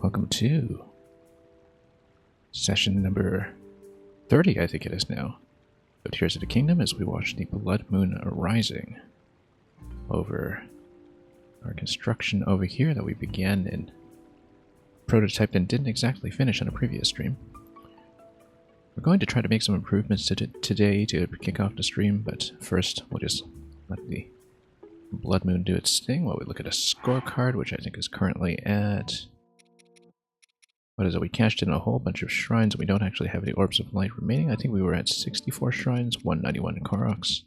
Welcome to session number 30, I think it is now, of Tears of the Kingdom, as we watch the blood moon rising over our construction over here that we began and prototyped and didn't exactly finish on a previous stream. We're going to try to make some improvements today to kick off the stream, but first we'll just let the blood moon do its thing while we look at a scorecard, which I think is currently at... What is it? We cashed in a whole bunch of shrines and we don't actually have any orbs of light remaining. I think we were at 64 shrines, 191 Koroks,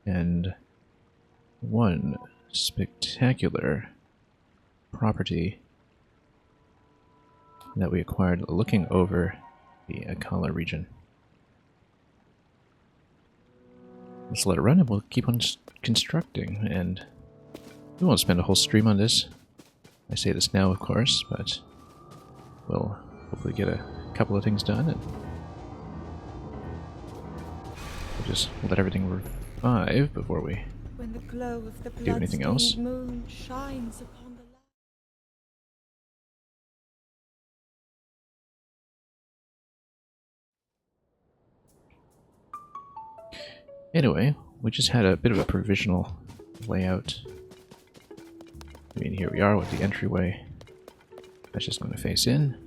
and one spectacular property that we acquired looking over the Akala region. Let's let it run and we'll keep on constructing, and we won't spend a whole stream on this. I say this now, of course, but we'll hopefully get a couple of things done, and we'll just let everything revive before we do anything else. Moon shines upon the Anyway, we just had a bit of a provisional layout. I mean, here we are with the entryway. That's just going to face in.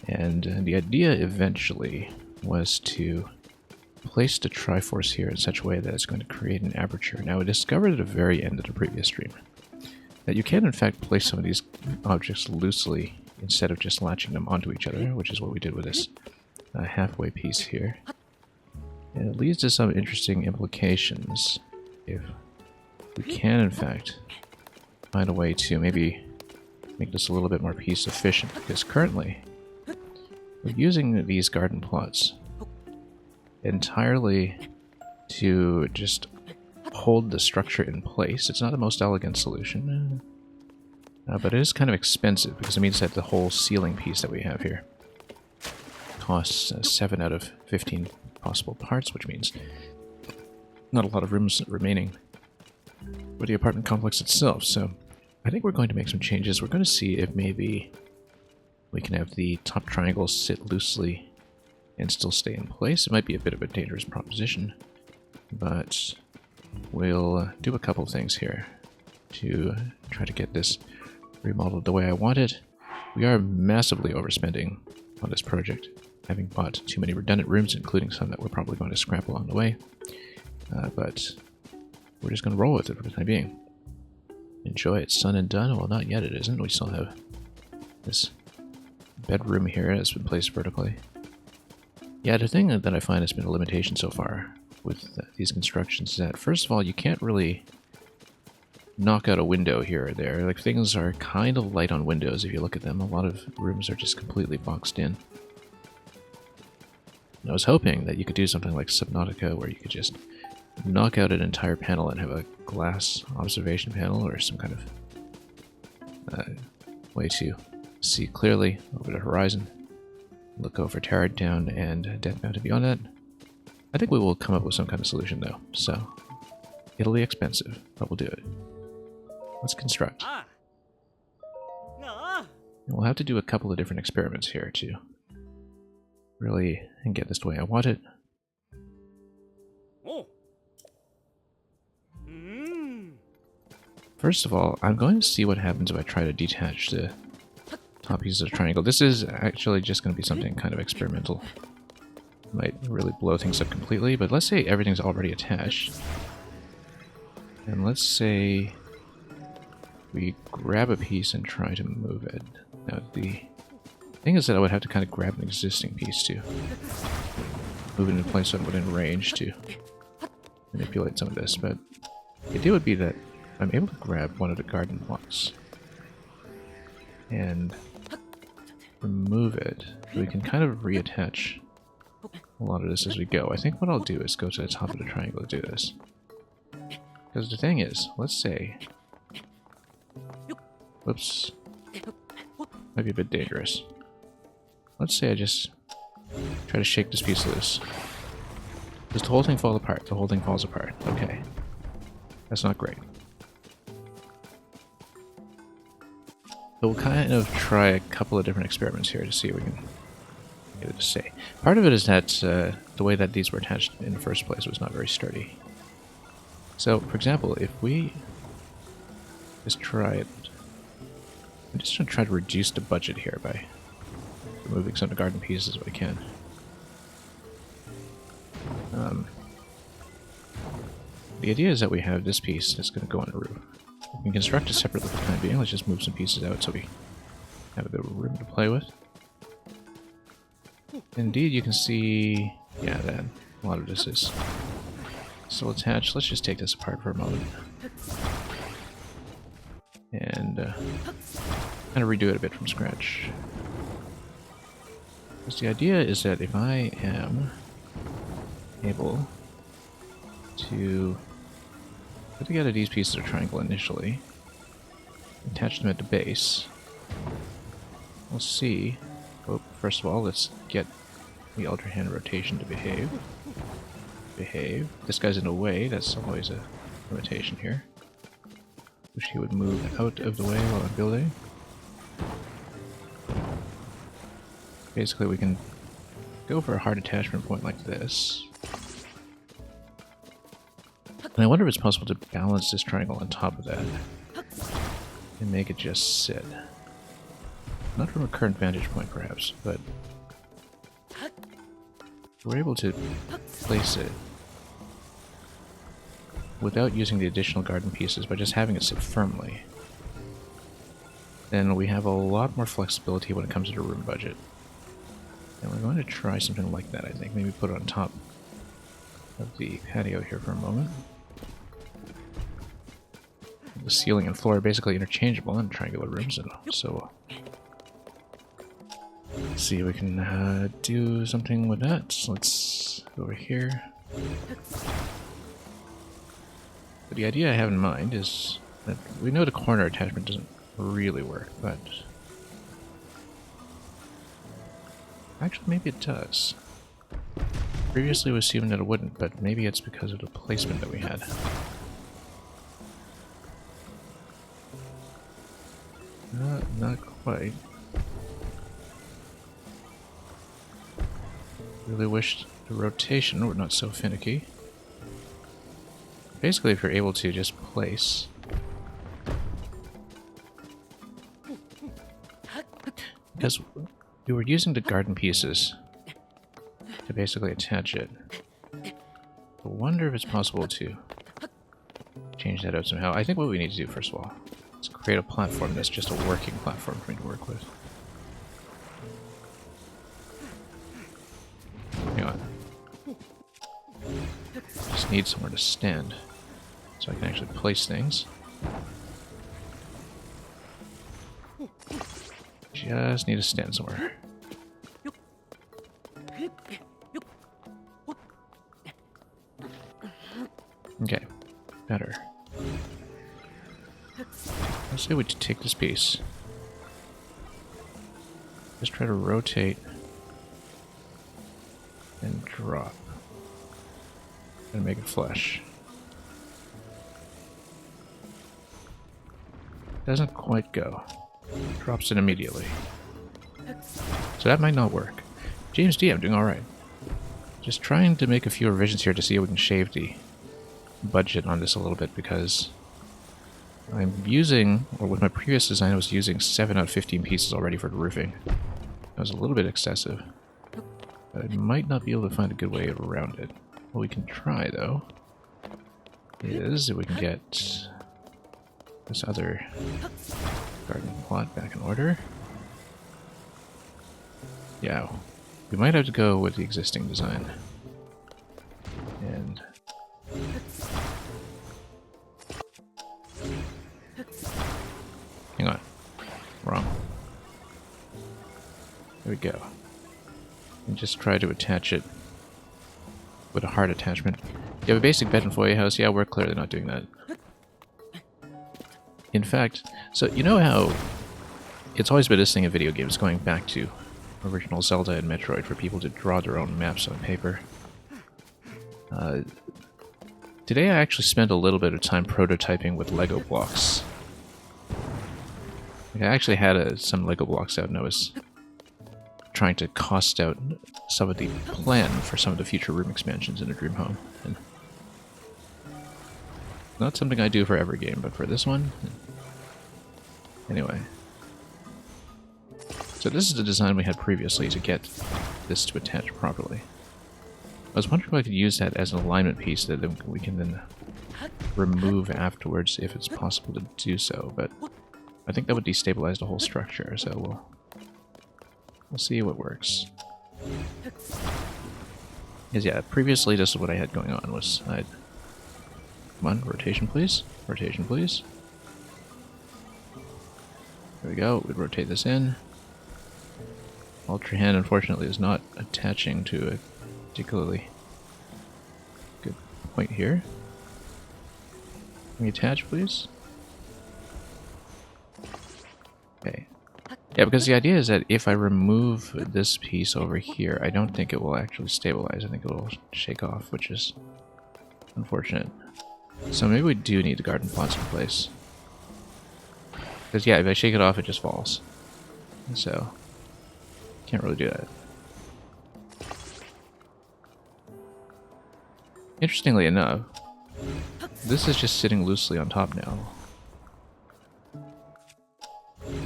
And the idea eventually was to place the Triforce here in such a way that it's going to create an aperture. Now, we discovered at the very end of the previous stream that you can in fact place some of these objects loosely instead of just latching them onto each other, which is what we did with this halfway piece here. And it leads to some interesting implications if we can in fact find a way to maybe make this a little bit more piece efficient, because currently we're using these garden plots entirely to just hold the structure in place. It's not the most elegant solution, but it is kind of expensive because it means that the whole ceiling piece that we have here costs 7 out of 15 possible parts, which means not a lot of rooms remaining for the apartment complex itself. So I think we're going to make some changes. We're going to see if maybe we can have the top triangle sit loosely and still stay in place. It might be a bit of a dangerous proposition, but we'll do a couple of things here to try to get this remodeled the way I want it. We are massively overspending on this project, having bought too many redundant rooms, including some that we're probably going to scrap along the way. But we're just going to roll with it for the time being. Enjoy it. Sun and done? Well, not yet it isn't. We still have this bedroom here that's been placed vertically. Yeah, the thing that I find has been a limitation so far with these constructions is that, first of all, you can't really knock out a window here or there. Like, things are kind of light on windows if you look at them. A lot of rooms are just completely boxed in. And I was hoping that you could do something like Subnautica, where you could just knock out an entire panel and have a glass observation panel or some kind of way to see clearly over the horizon, look over Tarot Town and Death Mountain beyond that. I think we will come up with some kind of solution though, so it'll be expensive, but we'll do it. Let's construct. And we'll have to do a couple of different experiments here to really get this the way I want it. First of all, I'm going to see what happens if I try to detach the top pieces of the triangle. This is actually just going to be something kind of experimental. Might really blow things up completely, but let's say everything's already attached. And let's say we grab a piece and try to move it. Now, the thing is that I would have to kind of grab an existing piece to move it into place so I'm within range to manipulate some of this, but the idea would be that I'm able to grab one of the garden plots and remove it. We can kind of reattach a lot of this as we go. I think what I'll do is go to the top of the triangle to do this. Because the thing is, let's say... Whoops. Might be a bit dangerous. Let's say I just try to shake this piece loose. Does the whole thing fall apart? The whole thing falls apart. Okay. That's not great. So we'll kind of try a couple of different experiments here to see if we can get it to stay. Part of it is that the way that these were attached in the first place was not very sturdy. So, for example, if we just try it... I'm just going to try to reduce the budget here by removing some of the garden pieces if I can. The idea is that we have this piece that's going to go on the roof. We can construct it separately for the time being. Let's just move some pieces out so we have a bit of room to play with. Indeed, you can see, yeah, that a lot of this is still attached. Let's just take this apart for a moment. And kind of redo it a bit from scratch. Because the idea is that if I am able to put together these pieces of triangle initially, attach them at the base, we'll see. Oh, first of all, let's get the ultra hand rotation to behave. This guy's in the way, that's always a limitation here. Wish he would move out of the way while I'm building. Basically, we can go for a hard attachment point like this. And I wonder if it's possible to balance this triangle on top of that and make it just sit. Not from a current vantage point, perhaps, but we're able to place it without using the additional garden pieces by just having it sit firmly. Then we have a lot more flexibility when it comes to the room budget. And we're going to try something like that, I think. Maybe put it on top of the patio here for a moment. The ceiling and floor are basically interchangeable in triangular rooms, and so let's see if we can do something with that. So let's go over here. But the idea I have in mind is that we know the corner attachment doesn't really work, but actually maybe it does. Previously we assumed that it wouldn't, but maybe it's because of the placement that we had. Not quite. Really wished the rotation were not so finicky. Basically, if you're able to just place because we were using the garden pieces to basically attach it. I wonder if it's possible to change that out somehow. I think what we need to do, first of all, is create a platform that's just a working platform for me to work with. Hang on. Just need somewhere to stand so I can actually place things. Just need to stand somewhere. Okay, better. Let's say we take this piece. Just try to rotate and drop. And make it flush. Doesn't quite go. Drops it immediately. So that might not work. James D, I'm doing alright. Just trying to make a few revisions here to see if we can shave the budget on this a little bit, because I'm using, or with my previous design I was using 7 out of 15 pieces already for the roofing. That was a little bit excessive. But I might not be able to find a good way around it. What we can try, though, is if we can get this other garden plot back in order. Yeah, we might have to go with the existing design. And hang on. Wrong. There we go. And just try to attach it with a hard attachment. You have a basic bed and foyer house. Yeah, we're clearly not doing that. In fact, so you know how it's always been this thing in video games, going back to original Zelda and Metroid, for people to draw their own maps on paper. Today I actually spent a little bit of time prototyping with Lego blocks. Like, I actually had some Lego blocks out and I was trying to cost out some of the plan for some of the future room expansions in a dream home. And not something I do for every game, but for this one... Anyway. So this is the design we had previously to get this to attach properly. I was wondering if I could use that as an alignment piece that we can then remove afterwards if it's possible to do so, but I think that would destabilize the whole structure, so we'll see what works. Because yeah, previously this is what I had going on was I'd... Come on, rotation please. Rotation please. There we go, we'd rotate this in. Ultra hand unfortunately is not attaching to a particularly good point here. Can we attach please? Okay. Yeah, because the idea is that if I remove this piece over here, I don't think it will actually stabilize. I think it will shake off, which is unfortunate. So maybe we do need the garden plots in place. Because yeah, if I shake it off, it just falls. And so, can't really do that. Interestingly enough, this is just sitting loosely on top now.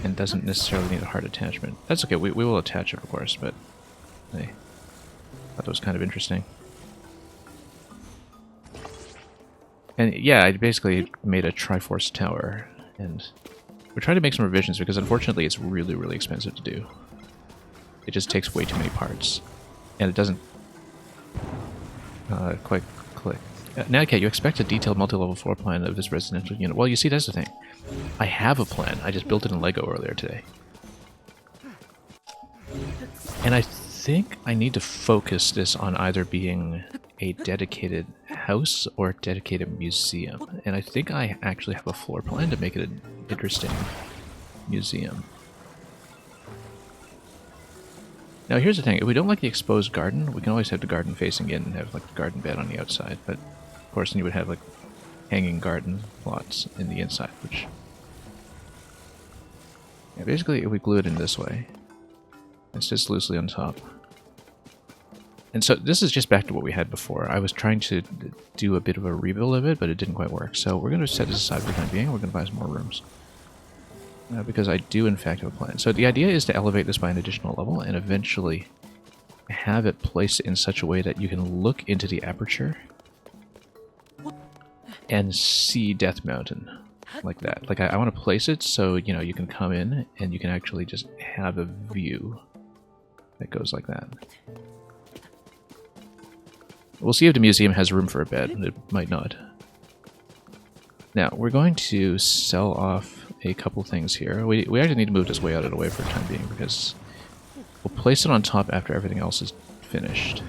And doesn't necessarily need a hard attachment. That's okay, we will attach it of course, but I thought that was kind of interesting. And yeah, I basically made a Triforce tower, and we're trying to make some revisions because unfortunately it's really, really expensive to do. It just takes way too many parts, and it doesn't quite click. Now, okay, you expect a detailed multi-level floor plan of this residential unit. Well, you see, that's the thing. I have a plan. I just built it in Lego earlier today. And I think I need to focus this on either being a dedicated house or a dedicated museum. And I think I actually have a floor plan to make it an interesting museum. Now here's the thing, if we don't like the exposed garden, we can always have the garden facing in and have like the garden bed on the outside, but of course then you would have like hanging garden plots in the inside, which... Yeah, basically if we glue it in this way, it sits loosely on top. And so this is just back to what we had before. I was trying to do a bit of a rebuild of it, but it didn't quite work. So we're going to set this aside for the time being, we're going to buy some more rooms. Because I do in fact have a plan. So the idea is to elevate this by an additional level and eventually have it placed in such a way that you can look into the aperture and see Death Mountain like that. Like I want to place it so, you know, you can come in and you can actually just have a view that goes like that. We'll see if the museum has room for a bed. It might not. Now, we're going to sell off a couple things here. We actually need to move this way out of the way for the time being because we'll place it on top after everything else is finished.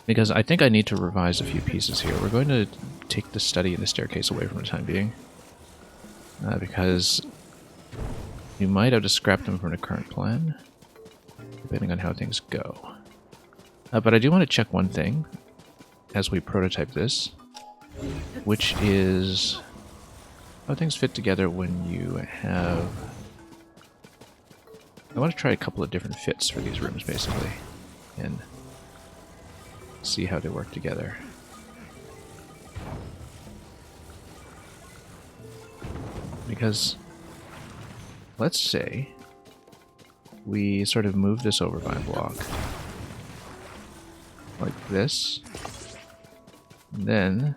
Because I think I need to revise a few pieces here. We're going to take the study and the staircase away from the time being. Because you might have to scrap them from the current plan, depending on how things go. But I do want to check one thing as we prototype this, which is how things fit together when you have... I want to try a couple of different fits for these rooms, basically, and see how they work together. Because, let's say we sort of move this over by a block, like this. And then,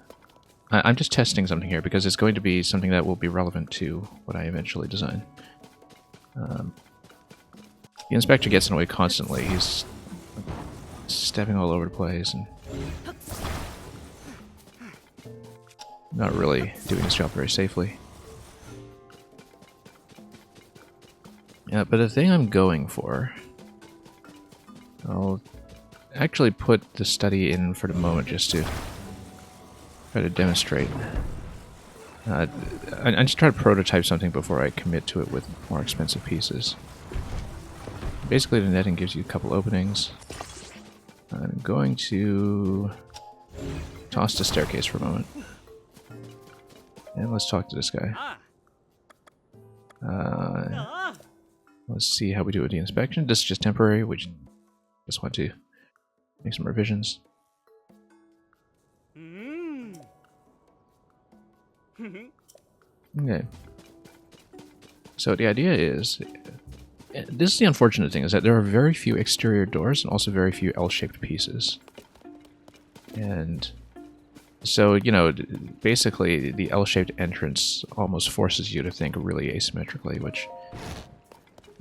I'm just testing something here because it's going to be something that will be relevant to what I eventually design. The inspector gets in the way constantly. He's stepping all over the place and not really doing his job very safely. Yeah, but the thing I'm going for, I'll actually put the study in for the moment just to try to demonstrate. I'm just trying to prototype something before I commit to it with more expensive pieces. Basically the netting gives you a couple openings. I'm going to toss the staircase for a moment. And let's talk to this guy. Let's see how we do with the inspection. This is just temporary. We just want to make some revisions. Okay. So the idea is, this is the unfortunate thing, is that there are very few exterior doors and also very few L-shaped pieces. And so, you know, basically the L-shaped entrance almost forces you to think really asymmetrically, which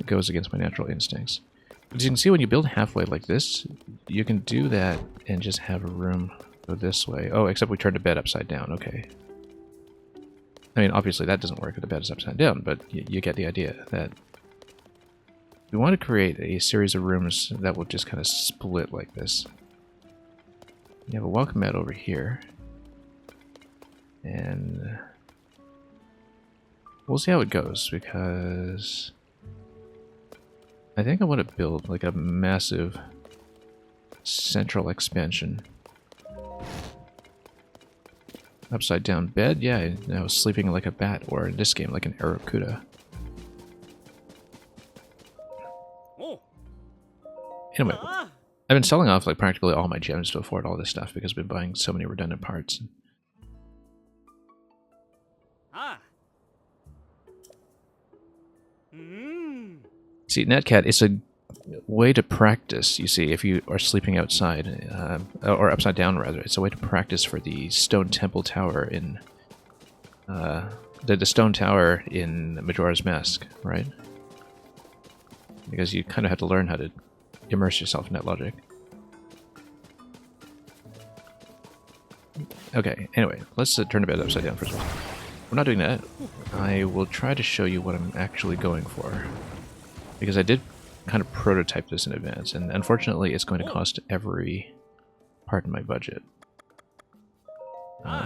goes against my natural instincts. But as you can see, when you build halfway like this, you can do that and just have a room go this way. Oh, except we turned the bed upside down. Okay. I mean, obviously that doesn't work if the bed is upside down, but you get the idea that we want to create a series of rooms that will just kind of split like this. You have a welcome mat over here. And we'll see how it goes, because I think I want to build like a massive central expansion. Upside down bed? Yeah, I was sleeping like a bat, or in this game like an Aracuda. Anyway, I've been selling off like practically all my gems to afford all this stuff because I've been buying so many redundant parts. See, Netcat, it's a way to practice, you see, if you are sleeping outside, or upside down rather. It's a way to practice for the stone temple tower in, the stone tower in Majora's Mask, right? Because you kind of have to learn how to immerse yourself in that logic. Okay, anyway, let's turn the bed upside down first of all. We're not doing that. I will try to show you what I'm actually going for. Because I did kind of prototype this in advance, and unfortunately it's going to cost every part in my budget. Let's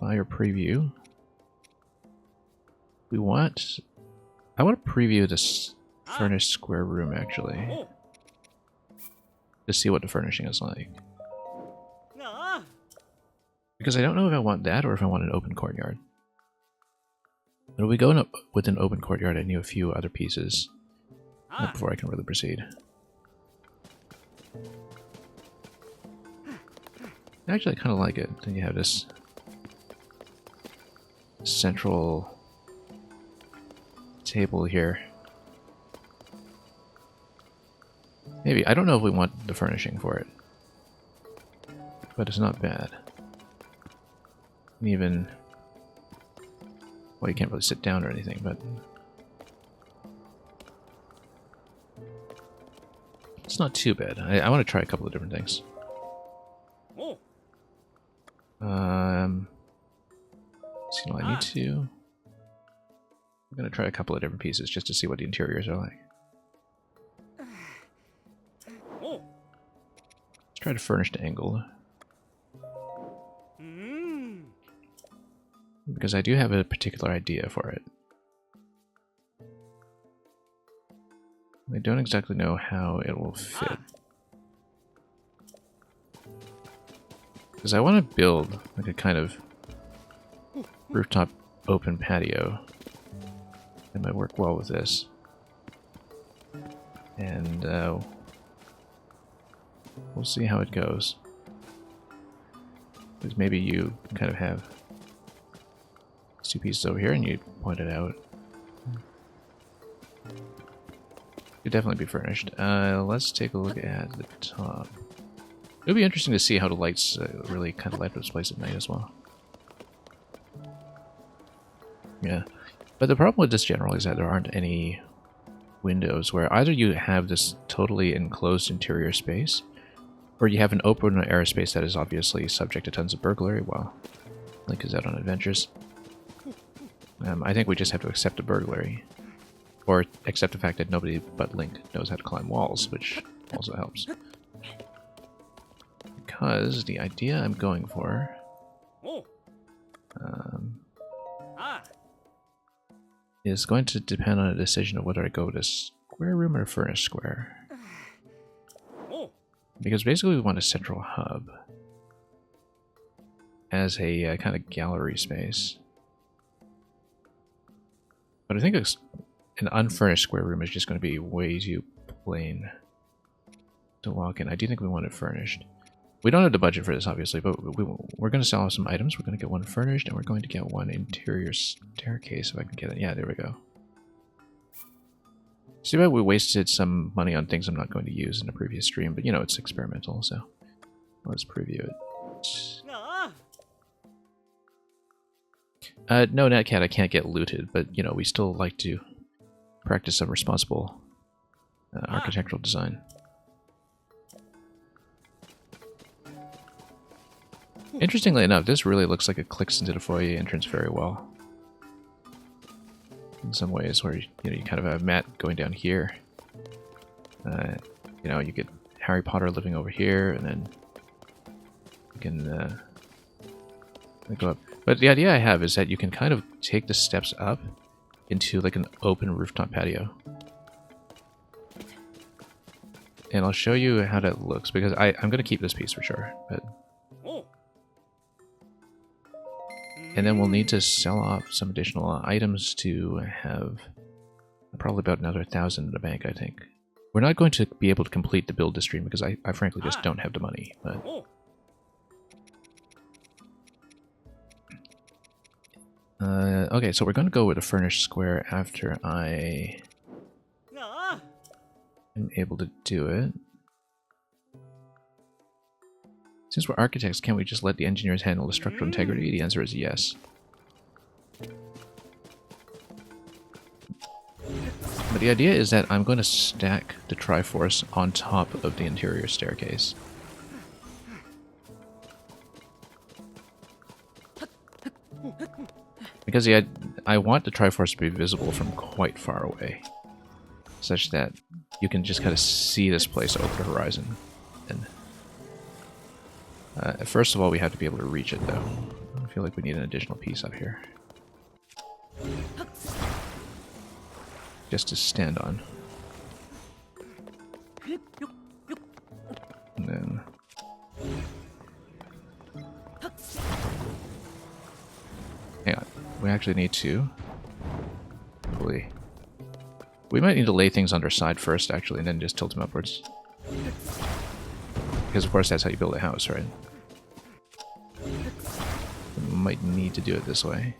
buy or preview. I want to preview this furnished square room, actually. To see what the furnishing is like. Because I don't know if I want that or if I want an open courtyard. But if we go with an open courtyard, I need a few other pieces before I can really proceed. Actually, I kind of like it. Then you have this central table here. Maybe. I don't know if we want the furnishing for it. But it's not bad. And even... well, you can't really sit down or anything, but... it's not too bad. I want to try a couple of different things. See, no, I need to... I'm going to try a couple of different pieces just to see what the interiors are like. Let's try to furnish the angle. Because I do have a particular idea for it. I don't exactly know how it will fit. Because I want to build like a kind of rooftop open patio. It might work well with this. And we'll see how it goes. Because maybe you kind of have two pieces over here and you point it out. Could definitely be furnished. Let's take a look at the top. It would be interesting to see how the lights really kind of light up this place at night as well. Yeah. But the problem with this generally is that there aren't any windows, where either you have this totally enclosed interior space, or you have an open airspace that is obviously subject to tons of burglary while Link is out on adventures. I think we just have to accept the burglary. Or accept the fact that nobody but Link knows how to climb walls, which also helps. Because the idea I'm going for... is going to depend on a decision of whether I go with a square room or a furnished square. Because basically we want a central hub. as a kind of gallery space. But I think an unfurnished square room is just going to be way too plain to walk in. I do think we want it furnished. We don't have the budget for this, obviously, but we're going to sell off some items. We're going to get one furnished, and we're going to get one interior staircase, if I can get it. Yeah, there we go. See, we wasted some money on things I'm not going to use in the previous stream, but, you know, it's experimental, so let's preview it. No, Natcat, I can't get looted, but, you know, we still like to practice some responsible architectural design. Interestingly enough, this really looks like it clicks into the foyer entrance very well. In some ways, where you kind of have Matt going down here. You know, you get Harry Potter living over here, and then you can go up. But the idea I have is that you can kind of take the steps up into like an open rooftop patio. And I'll show you how that looks, because I'm going to keep this piece for sure. But and then we'll need to sell off some additional items to have probably about another 1,000 in the bank, I think. We're not going to be able to complete the build this stream because I frankly just don't have the money. But okay, so we're going to go with a furnished square after I am able to do it. Since we're architects, can't we just let the engineers handle the structural integrity? The answer is yes. But the idea is that I'm going to stack the Triforce on top of the interior staircase. Because I want the Triforce to be visible from quite far away, such that you can just kind of see this place over the horizon. And first of all, we have to be able to reach it, though. I feel like we need an additional piece up here. Just to stand on. And then... hang on. We actually need to... probably... we might need to lay things underside first, actually, and then just tilt them upwards. Because, of course, that's how you build a house, right? We might need to do it this way.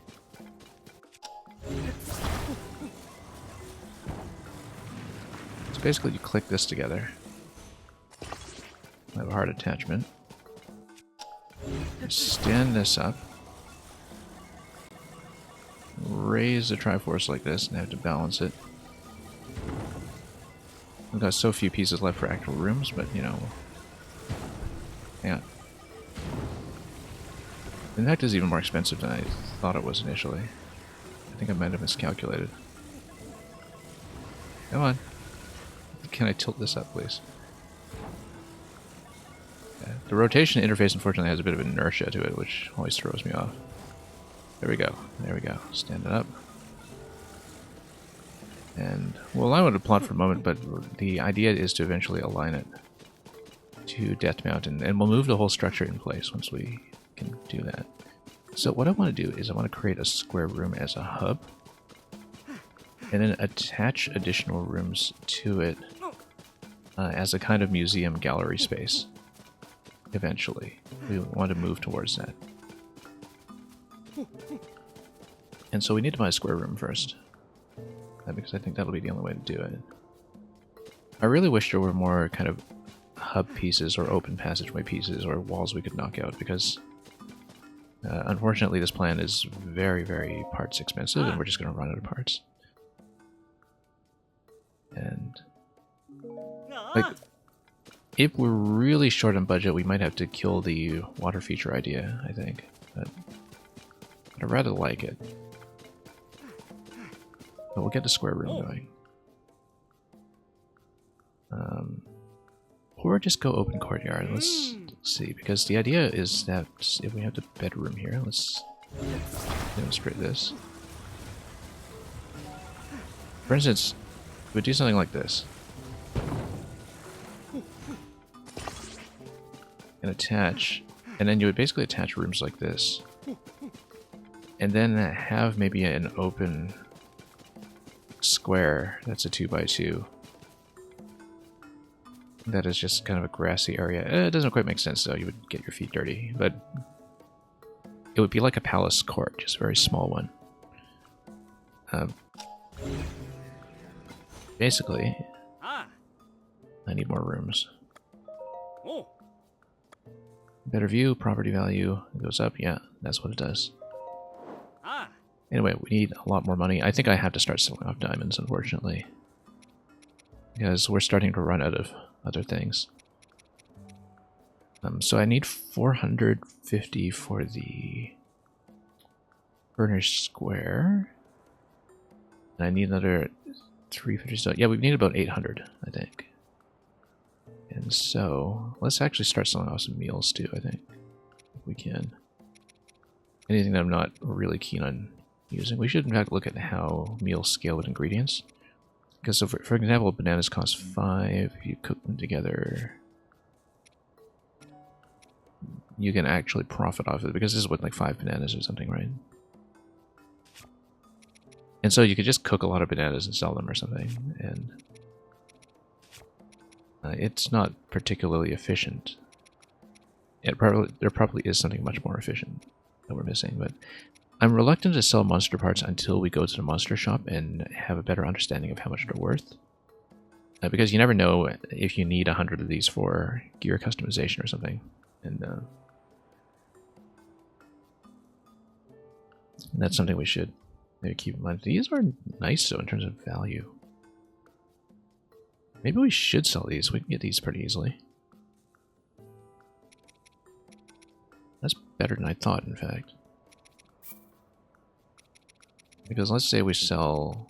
So basically, you click this together. I have a hard attachment. Stand this up. Raise the Triforce like this, and I have to balance it. We've got so few pieces left for actual rooms, but, you know... yeah. In fact, it's even more expensive than I thought it was initially. I think I might have miscalculated. Come on. Can I tilt this up, please? Yeah. The rotation interface, unfortunately, has a bit of inertia to it, which always throws me off. There we go. There we go. Stand it up. And we'll allow it to plot for a moment, but the idea is to eventually align it to Death Mountain, and we'll move the whole structure in place once we can do that. So what I want to do is I want to create a square room as a hub, and then attach additional rooms to it as a kind of museum gallery space. Eventually, we want to move towards that. And so we need to buy a square room first, because I think that'll be the only way to do it. I really wish there were more kind of hub pieces or open passageway pieces or walls we could knock out, because unfortunately this plan is very, very parts expensive, and we're just going to run out of parts. And like, if we're really short on budget, we might have to kill the water feature idea, I think. But I'd rather like it. But we'll get the square room going. Or just go open courtyard. Let's see, because the idea is that if we have the bedroom here, let's demonstrate this. For instance, if we do something like this, and attach And then you would basically attach rooms like this. And then have maybe an open square that's a 2x2. That is just kind of a grassy area. It doesn't quite make sense though, you would get your feet dirty. But it would be like a palace court, just a very small one. Basically, I need more rooms. Better view, property value goes up. Yeah, that's what it does. Anyway, we need a lot more money. I think I have to start selling off diamonds, unfortunately. Because we're starting to run out of other things. So I need 450 for the furnished square. And I need another 350. So yeah, we need about 800, I think. And so let's actually start selling off some meals too, I think. If we can. Anything that I'm not really keen on using. We should in fact look at how meals scale with ingredients. Because so for example, bananas cost 5. If you cook them together, you can actually profit off of it, because this is with like 5 bananas or something, right? And so you could just cook a lot of bananas and sell them or something, and it's not particularly efficient. There probably is something much more efficient that we're missing, but I'm reluctant to sell monster parts until we go to the monster shop and have a better understanding of how much they're worth. Because you never know if you need 100 of these for gear customization or something. And that's something we should maybe keep in mind. These are nice though in terms of value. Maybe we should sell these. We can get these pretty easily. That's better than I thought, in fact. Because let's say we sell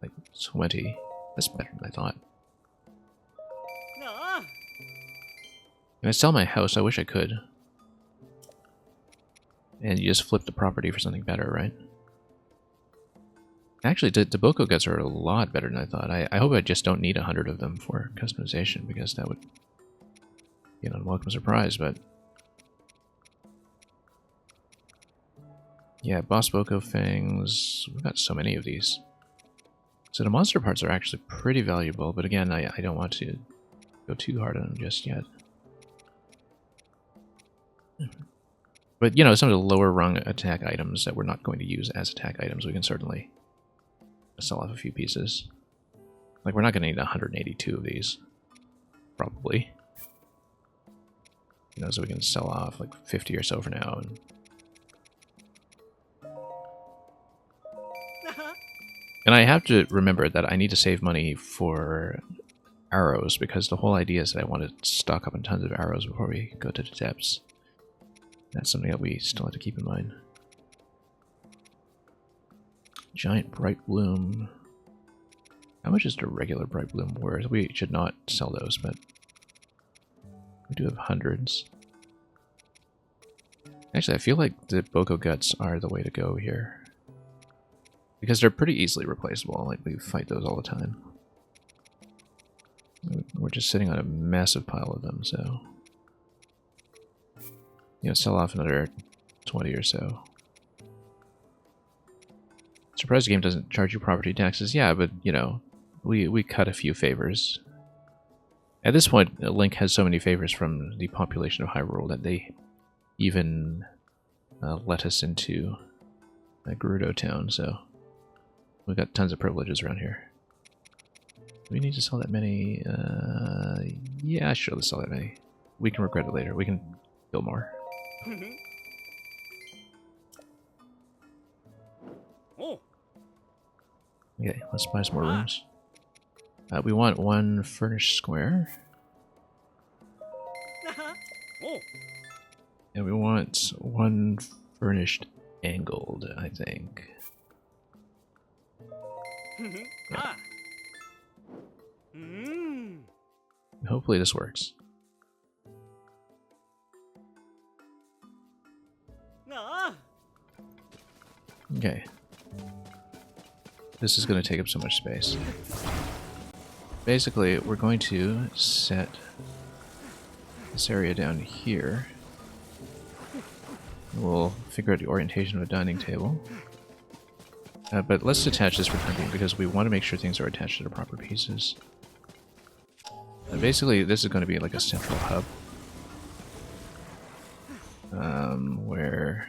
like 20. That's better than I thought. Can I sell my house? I wish I could. And you just flip the property for something better, right? Actually, the Boko guts are a lot better than I thought. I hope I just don't need 100 of them for customization, because that would be an unwelcome surprise, but... Yeah, Boss Boko Fangs. We've got so many of these. So the monster parts are actually pretty valuable, but again, I don't want to go too hard on them just yet. But, you know, some of the lower rung attack items that we're not going to use as attack items, we can certainly sell off a few pieces. Like, we're not going to need 182 of these. Probably. You know, so we can sell off like 50 or so for now. And I have to remember that I need to save money for arrows, because the whole idea is that I want to stock up on tons of arrows before we go to the depths. That's something that we still have to keep in mind. Giant Bright Bloom. How much is the regular Bright Bloom worth? We should not sell those, but we do have hundreds. Actually, I feel like the Boko Guts are the way to go here. Because they're pretty easily replaceable. Like, we fight those all the time. We're just sitting on a massive pile of them, so... You know, sell off another 20 or so. Surprised the game doesn't charge you property taxes. Yeah, but, you know, we cut a few favors. At this point, Link has so many favors from the population of Hyrule that they even let us into Gerudo Town, so... We've got tons of privileges around here. Do we need to sell that many? Yeah, sure, let's sell that many. We can regret it later. We can build more. Okay, let's buy some more rooms. We want one furnished square. And we want one furnished angled, I think. Yeah. Hopefully this works. Okay. This is going to take up so much space. Basically, we're going to set this area down here. We'll figure out the orientation of a dining table. But let's detach this for time being because we want to make sure things are attached to the proper pieces. Basically, this is going to be like a central hub. Where...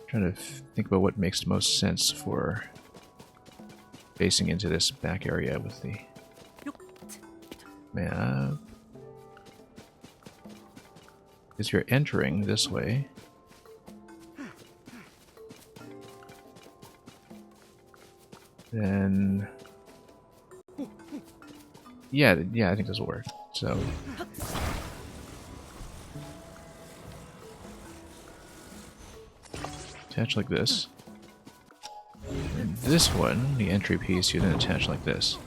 trying to think about what makes the most sense for facing into this back area with the map. Because you're entering this way. Then... yeah, I think this will work. So... attach like this. And this one, the entry piece, you then attach like this.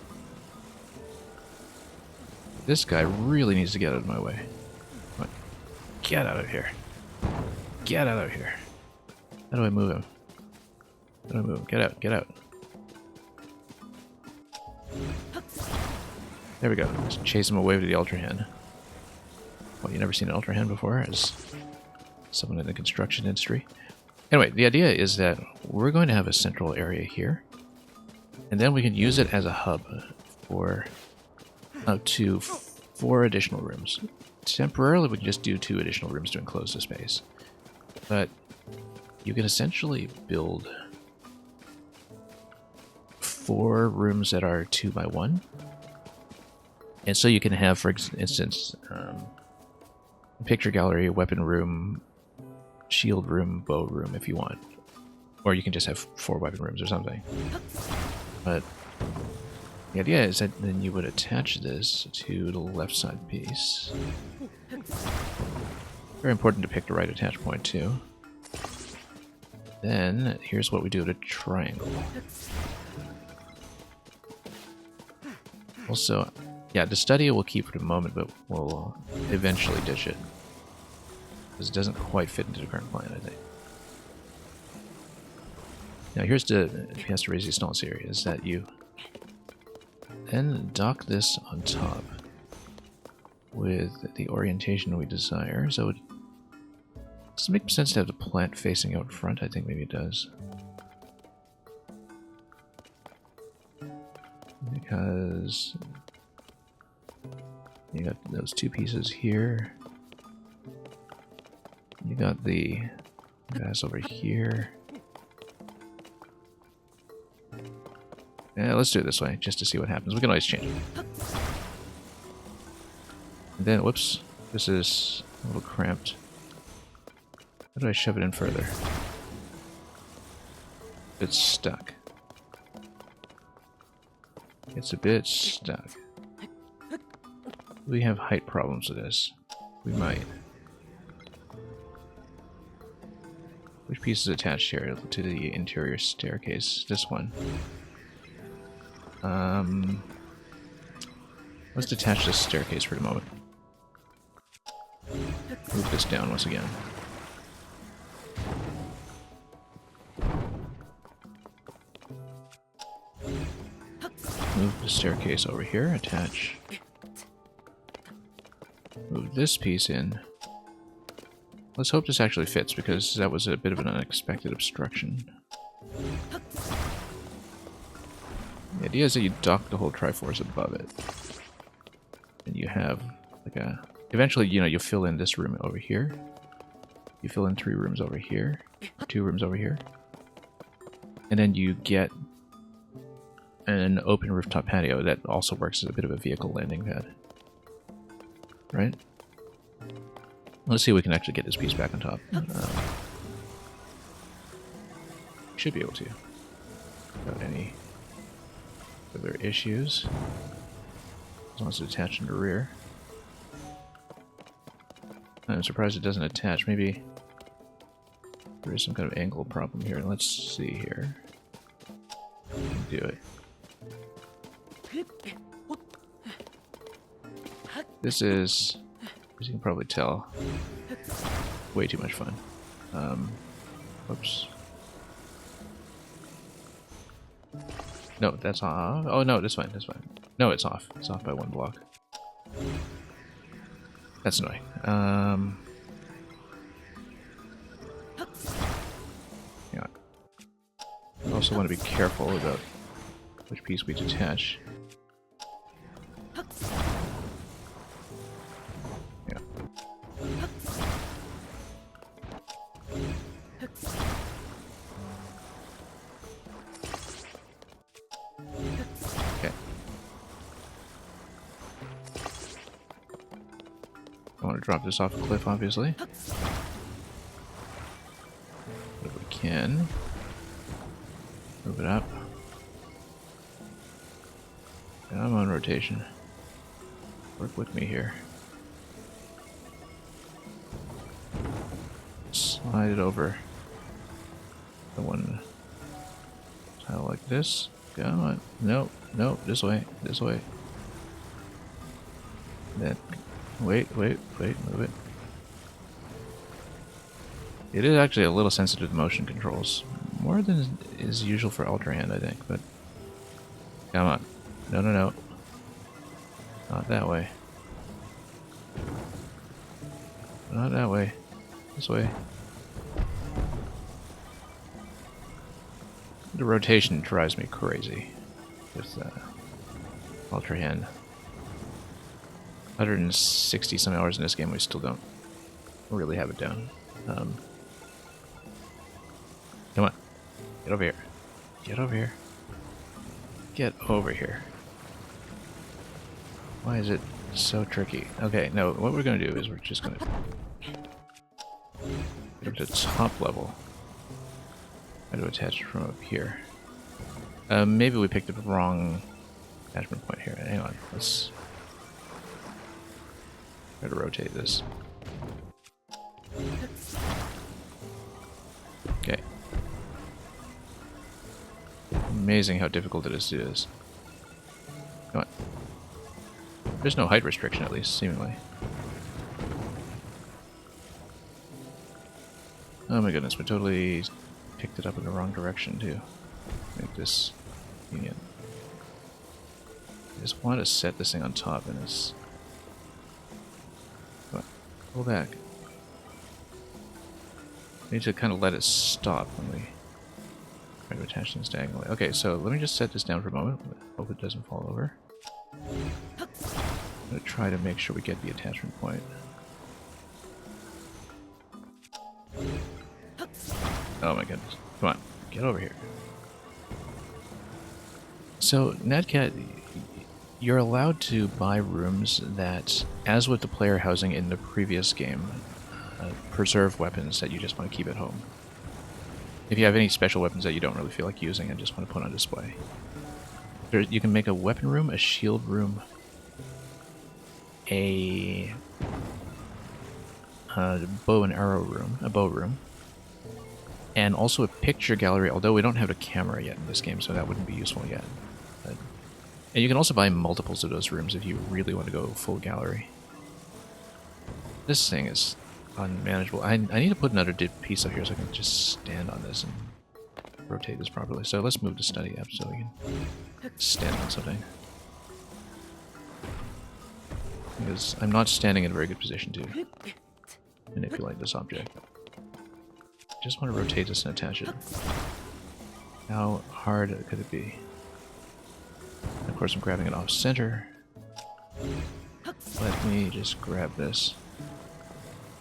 This guy really needs to get out of my way. Come on. Get out of here. Get out of here. How do I move him? How do I move him? Get out, get out. There we go. Just chase him away with the Ultra Hand. Well, you never seen an Ultra Hand before as someone in the construction industry. Anyway, the idea is that we're going to have a central area here, and then we can use it as a hub for up to 4 additional rooms. Temporarily, we can just do 2 additional rooms to enclose the space, but you can essentially build 4 rooms that are 2 by 1, and so you can have, for instance, picture gallery, weapon room, shield room, bow room if you want. Or you can just have 4 weapon rooms or something. But the idea is that then you would attach this to the left side piece. Very important to pick the right attach point too. Then here's what we do with a triangle. Also, yeah, the study we'll keep for the moment, but we'll eventually ditch it. Because it doesn't quite fit into the current plan, I think. Now here's the has to resistance area, is that you then dock this on top with the orientation we desire. So does it make sense to have the plant facing out front? I think maybe it does. Because you got those 2 pieces here. You got the guys over here. Yeah, let's do it this way, just to see what happens. We can always change it. And then, whoops, this is a little cramped. How do I shove it in further? It's stuck. It's a bit stuck. We have height problems with this. We might. Which piece is attached here to the interior staircase? This one. Let's detach this staircase for the moment. Move this down once again. Move the staircase over here, attach. Move this piece in. Let's hope this actually fits, because that was a bit of an unexpected obstruction. The idea is that you dock the whole Triforce above it. And you have like a... eventually, you know, you'll fill in this room over here. You fill in 3 rooms over here. 2 rooms over here. And then you get an open rooftop patio that also works as a bit of a vehicle landing pad. Right? Let's see if we can actually get this piece back on top. Should be able to. Without any further issues. As long as it's attached in the rear. I'm surprised it doesn't attach. Maybe there is some kind of angle problem here. Let's see here. Do it. This is, as you can probably tell, way too much fun. Whoops. No, that's off. Oh no, this fine, this fine. No, it's off. It's off by 1 block. That's annoying. Also want to be careful about which piece we detach. Yeah. Okay. I want to drop this off a cliff, obviously. But if we can, move it up. And I'm on rotation. Work with me here. Slide it over. The one tile like this. Come on. Nope. Nope. This way. This way. Then wait. Move it. It is actually a little sensitive to motion controls. More than is usual for Ultra Hand, I think, but come on. No. Not that way. Not that way. This way. The rotation drives me crazy with Ultra Hand. 160 some hours in this game, we still don't really have it down. Come on. Get over here. Get over here. Get over here. Why is it so tricky? Okay, no, what we're going to do is we're just going to get up to top level. Try to attach it from up here. Maybe we picked the wrong attachment point here. Hang on, let's try to rotate this. Okay. Amazing how difficult it is to do this. Come on. There's no height restriction, at least, seemingly. Oh my goodness, we totally picked it up in the wrong direction, too. Make this convenient. I just want to set this thing on top, and it's... Come on, pull back. We need to kind of let it stop when we try to attach things diagonally. Okay, so let me just set this down for a moment. Hope it doesn't fall over. I'm going to try to make sure we get the attachment point. Oh my goodness. Come on, get over here. So, Netcat, you're allowed to buy rooms that, as with the player housing in the previous game, preserve weapons that you just want to keep at home. If you have any special weapons that you don't really feel like using and just want to put on display. You can make a weapon room, a shield room, a bow and arrow room, a bow room, and also a picture gallery, although we don't have a camera yet in this game, so that wouldn't be useful yet. And you can also buy multiples of those rooms if you really want to go full gallery. This thing is unmanageable. I need to put another piece up here so I can just stand on this and rotate this properly. So let's move the study up so we can stand on something. Because I'm not standing in a very good position to manipulate this object. Just want to rotate this and attach it. How hard could it be? And of course I'm grabbing it off center. Let me just grab this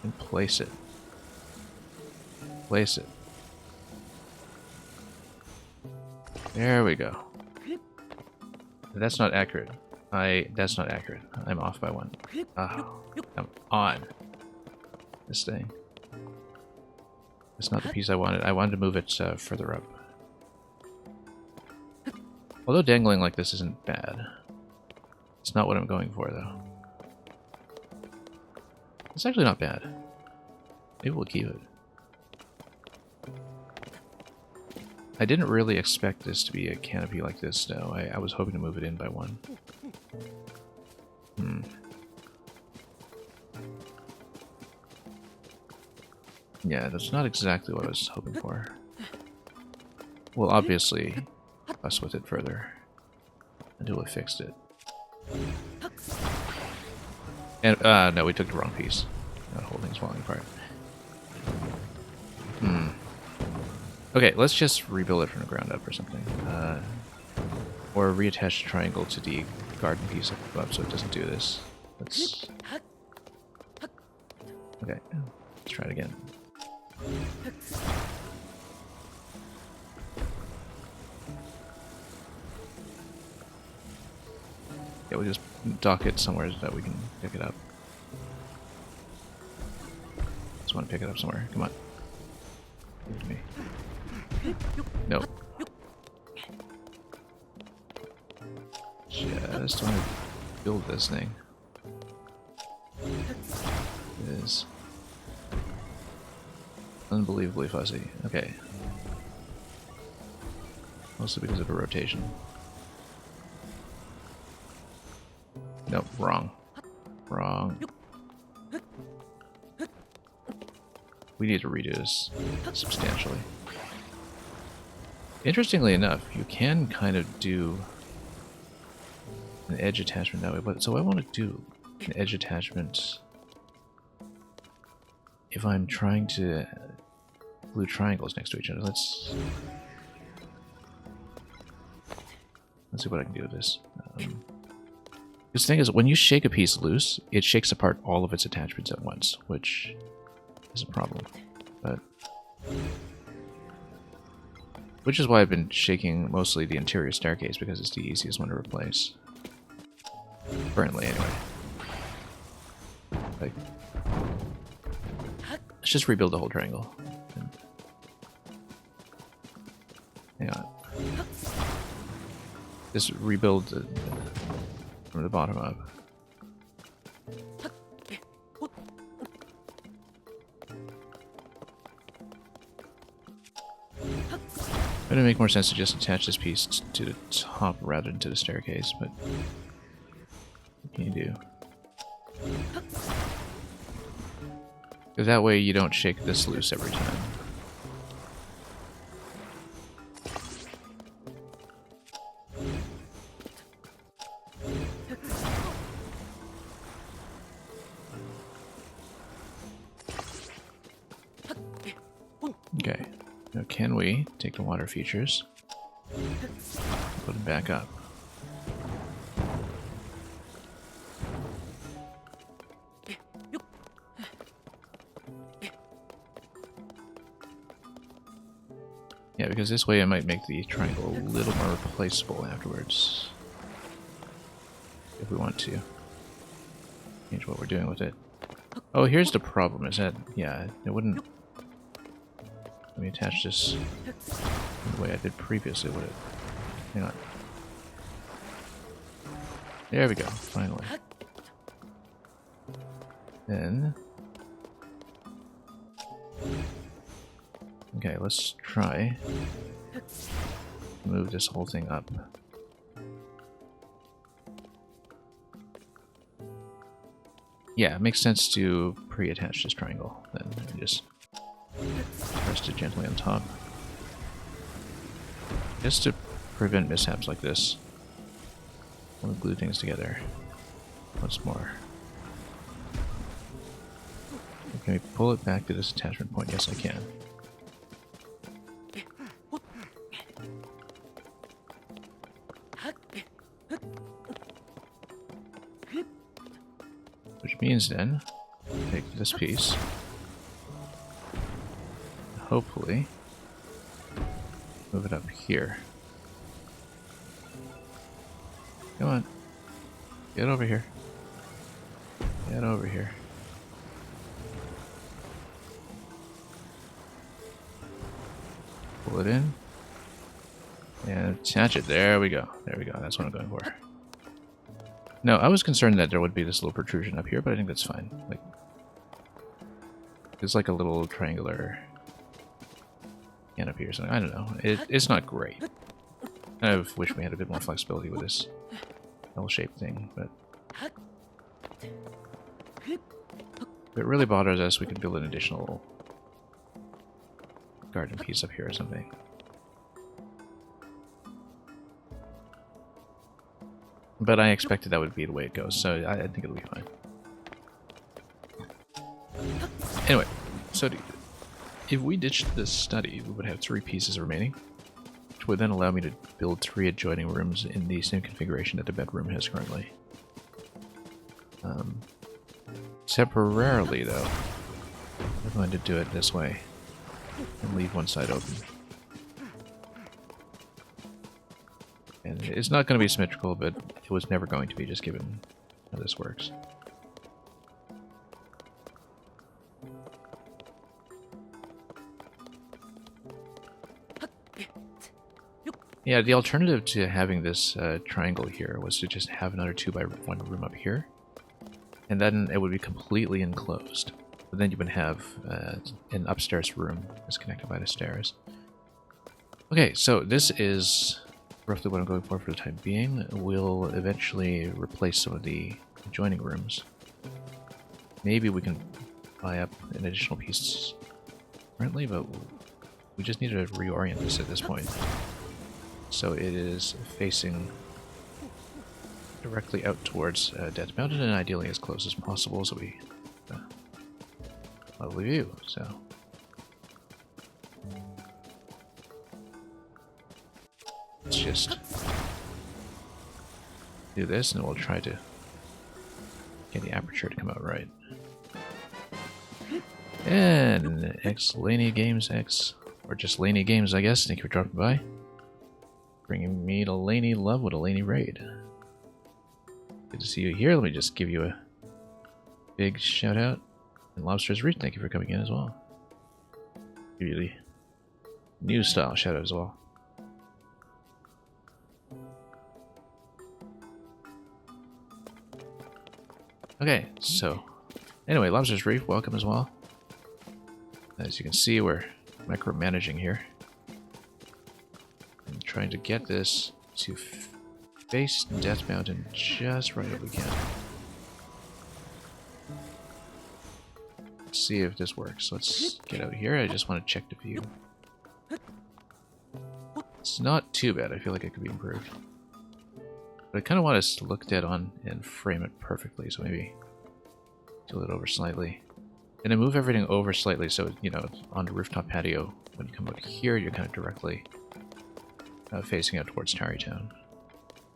and place it. Place it. There we go. That's not accurate. That's not accurate. I'm off by one. Oh, come on. This thing. It's not the piece I wanted. I wanted to move it further up. Although dangling like this isn't bad. It's not what I'm going for, though. It's actually not bad. Maybe we'll keep it. I didn't really expect this to be a canopy like this, though. I was hoping to move it in by one. Yeah, that's not exactly what I was hoping for. We'll obviously fuss with it further until we fixed it. And, no, we took the wrong piece. That whole thing's falling apart. Okay, let's just rebuild it from the ground up or something. Or reattach the triangle to the garden piece up so it doesn't do this. Let's... Okay, let's try it again. Yeah, we'll just dock it somewhere so that we can pick it up. Just want to pick it up somewhere. Come on. Give me. No. Just want to build this thing. It is unbelievably fuzzy. Okay. Mostly because of a rotation. Nope, wrong. Wrong. We need to redo this substantially. Interestingly enough, you can kind of do an edge attachment that way, but so I want to do an edge attachment if I'm trying to glue triangles next to each other. Let's see what I can do with this. This thing is, when you shake a piece loose, it shakes apart all of its attachments at once, which is a problem. But which is why I've been shaking mostly the interior staircase, because it's the easiest one to replace. Currently, anyway. Like, let's just rebuild the whole triangle. Hang on. Just rebuild from the bottom up. It would make more sense to just attach this piece to the top rather than to the staircase, but what can you do? Because that way you don't shake this loose every time. Okay, now can we take the water features, put them back up? Yeah, because this way I might make the triangle a little more replaceable afterwards, if we want to change what we're doing with it. Oh, here's the problem, is that, yeah, it wouldn't... Let me attach this the way I did previously, would it? Hang on. There we go, finally. Then... Okay, let's try move this whole thing up. Yeah, it makes sense to pre-attach this triangle, then just rest it gently on top. Just to prevent mishaps like this. We'll glue things together once more. Can we pull it back to this attachment point? Yes, I can. Which means then, take this piece, hopefully move it up here. Come on, get over here, get over here. Pull it in, and attach it. There we go, there we go, that's what I'm going for. No, I was concerned that there would be this little protrusion up here, but I think that's fine. Like, it's like a little triangular canopy or something. I don't know. It's not great. I kind of wish we had a bit more flexibility with this L-shaped thing, but if it really bothers us, we could build an additional garden piece up here or something. But I expected that would be the way it goes, so I think it'll be fine. Anyway, so if we ditched this study, we would have 3 pieces remaining, which would then allow me to build 3 adjoining rooms in the same configuration that the bedroom has currently. Temporarily, though, I'm going to do it this way and leave one side open. And it's not going to be symmetrical, but it was never going to be, just given how this works. Yeah, the alternative to having this triangle here was to just have another 2x1 room up here, and then it would be completely enclosed. But then you would have an upstairs room that's connected by the stairs. Okay, so this is roughly what I'm going for the time being. We'll eventually replace some of the adjoining rooms. Maybe we can buy up an additional piece currently, but we just need to reorient this at this point. So it is facing directly out towards Death Mountain, and ideally as close as possible, so we lovely view. So let's just do this, and we'll try to get the aperture to come out right. And X Laney Games X, or just Laney Games, I guess. Thank you for dropping by. Bringing me to Laney Love with a Laney raid. Good to see you here. Let me just give you a big shout out. And Lobster's Reach, thank you for coming in as well. Give you the new style shout out as well. Okay, so anyway, Lobster's Reef, welcome as well. As you can see, we're micromanaging here. And trying to get this to face Death Mountain just right if we can. Let's see if this works. Let's get out here. I just want to check the view. It's not too bad. I feel like it could be improved. But I kind of want us to look dead on and frame it perfectly, so maybe tilt it over slightly. And then move everything over slightly so, you know, on the rooftop patio, when you come out here, you're kind of directly facing out towards Tarrytown.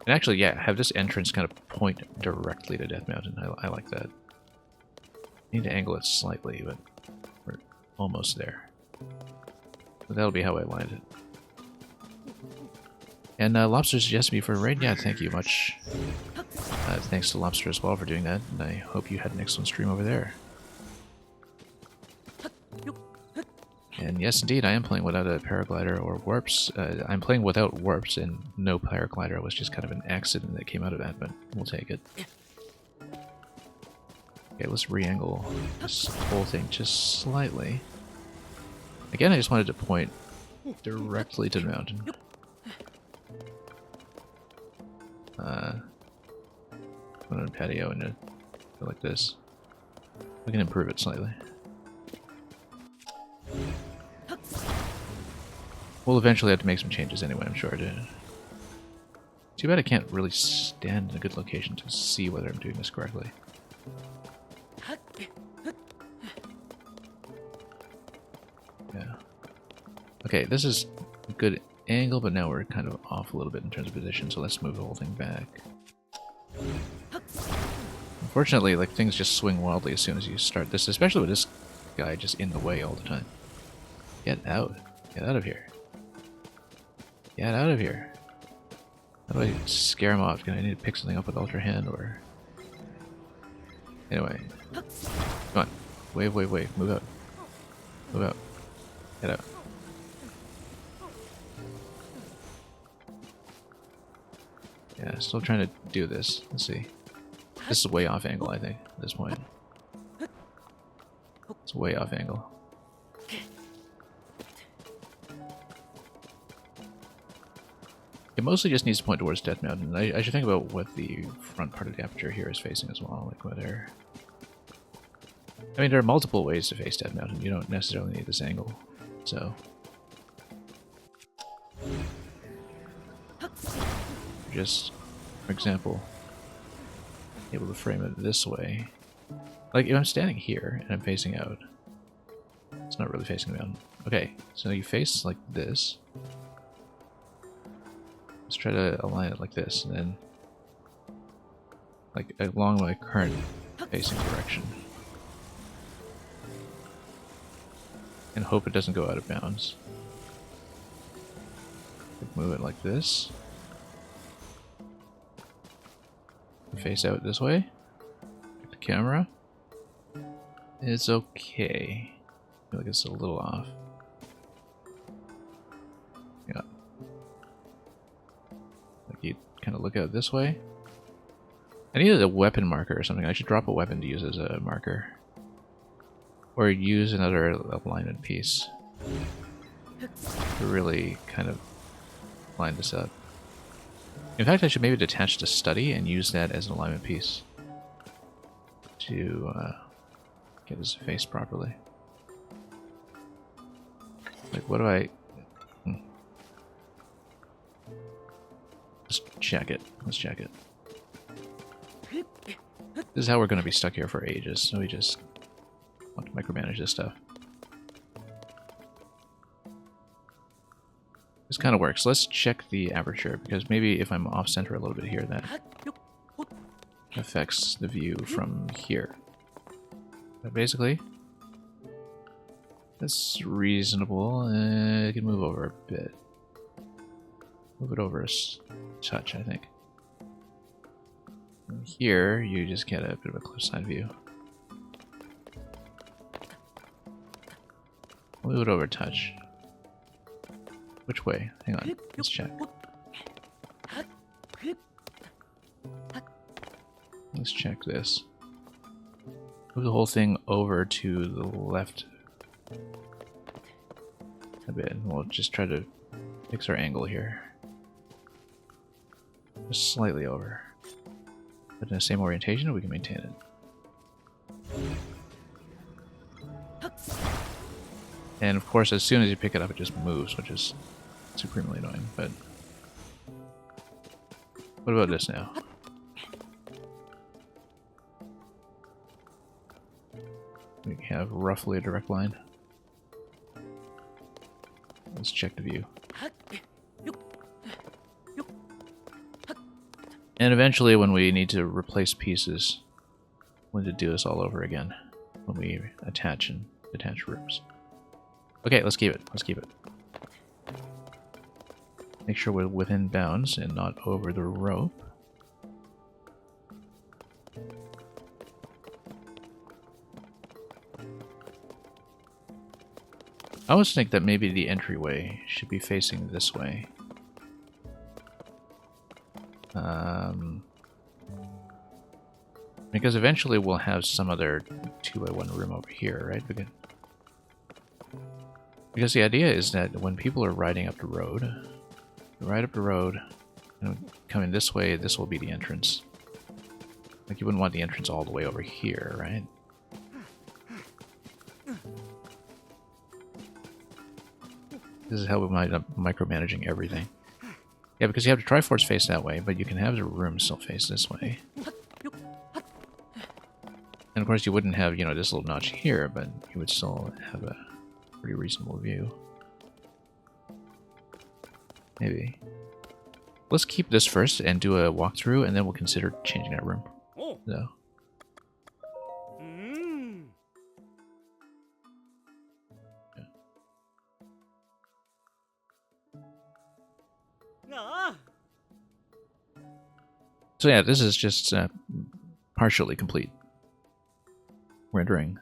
And actually, yeah, have this entrance kind of point directly to Death Mountain. I like that. Need to angle it slightly, but we're almost there. But that'll be how I land it. And Lobster suggested me for a raid. Yeah, thank you much. Thanks to Lobster as well for doing that, and I hope you had an excellent stream over there. And yes, indeed, I am playing without a paraglider or warps. I'm playing without warps and no paraglider. It was just kind of an accident that came out of that, but we'll take it. Okay, let's re-angle this whole thing just slightly. Again, I just wanted to point directly to the mountain. Put on a patio and go like this. We can improve it slightly. We'll eventually have to make some changes anyway, I'm sure. Too bad I can't really stand in a good location to see whether I'm doing this correctly. Yeah. Okay, this is a good angle, but now we're kind of off a little bit in terms of position, so let's move the whole thing back. Unfortunately, like, things just swing wildly as soon as you start this, especially with this guy just in the way all the time. Get out. Get out of here. Get out of here. How do I scare him off? Can I need to pick something up with Ultra Hand, or... Anyway. Come on. Wave, wave, wave. Move out. Move out. Get out. Yeah, still trying to do this. Let's see. This is way off angle, I think, at this point. It's way off angle. It mostly just needs to point towards Death Mountain. I should think about what the front part of the aperture here is facing as well, like whether... I mean, there are multiple ways to face Death Mountain. You don't necessarily need this angle, so... Just, for example, able to frame it this way. Like, if I'm standing here and I'm facing out, It's not really facing down. Okay, so you face like this. Let's try to align it like this, and then like along my current facing direction. And hope it doesn't go out of bounds. Move it like this. Face out this way. Get the camera. It's okay. I feel like it's a little off. Yeah. Like you kind of look out this way. I needed a weapon marker or something. I should drop a weapon to use as a marker. Or use another alignment piece to really kind of line this up. In fact, I should maybe detach the study and use that as an alignment piece to get his face properly. Like, what do I... Let's check it. Let's check it. This is how we're going to be stuck here for ages, so we just want to micromanage this stuff. This kind of works. Let's check the aperture, because maybe if I'm off-center a little bit here, that affects the view from here. But basically, that's reasonable. I can move over a bit. Move it over a touch, I think. And here, you just get a bit of a cliffside view. Move it over a touch. Which way? Hang on, let's check. Let's check this. Move the whole thing over to the left a bit, and we'll just try to fix our angle here. Just slightly over. But in the same orientation, we can maintain it. And of course, as soon as you pick it up, it just moves, which is supremely annoying. But what about this now? We have roughly a direct line. Let's check the view. And eventually, when we need to replace pieces, we'll need to do this all over again when we attach and detach rooms. Okay, let's keep it. Let's keep it. Make sure we're within bounds and not over the rope. I always think that maybe the entryway should be facing this way. Because eventually we'll have some other 2x1 room over here, right? Because the idea is that when people are riding up the road, and coming this way, this will be the entrance. Like, you wouldn't want the entrance all the way over here, right? This is how we might up micromanaging everything. Yeah, because you have the Triforce face that way, but you can have the room still face this way. And of course you wouldn't have, you know, this little notch here, but you would still have a pretty reasonable view. Maybe. Let's keep this first and do a walkthrough, and then we'll consider changing that room. So. So yeah, this is just partially complete rendering.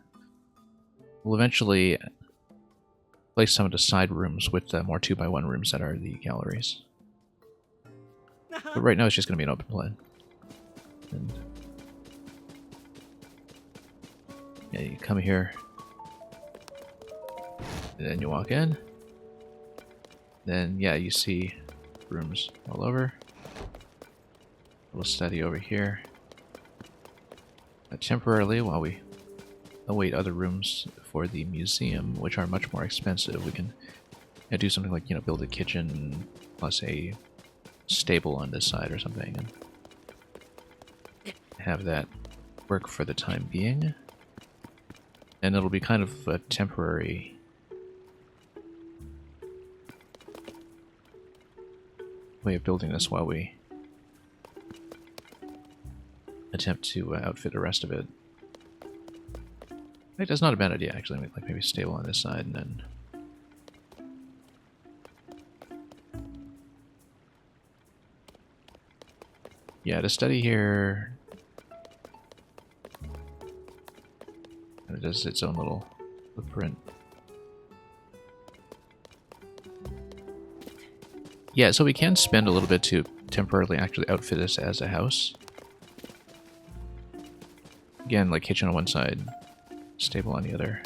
We'll eventually place some of the side rooms with the more 2x1 rooms that are the galleries. But right now it's just going to be an open plan. And yeah, you come here, and then you walk in. Then yeah, you see rooms all over. Little study over here. Temporarily, while we await other rooms for the museum, which are much more expensive, we can do something like, you know, build a kitchen plus a stable on this side or something, and have that work for the time being. And it'll be kind of a temporary way of building this while we attempt to outfit the rest of it. I think that's not a bad idea, actually. Like maybe stable on this side and then... Yeah, to study here... It does its own little footprint. Yeah, so we can spend a little bit to temporarily actually outfit this as a house. Again, like kitchen on one side, stable on the other.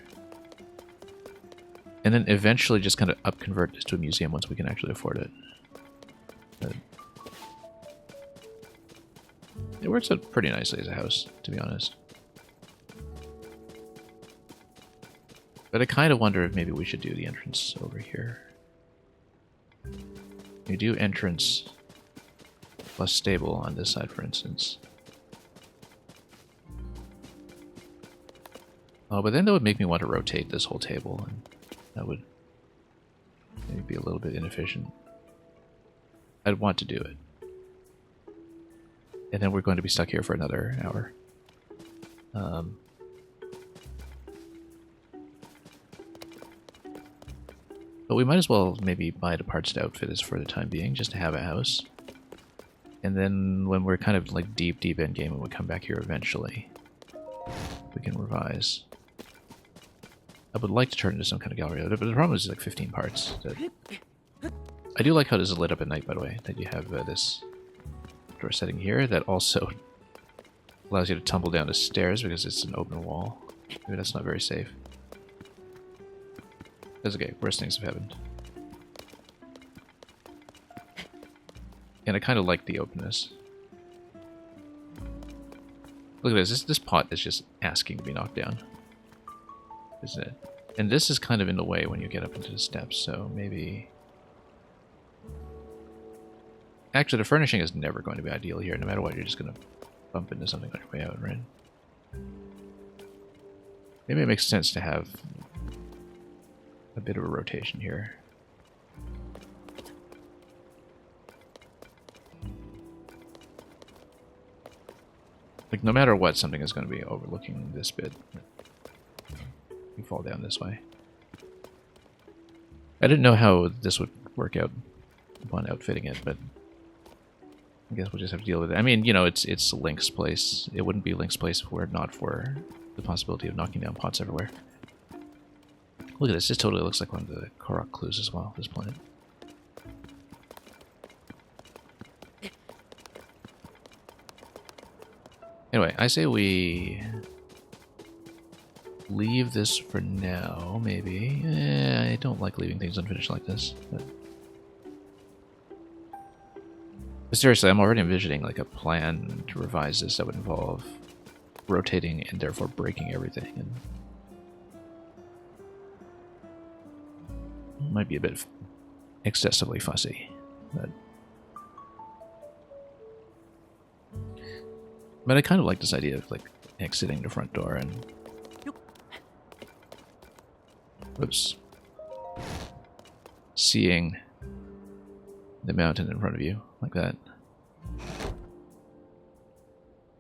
And then eventually just kind of up-convert this to a museum once we can actually afford it. But it works out pretty nicely as a house, to be honest. But I kind of wonder if maybe we should do the entrance over here. We do entrance plus stable on this side, for instance. Oh, but then that would make me want to rotate this whole table, and that would maybe be a little bit inefficient. I'd want to do it. And then we're going to be stuck here for another hour. But we might as well maybe buy the parts to outfit this for the time being, just to have a house. And then when we're kind of like deep in game and we come back here eventually, we can revise. I would like to turn it into some kind of gallery, but the problem is like 15 parts. I do like how this is lit up at night, by the way, that you have this door setting here that also allows you to tumble down the stairs because it's an open wall. Maybe that's not very safe. That's okay, worst things have happened. And I kind of like the openness. Look at this. This pot is just asking to be knocked down. Isn't it? And this is kind of in the way when you get up into the steps, so maybe... Actually, the furnishing is never going to be ideal here. No matter what, you're just going to bump into something on your way out, right? Maybe it makes sense to have a bit of a rotation here. Like, no matter what, something is going to be overlooking this bit. You fall down this way. I didn't know how this would work out upon outfitting it, but I guess we'll just have to deal with it. I mean, you know, it's Link's place. It wouldn't be Link's place were it not for the possibility of knocking down pots everywhere. Look at this. This totally looks like one of the Korok clues as well, this planet. Anyway, I say we leave this for now, maybe. I don't like leaving things unfinished like this. But seriously, I'm already envisioning like a plan to revise this that would involve rotating and therefore breaking everything. And it might be a bit excessively fussy, but I kind of like this idea of like exiting the front door and oops, seeing the mountain in front of you like that.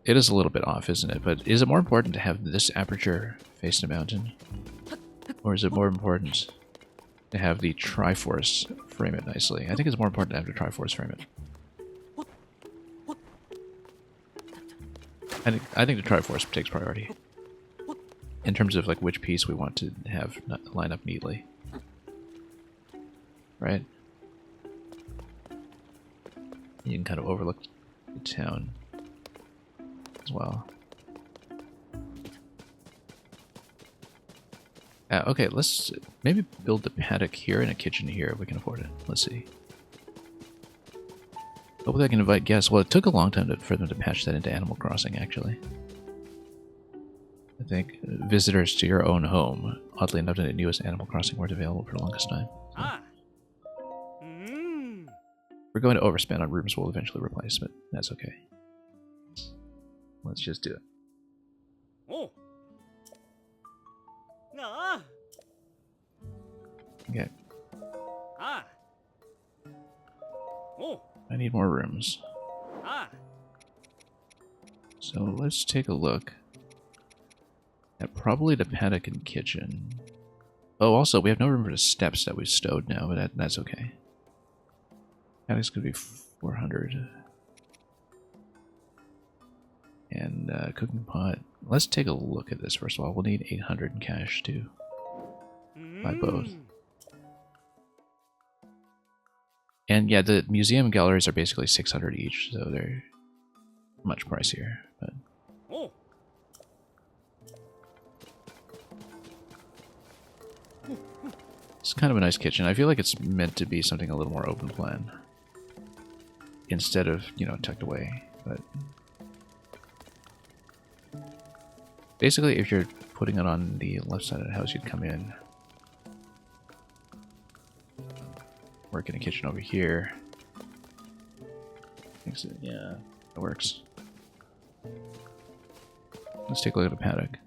It is a little bit off, isn't it? But is it more important to have this aperture face the mountain, or is it more important to have the Triforce frame it nicely? I think it's more important to have the Triforce frame it. I think the Triforce takes priority in terms of like which piece we want to have line up neatly, right? You can kind of overlook the town as well. Okay, let's maybe build the paddock here and a kitchen here if we can afford it. Let's see. Hopefully I can invite guests. Well, it took a long time for them to patch that into Animal Crossing, actually. I think visitors to your own home. Oddly enough, the newest Animal Crossing weren't available for the longest time. So. We're going to overspend on rooms we'll eventually replace, but that's okay. Let's just do it. Oh. Okay. Oh. I need more rooms. So let's take a look at probably the paddock and kitchen. Oh, also, we have no room for the steps that we've stowed now, but that's okay. Paddock's gonna be 400. And cooking pot. Let's take a look at this first of all. We'll need 800 in cash to buy both. And yeah, the museum galleries are basically 600 each, so they're much pricier. But it's kind of a nice kitchen. I feel like it's meant to be something a little more open plan instead of, you know, tucked away. But basically, if you're putting it on the left side of the house, you'd come in, work in a kitchen over here. Yeah, it works. Let's take a look at the paddock.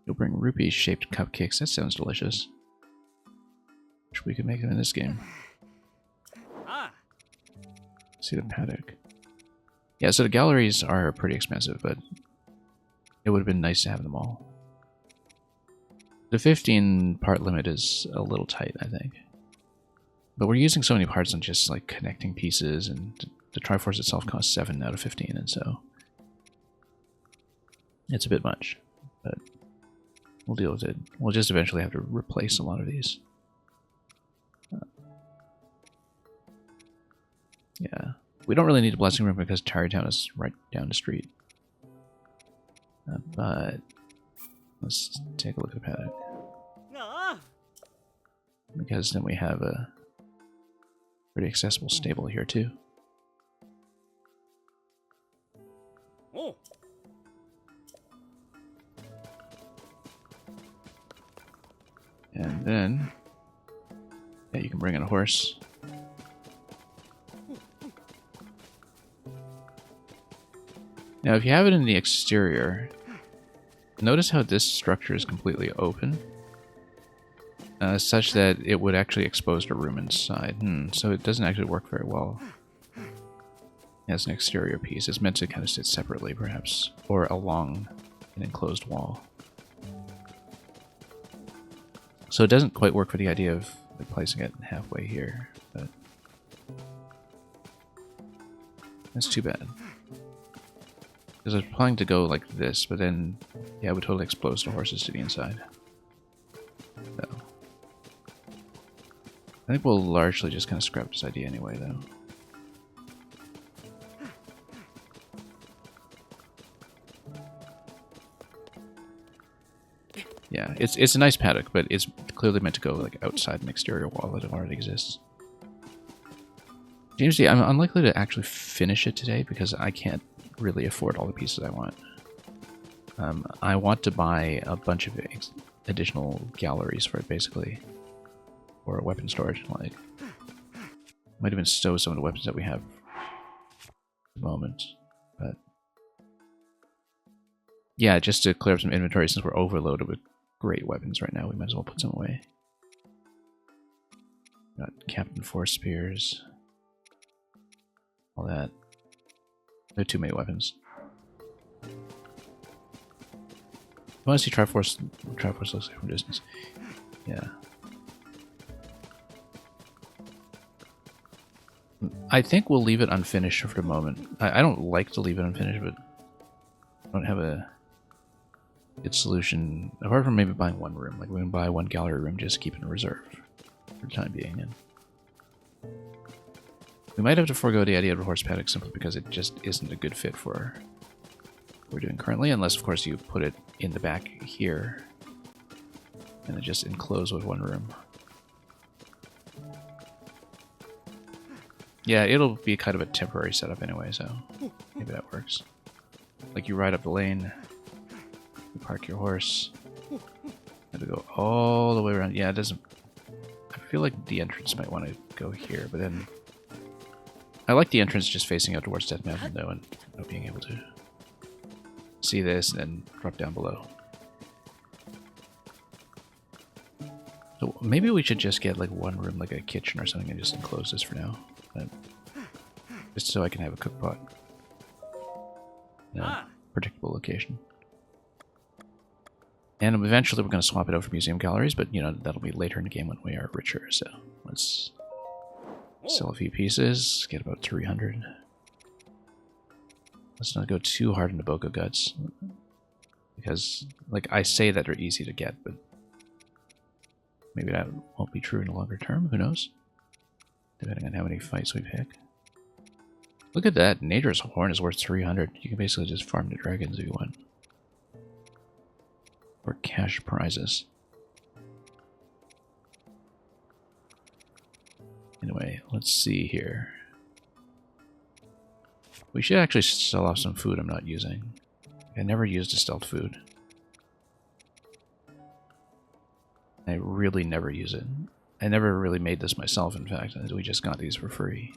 You'll bring rupee-shaped cupcakes. That sounds delicious. Wish we could make them in this game. See the paddock. Yeah, so the galleries are pretty expensive, but it would have been nice to have them all. The 15 part limit is a little tight, I think. But we're using so many parts on just like connecting pieces, and the Triforce itself costs 7 out of 15, and so it's a bit much. But we'll deal with it. We'll just eventually have to replace a lot of these. Yeah. We don't really need a blessing room because Tarrytown is right down the street. But let's take a look at the paddock. Because then we have a pretty accessible stable here too. And then, yeah, you can bring in a horse. Now, if you have it in the exterior, notice how this structure is completely open, such that it would actually expose the room inside. So it doesn't actually work very well as an exterior piece. It's meant to kind of sit separately, perhaps, or along an enclosed wall. So it doesn't quite work for the idea of like, placing it halfway here, but that's too bad. Because I was planning to go like this, but then, yeah, it would totally expose the horses to the inside. So, I think we'll largely just kind of scrap this idea anyway, though. Yeah, it's a nice paddock, but it's clearly meant to go like outside an exterior wall that already exists. James D, I'm unlikely to actually finish it today because I can't really afford all the pieces I want. I want to buy a bunch of additional galleries for it, basically, or weapon storage. Like, might even stow some of the weapons that we have at the moment, but yeah, just to clear up some inventory since we're overloaded with great weapons right now. We might as well put some away. Got Captain Force Spears, all that. There are too many weapons. I want to see Triforce. Triforce looks like from distance. Yeah. I think we'll leave it unfinished for the moment. I don't like to leave it unfinished, but I don't have a good solution. Apart from maybe buying one room. Like, we can buy one gallery room just to keep it in reserve for the time being. And we might have to forego the idea of a horse paddock simply because it just isn't a good fit for what we're doing currently, unless, of course, you put it in the back here and then just enclose with one room. Yeah, it'll be kind of a temporary setup anyway, so maybe that works. Like, you ride up the lane, you park your horse, have to go all the way around. Yeah, it doesn't... I feel like the entrance might want to go here, but then... I like the entrance just facing out towards Death Mountain, though, and being able to see this and then drop down below. So maybe we should just get like one room, like a kitchen or something, and just enclose this for now. But just so I can have a cook pot in a predictable location. And eventually we're going to swap it out for museum galleries, but you know, that'll be later in the game when we are richer. So let's sell a few pieces, get about 300. Let's not go too hard into Boko Guts. Because, like, I say that they're easy to get, but maybe that won't be true in the longer term. Who knows? Depending on how many fights we pick. Look at that. Nature's Horn is worth 300. You can basically just farm the dragons if you want. Or cash prizes. Anyway, let's see here. We should actually sell off some food I'm not using. I never used distilled food. I really never use it. I never really made this myself, in fact. We just got these for free.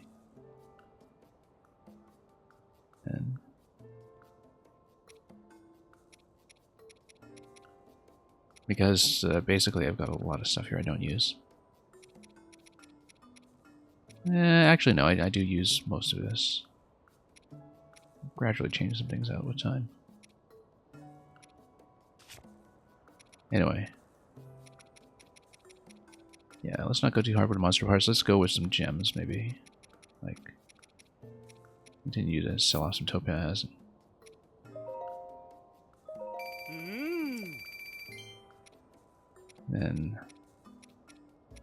And because basically I've got a lot of stuff here I don't use. Actually, no, I do use most of this. Gradually change some things out with time. Anyway. Yeah, let's not go too hard with monster parts. Let's go with some gems, maybe. Like, continue to sell off some topaz. Then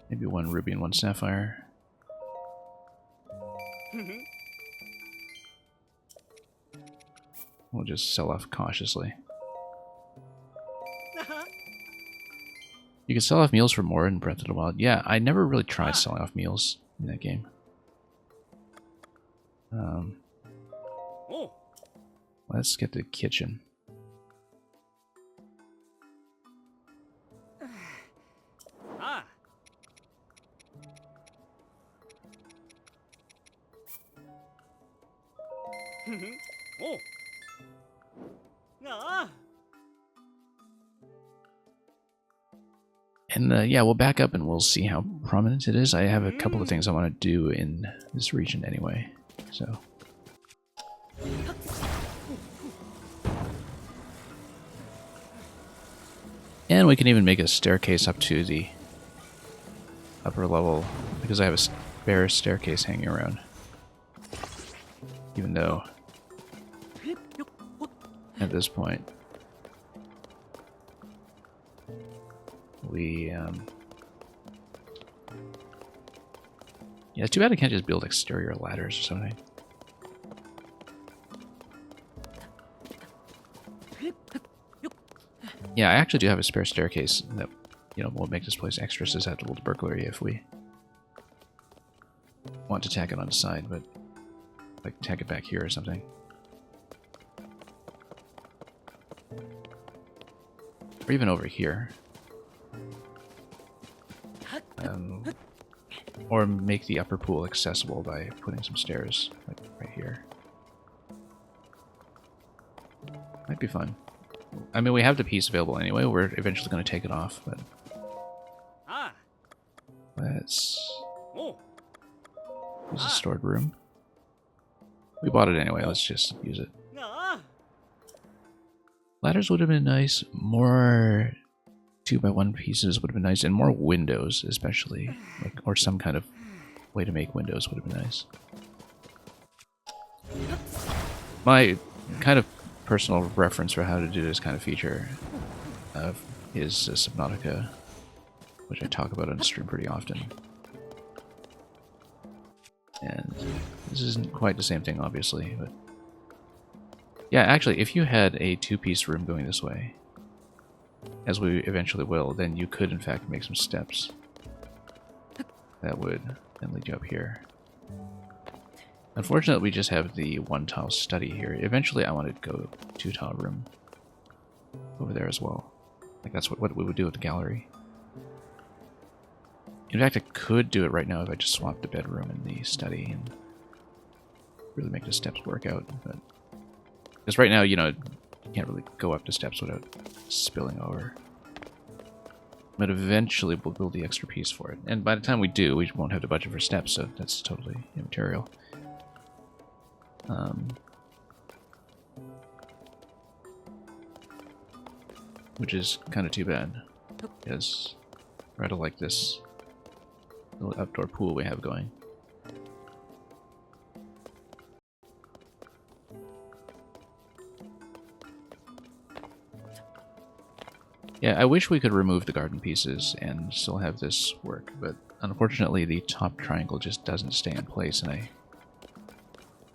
maybe one ruby and one sapphire. We'll just sell off cautiously. You can sell off meals for more in Breath of the Wild. Yeah, I never really tried selling off meals in that game. Let's get to the kitchen. And yeah, we'll back up and we'll see how prominent it is. I have a couple of things I want to do in this region anyway, so. And we can even make a staircase up to the upper level, because I have a spare staircase hanging around. Even though, at this point, we, yeah, it's too bad I can't just build exterior ladders or something. Yeah, I actually do have a spare staircase that, you know, will make this place extra susceptible to burglary if we want to tack it on the side, but like tack it back here or something. Or even over here. Or make the upper pool accessible by putting some stairs, like right here. Might be fun. I mean, we have the piece available anyway. We're eventually going to take it off, but let's use a stored room. We bought it anyway. Let's just use it. Ladders would have been nice. More 2x1 pieces would have been nice, and more windows, especially, like, or some kind of way to make windows would have been nice. My kind of personal reference for how to do this kind of feature is Subnautica, which I talk about on stream pretty often. And this isn't quite the same thing, obviously, but yeah, actually, if you had a two-piece room going this way, as we eventually will, then you could in fact make some steps that would then lead you up here. Unfortunately, we just have the one-tile study here. Eventually, I want to go two-tile room over there as well. Like, that's what we would do with the gallery. In fact, I could do it right now if I just swapped the bedroom and the study and really make the steps work out. But because right now, you know, you can't really go up the steps without spilling over. But eventually we'll build the extra piece for it. And by the time we do, we won't have to budget for steps, so that's totally immaterial. Which is kind of too bad, because I rather like this little outdoor pool we have going. Yeah, I wish we could remove the garden pieces and still have this work, but unfortunately the top triangle just doesn't stay in place, and I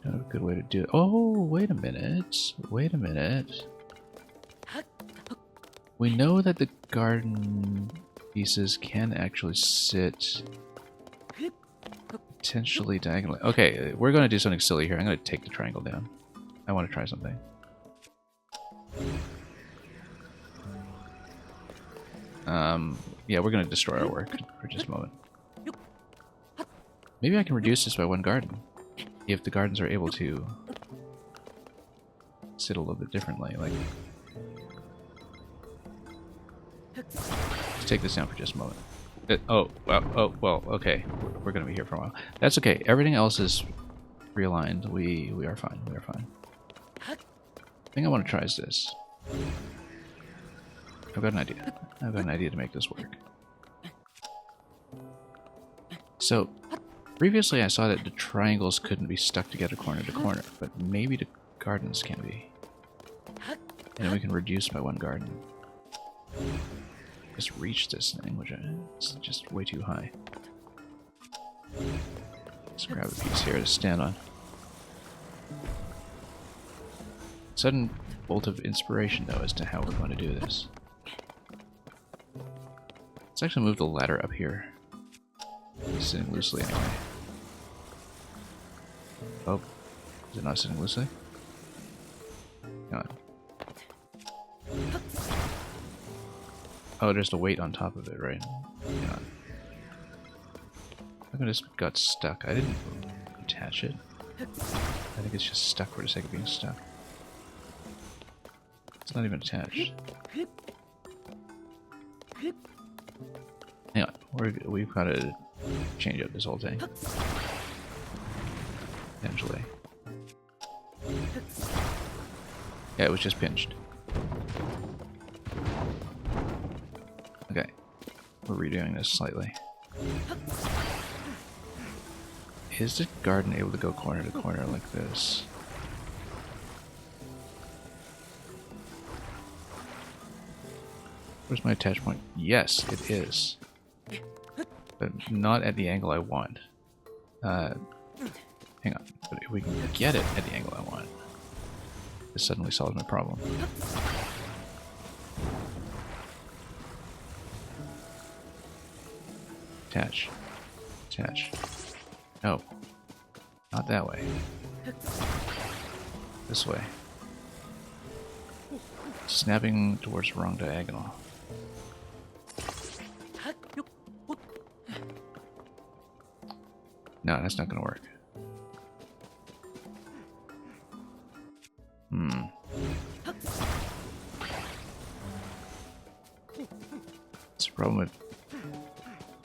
don't have a good way to do it. Oh, wait a minute. Wait a minute. We know that the garden pieces can actually sit potentially diagonally. Okay, we're going to do something silly here. I'm going to take the triangle down. I want to try something. Yeah, we're going to destroy our work for just a moment. Maybe I can reduce this by one garden, if the gardens are able to sit a little bit differently. Like, let's take this down for just a moment. Well, okay. We're going to be here for a while. That's okay. Everything else is realigned. We are fine. We are fine. The thing I want to try is this. I've got an idea. I've got an idea to make this work. So, previously I saw that the triangles couldn't be stuck together corner to corner, but maybe the gardens can be. And then we can reduce by one garden. Just reach this thing, which is just way too high. Let's grab a piece here to stand on. Sudden bolt of inspiration, though, as to how we're going to do this. Let's actually move the ladder up here. It's sitting loosely anyway. Oh, is it not sitting loosely? Hang on. Oh, there's the weight on top of it, right? Hang on. I think it just got stuck. I didn't attach it. I think it's just stuck for the sake of being stuck. It's not even attached. Hang on, we've got to change up this whole thing. Potentially. Yeah, it was just pinched. Okay, we're redoing this slightly. Is the garden able to go corner to corner like this? Where's my attach point? Yes, it is. But not at the angle I want. Hang on. But if we can get it at the angle I want, this suddenly solves my problem. Attach. Attach. No. Not that way. This way. Snapping towards the wrong diagonal. No, that's not going to work. It's a problem with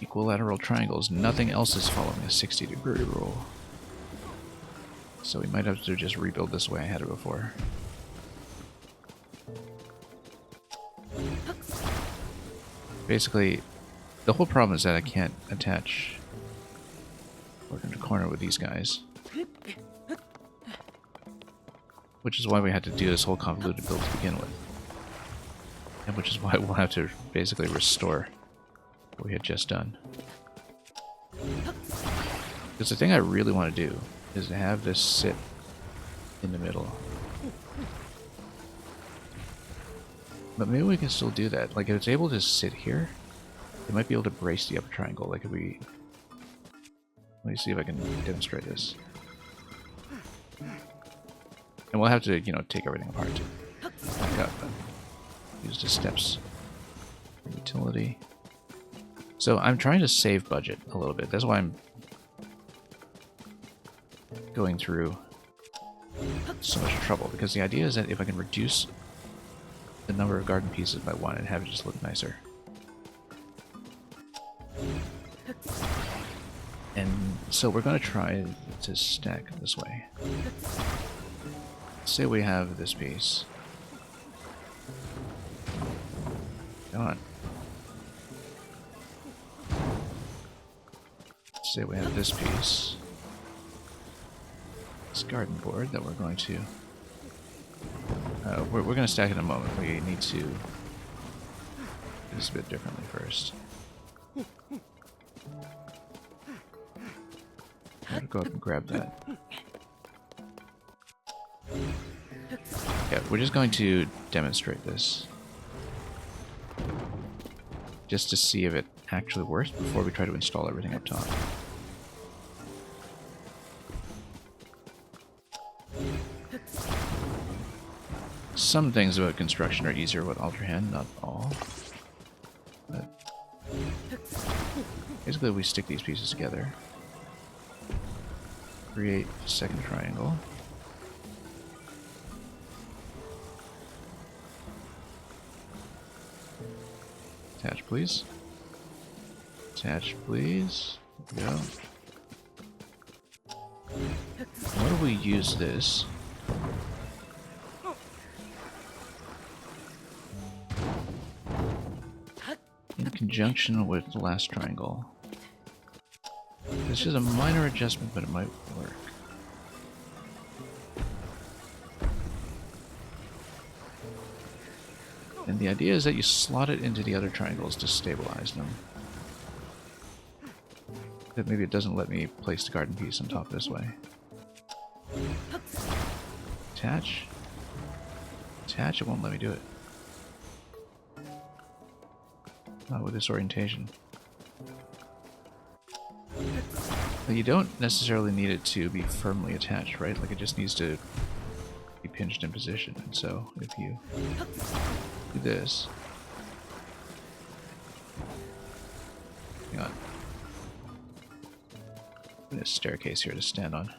equilateral triangles. Nothing else is following a 60-degree rule. So we might have to just rebuild this way I had it before. Basically, the whole problem is that I can't attach working the corner with these guys. Which is why we had to do this whole convoluted build to begin with. And which is why we'll have to basically restore what we had just done. Because the thing I really want to do is to have this sit in the middle. But maybe we can still do that. Like, if it's able to sit here, it might be able to brace the upper triangle. Like, if we... Let me see if I can demonstrate this. And we'll have to, you know, take everything apart to back up and use the steps for utility. So I'm trying to save budget a little bit. That's why I'm going through so much trouble. Because the idea is that if I can reduce the number of garden pieces by one and have it just look nicer. And so we're going to try to stack it this way. Say we have this piece. Come on. Say we have this piece. This garden board that we're going to... we're going to stack in a moment. We need to do this a bit differently first. I'm going to go up and grab that. Yeah, we're just going to demonstrate this. Just to see if it actually works before we try to install everything up top. Some things about construction are easier with Ultra Hand, not all. But basically we stick these pieces together. Create a second triangle. Attach, please. Attach, please. There we go. What if we use this? In conjunction with the last triangle. This is a minor adjustment, but it might work. And the idea is that you slot it into the other triangles to stabilize them. That maybe it doesn't let me place the garden piece on top this way. Attach. Attach, it won't let me do it. Not with this orientation. But you don't necessarily need it to be firmly attached, right? Like it just needs to be pinched in position. And so if you do this... Hang on. There's a staircase here to stand on.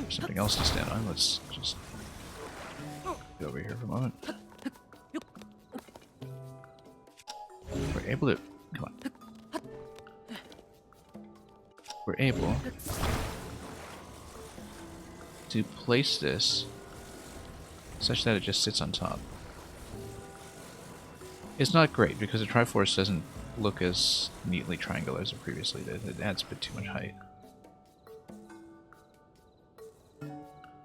Something else to stand on. Let's just go over here for a moment. We're able to... Come on. We're able to place this such that it just sits on top. It's not great because the Triforce doesn't look as neatly triangular as it previously did. It adds a bit too much height.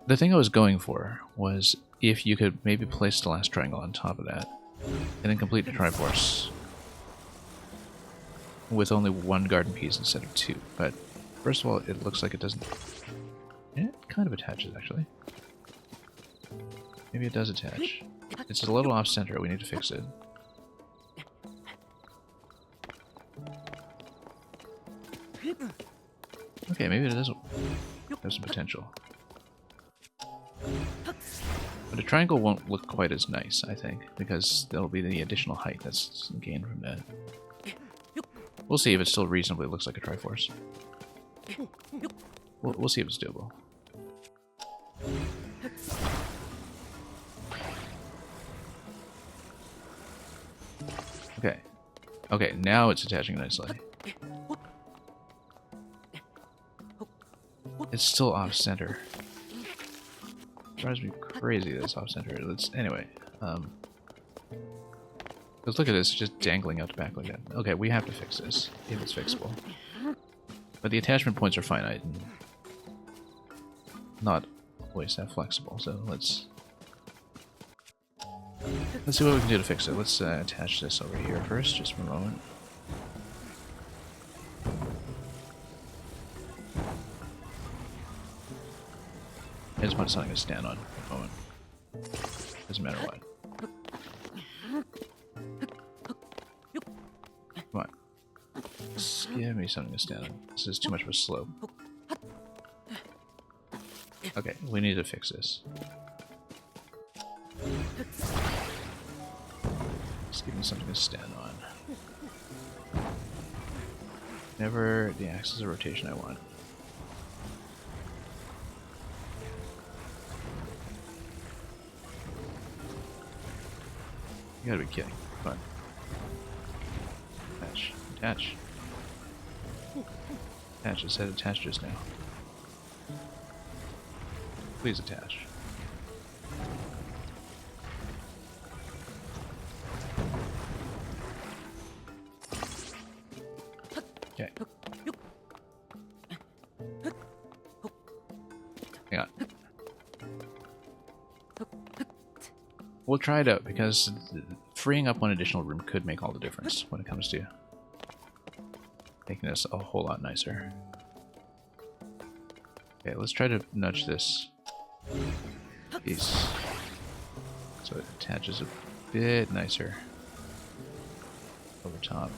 The thing I was going for was if you could maybe place the last triangle on top of that and then complete the Triforce with only one garden piece instead of two. But first of all, it looks like it doesn't... It kind of attaches, actually. Maybe it does attach. It's a little off-center. We need to fix it. Okay, maybe it does have some potential. But a triangle won't look quite as nice, I think, because there'll be the additional height that's gained from that. We'll see if it still reasonably looks like a Triforce. We'll see if it's doable. Okay. Okay, now it's attaching nicely. It's still off-center. Drives me crazy that it's off-center. Anyway, because look at this, it's just dangling out the back like that. Okay, we have to fix this, if it's fixable. But the attachment points are finite and not always that flexible, so let's see what we can do to fix it. Let's attach this over here first, just for a moment. I just want something to stand on for a moment. Doesn't matter what. Come on. Just give me something to stand on. This is too much of a slope. Okay, we need to fix this. Just give me something to stand on. Never the axis of rotation I want. You gotta be kidding. Come on. Attach. Attach. Attach. It said attach just now. Please attach. Okay. Hang on. We'll try it out, because freeing up one additional room could make all the difference when it comes to making this a whole lot nicer. Okay, let's try to nudge this piece so it attaches a bit nicer over top.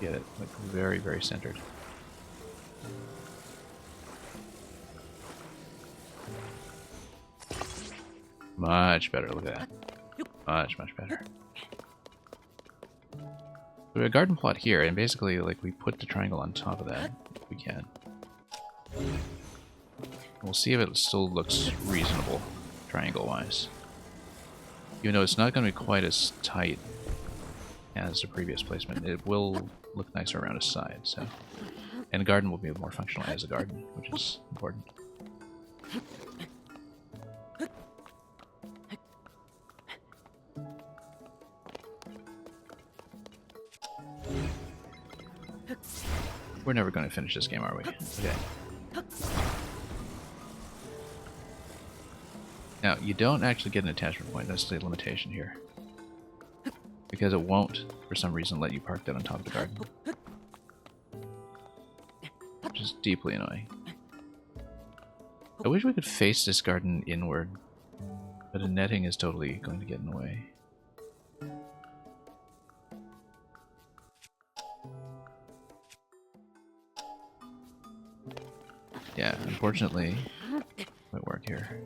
Get it, like very, very centered. Much better, look at that. Much, much better. We have a garden plot here, and basically, like, we put the triangle on top of that, if we can. We'll see if it still looks reasonable, triangle-wise. Even though it's not going to be quite as tight as the previous placement, it will look nicer around its side, so... And the garden will be more functional as a garden, which is important. We're never going to finish this game, are we? Okay. Now, you don't actually get an attachment point. That's the limitation here. Because it won't, for some reason, let you park that on top of the garden. Which is deeply annoying. I wish we could face this garden inward, but the netting is totally going to get in the way. Yeah, unfortunately, it might work here.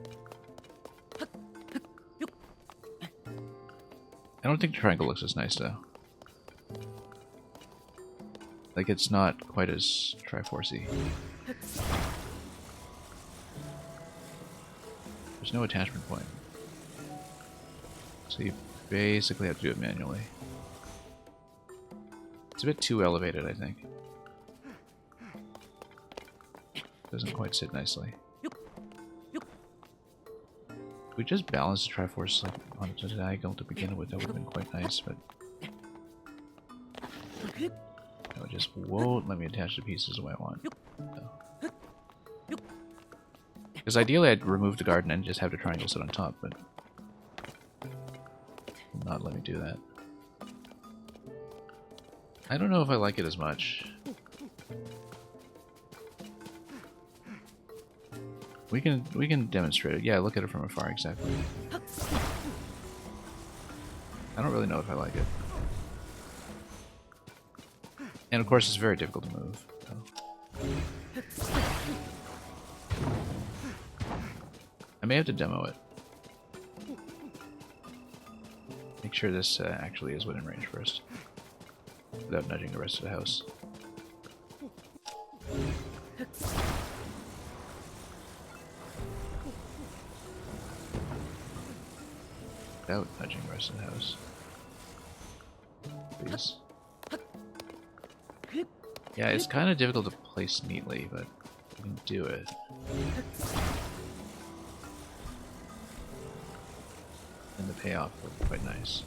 I don't think the triangle looks as nice, though. Like, it's not quite as Triforce-y. There's no attachment point. So you basically have to do it manually. It's a bit too elevated, I think. Doesn't quite sit nicely. If we just balance the Triforce like on the diagonal to begin with, that would have been quite nice, but no, it just won't let me attach the pieces the way I want. Because ideally I'd remove the garden and just have the triangle sit on top, but it will not let me do that. I don't know if I like it as much. We can demonstrate it. Yeah, look at it from afar, exactly. I don't really know if I like it. And of course it's very difficult to move. So. I may have to demo it. Make sure this actually is within range first. Without nudging the rest of the house. Without nudging the rest of the house. Please. Yeah, it's kind of difficult to place neatly, but we can do it. And the payoff will be quite nice.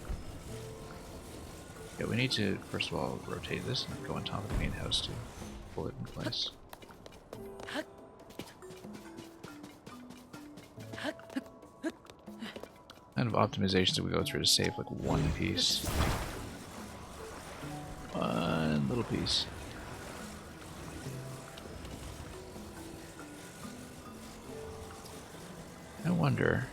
Yeah, we need to, first of all, rotate this and go on top of the main house to pull it in place. Kind of optimizations that we go through to save like one piece. One little piece. I wonder.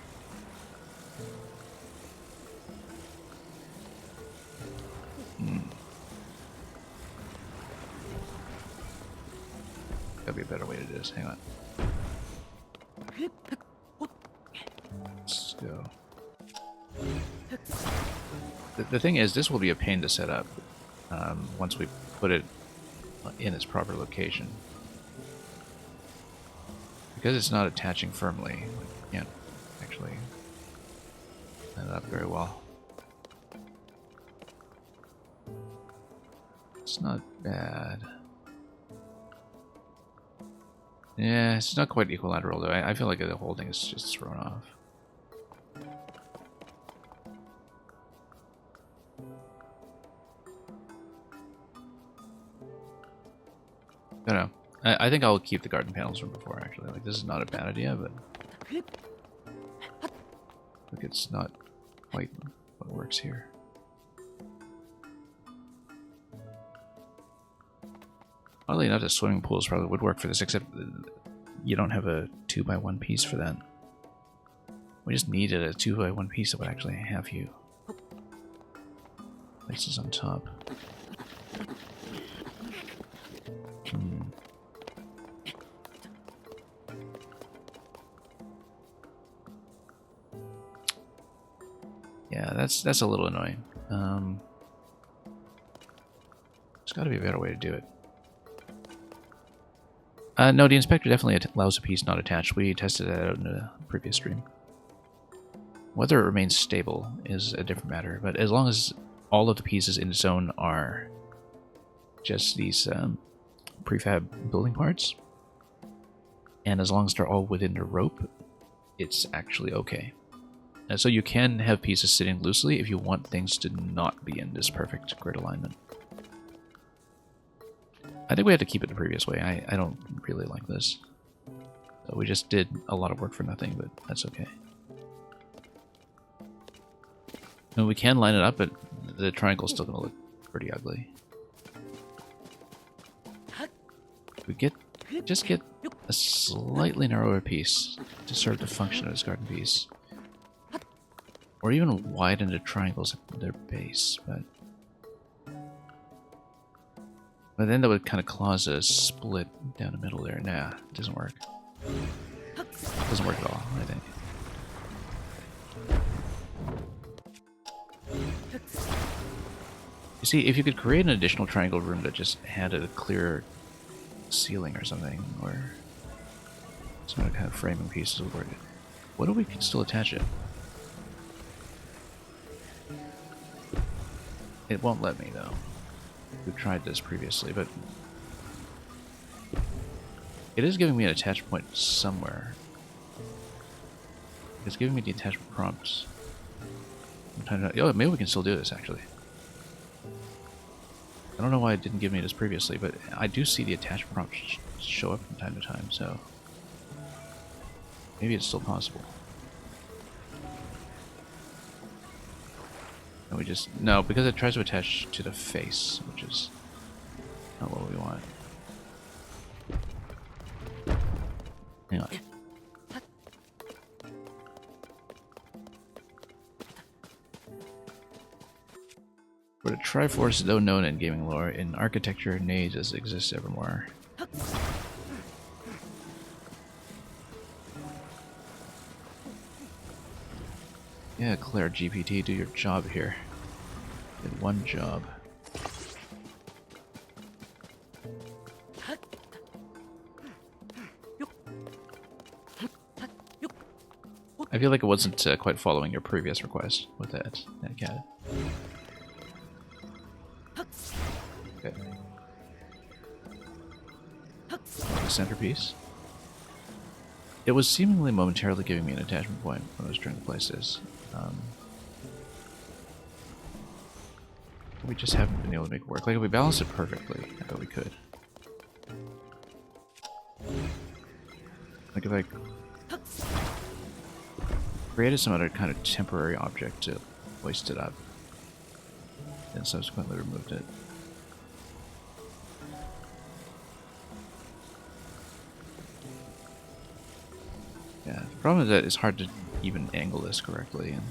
Gotta be a better way to do this. Hang on. Let's go. The thing is, this will be a pain to set up once we put it in its proper location. Because it's not attaching firmly, we can't actually set it up very well. It's not bad. Yeah, it's not quite equilateral though. I feel like the whole thing is just thrown off. I don't know. I think I'll keep the garden panels from before, actually. Like, this is not a bad idea, but... Look, it's not quite what works here. Oddly enough, the swimming pools probably would work for this, except you don't have a 2x1 piece for that. We just needed a 2x1 piece that would actually have you places on top. Yeah, that's a little annoying. There's got to be a better way to do it. No, the inspector definitely allows a piece not attached. We tested that out in a previous stream. Whether it remains stable is a different matter, but as long as all of the pieces in zone are just these prefab building parts, and as long as they're all within the rope, it's actually okay. And so you can have pieces sitting loosely if you want things to not be in this perfect grid alignment. I think we had to keep it the previous way. I don't really like this. So we just did a lot of work for nothing, but that's okay. And we can line it up, but the triangle's still going to look pretty ugly. We just get a slightly narrower piece to serve the function of this garden piece. Or even widen the triangles at their base, but then that would kind of cause a split down the middle there. Nah, it doesn't work. It doesn't work at all, I think. You see, if you could create an additional triangle room that just had a clear ceiling or something, or some other kind of framing pieces would work. What if we could still attach it? It won't let me, though. We've tried this previously, but it is giving me an attachment point somewhere. It's giving me the attachment prompts. Oh, maybe we can still do this, actually. I don't know why it didn't give me this previously, but I do see the attachment prompts show up from time to time, so maybe it's still possible. And we just... No, because it tries to attach to the face, which is not what we want. Hang on. For the Triforce, though known in gaming lore, in architecture, nazes exist evermore. Yeah, Claire GPT, do your job here. Did one job. I feel like it wasn't quite following your previous request with that cat. Okay. The centerpiece. It was seemingly momentarily giving me an attachment point when I was trying to place this. We just haven't been able to make it work. Like, if we balanced it perfectly, I bet we could. Like, if I created some other kind of temporary object to hoist it up, and subsequently removed it. Yeah, the problem is that it's hard to even angle this correctly, and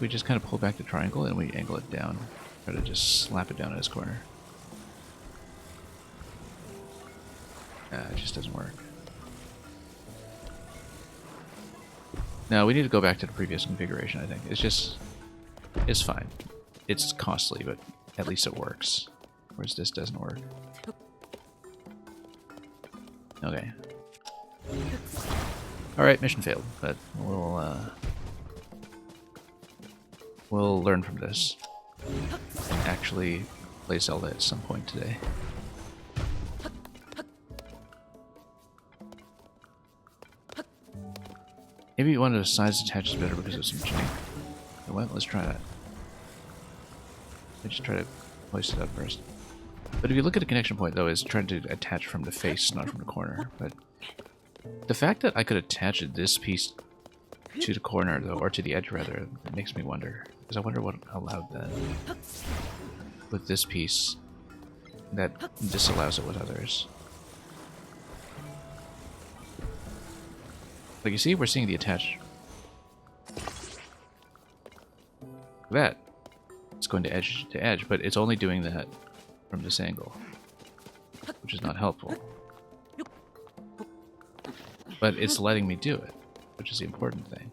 we just kind of pull back the triangle and we angle it down. Try to just slap it down in this corner. It just doesn't work. No, we need to go back to the previous configuration, I think. It's fine. It's costly, but at least it works. Whereas this doesn't work. Okay. Alright, mission failed, but we'll learn from this and actually play Zelda at some point today. Maybe one of the sides attaches better because of some tuning. You know what? Let's try that. Let's just try to hoist it up first. But if you look at the connection point, though, it's trying to attach from the face, not from the corner. But the fact that I could attach this piece to the corner, though, or to the edge, rather, it makes me wonder. Because I wonder what allowed that with this piece that disallows it with others. Like, you see, we're seeing the attach. That. It's going to edge, but it's only doing that from this angle, which is not helpful. But it's letting me do it, which is the important thing.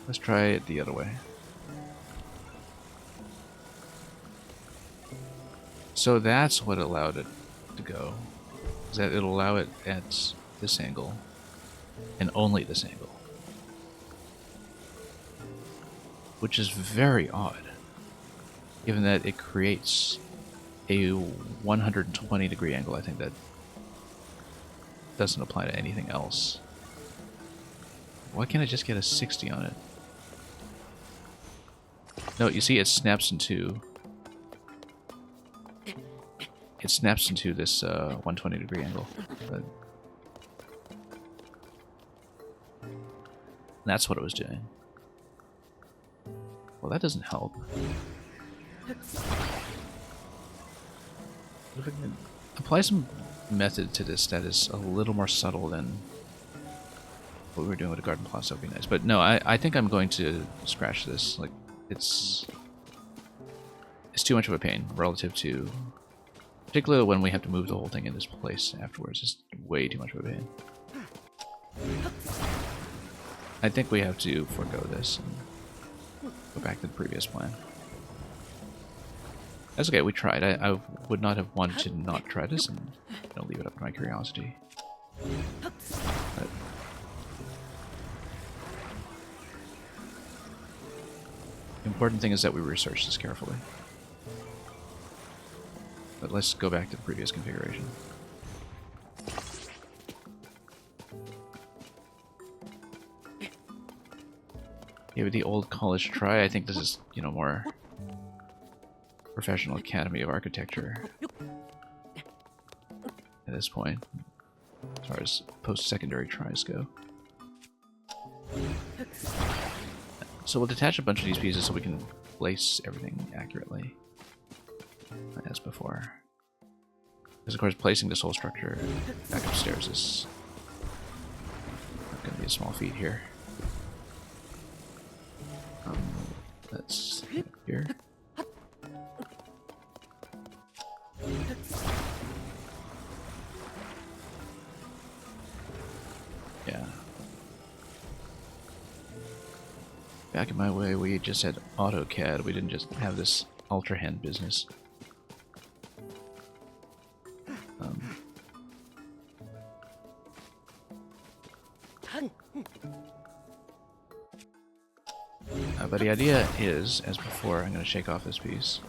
Let's try it the other way. So that's what allowed it to go. Is that it'll allow it at this angle, and only this angle. Which is very odd, given that it creates a 120-degree angle. I think that doesn't apply to anything else. Why can't I just get a 60 on it? No, you see, it snaps into... It snaps into this 120-degree angle. But that's what it was doing. Well, that doesn't help. If I can apply some method to this that is a little more subtle than what we were doing with the garden plots, that would be nice. But no, I think I'm going to scratch this. Like, it's too much of a pain relative to... Particularly when we have to move the whole thing in this place afterwards. It's way too much of a pain. I think we have to forego this and go back to the previous plan. That's okay, we tried. I would not have wanted to not try this and leave it up to my curiosity. But the important thing is that we research this carefully. But let's go back to the previous configuration. Yeah, with the old college try, I think this is, more professional academy of architecture at this point, as far as post-secondary tries go. So we'll detach a bunch of these pieces so we can place everything accurately. As before. Because of course placing this whole structure back upstairs is not going to be a small feat here. Let's head up here. Yeah. Back in my way, we just had AutoCAD. We didn't just have this Ultra Hand business. But the idea is, as before, I'm going to shake off this piece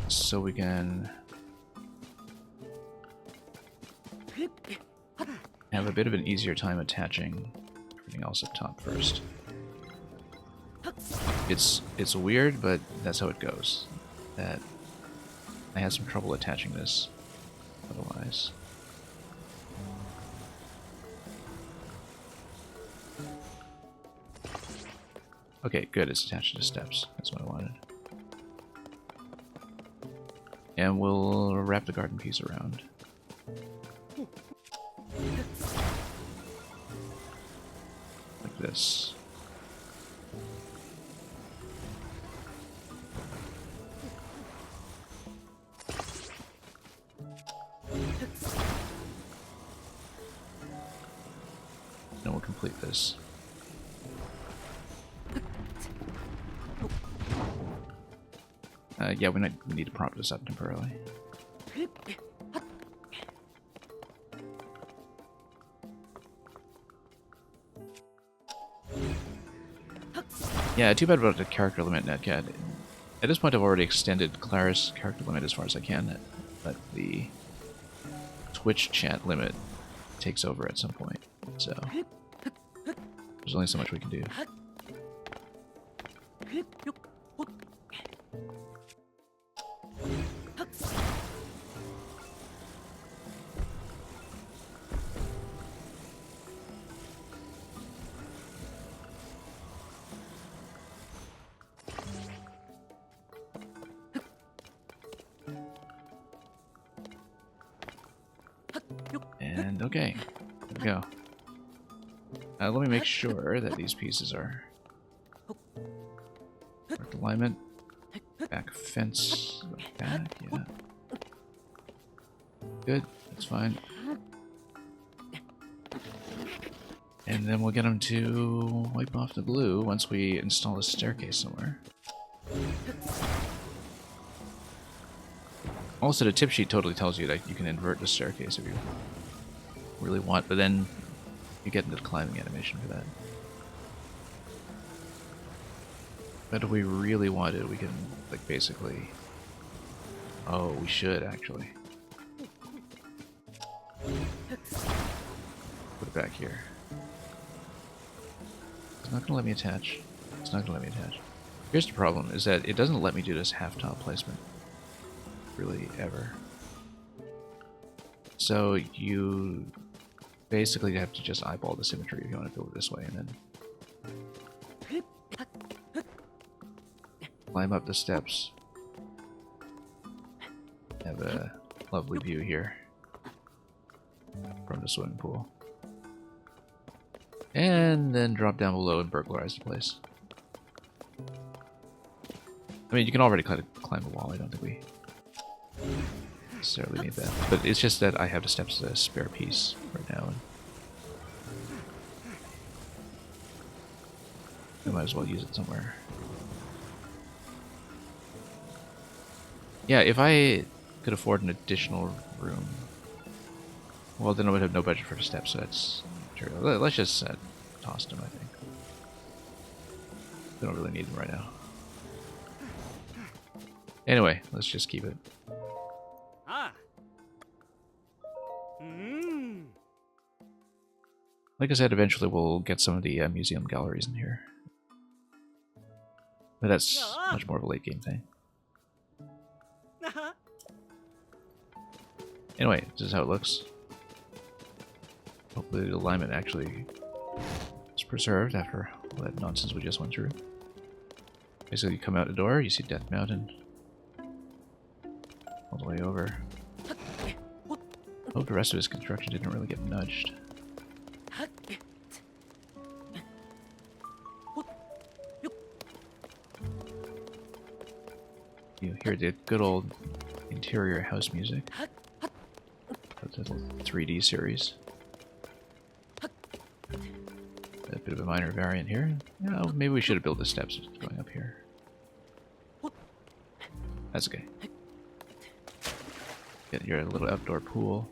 so we can have a bit of an easier time attaching everything else up top first. It's weird, but that's how it goes. That I had some trouble attaching this otherwise. Okay, good, it's attached to the steps. That's what I wanted. And we'll wrap the garden piece around. Like this. Then we'll complete this. Yeah, we need to prop this up temporarily. Yeah, too bad about the character limit, Netcat. At this point, I've already extended Clara's character limit as far as I can, but the Twitch chat limit takes over at some point, so there's only so much we can do. And okay, there we go. Let me make sure that these pieces are correct alignment. Back fence, back, yeah. Good, that's fine. And then we'll get them to wipe off the glue once we install a staircase somewhere. Also, the tip sheet totally tells you that you can invert the staircase if you really want, but then you get into the climbing animation for that. But if we really wanted, we can, like, basically... Oh, we should, actually. Put it back here. It's not going to let me attach. It's not going to let me attach. Here's the problem, is that it doesn't let me do this half-top placement. Really, ever. So you basically have to just eyeball the symmetry if you want to build it this way, and then climb up the steps. Have a lovely view here from the swimming pool. And then drop down below and burglarize the place. I mean, you can already climb the wall. I don't think we necessarily need that. But it's just that I have the steps as a spare piece right now. And I might as well use it somewhere. Yeah, if I could afford an additional room, well, then I would have no budget for the steps, so that's true. Let's just toss them, I think. We don't really need them right now. Anyway, let's just keep it. Like I said, eventually we'll get some of the museum galleries in here. But that's much more of a late game thing. Anyway, this is how it looks. Hopefully the alignment actually is preserved after all that nonsense we just went through. Basically, you come out the door, you see Death Mountain. All the way over. Hope the rest of his construction didn't really get nudged. You hear the good old interior house music. That's a little 3D series. A bit of a minor variant here. You know, maybe we should have built the steps going up here. That's okay. Get your little outdoor pool.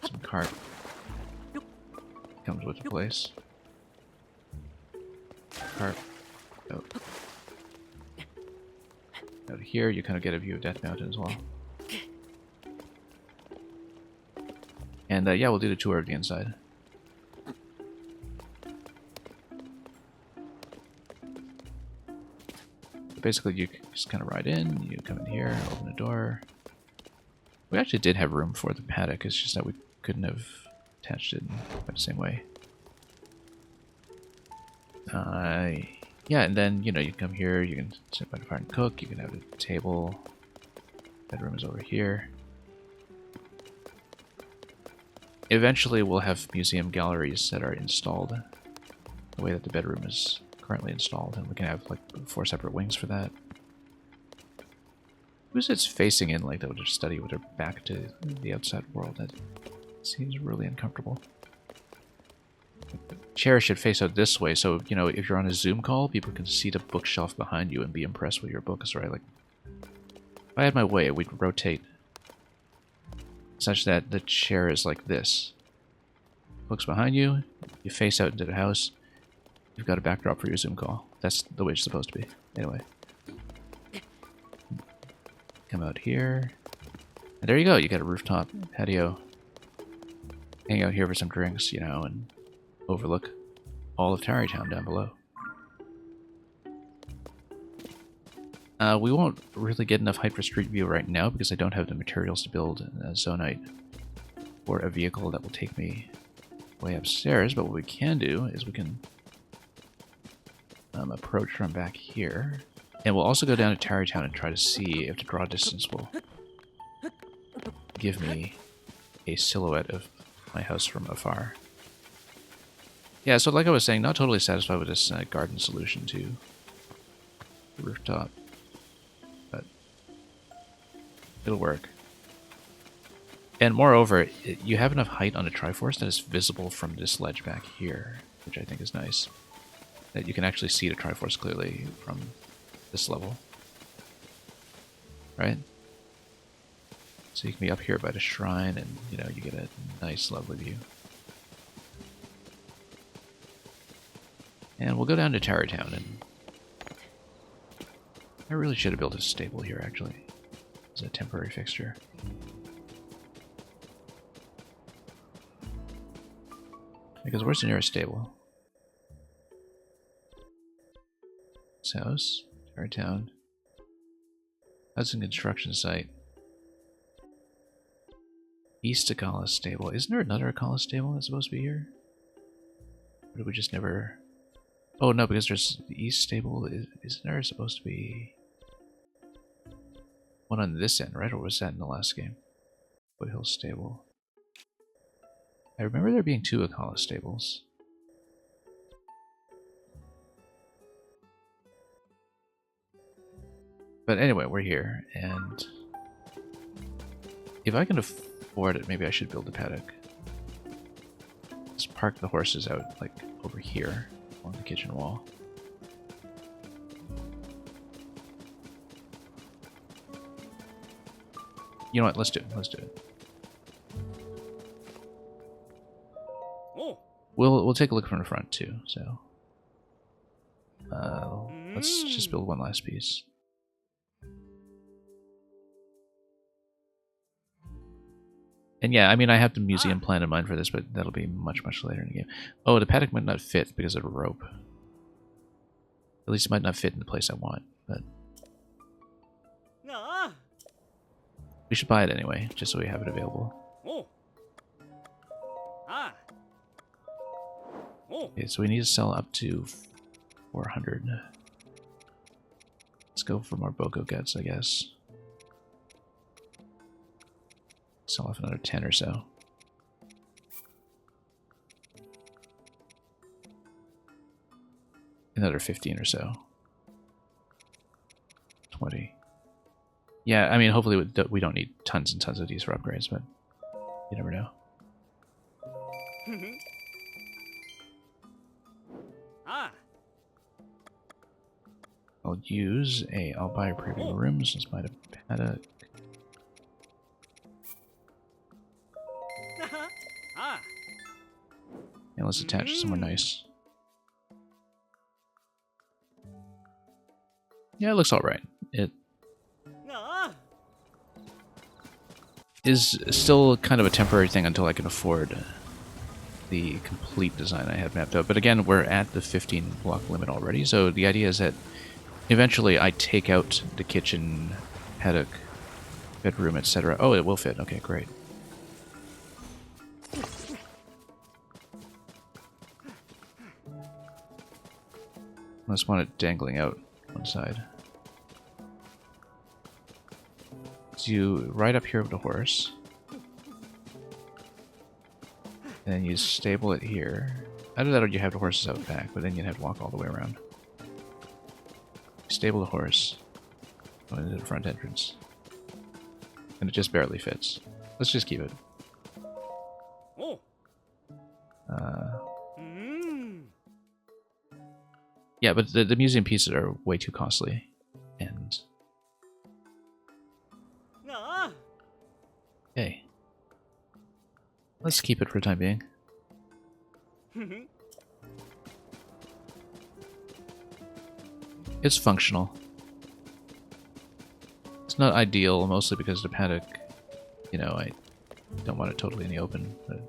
Some cart. Comes with the place. Cart. Out. Out here, you kind of get a view of Death Mountain as well. And yeah, we'll do the tour of the inside. Basically, you just kind of ride in, you come in here, open the door. We actually did have room for the paddock, it's just that we couldn't have attached it in quite the same way. Yeah, and then, you know, you come here, you can sit by the fire and cook, you can have a table. Bedroom is over here. Eventually, we'll have museum galleries that are installed the way that the bedroom is currently installed, and we can have like 4 separate wings for that. Who sits facing in like that would just study with their back to the outside world? That seems really uncomfortable. The chair should face out this way, so you know if you're on a Zoom call, people can see the bookshelf behind you and be impressed with your books, right? Like, if I had my way, we'd rotate such that the chair is like this. Books behind you, you face out into the house. You've got a backdrop for your Zoom call. That's the way it's supposed to be. Anyway. Come out here. And there you go. You got a rooftop patio. Hang out here for some drinks, you know, and overlook all of Tarrytown down below. We won't really get enough height for street view right now because I don't have the materials to build a zonite or a vehicle that will take me way upstairs. But what we can do is we can approach from back here. And we'll also go down to Tarrytown and try to see if the draw distance will give me a silhouette of my house from afar. Yeah, so like I was saying, not totally satisfied with this garden solution to the rooftop. But it'll work. And moreover, you have enough height on the Triforce that is visible from this ledge back here, which I think is nice. That you can actually see the Triforce clearly from this level. Right? So you can be up here by the shrine and, you know, you get a nice, lovely view. And we'll go down to Tarrytown, and I really should have built a stable here, actually, as a temporary fixture. Because where's the nearest stable? This house, Tarrytown. Hudson construction site. East Akala stable. Isn't there another Akala stable that's supposed to be here? Or did we just never... Oh no, because there's the East stable. Isn't there supposed to be one on this end, right? Or was that in the last game? Foothill stable. I remember there being 2 Akala stables. But anyway, we're here, and if I can afford it, maybe I should build a paddock. Just park the horses out, like, over here, along the kitchen wall. You know what, let's do it, let's do it. We'll take a look from the front, too, so... let's just build one last piece. And yeah, I mean, I have the museum plan in mind for this, but that'll be much, much later in the game. Oh, the paddock might not fit because of a rope. At least it might not fit in the place I want, but... we should buy it anyway, just so we have it available. Okay, so we need to sell up to 400. Let's go for more Boko guts, I guess. Sell off another 10 or so. Another 15 or so. 20. Yeah, I mean, hopefully we don't need tons and tons of these for upgrades, but you never know. I'll buy a premium rooms. Let's buy a paddock. And let's attach it somewhere nice. Yeah, it looks alright. It is still kind of a temporary thing until I can afford the complete design I have mapped out. But again, we're at the 15 block limit already, so the idea is that eventually I take out the kitchen, paddock, bedroom, etc. Oh, it will fit. Okay, great. I just want it dangling out one side. So you ride up here with the horse. And then you stable it here. Either that or you have the horses out back, but then you'd have to walk all the way around. Stable the horse. Go into the front entrance. And it just barely fits. Let's just keep it. Yeah, but the museum pieces are way too costly. And... hey. Let's keep it for the time being. It's functional. It's not ideal, mostly because the paddock, you know, I don't want it totally in the open, but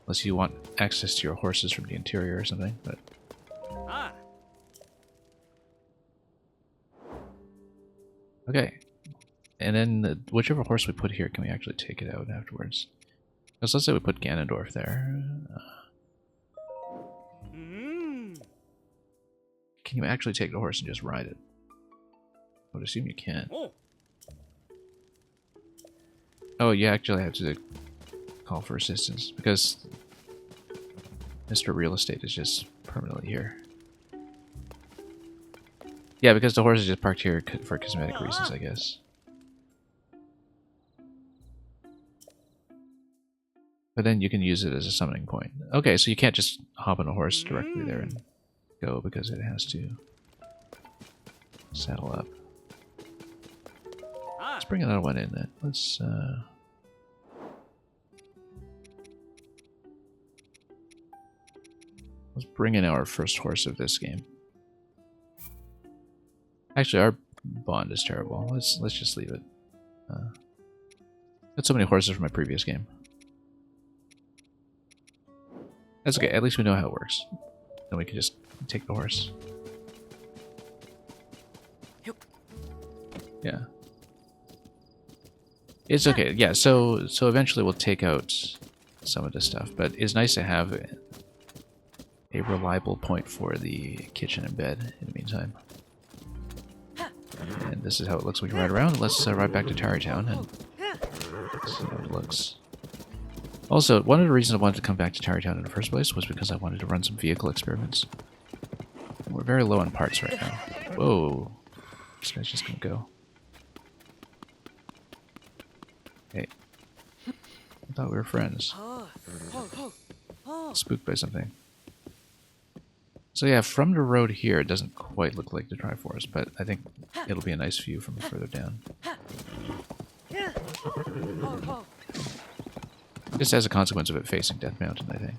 unless you want access to your horses from the interior or something, but okay. And then whichever horse we put here, can we actually take it out afterwards? Because let's say we put Ganondorf there. Can you actually take the horse and just ride it? I would assume you can. Oh, you actually have to call for assistance because Mr. Real Estate is just permanently here. Yeah, because the horse is just parked here for cosmetic reasons, I guess. But then you can use it as a summoning point. Okay, so you can't just hop on a horse directly there and go because it has to saddle up. Let's bring another one in then. Let's bring in our first horse of this game. Actually, our bond is terrible. Let's just leave it. Got so many horses from my previous game. That's okay. At least we know how it works. Then we can just take the horse. Yeah. It's okay. Yeah. So eventually we'll take out some of this stuff, but it's nice to have a reliable point for the kitchen and bed in the meantime. And this is how it looks when you ride around. Let's ride back to Tarrytown and see how it looks. Also, one of the reasons I wanted to come back to Tarrytown in the first place was because I wanted to run some vehicle experiments. And we're very low on parts right now. Whoa. This guy's just gonna go. Hey. I thought we were friends. Spooked by something. So yeah, from the road here, it doesn't quite look like the Triforce, but I think it'll be a nice view from further down. Just as a consequence of it facing Death Mountain, I think.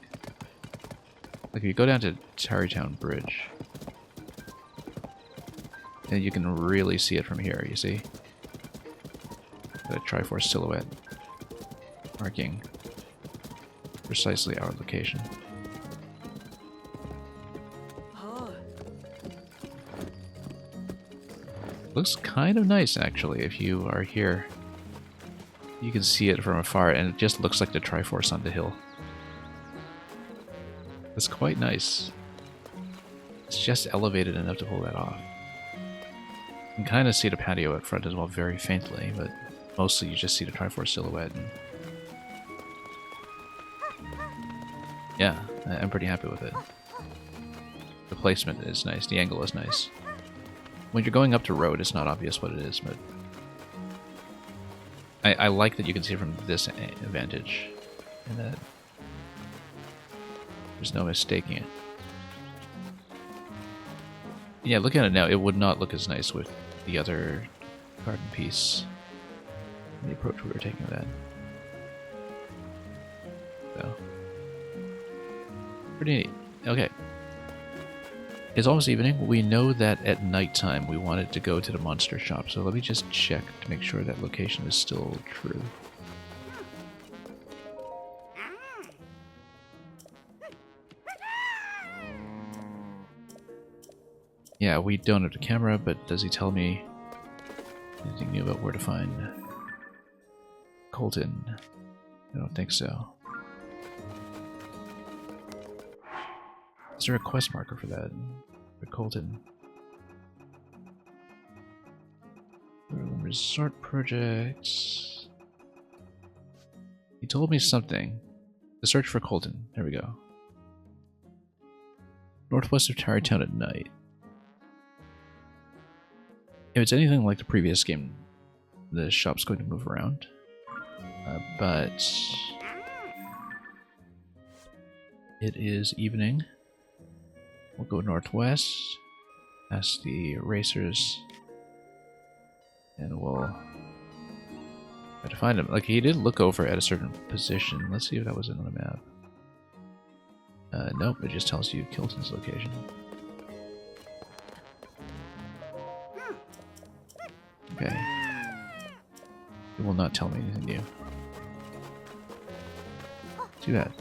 Like if you go down to Tarrytown Bridge, and you can really see it from here, you see? The Triforce silhouette marking precisely our location. Looks kind of nice, actually, if you are here. You can see it from afar, and it just looks like the Triforce on the hill. It's quite nice. It's just elevated enough to pull that off. You can kind of see the patio out front as well, very faintly, but mostly you just see the Triforce silhouette. And yeah, I'm pretty happy with it. The placement is nice, the angle is nice. When you're going up to road, it's not obvious what it is, but I like that you can see it from this vantage, and that there's no mistaking it. Yeah, look at it now. It would not look as nice with the other garden piece. The approach we were taking with that. So, pretty neat. Okay. It's almost evening. We know that at nighttime we wanted to go to the monster shop, so let me just check to make sure that location is still true. Yeah, we don't have the camera, but does he tell me anything new about where to find Colton? I don't think so. Is there a quest marker for that? For Colton? Resort projects. He told me something. The search for Colton. There we go. Northwest of Tarrytown at night. If it's anything like the previous game, the shop's going to move around. But it is evening. We'll go northwest, past the racers, and we'll try to find him. Like, he did look over at a certain position. Let's see if that was on the map. Nope, it just tells you Kilton's location. Okay. It will not tell me anything new. Too bad.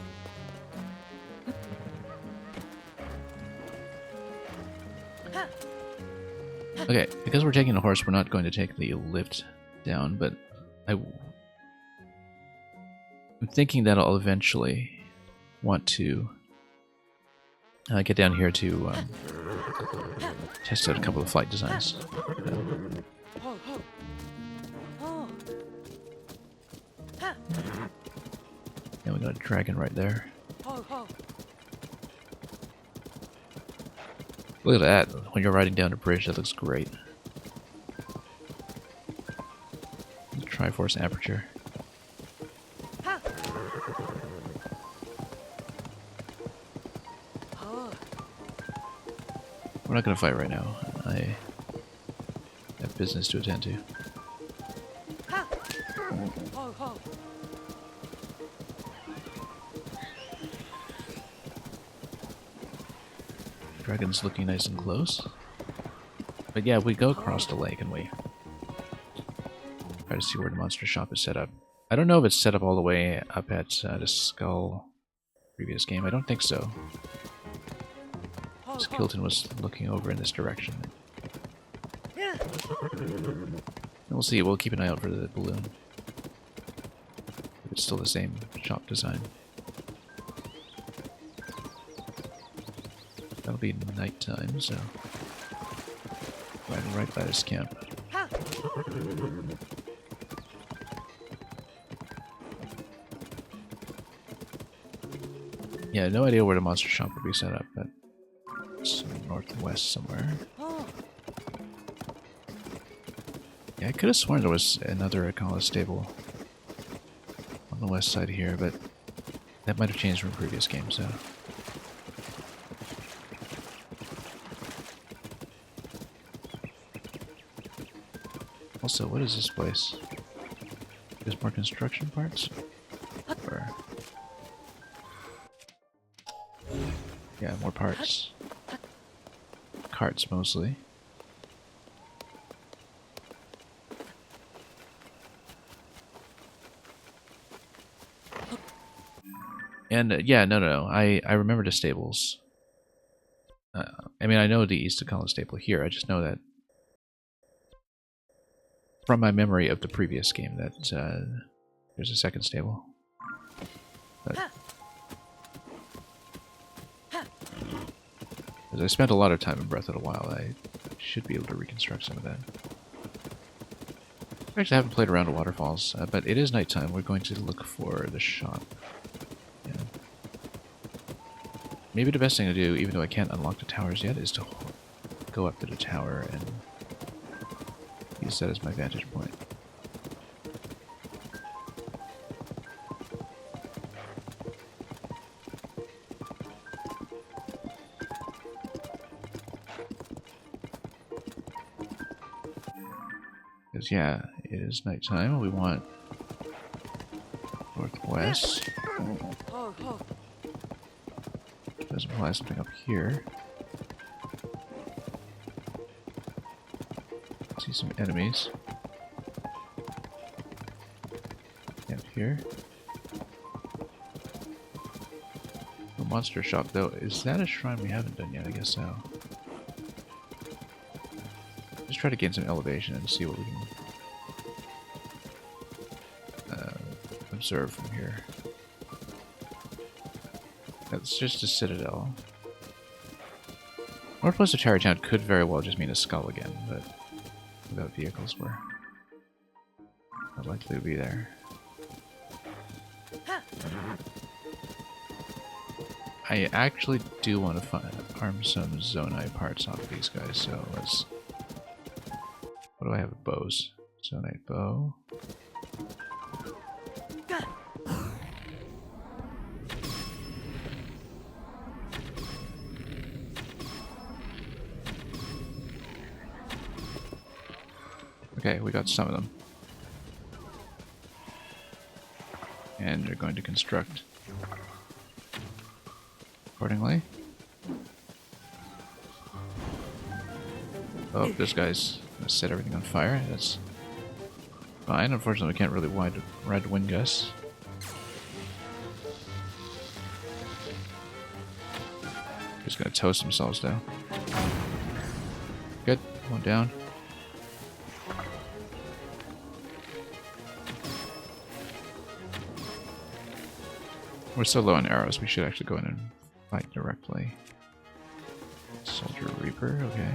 Okay, because we're taking a horse, we're not going to take the lift down, but I'm thinking that I'll eventually want to get down here to test out a couple of flight designs. And we got a dragon right there. Look at that. When you're riding down a bridge, that looks great. Triforce aperture. We're not going to fight right now. I have business to attend to. Dragon's looking nice and close. But yeah, we go across the lake and we try to see where the monster shop is set up. I don't know if it's set up all the way up at the Skull previous game. I don't think so. Skilton was looking over in this direction. And we'll see. We'll keep an eye out for the balloon. If it's still the same shop design. That'll be nighttime, so riding right by this camp. Yeah, no idea where the monster shop would be set up, but it's northwest somewhere. Yeah, I could have sworn there was another Akala stable on the west side here, but that might have changed from previous games, so. Also, what is this place? There's more construction parts? Or... yeah, more parts. Carts, mostly. And, yeah, no. I remember the stables. I mean, I know the East Akala stable here. I just know that from my memory of the previous game that there's a second stable. But as I spent a lot of time in Breath of the Wild, I should be able to reconstruct some of that. Actually, I haven't played around with waterfalls, but it is nighttime. We're going to look for the shop. Yeah. Maybe the best thing to do, even though I can't unlock the towers yet, is to go up to the tower and use that as my vantage point. Because, yeah, it is nighttime. We want northwest. Doesn't imply something up here. See some enemies. Camp here. The monster shop, though. Is that a shrine we haven't done yet? I guess so. Just try to gain some elevation and see what we can observe from here. That's just a citadel. Northwest of Tarrytown could very well just mean a skull again, but without vehicles were not likely to be there. I actually do want to farm some Zonite parts off these guys, so let's... what do I have? Bows. Zonite bow. Okay, we got some of them. And they're going to construct accordingly. Oh, this guy's gonna set everything on fire. That's fine. Unfortunately, we can't really ride wind gusts. Just gonna toast themselves down. Good. One down. We're so low on arrows, we should actually go in and fight directly. Soldier Reaper, okay.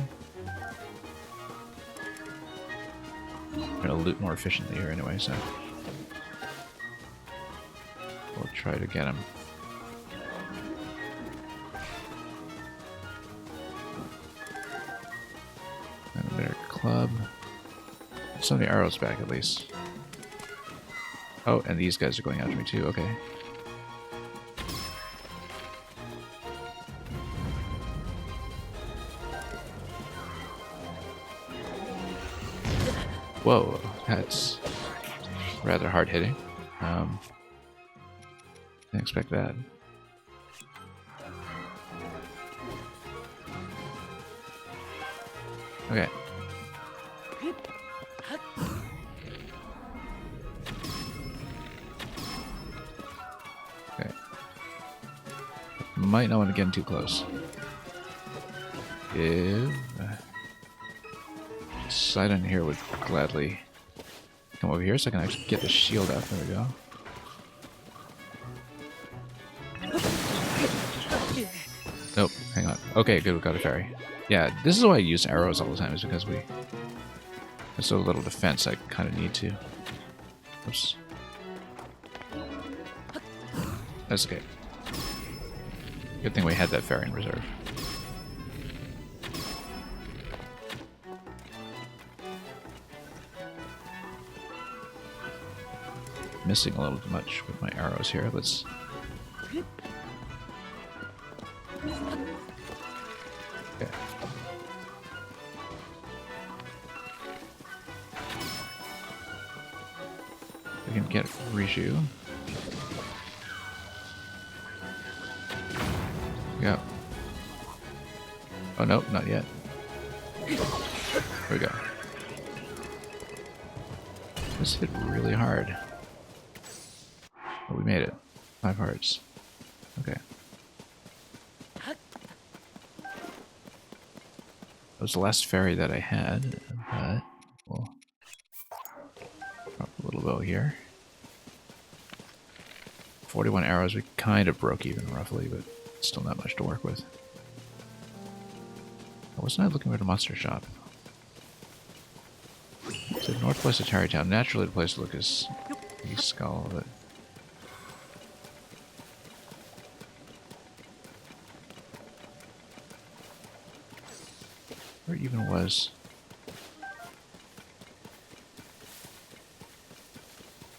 I'm gonna loot more efficiently here anyway, so we'll try to get him. And a better club. Some of the arrows back at least. Oh, and these guys are going after me too, okay. Whoa, that's rather hard hitting. Didn't expect that. Okay. Okay. Might not want to get in too close. If Sidon here would gladly come over here so I can actually get the shield out. There we go. Nope, hang on. Okay, good, we got a fairy. Yeah, this is why I use arrows all the time, is because we have so little defense, I kind of need to. Oops. That's okay. Good thing we had that fairy in reserve. Missing a little too much with my arrows here. Let's... Okay. We can get Riju. Yeah. Oh no, not yet. There we go. This hit really hard. Oh, we made it. 5 hearts. Okay. That was the last fairy that I had, but we'll drop a little bow here. 41 arrows, we kind of broke even roughly, but still not much to work with. Wasn't I looking at a monster shop? So northwest of Tarrytown. Naturally the place to look is East Skull, but... Where even was...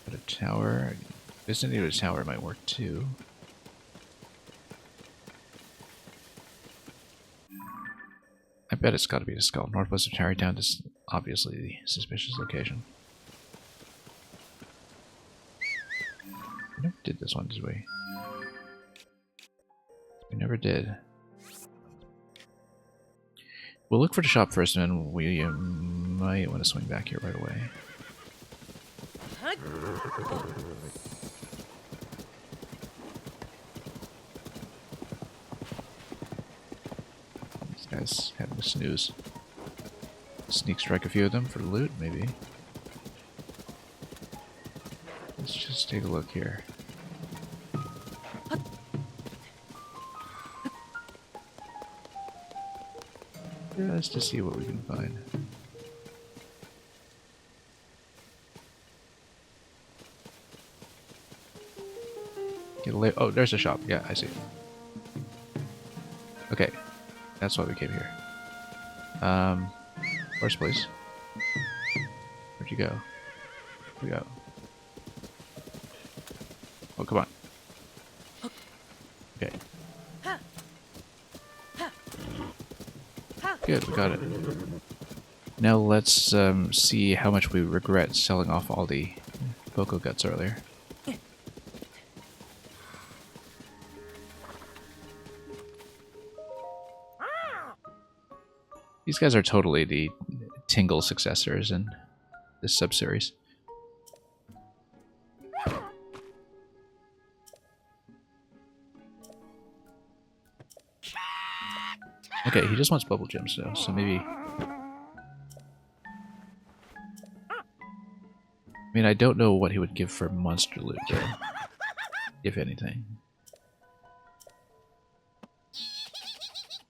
At a tower... Vicinity of a tower might work too. I bet it's got to be a skull. Northwest of Tarrytown is obviously the suspicious location. We never did this one, did we? We never did. We'll look for the shop first, and then we might want to swing back here right away. These guys having a snooze. Sneak strike a few of them for loot, maybe. Let's just take a look here. Just to see what we can find. Get a oh, there's a shop. Yeah, I see. Okay, that's why we came here. Horse, please. Where'd you go? Where'd you go? Oh, come on. Okay. Good, we got it. Now let's see how much we regret selling off all the Boko guts earlier. These guys are totally the Tingle successors in this sub-series. Okay, he just wants bubble gems though, so maybe... I mean, I don't know what he would give for monster loot though, if anything.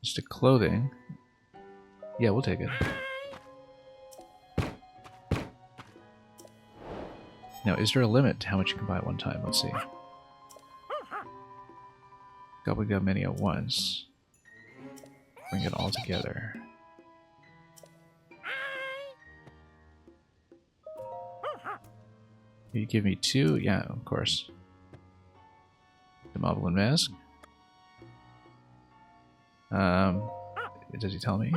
Just a clothing. Yeah, we'll take it. Now, is there a limit to how much you can buy at one time? Let's see. God, we got many at once. Bring it all together. You give me 2? Yeah, of course. The Moblin Mask. Does he tell me?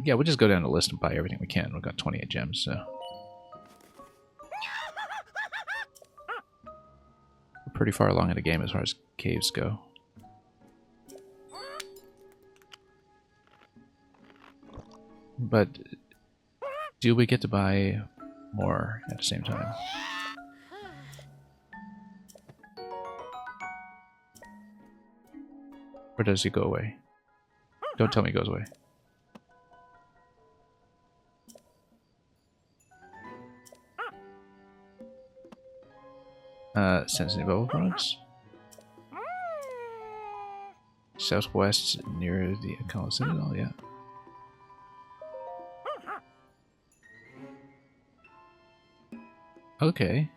Yeah, we'll just go down the list and buy everything we can. We've got 28 gems, so... We're pretty far along in the game as far as caves go. But do we get to buy more at the same time? Or does he go away? Don't tell me he goes away. Sensitive bubble products. Southwest near the Akala Citadel, yeah. Okay.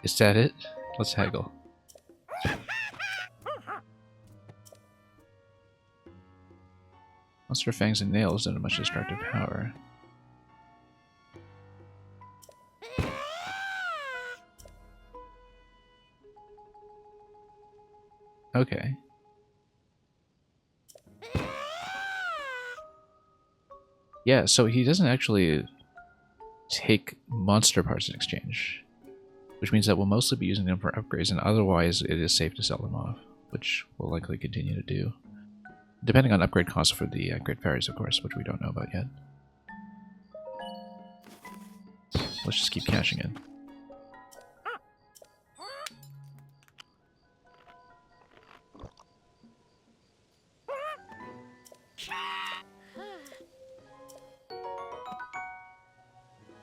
Is that it? Let's haggle. Monster fangs and nails don't have much destructive power. Okay. Yeah, so he doesn't actually take monster parts in exchange, which means that we'll mostly be using them for upgrades, and otherwise it is safe to sell them off, which we'll likely continue to do. Depending on upgrade costs for the Great Fairies, of course, which we don't know about yet. Let's just keep cashing in.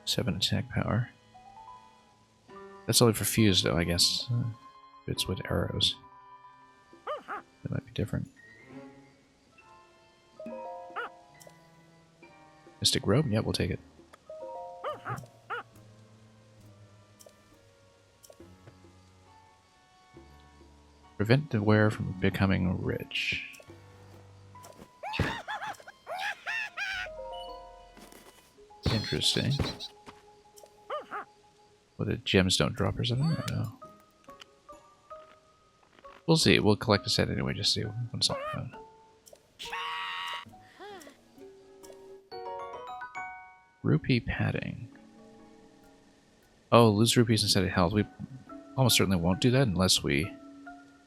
Seven attack power. That's only for fuse, though, I guess. If it's with arrows, that might be different. Mystic robe? Yeah, we'll take it. Prevent the wearer from becoming rich. Interesting. Well, the gems don't drop or something? I don't know. We'll see. We'll collect a set anyway, just see what's all about. Rupee padding. Oh, lose rupees instead of health. We almost certainly won't do that unless we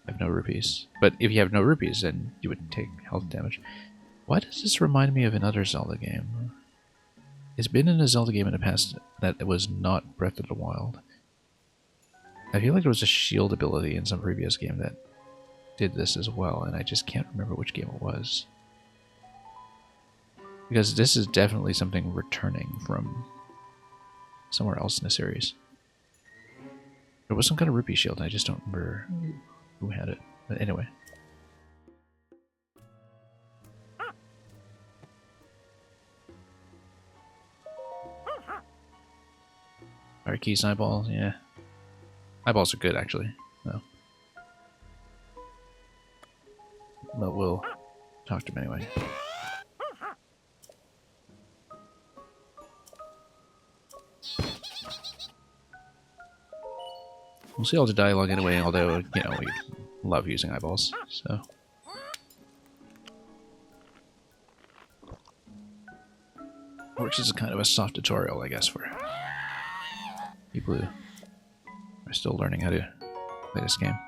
have no rupees. But if you have no rupees, then you would take health damage. Why does this remind me of another Zelda game? It's been in a Zelda game in the past that was not Breath of the Wild. I feel like there was a shield ability in some previous game that did this as well, and I just can't remember which game it was. Because this is definitely something returning from somewhere else in the series. There was some kind of rupee shield, and I just don't remember who had it. But anyway. Alright, keys, eyeballs, yeah. Eyeballs are good, actually. No. But we'll talk to him anyway. We'll see all the dialogue anyway, although, you know, we love using eyeballs, so. Works as a kind of a soft tutorial, I guess, for people who are still learning how to play this game.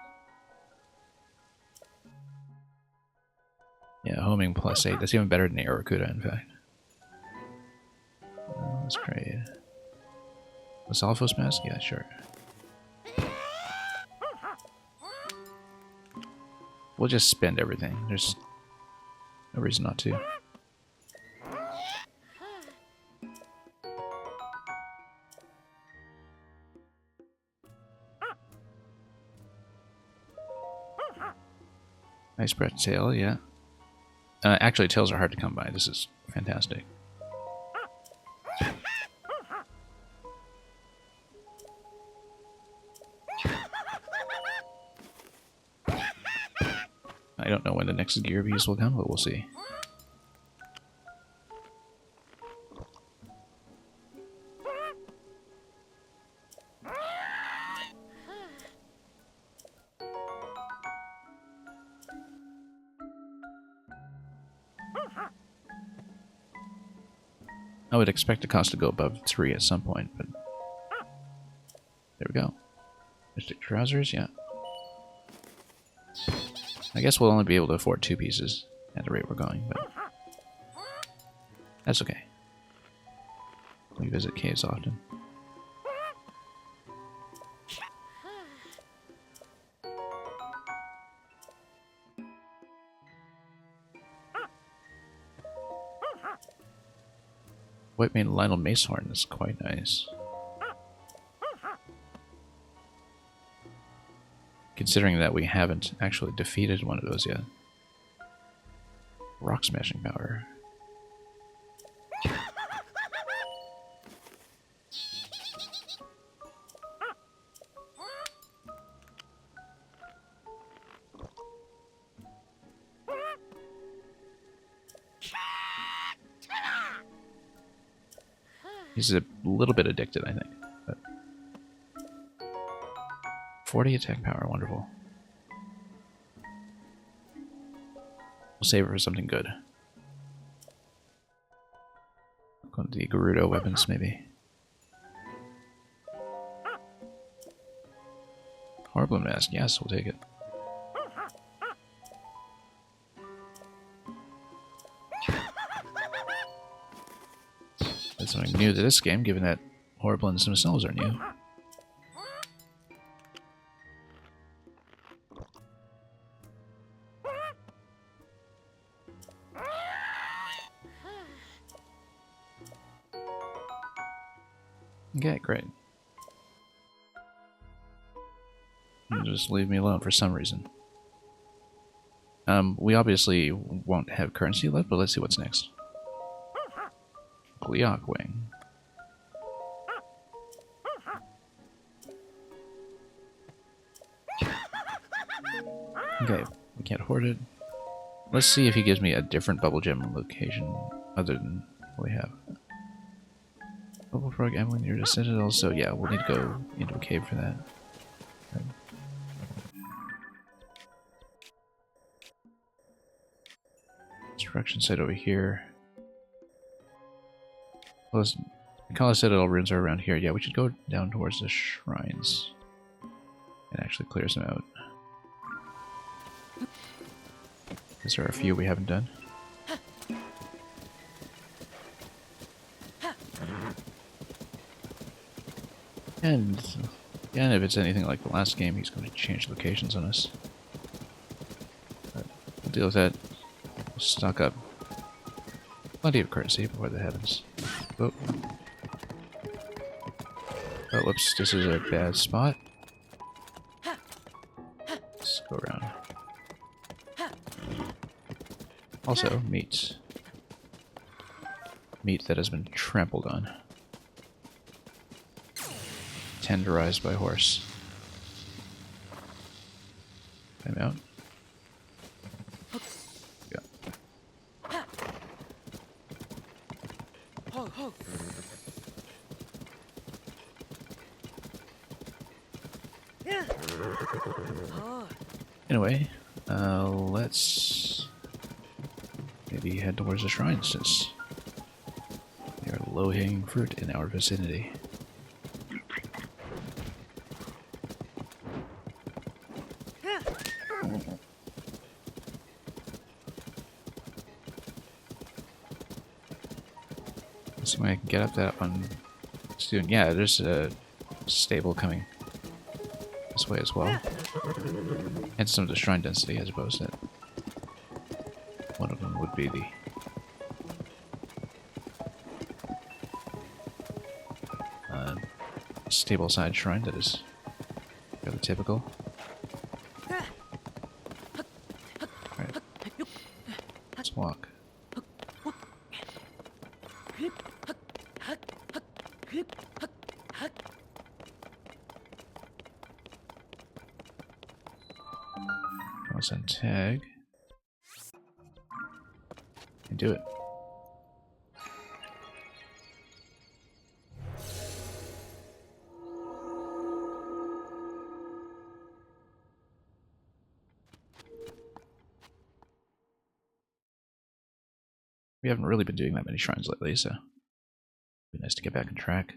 Yeah, homing +8. That's even better than the Arakuda, in fact. Let's trade. Was Alphos mask? Yeah, sure. we'll just spend everything. There's no reason not to. Nice breath tail, yeah. Actually, tails are hard to come by. This is fantastic. I don't know when the next gear bees will come, but we'll see. I would expect the cost to go above 3 at some point, but there we go. Mystic trousers, yeah. I guess we'll only be able to afford 2 pieces at the rate we're going, but that's okay. We visit caves often. White Mane Lionel Macehorn is quite nice. Considering that we haven't actually defeated one of those yet. Rock smashing power. He's a little bit addicted, I think. But 40 attack power, wonderful. We'll save it for something good. Go to the Gerudo weapons, maybe. Horrible mask, yes, we'll take it. That's something new to this game, given that Horriblins themselves are new. Okay, great. Just leave me alone for some reason. We obviously won't have currency left, but let's see what's next. Gleok Wing. Okay, we can't hoard it. Let's see if he gives me a different bubble gem location other than what we have. Bubble frog ambling near the citadel, so yeah, we'll need to go into a cave for that. Okay. Construction site over here. Well, the Kala Citadel ruins are around here. Yeah, we should go down towards the shrines and actually clear some out. Because there are a few we haven't done. And again, if it's anything like the last game, he's going to change locations on us. But we'll deal with that. We'll stock up plenty of currency before that happens. Oh. Oh, whoops, this is a bad spot. Let's go around. Also, meat. Meat that has been trampled on. Tenderized by horse. Time out. Yeah. Anyway, let's maybe head towards the shrine since they are low-hanging fruit in our vicinity. Let's see when I can get up that one soon. Yeah, there's a stable coming this way as well. And some of the shrine density, I suppose that one of them would be the stable side shrine that is fairly typical. Alright. Let's walk. Let's untag. And do it. We haven't really been doing that many shrines lately, so it'd be nice to get back on track.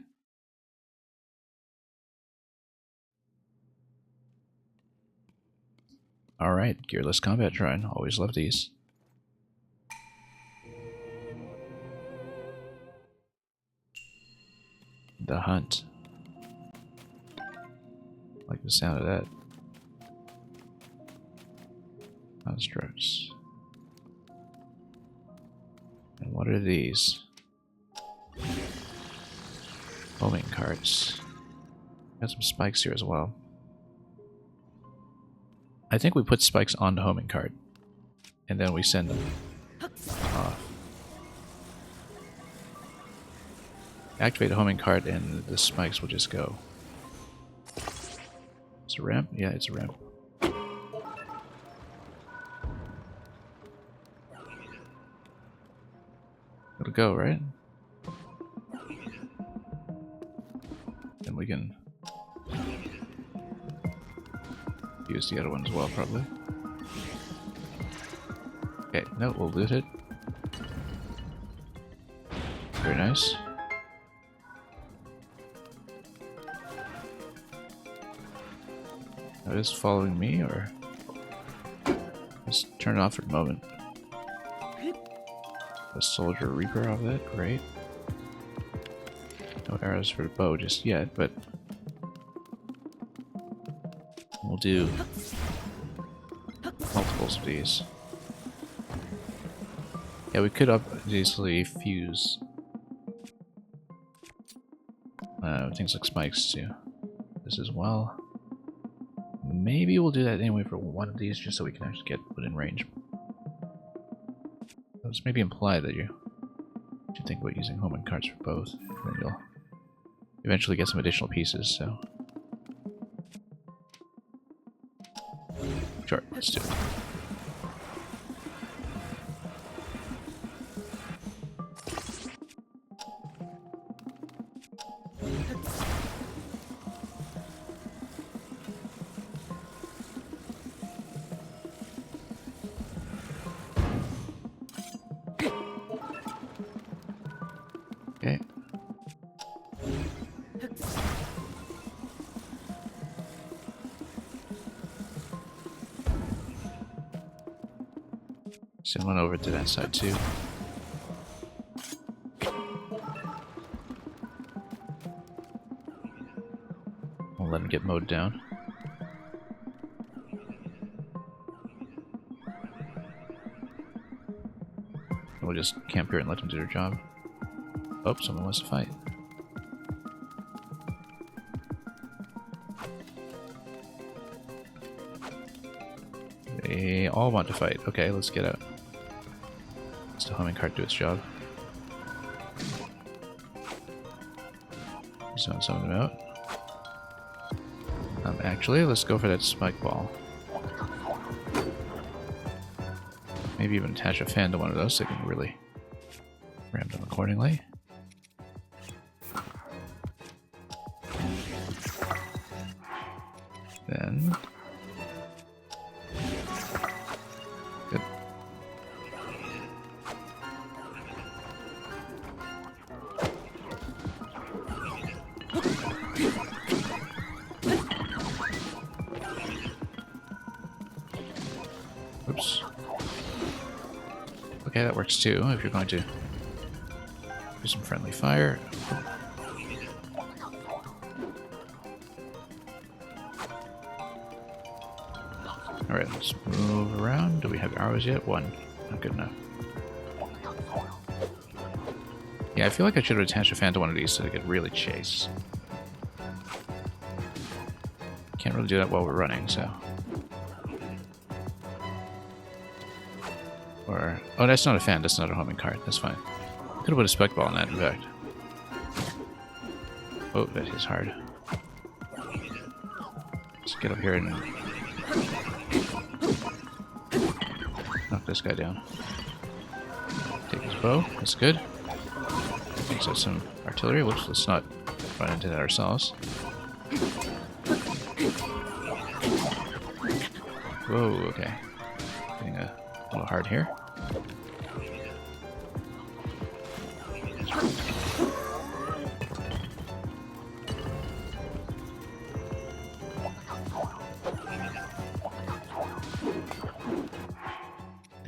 Alright, gearless combat shrine. Always love these. The hunt. Like the sound of that. Constructs. And what are these? Homing carts. Got some spikes here as well. I think we put spikes on the homing cart, and then we send them off. Activate the homing cart, and the spikes will just go. It's a ramp? Yeah, it's a ramp. It'll go, right? Then we can use the other one as well, probably. Okay, no, we'll loot it. Very nice. Now, is following me, or just turn it off for the moment? A soldier reaper off that, great. No arrows for the bow just yet, but we'll do multiples of these. Yeah, we could easily fuse things like spikes to this as well. Maybe we'll do that anyway for one of these, just so we can actually get within range. Let's maybe imply that you should think about using homing carts for both, and then you'll eventually get some additional pieces, so... Sure, let's do it. Okay. Send one over to that side too. We'll let him get mowed down. We'll just camp here and let them do their job. Oh, someone wants to fight. They all want to fight. Okay, let's get out. Let's the homing cart do its job. Sound some of them out. Actually, let's go for that spike ball. Maybe even attach a fan to one of those so they can really ram them accordingly. Then... Good. Oops. Okay, that works too, if you're going to do some friendly fire. Alright, let's move around. Do we have arrows yet? One. Not good enough. Yeah, I feel like I should have attached a fan to one of these so they could really chase. Can't really do that while we're running, so... Or... Oh, that's not a fan, that's not a homing cart. That's fine. Could have put a spec ball in that, in fact. Oh, that is hard. Let's get up here and... knock this guy down. Take his bow. That's good. Takes out some artillery. Whoops, let's not run into that ourselves. Whoa, okay. Getting a little hard here.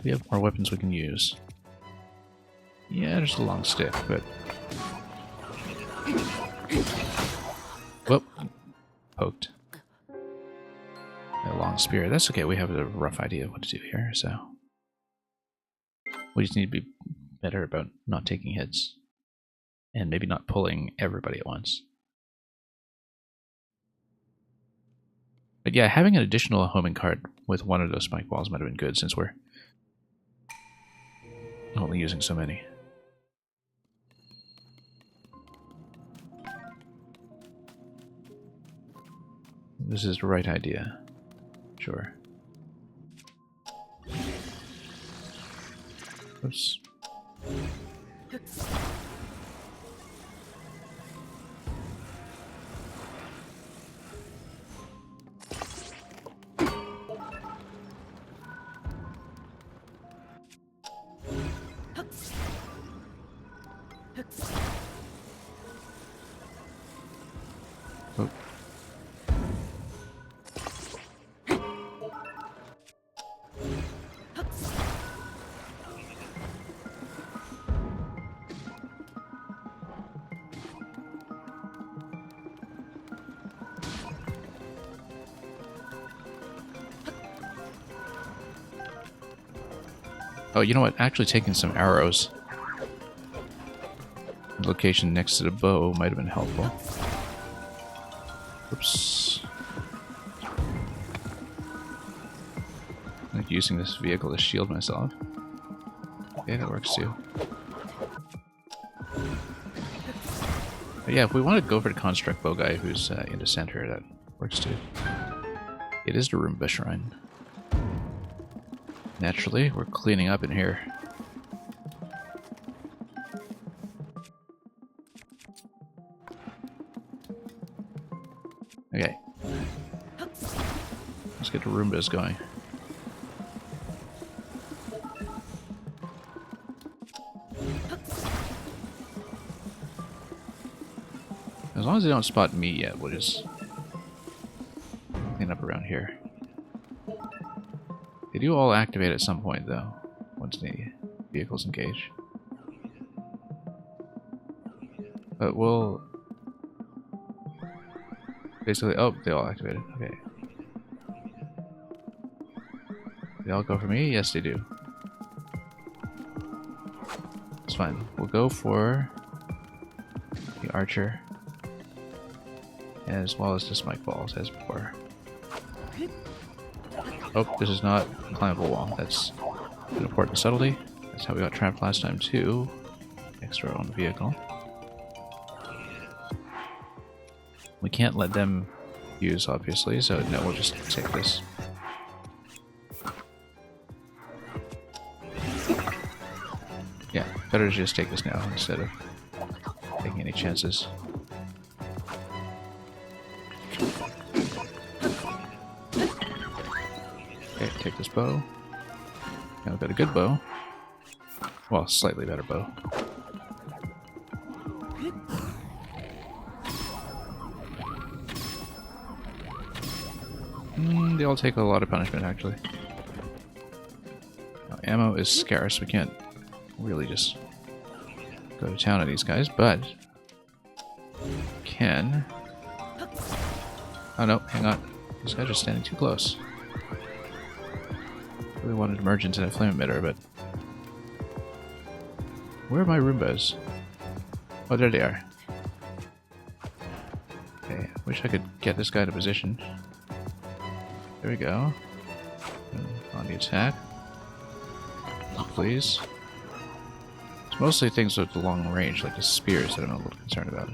We have more weapons we can use. Yeah, there's a long stick, but... Whoop. Poked. A long spear. That's okay, we have a rough idea of what to do here, so... We just need to be better about not taking hits. And maybe not pulling everybody at once. But yeah, having an additional homing cart with one of those spike balls might have been good, since we're only using so many. This is the right idea. Sure. Oops. Oh. Oh, you know what? Actually taking some arrows. The location next to the bow might have been helpful. Oops. I'm like using this vehicle to shield myself. Okay, that works too. But yeah, if we want to go for the construct bow guy who's in the center, that works too. It is the Roomba Shrine. Naturally, we're cleaning up in here. Okay. Let's get the Roombas going. As long as they don't spot me yet, we'll just clean up around here. They do all activate at some point, though, once the vehicles engage. But we'll... basically... Oh, they all activated. Okay. They all go for me? Yes, they do. It's fine. We'll go for the archer, as well as the spike balls, as before. Oh, this is not a climbable wall. That's an important subtlety. That's how we got trapped last time too. Extra on the vehicle. We can't let them use, obviously, so no, we'll just take this. Yeah, better to just take this now instead of taking any chances. Okay, take this bow. Now we've got a good bow. Well, slightly better bow. They all take a lot of punishment, actually. Now, ammo is scarce. We can't really just go to town on these guys, but can... Oh no, hang on. These guys are standing too close. Really wanted to merge into that flame emitter, but where are my Roombas? Oh, there they are. Okay, wish I could get this guy in a position. There we go. And on the attack. Please. It's mostly things with the long range, like the spears, that I'm a little concerned about.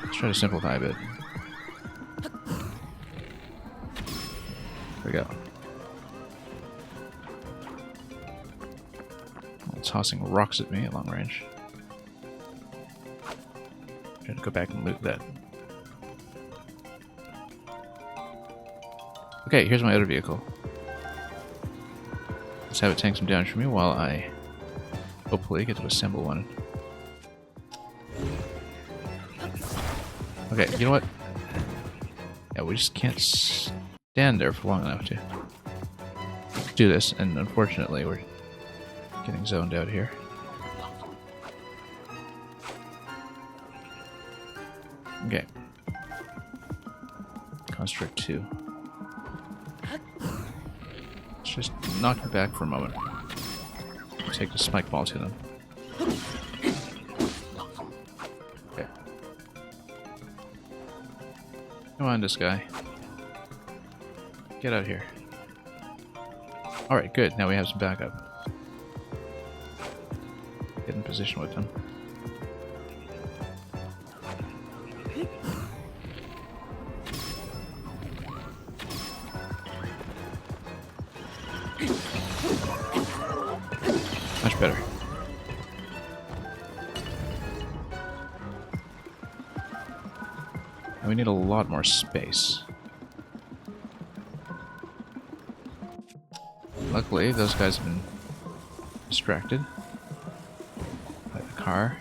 Let's try to simplify a bit. There we go. Tossing rocks at me at long range. Trying to go back and loot that. Okay, here's my other vehicle. Let's have it tank some damage for me while I hopefully get to assemble one. Okay, you know what? Yeah, we just can't stand there for long enough to do this, and unfortunately we're getting zoned out here. Okay. Construct 2. Let's just knock them back for a moment. Take the spike ball to them. Okay. Come on, this guy. Get out here. Alright, good. Now we have some backup. Get in position with them. Much better. And we need a lot more space. Luckily, those guys have been distracted by the car.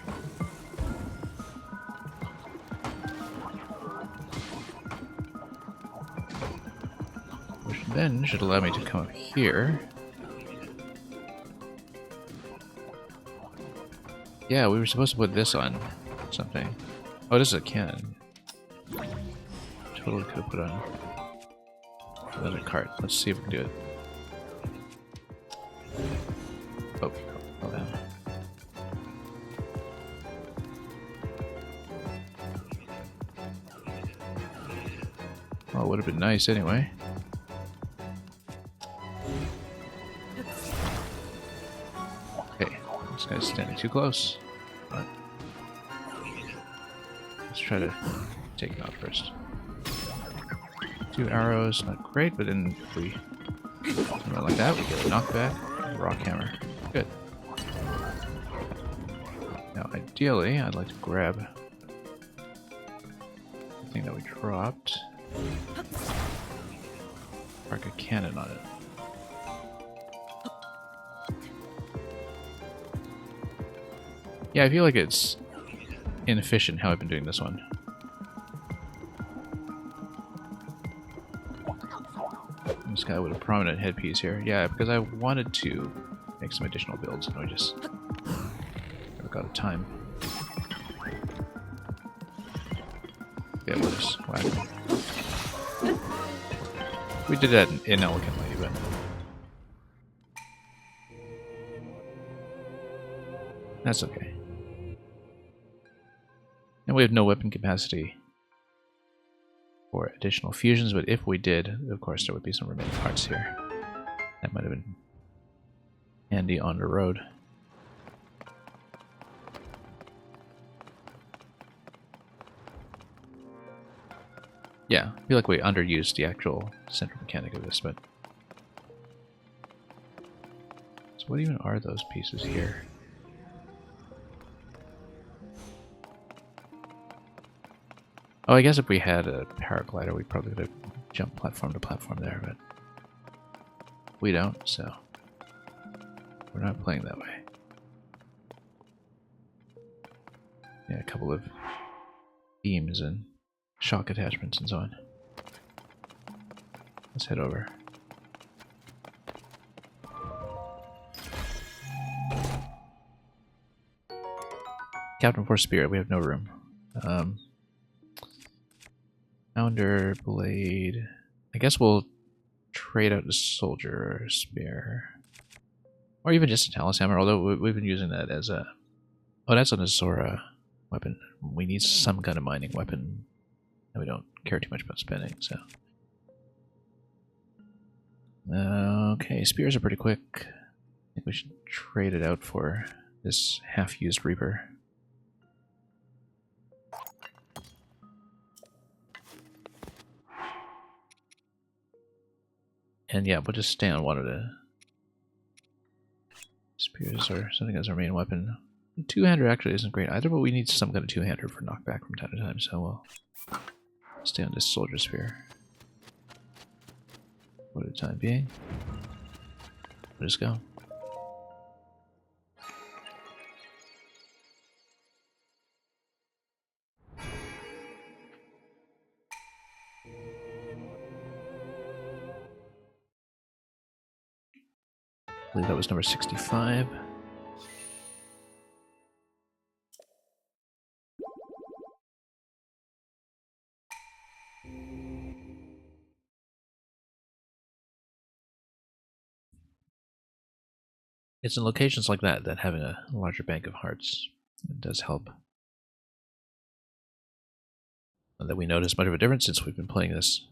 Which then should allow me to come up here. Yeah, we were supposed to put this on something. Oh, this is a cannon. Totally could have put on another cart. Let's see if we can do it. Oh, hold on. Well, it would have been nice anyway. Okay, this guy's standing too close. But let's try to take him out first. 2 arrows, not great, but then if we do it like that, we get a knockback. Rock hammer. Good. Now, ideally, I'd like to grab the thing that we dropped. Park a cannon on it. Yeah, I feel like it's inefficient how I've been doing this one. This guy with a prominent headpiece here. Yeah, because I wanted to make some additional builds and I just never got a time. Yeah, we'll just whack him. We did that inelegantly, but that's okay. And we have no weapon capacity for additional fusions, but if we did, of course, there would be some remaining parts here. That might have been handy on the road. Yeah, I feel like we underused the actual central mechanic of this, but... So what even are those pieces here? Oh, I guess if we had a paraglider, we probably could have jumped platform to platform there, but we don't, so we're not playing that way. Yeah, a couple of beams and shock attachments and so on. Let's head over. Captain for Spirit, we have no room. Founder, Blade. I guess we'll trade out a soldier or a spear. Or even just a talus hammer, although we've been using that as a... Oh, that's an Azora weapon. We need some kind of mining weapon. And we don't care too much about spending, so... Okay, spears are pretty quick. I think we should trade it out for this half-used Reaper. And yeah, we'll just stay on one of the spears or something as our main weapon. Two-hander actually isn't great either, but we need some kind of two-hander for knockback from time to time, so we'll stay on this soldier spear for the time being. We'll just go. I believe that was number 65. It's in locations like that that having a larger bank of hearts does help. Not that we notice much of a difference since we've been playing this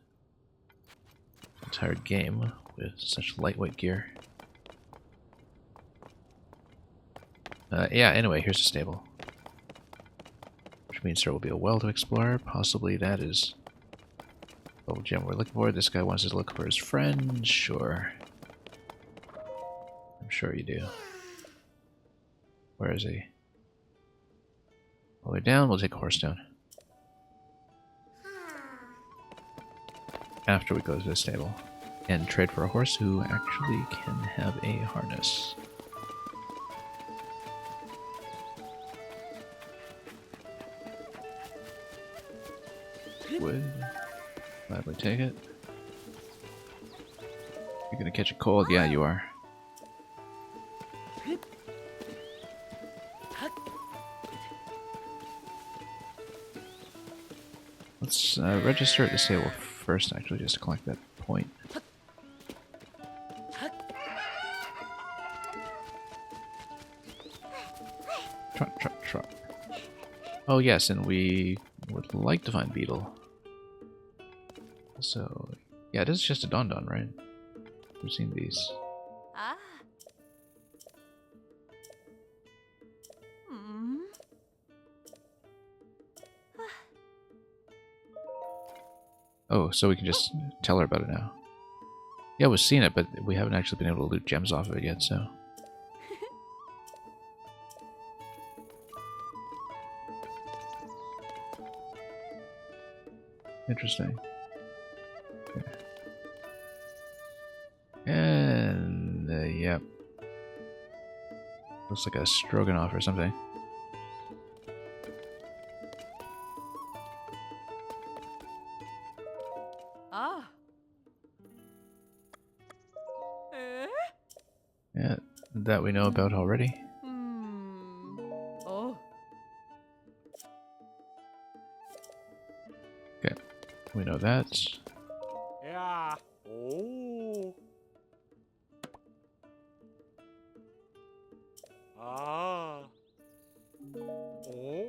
entire game with such lightweight gear. Yeah, anyway, here's a stable. Which means there will be a well to explore. Possibly that is the little gem we're looking for. This guy wants us to look for his friend. Sure. I'm sure you do. Where is he? All the way down, we'll take a horse down. After we go to the stable. And trade for a horse who actually can have a harness. Would gladly take it. You're gonna catch a cold? Yeah, you are. Let's register at the stable first, actually, just to collect that point. Trot, trot, trot. Oh yes, and we would like to find Beetle. So, yeah, this is just a Don Don, right? We've seen these. Ah. Hmm. Oh, so we can just tell her about it now. Yeah, we've seen it, but we haven't actually been able to loot gems off of it yet, so... Interesting. Okay. And, yep. Looks like a stroganoff or something. Ah. Eh? Yeah, that we know about already. Hmm. Oh. Okay, we know that. Yeah. Oh. Ah. Oh.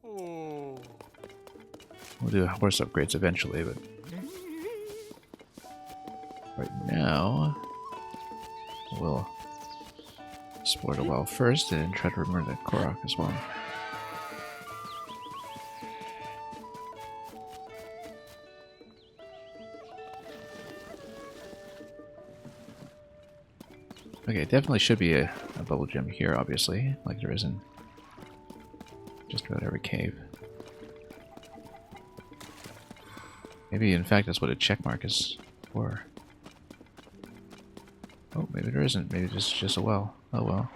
Oh. We'll do horse upgrades eventually, but right now we'll explore the well first and try to remember that Korok as well. Okay, definitely should be a bubble gem here, obviously, like there is in just about every cave. Maybe, in fact, that's what a check mark is for. Oh, maybe there isn't. Maybe it's just a well. Oh well.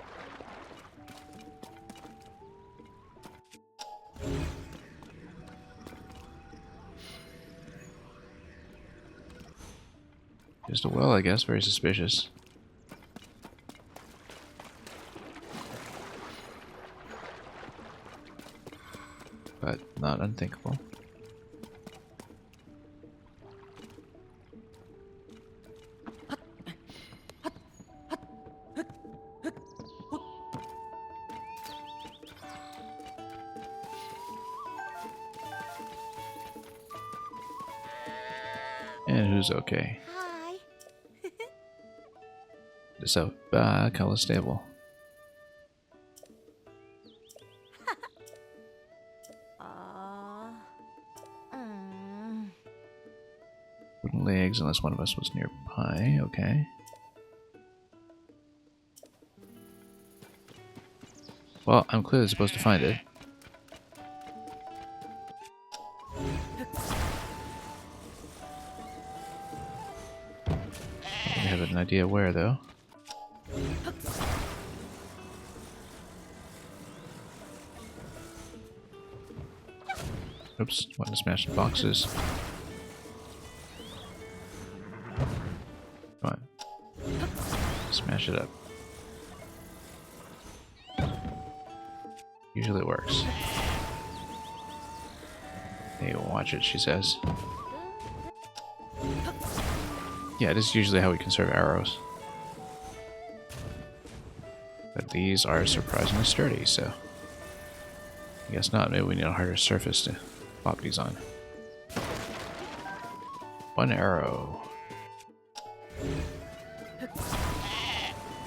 Just a well, I guess. Very suspicious. But not unthinkable. And who's okay? Hi. So, color stable. Wouldn't lay eggs unless one of us was nearby. Okay. Well, I'm clearly supposed to find it. I have an idea where, though. Oops, wanted to smash the boxes. Come on. Smash it up. Usually it works. Hey, watch it, she says. Yeah, this is usually how we conserve arrows. But these are surprisingly sturdy, so... I guess not. Maybe we need a harder surface to pop these on. One arrow.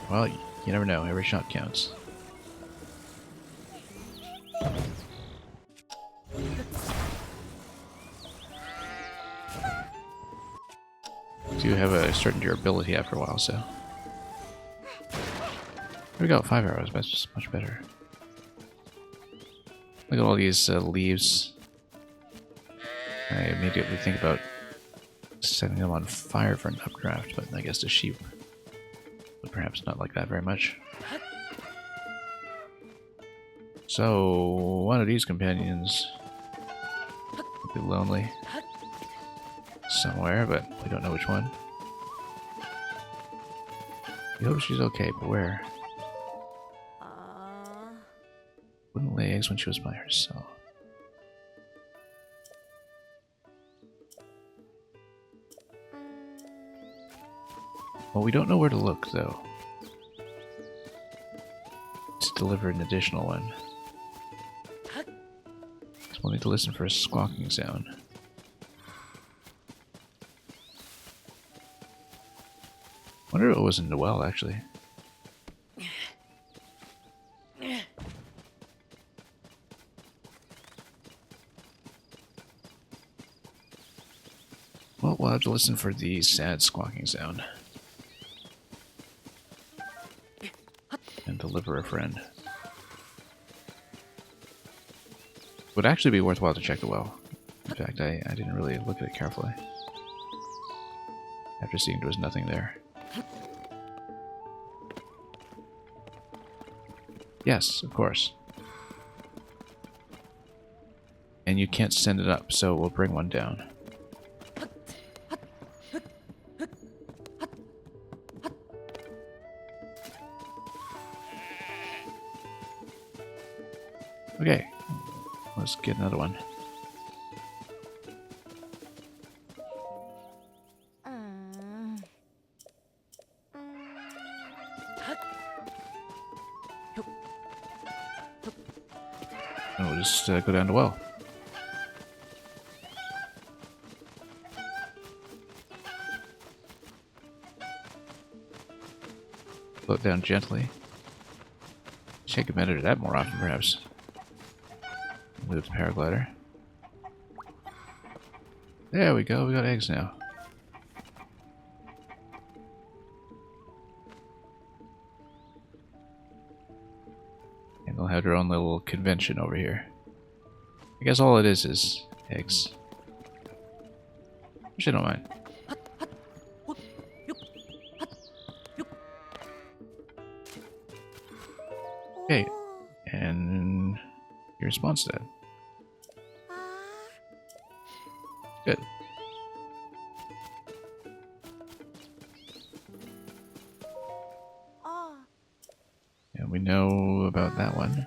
Well, you never know. Every shot counts. Do have a certain durability after a while, so... There we go, 5 arrows. That's just much better. Look at all these leaves. I immediately think about setting them on fire for an updraft, but I guess the sheep would perhaps not like that very much. So, one of these companions would be lonely somewhere, but we don't know which one. We hope she's okay, but where? Wouldn't lay eggs when she was by herself. Well, we don't know where to look, though. To deliver an additional one. So we'll need to listen for a squawking sound. Wonder if it was in the well, actually. Well, we'll have to listen for the sad squawking sound. And deliver a friend. Would actually be worthwhile to check the well. In fact, I didn't really look at it carefully. After seeing there was nothing there. Yes, of course. And you can't send it up, so we'll bring one down. Okay, let's get another one. And we'll just go down the well. Float down gently. Shake a minute of that more often, perhaps. Move the paraglider. There we go, we got eggs now. And they'll have their own little convention over here. I guess all it is eggs. Which I don't mind. Okay, and your response to that. Good. And we know about that one.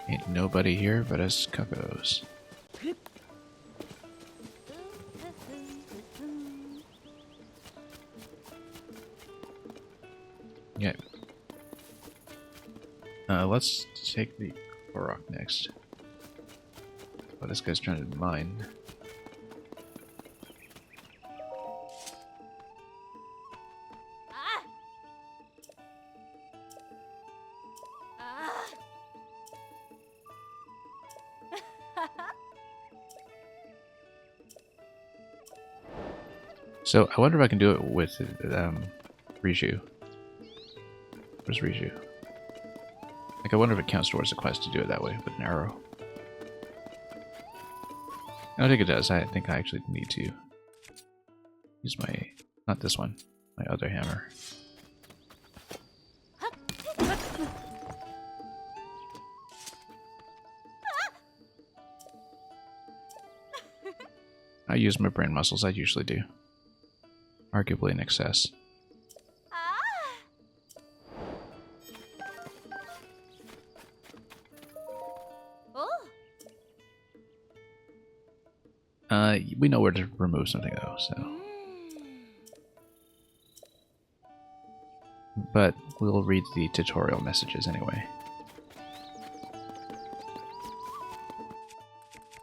Ain't nobody here but us cuckoos. Yeah. Let's take the rock next. Oh, this guy's trying to mine. Ah! Ah! So I wonder if I can do it with Riju. Where's Riju? Like, I wonder if it counts towards the quest to do it that way with an arrow. I don't think it does. I think I actually need to use my, not this one, my other hammer. I use my brain muscles, I usually do. Arguably in excess. We know where to remove something though, so. But we'll read the tutorial messages anyway.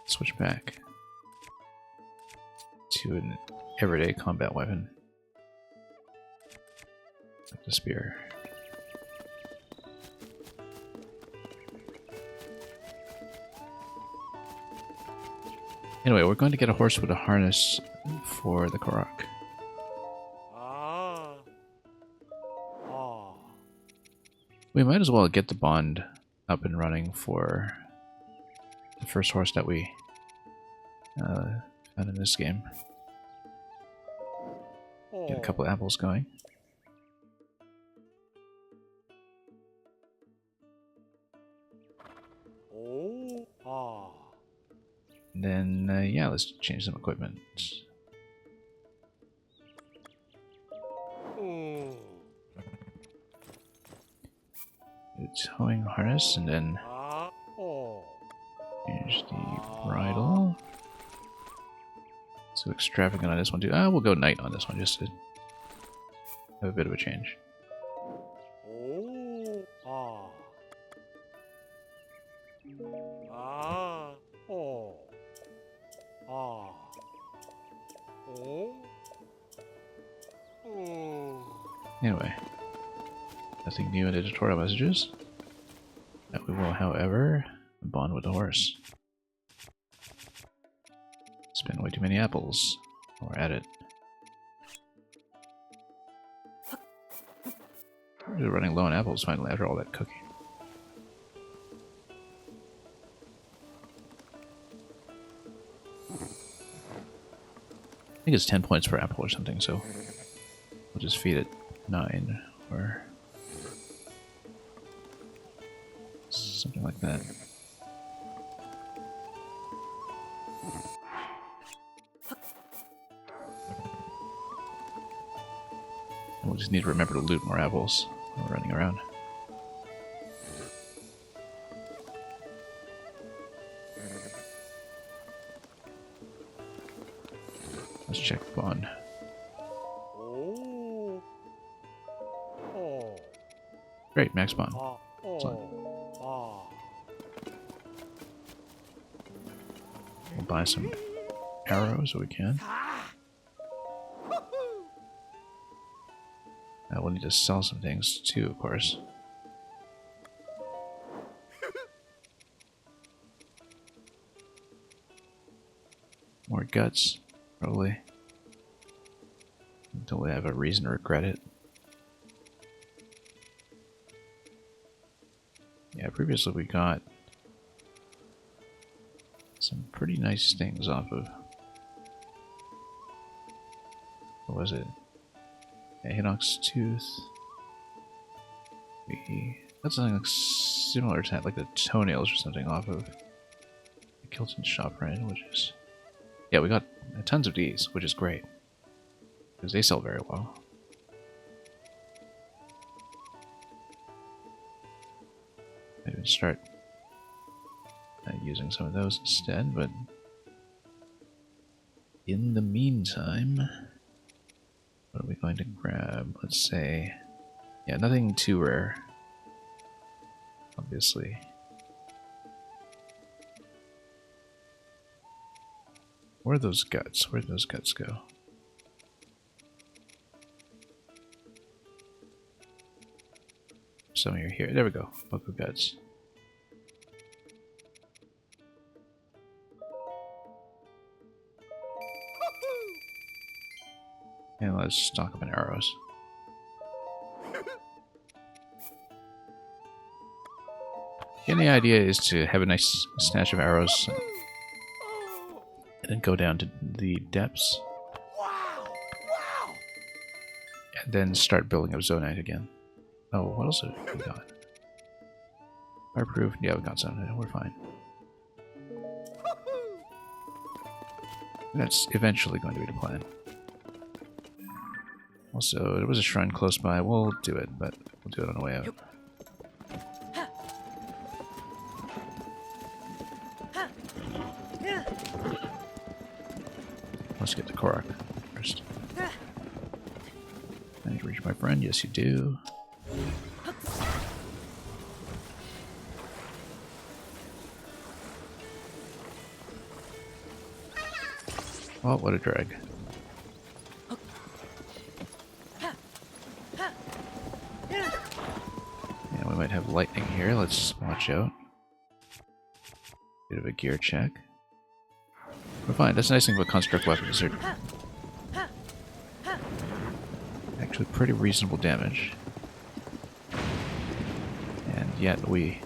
Switch back to an everyday combat weapon. Like the spear. Anyway, we're going to get a horse with a harness for the Korok. Ah. Ah. We might as well get the bond up and running for the first horse that we found in this game. Get a couple of apples going. Oh. Ah. And then, yeah, let's change some equipment. Oh. The towing harness, and then Ah. Oh. change the bridle. So extravagant on this one too. We'll go knight on this one just to have a bit of a change. Oh. Ah. Ah. Oh. Ah. Oh. Oh. Anyway, nothing new in the tutorial messages. That we will, however, bond with the horse. Spend way too many apples. Or at it. We're running low on apples finally after all that cooking. I think it's 10 points per apple or something, so we'll just feed it 9 or something like that. We'll just need to remember to loot more apples while we're running around. Let's check bond. Oh. Oh. Great, max bond. Ah. Oh. Ah. We'll buy some arrows if we can. We'll need to sell some things too, of course. More guts, probably. Until we have a reason to regret it. Yeah, previously we got some pretty nice things off of... What was it? Yeah, Hinox Tooth. That's something like similar to that, like the toenails or something off of the Kilton shop, right? Which is... Yeah, we got tons of these, which is great. Because they sell very well. Maybe start using some of those instead, but... In the meantime... What are we going to grab? Let's say... Yeah, nothing too rare. Obviously. Where are those guts? Where'd those guts go? Some are here. There we go. Book of guts. And let's stock up on arrows. And the idea is to have a nice snatch of arrows and then go down to the depths. And then start building up Zonite again. Oh, what else have we got? Fireproof? Yeah, we got some. We're fine. That's eventually going to be the plan. Also, there was a shrine close by. We'll do it, but we'll do it on the way out. Let's get the Korok first. I need to reach my friend. Yes, you do. Oh, what a drag. Yeah, we might have lightning here. Let's watch out. Bit of a gear check. We're fine. That's the nice thing about construct weapons. They're actually pretty reasonable damage. And yet we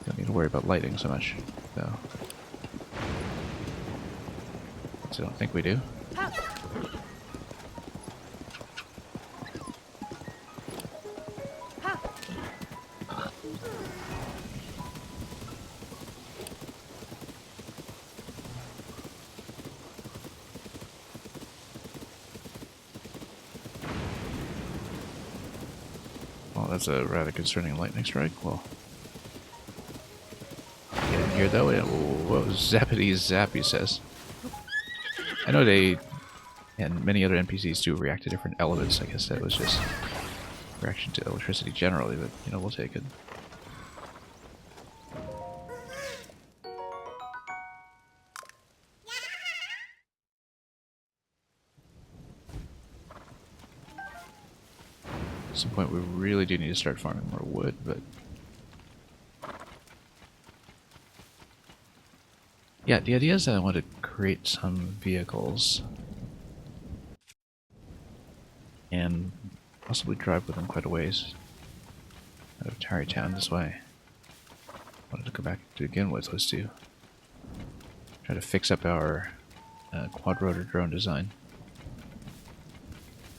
don't need to worry about lighting so much. So I don't think we do. Well, that's a rather concerning lightning strike. Well, get in here though. Whoa, zappity zappy says. I know they and many other NPCs do react to different elements. I guess that was just reaction to electricity generally, but you know, we'll take it. At some point we really do need to start farming more wood, but yeah, the idea is that I want to create some vehicles and possibly drive with them quite a ways out of Tarrytown this way. I wanted to go back to begin with was to try to fix up our quad-rotor drone design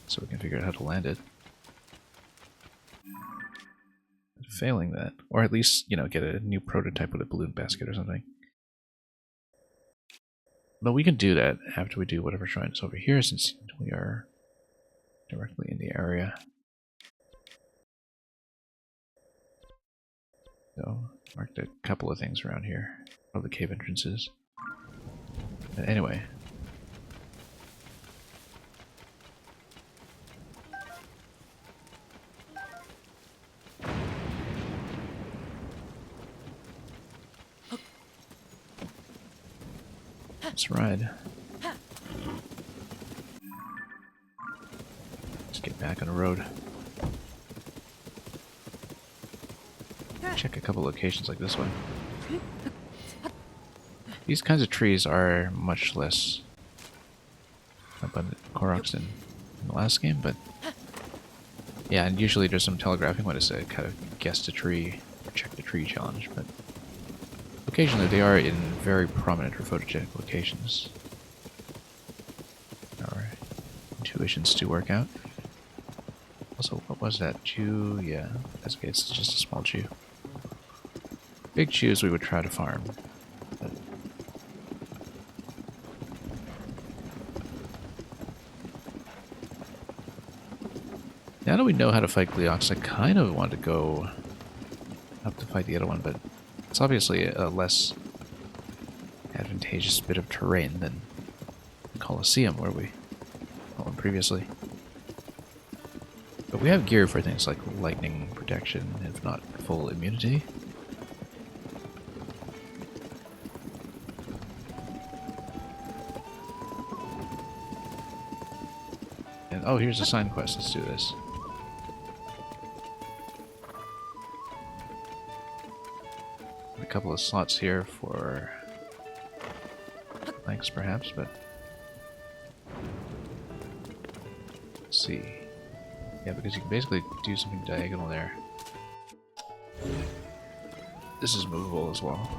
so we can figure out how to land it. Failing that, or at least, you know, get a new prototype with a balloon basket or something. But we can do that after we do whatever shrine is over here, since we are directly in the area. So, marked a couple of things around here. Oh, the cave entrances. But anyway. Let's ride. Let's get back on the road. Check a couple locations like this one. These kinds of trees are much less abundant Koroks than in the last game, but yeah, and usually there's some telegraphing when it's a kind of guess the tree, check the tree challenge, but occasionally they are in very prominent or photogenic locations. Our intuitions do work out. Also, what was that? Chew? Yeah, that's okay, it's just a small chew. Big chews we would try to farm. But now that we know how to fight Gleox, I kind of want to go up to fight the other one, but it's obviously a less advantageous bit of terrain than Colosseum, where we went previously. But we have gear for things like lightning protection, if not full immunity. Oh, here's a sign quest. Let's do this. A couple of slots here for planks, perhaps, but let's see. Yeah, because you can basically do something diagonal there. This is movable as well.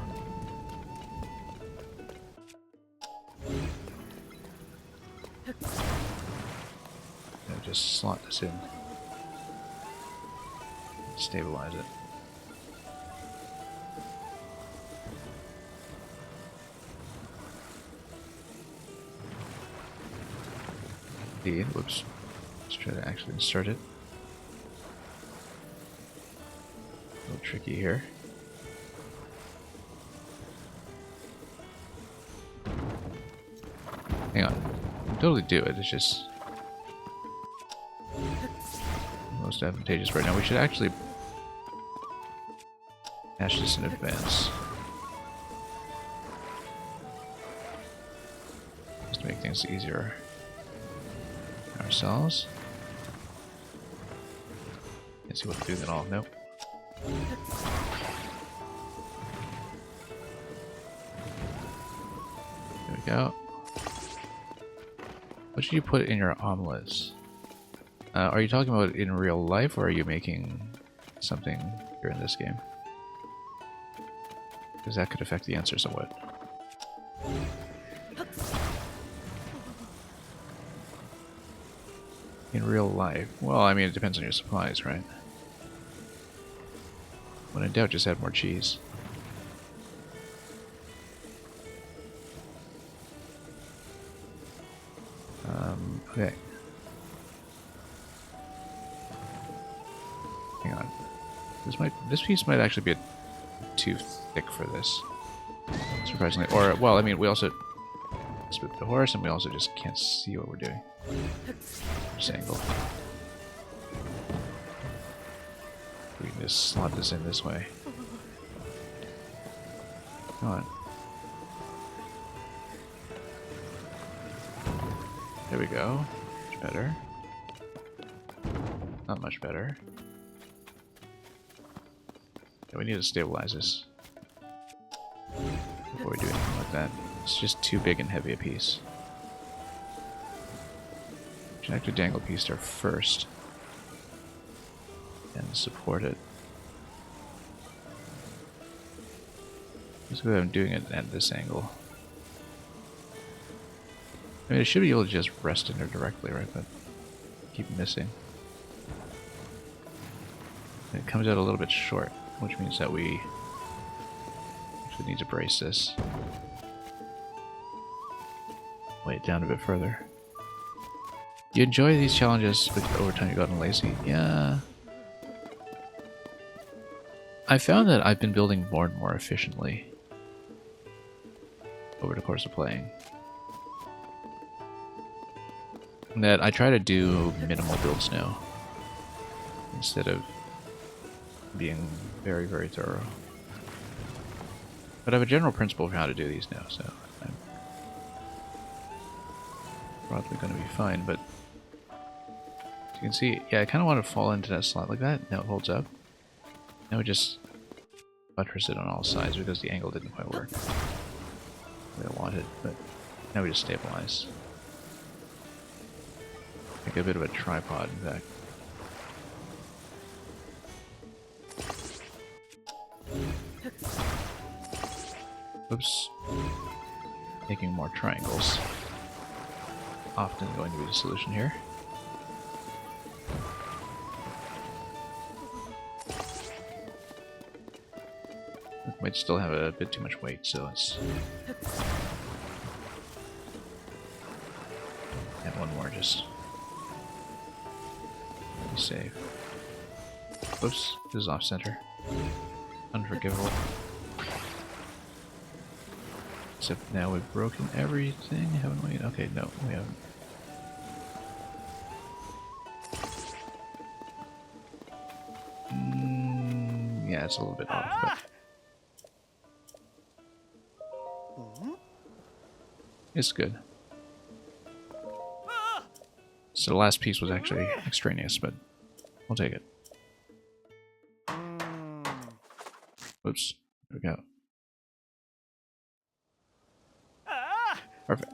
Just slot this in. Stabilize it. Whoops. Let's try to actually insert it. A little tricky here. Hang on. I can totally do it, it's just most advantageous right now. We should actually hash this in advance. Just to make things easier ourselves. Can't see what to do at all. Nope. There we go. What should you put in your omelets? Are you talking about in real life, or are you making something here in this game? Because that could affect the answer somewhat. In real life? Well, I mean, it depends on your supplies, right? When in doubt, just add more cheese. Okay. Hang on. This piece might actually be too thick for this. Surprisingly. Or, well, I mean, we also split the horse, and we also just can't see what we're doing. This angle. We can just slot this in this way. Come on. There we go. Much better. Not much better. Yeah, we need to stabilize this before we do anything like that. It's just too big and heavy a piece. We should actually dangle a piece there first and support it. Let's go ahead and doing it at this angle. I mean, it should be able to just rest in there directly, right? But keep missing. And it comes out a little bit short, which means that we actually need to brace this. Weigh it down a bit further. You enjoy these challenges, but over time you've gotten lazy. Yeah. I found that I've been building more and more efficiently over the course of playing. And that I try to do minimal builds now, instead of being very, very thorough. But I have a general principle for how to do these now, so I'm probably going to be fine, but as you can see, yeah, I kind of want to fall into that slot like that. Now it holds up. Now we just buttress it on all sides because the angle didn't quite work the way I wanted, but now we just stabilize. Make a bit of a tripod, in fact. Oops. Making more triangles. Often going to be the solution here. It might still have a bit too much weight, so let's add one more just be safe. Oops, this is off center. Unforgivable. Except now we've broken everything, haven't we? Okay, no, we haven't. Yeah, it's a little bit off, but it's good. So the last piece was actually extraneous, but we'll take it. Oops. There we go. Perfect.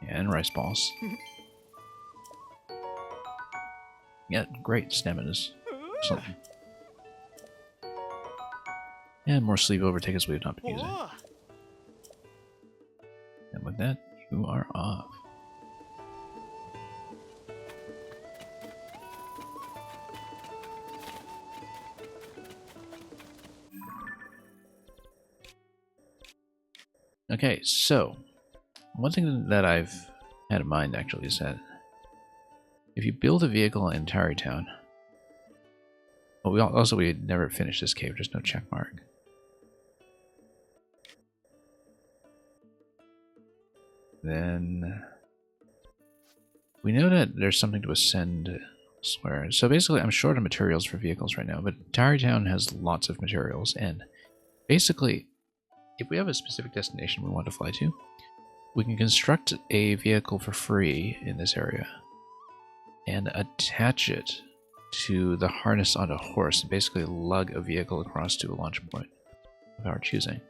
And rice balls. Yeah, great stamina. Excellent. And more sleepover tickets we have not been using. And with that, you are off. Okay, so one thing that I've had in mind actually is that if you build a vehicle in Tarrytown, well, we never finished this cave. There's no check mark. Then we know that there's something to ascend elsewhere. So basically, I'm short on materials for vehicles right now, but Tarrytown has lots of materials, and basically, if we have a specific destination we want to fly to, we can construct a vehicle for free in this area and attach it to the harness on a horse and basically lug a vehicle across to a launch point of our choosing.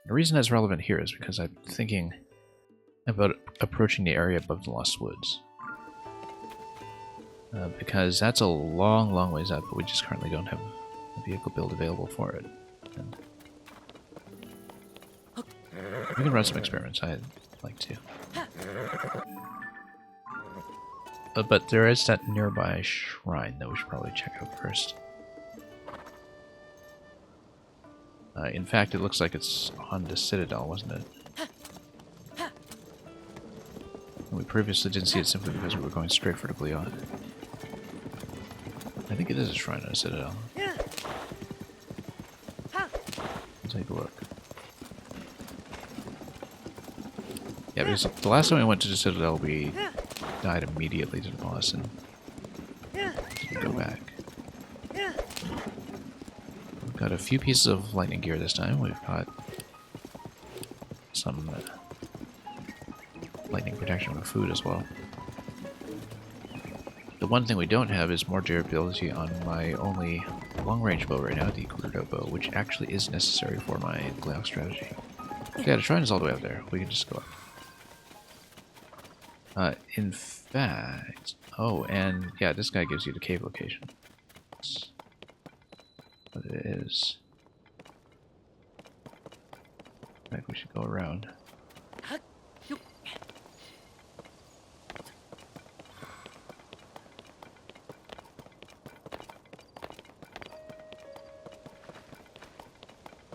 The reason that's relevant here is because I'm thinking about approaching the area above the Lost Woods. Because that's a long, long ways out, but we just currently don't have a vehicle build available for it. And we can run some experiments, I'd like to. But there is that nearby shrine that we should probably check out first. In fact, it looks like it's on the Citadel, wasn't it? And we previously didn't see it simply because we were going straight vertically on. I think it is a shrine on the Citadel. Let's take a look. Yeah, because the last time we went to the Citadel, we died immediately to the boss and didn't go back. We've got a few pieces of lightning gear this time. We've got some lightning protection with food as well. The one thing we don't have is more durability on my only long-range bow right now, the Cordo bow, which actually is necessary for my Gleok strategy. Yeah, the shrine is all the way up there. We can just go up. In fact... Oh, and yeah, this guy gives you the cave location. That's what it is. I think we should go around.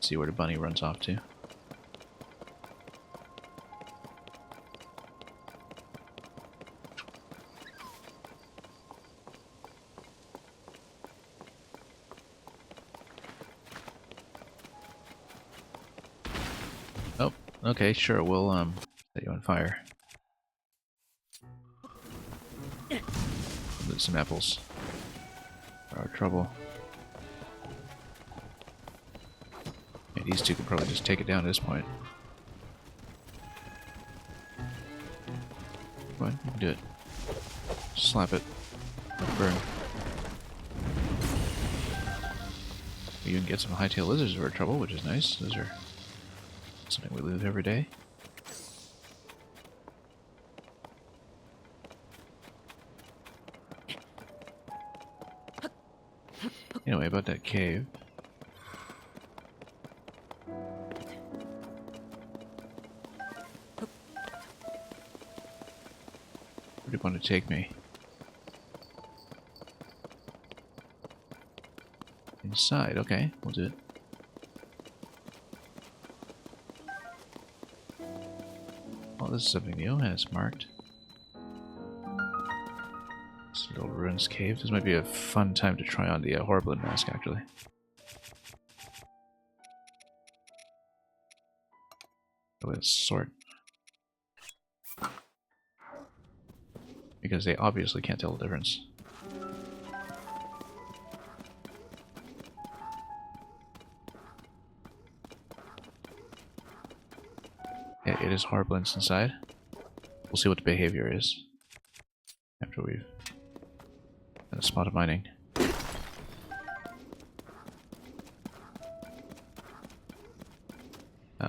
See where the bunny runs off to. Oh, okay, sure, we'll set you on fire. Loot some apples. For our trouble. Yeah, these two could probably just take it down at this point. Come on, you can do it. Slap it. Let it burn. You can get some hightail lizards for our trouble, which is nice. Those are something we live every day. Anyway, about that cave. Where do you want to take me? Inside, okay, we'll do it. Oh, this is something new, and it's marked. It's a little ruins cave. This might be a fun time to try on the Horriblin mask, actually. With a sword. Because they obviously can't tell the difference. there's Harblins inside. We'll see what the behavior is after we've done a spot of mining.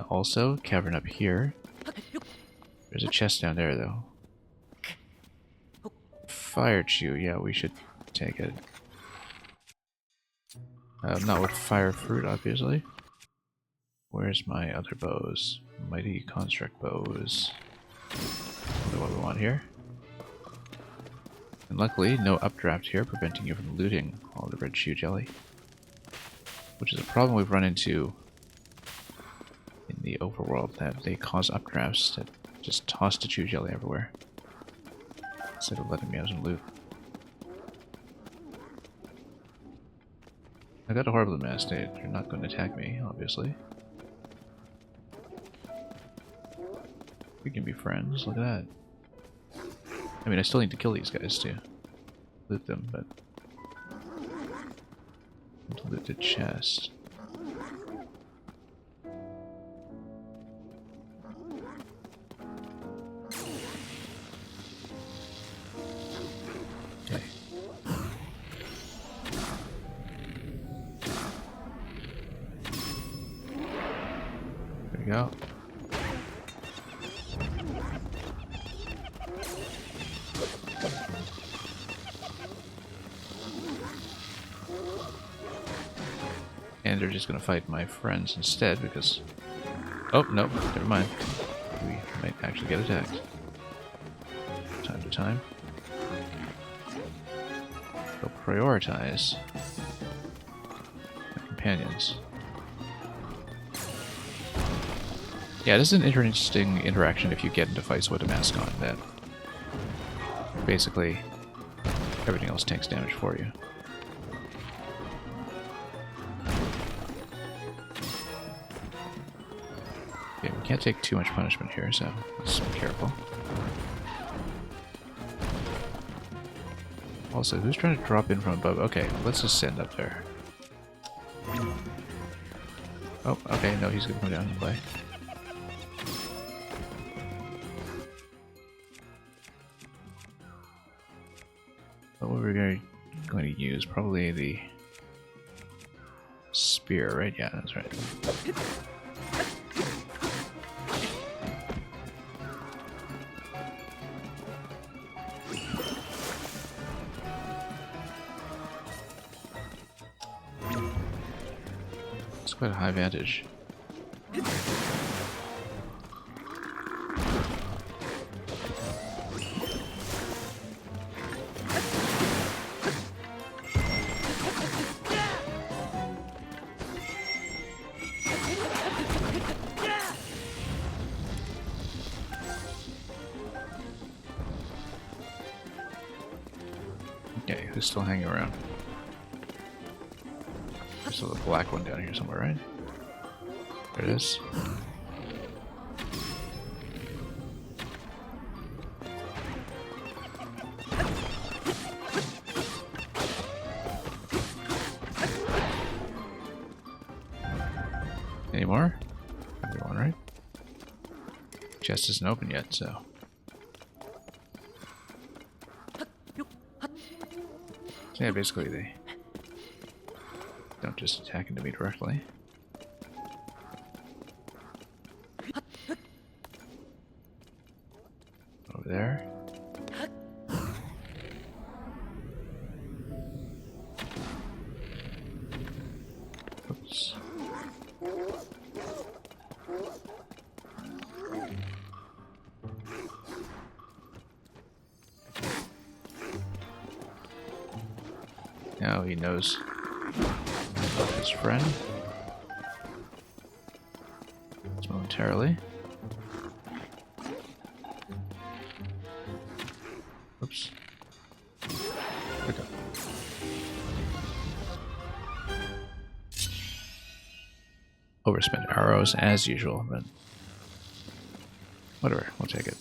Also, cavern up here. There's a chest down there, though. Fire chew, yeah, we should take it. Not with fire fruit, obviously. Where's my other bows? Mighty construct bows. What do we want here? And luckily, no updraft here, preventing you from looting all the red shoe jelly. Which is a problem we've run into in the overworld, that they cause updrafts that just toss the chew jelly everywhere, instead of letting me have some loot. I got a horrible mask. They're not going to attack me, obviously. We can be friends, look at that. I mean, I still need to kill these guys to loot them, but... to loot the chest. Okay. There we go. And they're just gonna fight my friends instead because... oh, no, never mind. We might actually get attacked. Time to time. They'll prioritize my companions. Yeah, this is an interesting interaction if you get into fights with a mask on, that basically everything else takes damage for you. Okay, we can't take too much punishment here, so let's be careful. Also, who's trying to drop in from above? Okay, let's just send up there. Oh, okay, no, he's gonna come down and play. What were we going to use? Probably the spear, right? Yeah, that's right. It's quite a high vantage. Okay, who's still hanging around? There's still a black one down here somewhere, right? There it is. Any more? Everyone, right? Chest isn't open yet, so... yeah, basically they don't just attack into me directly. Over there. Oops. Now he knows his friend. Just momentarily. Oops. Pick up. Overspent arrows as usual, but whatever, we'll take it.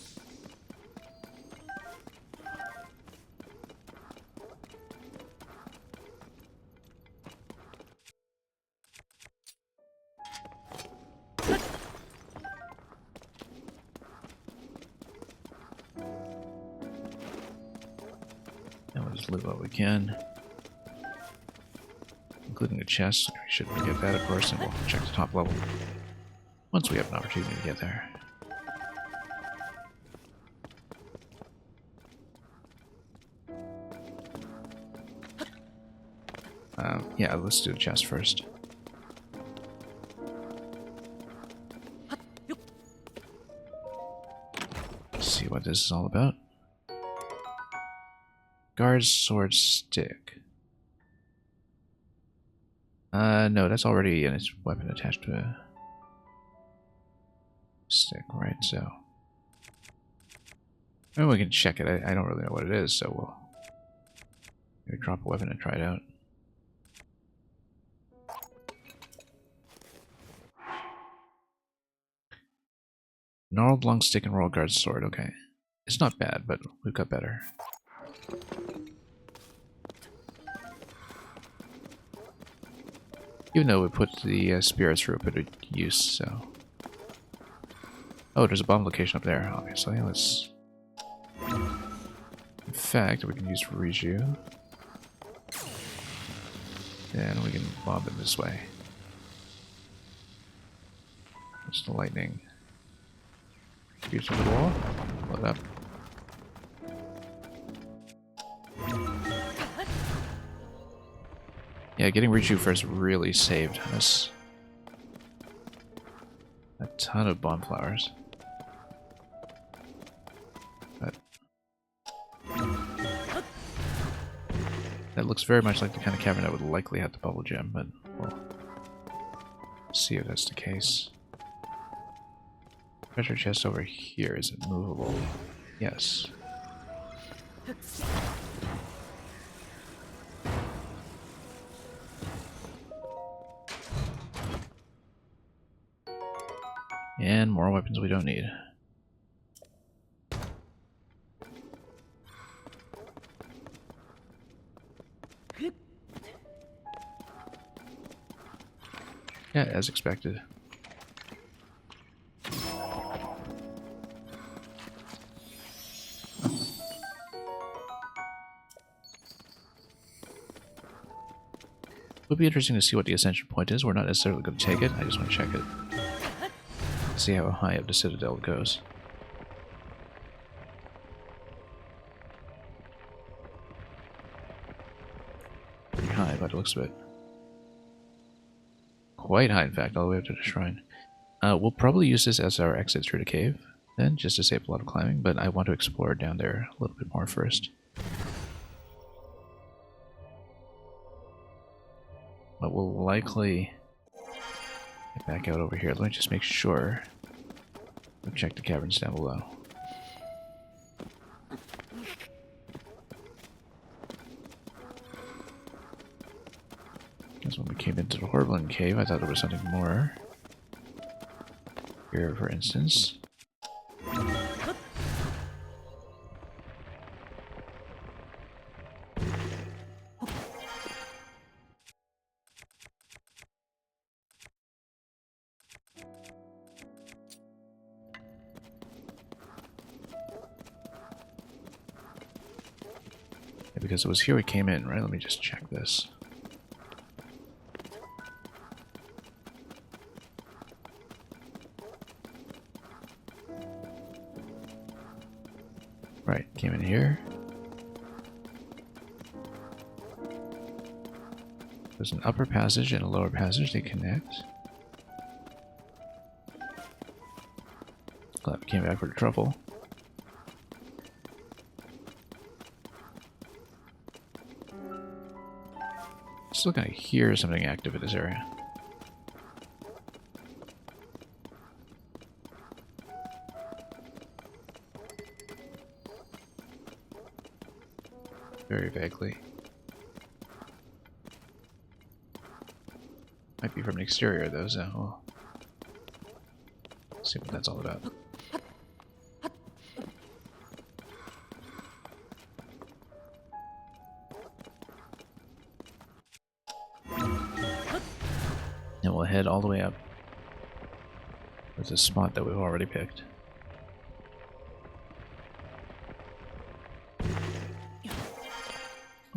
Let's loot what we can. Including the chest. We should get that, of course, and we'll check the top level. Once we have an opportunity to get there. Yeah, let's do the chest first. Let's see what this is all about. Guard's sword stick. No, that's already in its weapon attached to a stick, right? So, maybe we can check it. I don't really know what it is, so we'll maybe drop a weapon and try it out. Gnarled long stick and royal guard sword. Okay, it's not bad, but we've got better. Even though we put the spirits through a bit of use, so. Oh, there's a bomb location up there, obviously. Let's. In fact, we can use Riju. And we can bomb it this way. What's the lightning? Shoot through the wall. Load up. Yeah, getting Riju first really saved us a ton of bomb flowers. But that looks very much like the kind of cavern that would likely have the bubble gem, but we'll see if that's the case. Treasure chest over here, is it movable? Yes. And more weapons we don't need. Yeah, as expected. It would be interesting to see what the ascension point is. We're not necessarily going to take it, I just want to check it. See how high up the citadel it goes. Pretty high by the looks of it. Quite high, in fact, all the way up to the shrine. We'll probably use this as our exit through the cave, then, just to save a lot of climbing, but I want to explore down there a little bit more first. But we'll likely get back out over here. Let me just make sure. We'll check the caverns down below. Because when we came into the Horriblin cave, I thought there was something more. Here, for instance. Because it was here we came in, right? Let me just check this. Right, came in here. There's an upper passage and a lower passage, they connect. Glad we came back for the truffle. Still kind of hear something active in this area. Very vaguely. Might be from the exterior though, so we'll see what that's all about. And we'll head all the way up. There's a spot that we've already picked.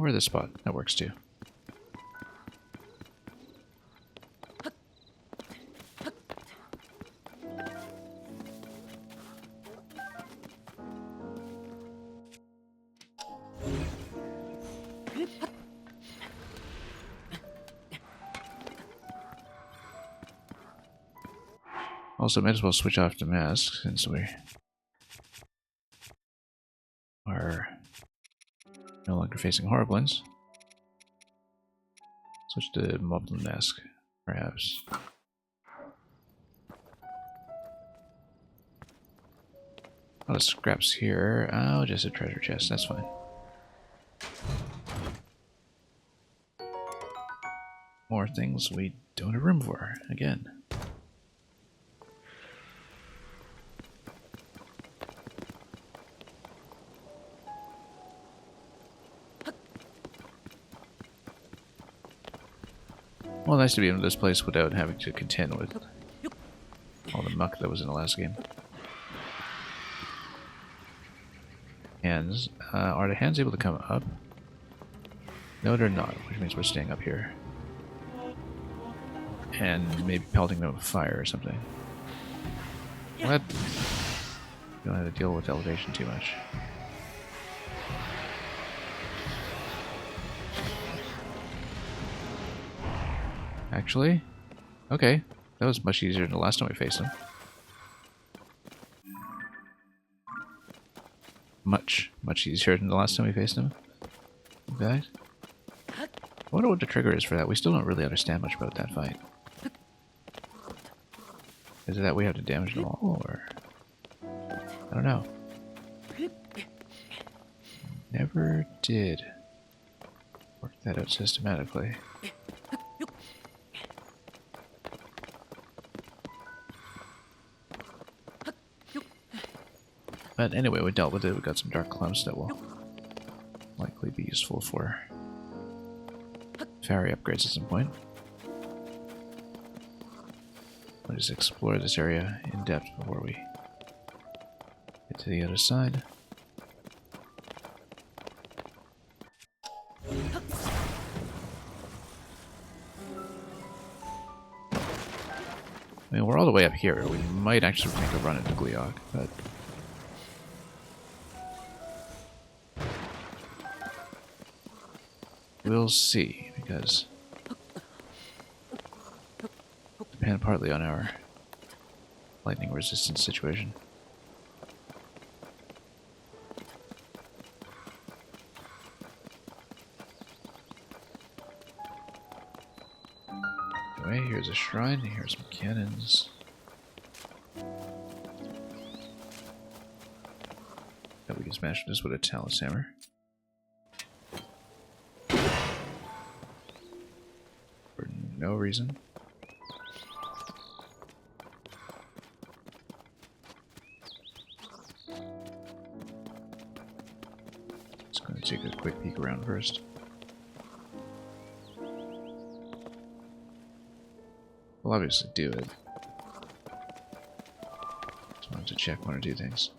Or this spot. That works too. Also, might as well switch off the mask since we are no longer facing Horriblins. Switch to Moblin mask, perhaps. A lot of scraps here. Oh, just a treasure chest. That's fine. More things we don't have room for. Again. Well, nice to be in this place without having to contend with all the muck that was in the last game. Hands. Are the hands able to come up? No, they're not, which means we're staying up here. And maybe pelting them with fire or something. What? You don't have to deal with elevation too much. Actually, okay, that was much easier than the last time we faced him. Much easier than the last time we faced him. In fact, I wonder what the trigger is for that. We still don't really understand much about that fight. Is it that we have to damage them all, or I don't know. Never did work that out systematically. But anyway, we dealt with it. We got some dark clumps that will likely be useful for fairy upgrades at some point. I'll just explore this area in depth before we get to the other side. I mean, we're all the way up here. We might actually make a run into Gleog, but we'll see, because depend partly on our lightning resistance situation. Anyway, here's a shrine, here's some cannons. That we can smash this with a talus hammer. For no reason. Just going to take a quick peek around first. We'll obviously do it. Just wanted to check one or two things.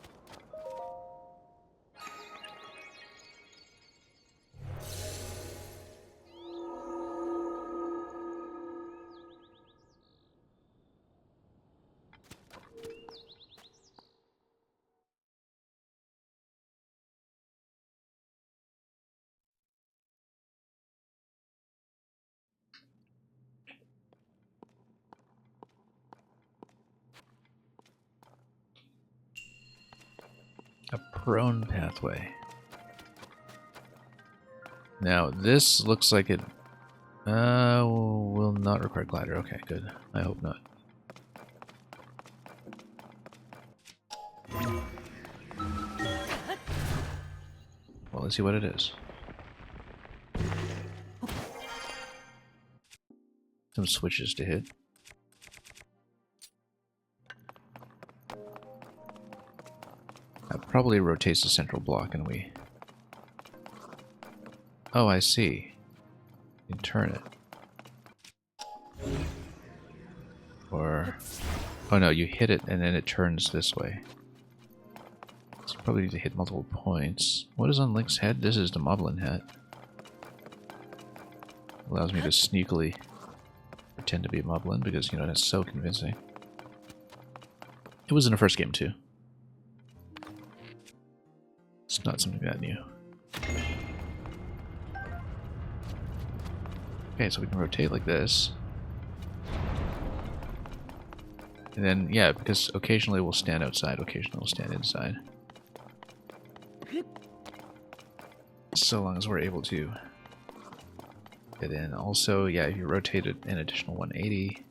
A prone pathway. Now, this looks like it will not require glider. Okay, good. I hope not. Well, let's see what it is. Some switches to hit. That probably rotates the central block and we... Oh, I see. You can turn it. Or... Oh no, you hit it and then it turns this way. So you probably need to hit multiple points. What is on Link's head? This is the Moblin hat. Allows me to sneakily pretend to be a moblin because, you know, that's so convincing. It was in the first game too. It's not something that new. Okay, so we can rotate like this. And then, yeah, because occasionally we'll stand outside, occasionally we'll stand inside. So long as we're able to get in. Also, yeah, if you rotate it an additional 180,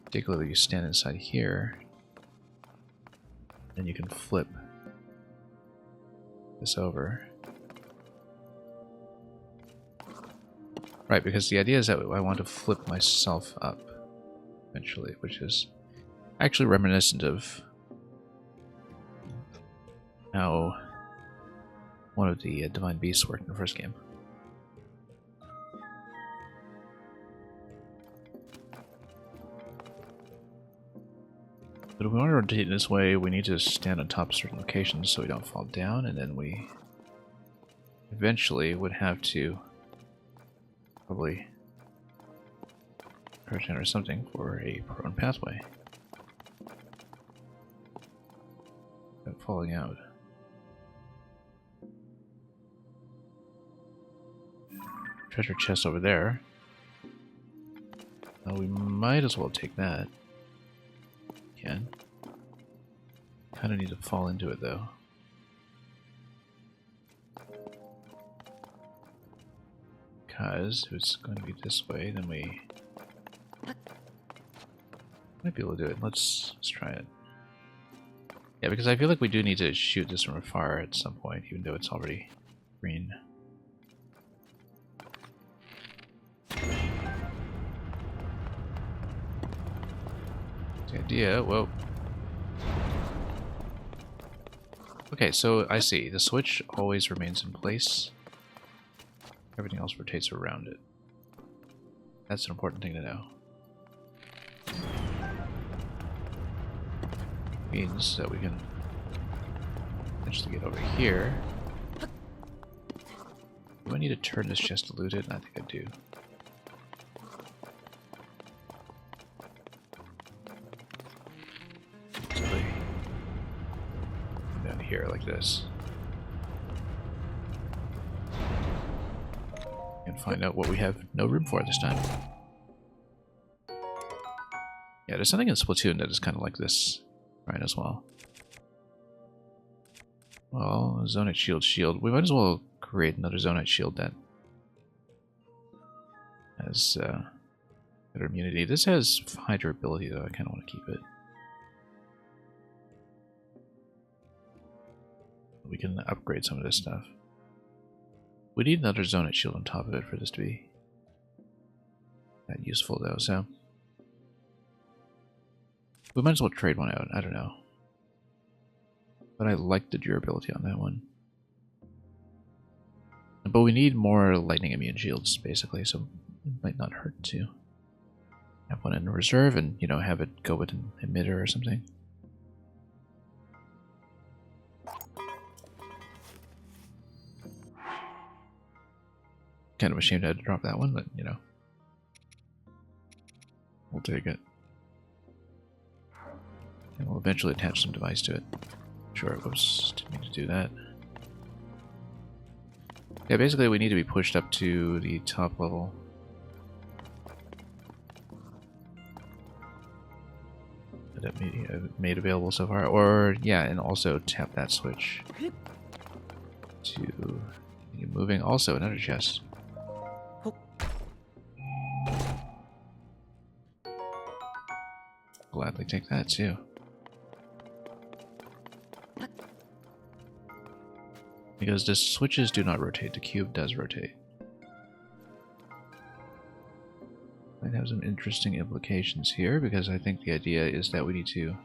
particularly if you stand inside here, then you can flip this over. Right, because the idea is that I want to flip myself up eventually, which is actually reminiscent of how one of the Divine Beasts worked in the first game. But if we want to rotate in this way, we need to stand on top of certain locations so we don't fall down, and then we eventually would have to probably crouch in or something for a prone pathway. Without falling out. Treasure chest over there. We might as well take that. Can. Kind of need to fall into it though. Because if it's going to be this way, then we might be able to do it. Let's try it. Yeah, because I feel like we do need to shoot this from afar at some point, even though it's already green. The idea, whoa. Okay, so I see. The switch always remains in place. Everything else rotates around it. That's an important thing to know. Means that we can eventually get over here. Do I need to turn this chest to loot it? I think I do. Down here like this. And find out what we have no room for this time. Yeah, there's something in Splatoon that is kind of like this, right, as well. Well, Zonite shield. We might as well create another Zonite shield that has better immunity. This has high durability, though. I kind of want to keep it. We can upgrade some of this stuff. We need another Zonite shield on top of it for this to be that useful, though, so we might as well trade one out. I don't know. But I like the durability on that one. But we need more lightning immune shields, basically, so it might not hurt to have one in reserve and, you know, have it go with an emitter or something. Kind of ashamed I had to drop that one, but, you know, we'll take it. And we'll eventually attach some device to it. Sure, whoops, didn't mean to do that. Yeah, basically we need to be pushed up to the top level. That I've made available so far. Or, yeah, and also tap that switch to continue moving. Also, another chest. Gladly take that too. Because the switches do not rotate, the cube does rotate. Might have some interesting implications here, because I think the idea is that we need to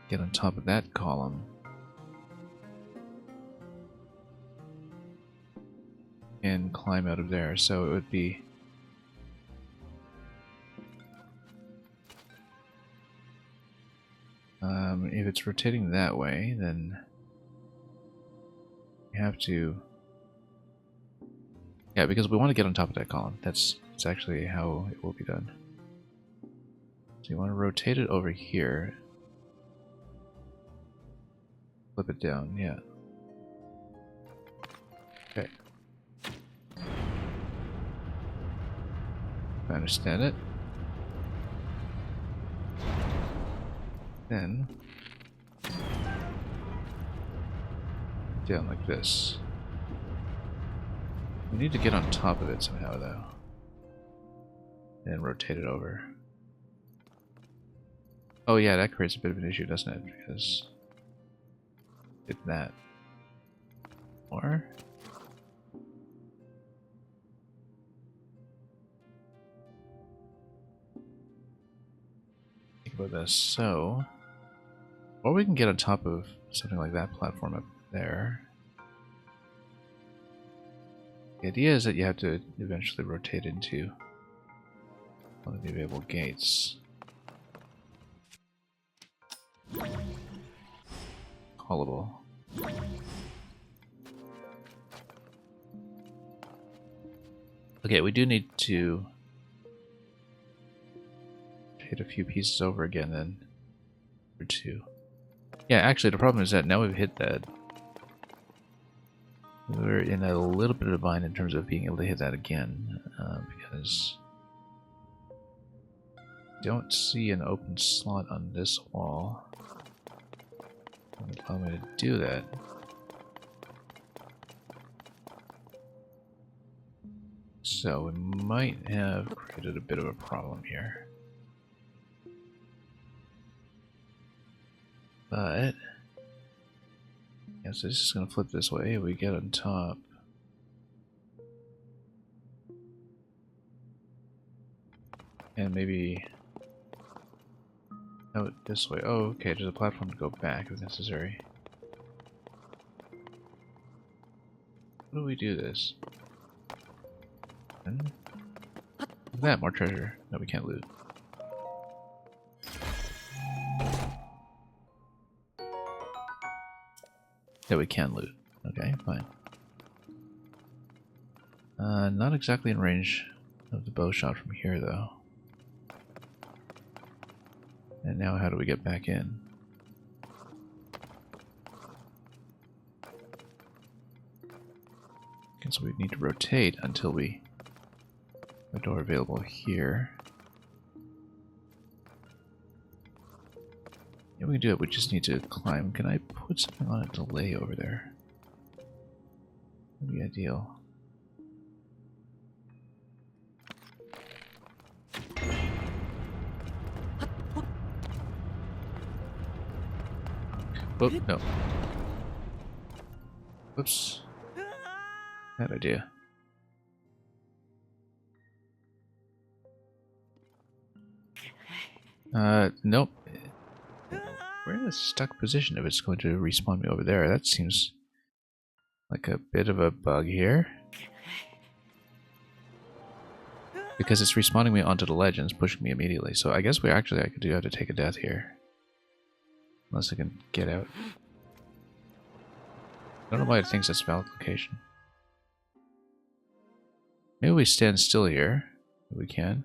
get on top of that column and climb out of there. So it would be if it's rotating that way, then we have to Yeah, because we want to get on top of that column. That's actually how it will be done. So you want to rotate it over here. Flip it down, yeah. Okay. I understand it. Then down like this. We need to get on top of it somehow, though. And rotate it over. Oh yeah, that creates a bit of an issue, doesn't it? Because it's that. Or think about this. So, or we can get on top of something like that platform up there. The idea is that you have to eventually rotate into one of the available gates. Callable. Okay, we do need to hit a few pieces over again then. Or two. Yeah, actually the problem is that now we've hit that. We're in a little bit of a bind in terms of being able to hit that again, because I don't see an open slot on this wall. Doesn't allow me to do that. So we might have created a bit of a problem here. But yeah, so this is going to flip this way. We get on top. And maybe out this way. Oh, okay, there's a platform to go back if necessary. How do we do this? Look at that, more treasure. No, we can't loot. Yeah, we can loot. Okay, fine. Not exactly in range of the bow shot from here, though. And now how do we get back in? Okay, so we need to rotate until we have a door available here. Yeah, we can do it. We just need to climb. Can I put something on a delay over there? That'd be ideal. Whoop, no. Whoops. Bad idea. Nope. We're in a stuck position if it's going to respawn me over there. That seems like a bit of a bug here. Because it's respawning me onto the ledge and it's pushing me immediately. So I guess I do have to take a death here. Unless I can get out. I don't know why it thinks that's a valid location. Maybe we stand still here. If we can.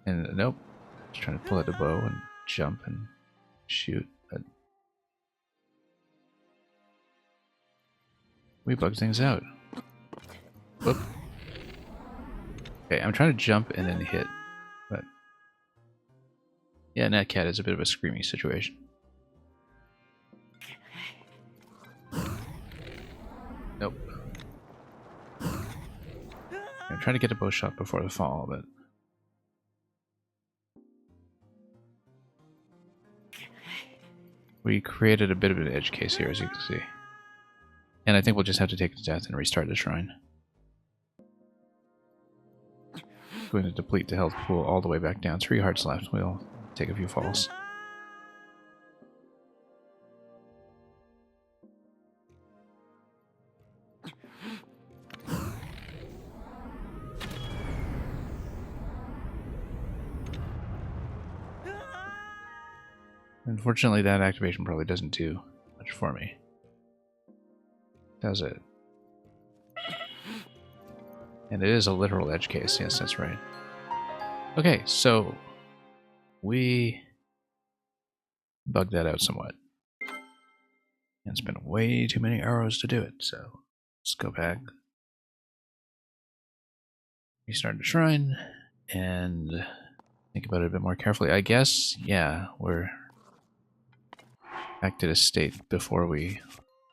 And nope. Just trying to pull out the bow and jump and shoot. But we bug things out. Whoop. Okay, I'm trying to jump and then hit. But yeah, Nat Cat is a bit of a screaming situation. Nope. I'm trying to get a bow shot before the fall, but we created a bit of an edge case here, as you can see. And I think we'll just have to take the death and restart the shrine. Going to deplete the health pool all the way back down. 3 hearts left. We'll take a few falls. Unfortunately, that activation probably doesn't do much for me. Does it? And it is a literal edge case. Yes, that's right. Okay, so we bugged that out somewhat. And spent way too many arrows to do it, so let's go back. Restart the shrine and think about it a bit more carefully. I guess, yeah, we're back to the state before we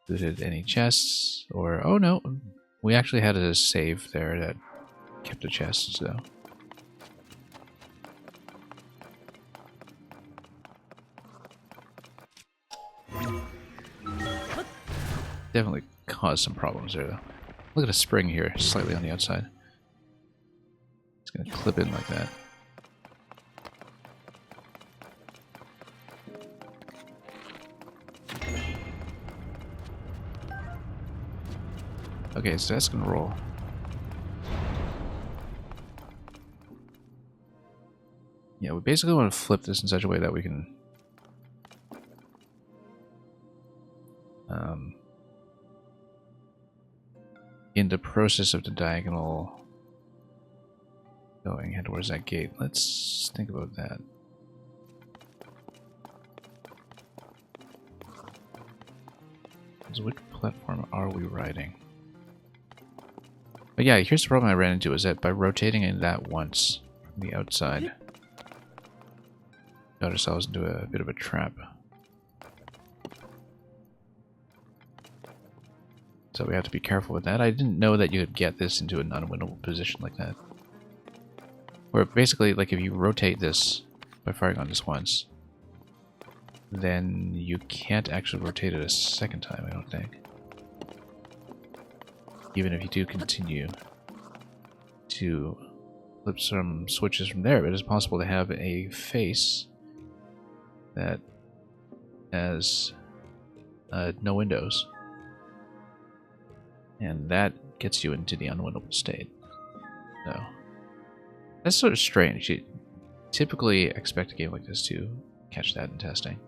looted any chests, or oh no, we actually had a save there that kept the chests though. Definitely caused some problems there though. Look at a spring here, slightly on the outside. It's gonna clip in like that. Okay, so that's gonna roll. Yeah, we basically want to flip this in such a way that we can in the process of the diagonal going head towards that gate. Let's think about that. So which platform are we riding? But yeah, here's the problem I ran into, is that by rotating in that once from the outside, got ourselves into a bit of a trap. So we have to be careful with that. I didn't know that you could get this into an unwinnable position like that. Where basically, like if you rotate this by firing on this once, then you can't actually rotate it a second time, I don't think. Even if you do continue to flip some switches from there, it is possible to have a face that has no windows. And that gets you into the unwinnable state. So that's sort of strange. You typically expect a game like this to catch that in testing.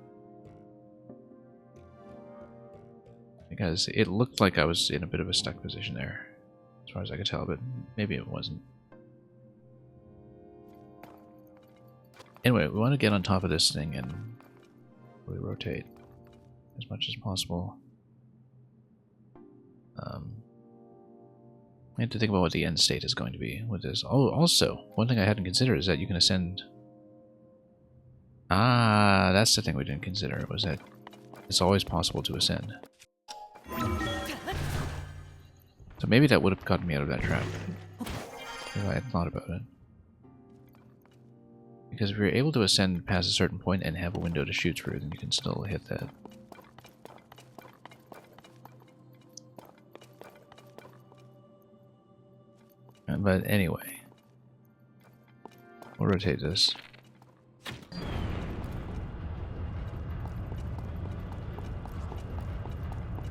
Because it looked like I was in a bit of a stuck position there, as far as I could tell, but maybe it wasn't. Anyway, we want to get on top of this thing and really rotate as much as possible. I have to think about what the end state is going to be with this. Oh, also, one thing I hadn't considered is that you can ascend. Ah, that's the thing we didn't consider, was that it's always possible to ascend. So maybe that would have gotten me out of that trap, if I had thought about it. Because if you're able to ascend past a certain point and have a window to shoot through, then you can still hit that. But anyway, we'll rotate this.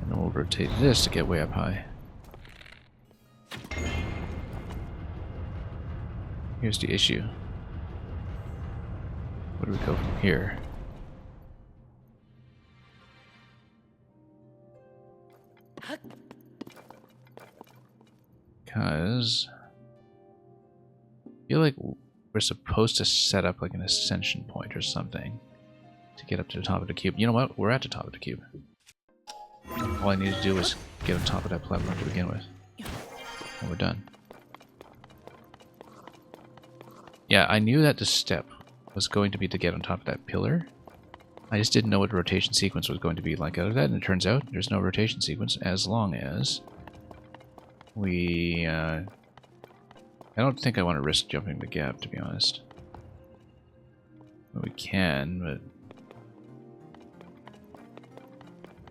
And then we'll rotate this to get way up high. Here's the issue. Where do we go from here? Because I feel like we're supposed to set up like an ascension point or something to get up to the top of the cube. You know what? We're at the top of the cube. All I need to do is get on top of that platform to begin with. And we're done. Yeah, I knew that the step was going to be to get on top of that pillar. I just didn't know what the rotation sequence was going to be like out of that, and it turns out there's no rotation sequence as long as we... I don't think I want to risk jumping the gap, to be honest. Well, we can, but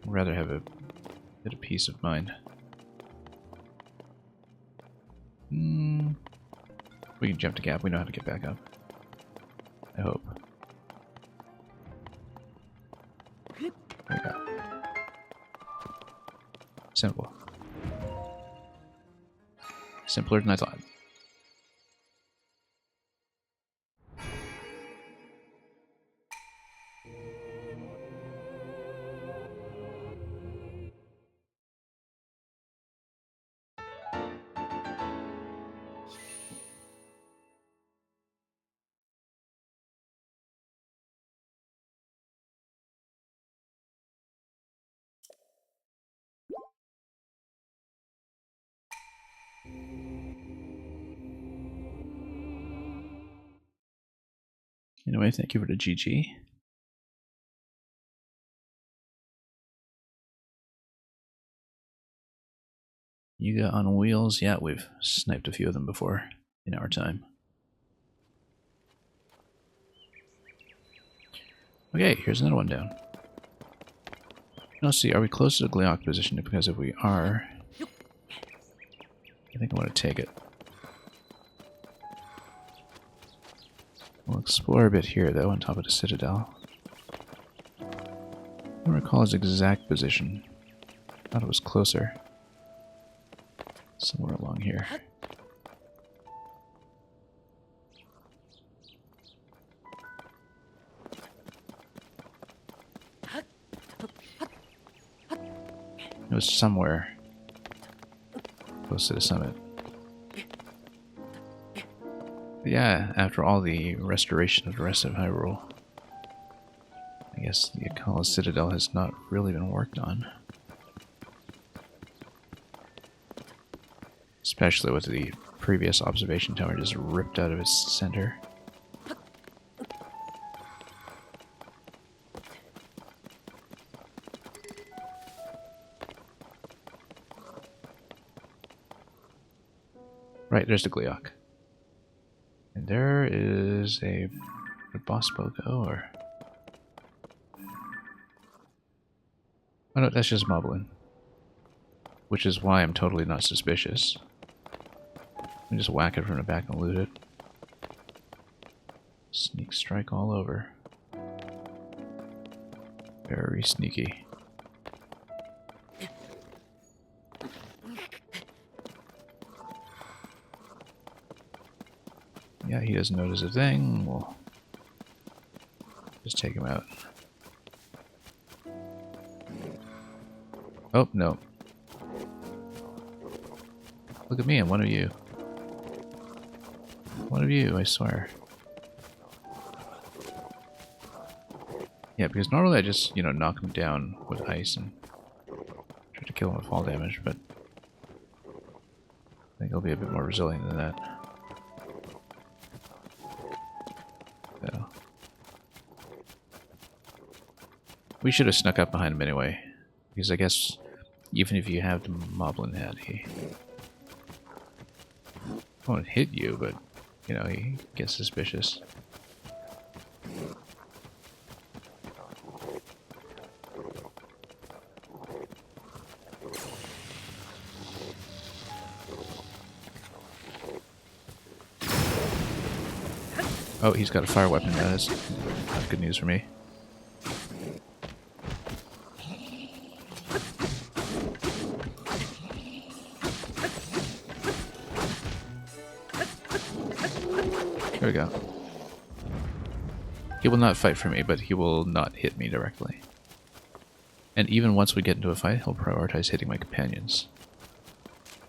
I'd rather have a bit of peace of mind. We can jump the gap. We know how to get back up. I hope. There we go. Simple. Simpler than I thought. Anyway, thank you for the GG. Yuga on wheels. Yeah, we've sniped a few of them before in our time. Okay, here's another one down. Now see, are we close to the Gleok position? Because if we are, I think I want to take it. We'll explore a bit here, though, on top of the Citadel. I don't recall his exact position. I thought it was closer. Somewhere along here. It was somewhere close to the summit. But yeah, after all the restoration of the rest of Hyrule, I guess the Akala Citadel has not really been worked on. Especially with the previous observation tower just ripped out of its center. Right, there's the Gleok. And there is a boss bow go, or... Oh no, that's just Moblin. Which is why I'm totally not suspicious. Let me just whack it from the back and loot it. Sneak strike all over. Very sneaky. Yeah, he doesn't notice a thing. We'll just take him out. Oh, no. Look at me, I'm one of you. One of you, I swear. Yeah, because normally I just, knock him down with ice and try to kill him with fall damage, but I think he'll be a bit more resilient than that. So. We should have snuck up behind him anyway, because I guess even if you have the Moblin head, he won't hit you, but, he gets suspicious. Oh, he's got a fire weapon. That is not good news for me. There we go. He will not fight for me, but he will not hit me directly. And even once we get into a fight, he'll prioritize hitting my companions.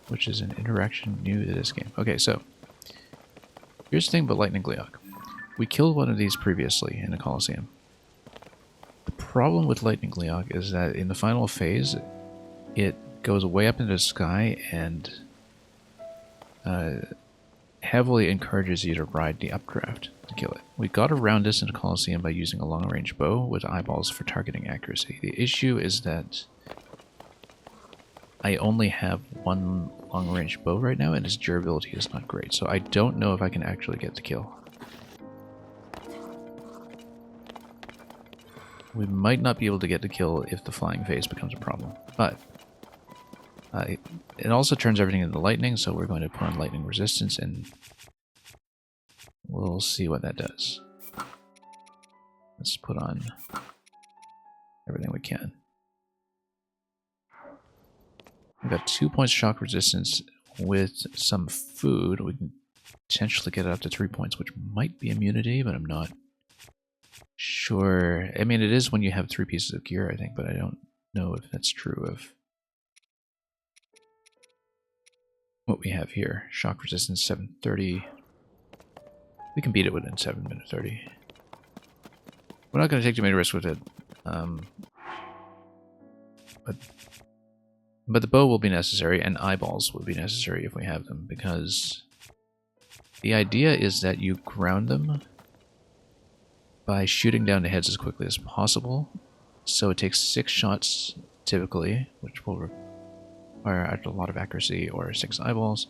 Which is an interaction new to this game. Okay, so here's the thing about Lightning Gleok. We killed one of these previously in the Colosseum. The problem with Lightning Gleok is that in the final phase, it goes way up into the sky and heavily encourages you to ride the updraft to kill it. We got around this in the Colosseum by using a long-range bow with eyeballs for targeting accuracy. The issue is that I only have one long-range bow right now and its durability is not great, so I don't know if I can actually get the kill. We might not be able to get the kill if the flying phase becomes a problem, but it also turns everything into lightning, so we're going to put on lightning resistance and we'll see what that does. Let's put on everything we can. We've got 2 points shock resistance with some food. We can potentially get it up to 3 points, which might be immunity, but I'm not sure. I mean, it is when you have 3 pieces of gear, I think, but I don't know if that's true of what we have here. Shock resistance 730. We can beat it within 7 minutes 30. We're not going to take too many risks with it. But the bow will be necessary, and eyeballs will be necessary if we have them, because the idea is that you ground them by shooting down the heads as quickly as possible. So it takes 6 shots typically, which will require a lot of accuracy, or 6 eyeballs.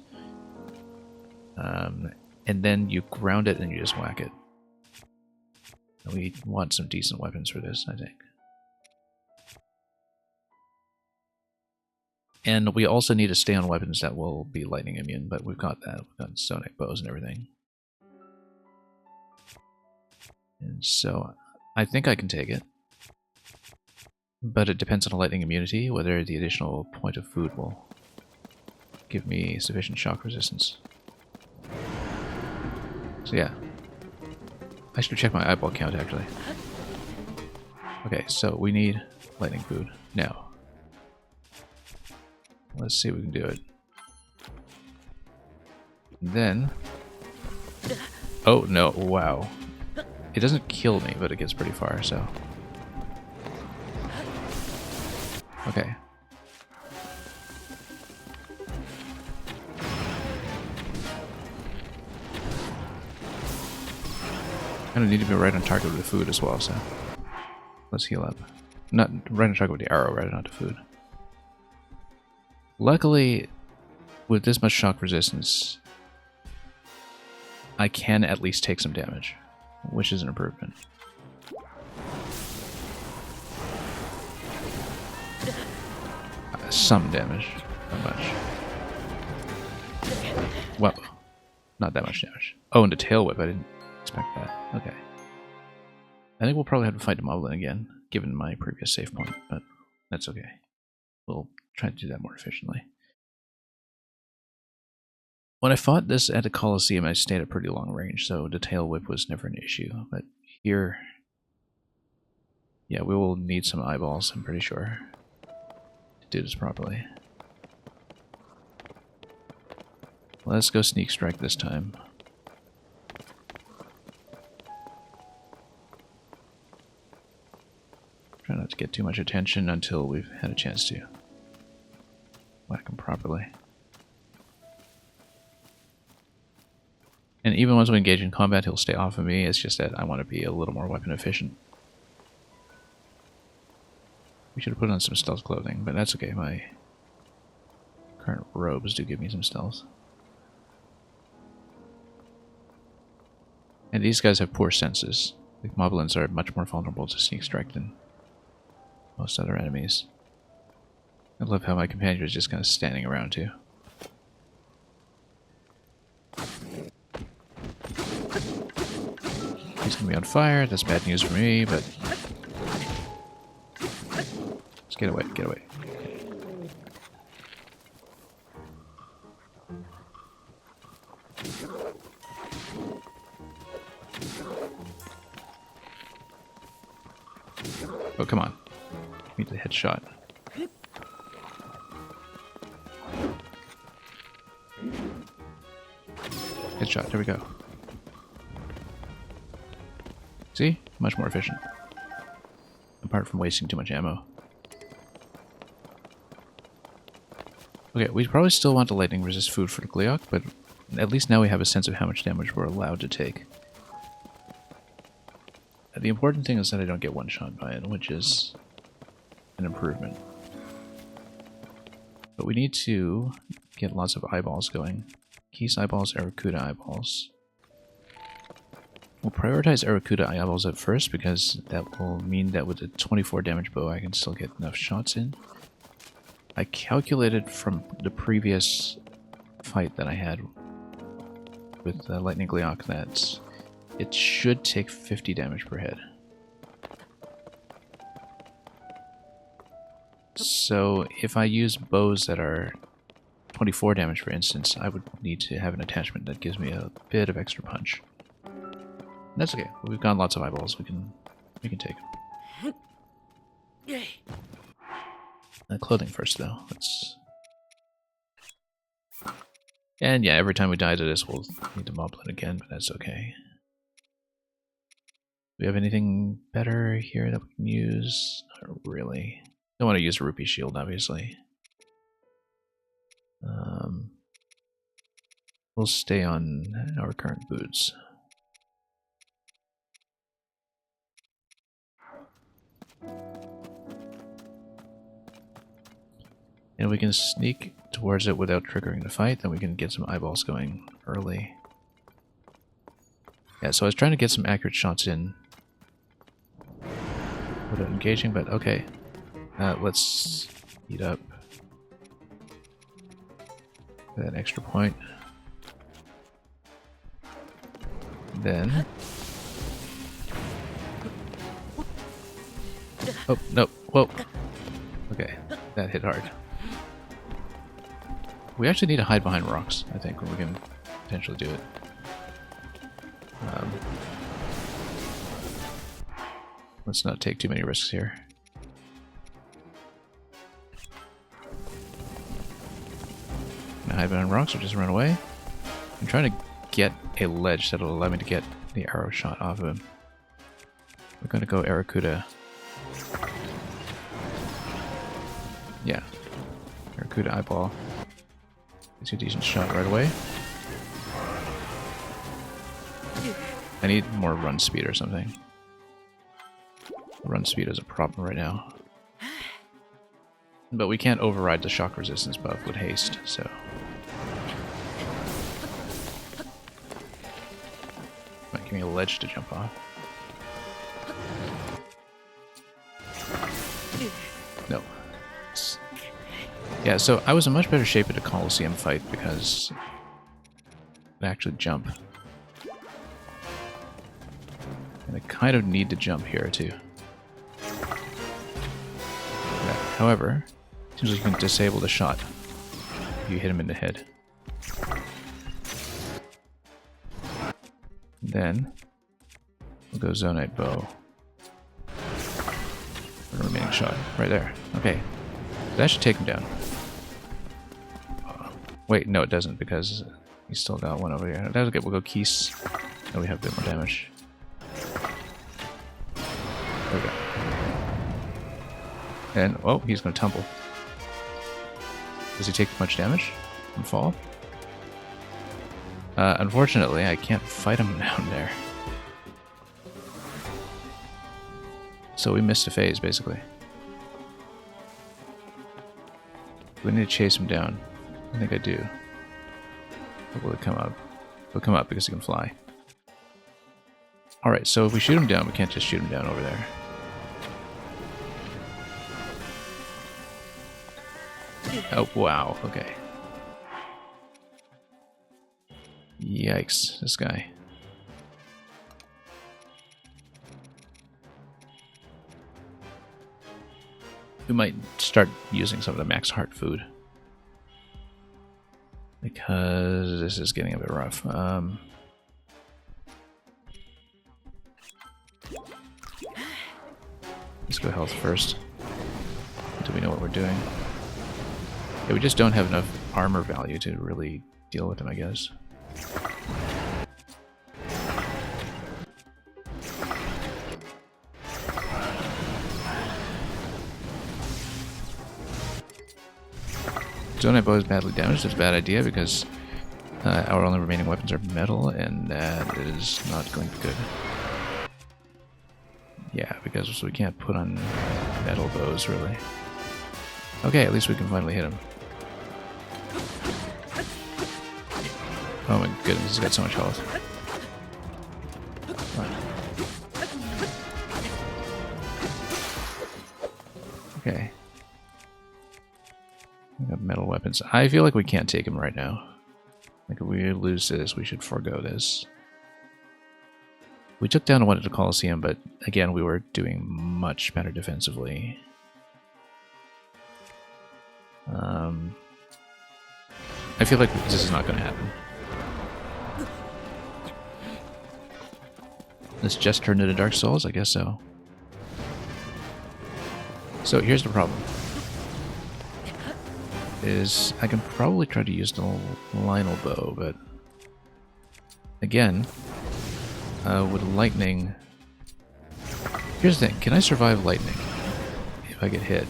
And then you ground it and you just whack it. And we want some decent weapons for this, I think. And we also need to stay on weapons that will be lightning immune, but we've got that. We've got sonic bows and everything. And so I think I can take it. But it depends on the lightning immunity, whether the additional point of food will give me sufficient shock resistance. So yeah. I should check my eyeball count, actually. Okay, so we need lightning food. Now. Let's see if we can do it. And then... Oh, no, wow. It doesn't kill me, but it gets pretty far, so... Okay. Kind of need to be right on target with the food as well, so... Let's heal up. Not right on target with the arrow, right onto food. Luckily, with this much shock resistance, I can at least take some damage, which is an improvement. Some damage, not much. Well, not that much damage. Oh, and the tail whip, I didn't expect that. Okay. I think we'll probably have to fight the moblin again, given my previous save point, but that's okay. We'll try to do that more efficiently. When I fought this at the Colosseum, I stayed at pretty long range, so the tail whip was never an issue. But here, yeah, we will need some eyeballs, I'm pretty sure, to do this properly. Let's go sneak strike this time. Try not to get too much attention until we've had a chance to whack him properly. And even once we engage in combat, he'll stay off of me. It's just that I want to be a little more weapon efficient. We should have put on some stealth clothing, but that's okay. My current robes do give me some stealth. And these guys have poor senses. The moblins are much more vulnerable to sneak strike than most other enemies. I love how my companion is just kind of standing around too. He's gonna be on fire. That's bad news for me, but just get away, get away. Oh, come on. Give me the headshot. Headshot, there we go. See? Much more efficient. Apart from wasting too much ammo. Okay, we probably still want the lightning resist food for the Gleok, but at least now we have a sense of how much damage we're allowed to take. The important thing is that I don't get one-shot by it, which is an improvement. But we need to get lots of eyeballs going. Keys eyeballs, Arakuda eyeballs. We'll prioritize Arakuda eyeballs at first because that will mean that with a 24 damage bow I can still get enough shots in. I calculated from the previous fight that I had with Lightning Gleok that it should take 50 damage per head. So if I use bows that are 24 damage for instance, I would need to have an attachment that gives me a bit of extra punch. That's okay. We've got lots of eyeballs. We can take them. Clothing first, though. Let's. And yeah, every time we die to this, we'll need to moblin again, but that's okay. Do we have anything better here that we can use? Not really. Don't want to use a rupee shield, obviously. We'll stay on our current boots. And we can sneak towards it without triggering the fight, then we can get some eyeballs going early. Yeah, so I was trying to get some accurate shots in without engaging, but okay. Let's speed up that extra point. Then... Oh, no. Whoa. Okay, that hit hard. We actually need to hide behind rocks, I think, when we can potentially do it. Let's not take too many risks here. Gonna hide behind rocks or just run away. I'm trying to get a ledge that'll allow me to get the arrow shot off of him. We're gonna go Aracuda. Yeah. Aracuda eyeball. It's a decent shot right away. I need more run speed or something. Run speed is a problem right now. But we can't override the shock resistance buff with haste, so... Might give me a ledge to jump off. No. Yeah, so I was in much better shape at a Coliseum fight because I actually jump. And I kind of need to jump here too. Yeah, however, it seems like you can disable the shot if you hit him in the head. Then we'll go Zonite Bow. The remaining shot right there. Okay, that should take him down. Wait, no, it doesn't because he's still got one over here. That's okay. We'll go Keese. Now we have a bit more damage. Okay. And oh, he's going to tumble. Does he take much damage and fall? Unfortunately, I can't fight him down there. So we missed a phase, basically. We need to chase him down. I think I do. But will it come up? It'll come up because he can fly. Alright, so if we shoot him down, we can't just shoot him down over there. Oh, wow, okay. Yikes, this guy. We might start using some of the max heart food. Because this is getting a bit rough. Let's go health first. Until we know what we're doing. Yeah, we just don't have enough armor value to really deal with him, I guess. Zonite Bow is badly damaged. It's a bad idea because our only remaining weapons are metal, and that is not going to be good. Yeah, because we can't put on metal bows, really. Okay, at least we can finally hit him. Oh my goodness, he's got so much health. Okay. We have metal weapons. I feel like we can't take him right now. Like if we lose this, we should forego this. We took down one at the Coliseum, but again, we were doing much better defensively. I feel like this is not going to happen. This just turned into Dark Souls? I guess so. So here's the problem. Is I can probably try to use the Lionel Bow, but again, with lightning... Here's the thing, can I survive lightning if I get hit?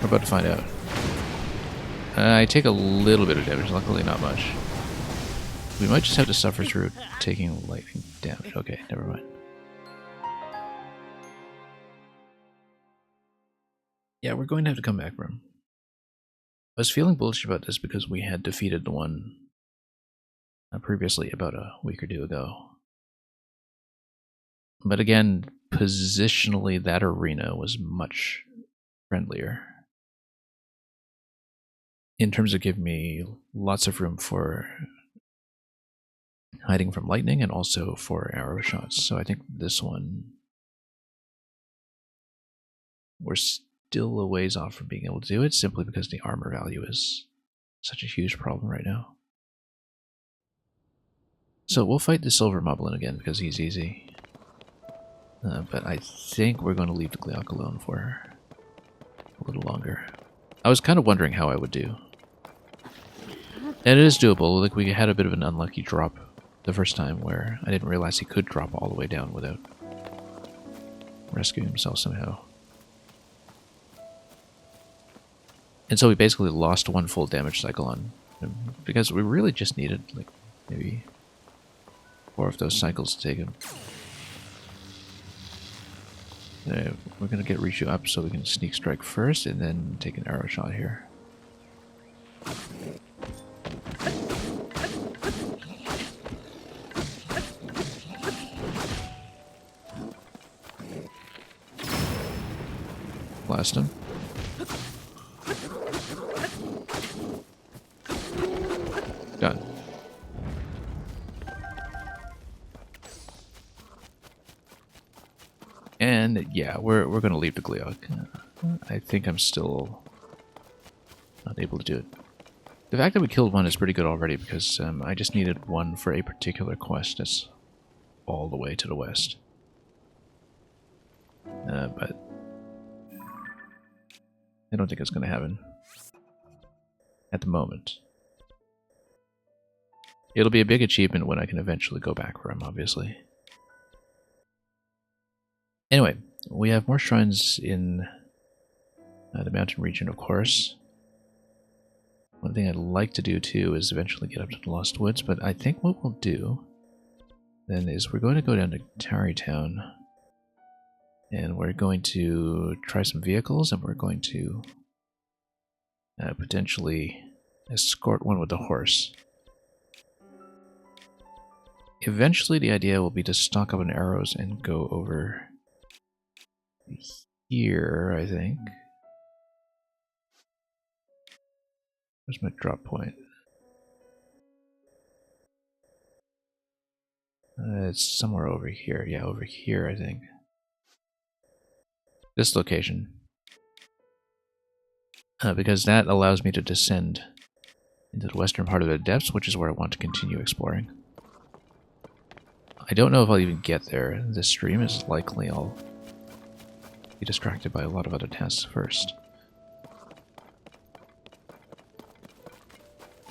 We're about to find out. I take a little bit of damage, luckily not much. We might just have to suffer through taking lightning damage. Okay, never mind. Yeah, we're going to have to come back for him. I was feeling bullish about this because we had defeated the one previously about a week or two ago. But again, positionally, that arena was much friendlier. In terms of giving me lots of room for hiding from lightning and also for arrow shots. So I think this one, we're still a ways off from being able to do it simply because the armor value is such a huge problem right now. So we'll fight the Silver Moblin again because he's easy. But I think we're going to leave the Gleok alone for a little longer. I was kind of wondering how I would do. And it is doable. Like, we had a bit of an unlucky drop the first time where I didn't realize he could drop all the way down without rescuing himself somehow. And so we basically lost one full damage cycle on him because we really just needed like maybe 4 of those cycles to take him. We're going to get Rishu up so we can sneak strike first and then take an arrow shot here. Blast him. Done. And yeah, we're going to leave the Gleok. I think I'm still not able to do it. The fact that we killed one is pretty good already because I just needed one for a particular quest that's all the way to the west. But I don't think it's going to happen at the moment. It'll be a big achievement when I can eventually go back for him, obviously. Anyway, we have more shrines in the mountain region, of course. One thing I'd like to do, too, is eventually get up to the Lost Woods, but I think what we'll do then is we're going to go down to Tarrytown, and we're going to try some vehicles, and we're going to potentially escort one with the horse. Eventually, the idea will be to stock up on arrows and go over here, I think. Where's my drop point? It's somewhere over here. Yeah, over here, I think. This location. Because that allows me to descend into the western part of the depths, which is where I want to continue exploring. I don't know if I'll even get there. This stream is likely I'll be distracted by a lot of other tasks first.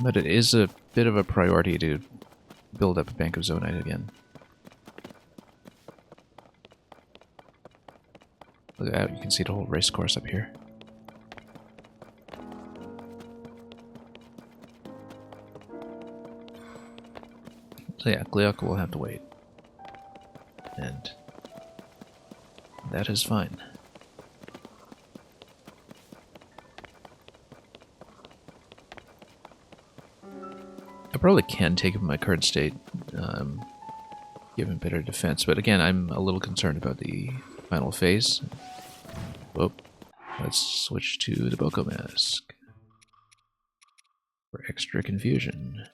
But it is a bit of a priority to build up a bank of Zonite again. Look at that, you can see the whole race course up here. So yeah, Gleok will have to wait. And that is fine. I probably can take him in my current state, give him better defense, but again, I'm a little concerned about the final phase. Whoa. Let's switch to the Boko Mask for extra confusion.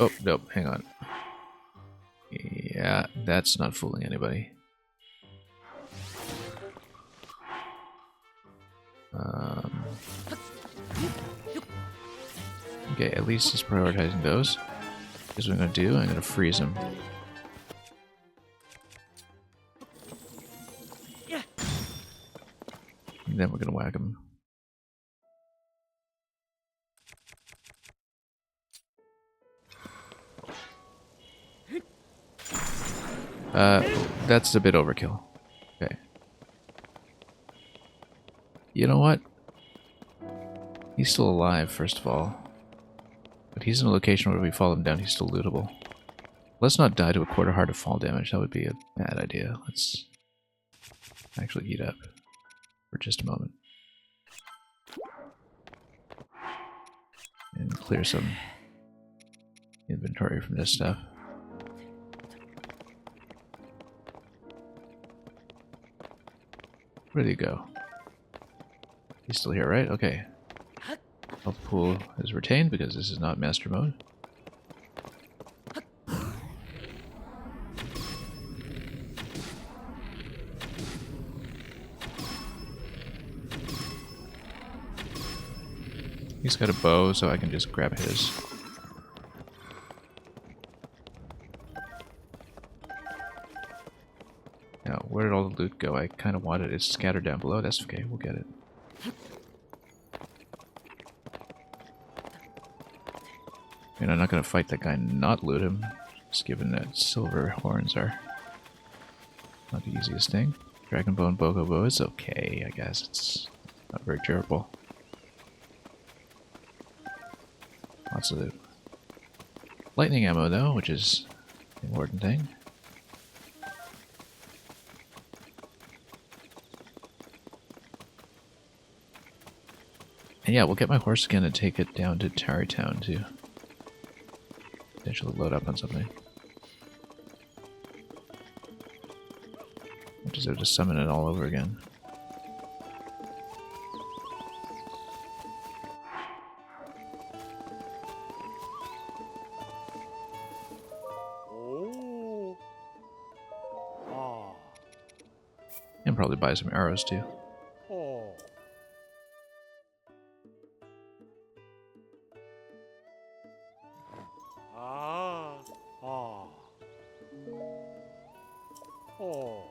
Oh, nope, hang on. Yeah, that's not fooling anybody. Okay, at least he's prioritizing those. Here's what I'm going to do. I'm going to freeze him. And then we're going to whack him. That's a bit overkill. Okay. You know what? He's still alive, first of all. But he's in a location where if we follow him down, he's still lootable. Let's not die to a quarter heart of fall damage. That would be a bad idea. Let's actually eat up for just a moment. And clear some inventory from this stuff. Where did he go? He's still here, right? Okay. Health pool is retained because this is not master mode. He's got a bow, so I can just grab his. Now, where did all the loot go? I kind of wanted it scattered down below. That's okay, we'll get it. And I'm not going to fight that guy and not loot him, just given that silver horns are not the easiest thing. Dragon Bone Boko Bow is okay, I guess. It's not very durable. Lots of loot. Lightning ammo, though, which is the important thing. And yeah, we'll get my horse again and take it down to Tarrytown to potentially load up on something. I just have to summon it all over again. Oh. Ah. And probably buy some arrows too. Oh. Ah. Ah. Oh.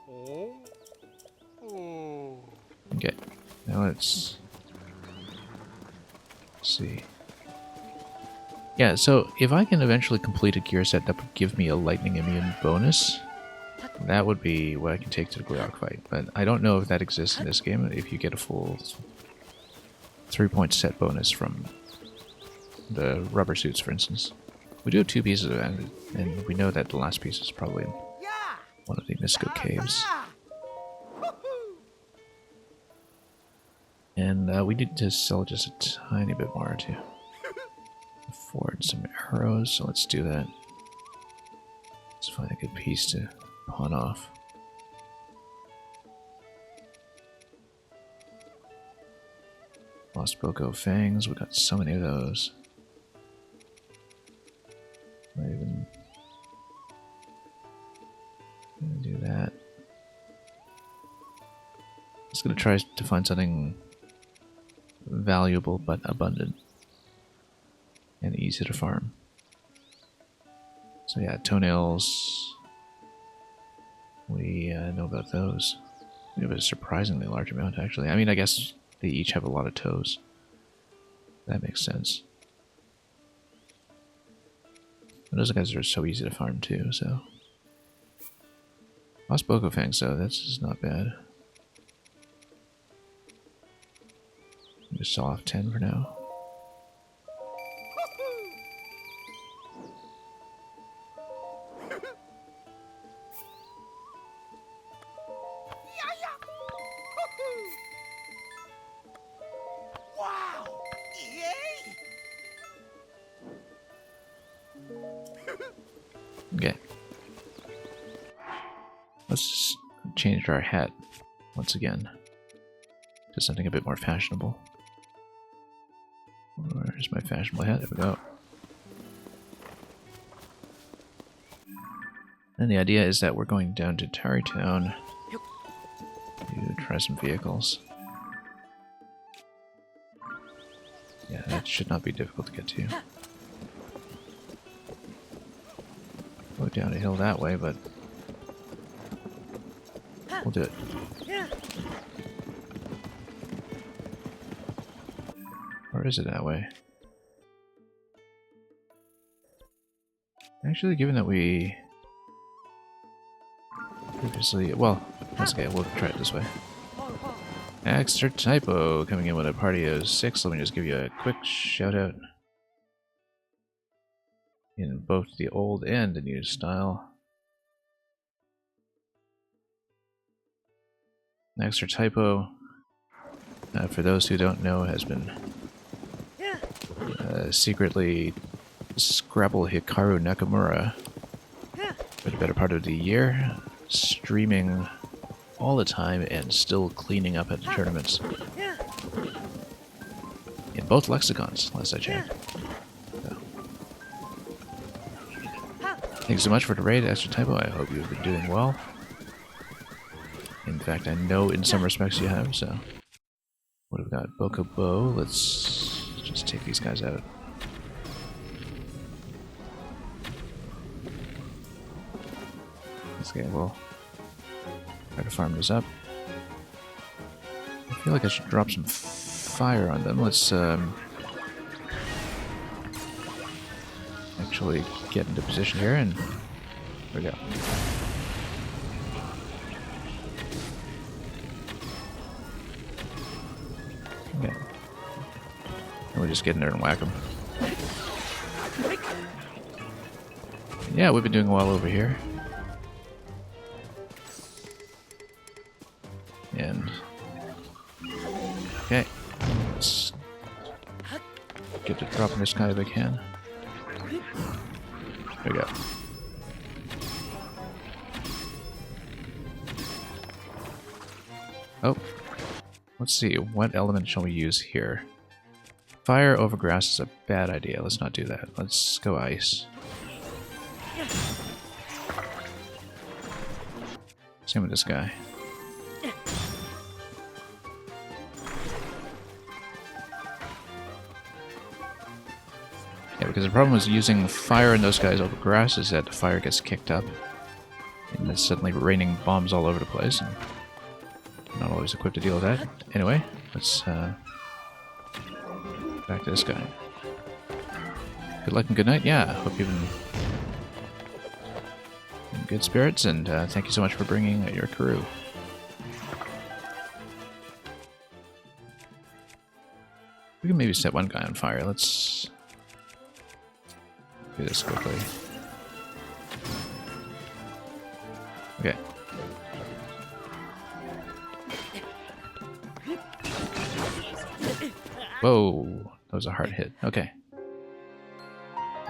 Oh. Oh. Okay, now let's see. Yeah, so if I can eventually complete a gear set that would give me a lightning immune bonus, that would be what I can take to the Gleok fight. But I don't know if that exists in this game, if you get a full 3-point set bonus from the rubber suits, for instance. We do have 2 pieces of it, and we know that the last piece is probably in one of the Mystical Caves. And we need to sell just a tiny bit more to afford some arrows, so let's do that. Let's find a good piece to pawn off. Lost Boko Fangs, we got so many of those. Not even gonna do that. Just gonna try to find something valuable but abundant and easy to farm. So yeah, toenails. We know about those. We have a surprisingly large amount, actually. I mean, I guess they each have a lot of toes. That makes sense. And those guys are so easy to farm too, so. Lost Boko Fangs, though, that's just not bad. Just sell off 10 for now. Wow! Yay! Okay. Let's just change our hat once again to something a bit more fashionable. Where's my fashionable hat? There we go. And the idea is that we're going down to Tarrytown to try some vehicles. Yeah, that should not be difficult to get to. Go down a hill that way, but we'll do it. Or is it that way? Actually, given that we previously... Well, that's okay, we'll try it this way. Extra Typo coming in with a party of 6. Let me just give you a quick shout out. in both the old and the new style. An extra typo, for those who don't know, has been secretly Scrabble Hikaru Nakamura for the better part of the year, streaming all the time and still cleaning up at the tournaments. In both lexicons, last I checked. So. Thanks so much for the raid, Extra Typo. I hope you've been doing well. In fact, I know in some respects you have, so... What have we got? Bokobo. Let's just take these guys out. Okay, we'll try to farm this up. I feel like I should drop some fire on them. Let's actually get into position here, and there we go. Okay. And we just get in there and whack them. Yeah, we've been doing well over here. And okay, let's get to dropping this guy if I can. There we go. Oh, let's see. What element shall we use here? Fire over grass is a bad idea. Let's not do that. Let's go ice. Same with this guy. Yeah, because the problem with using fire in those guys over grass is that the fire gets kicked up. And it's suddenly raining bombs all over the place. And I'm not always equipped to deal with that. Anyway, let's back to this guy. Good luck and good night. Yeah, hope you've been in good spirits, and thank you so much for bringing your crew. We can maybe set one guy on fire. Let's do this quickly. Okay. Whoa, that was a hard hit. Okay.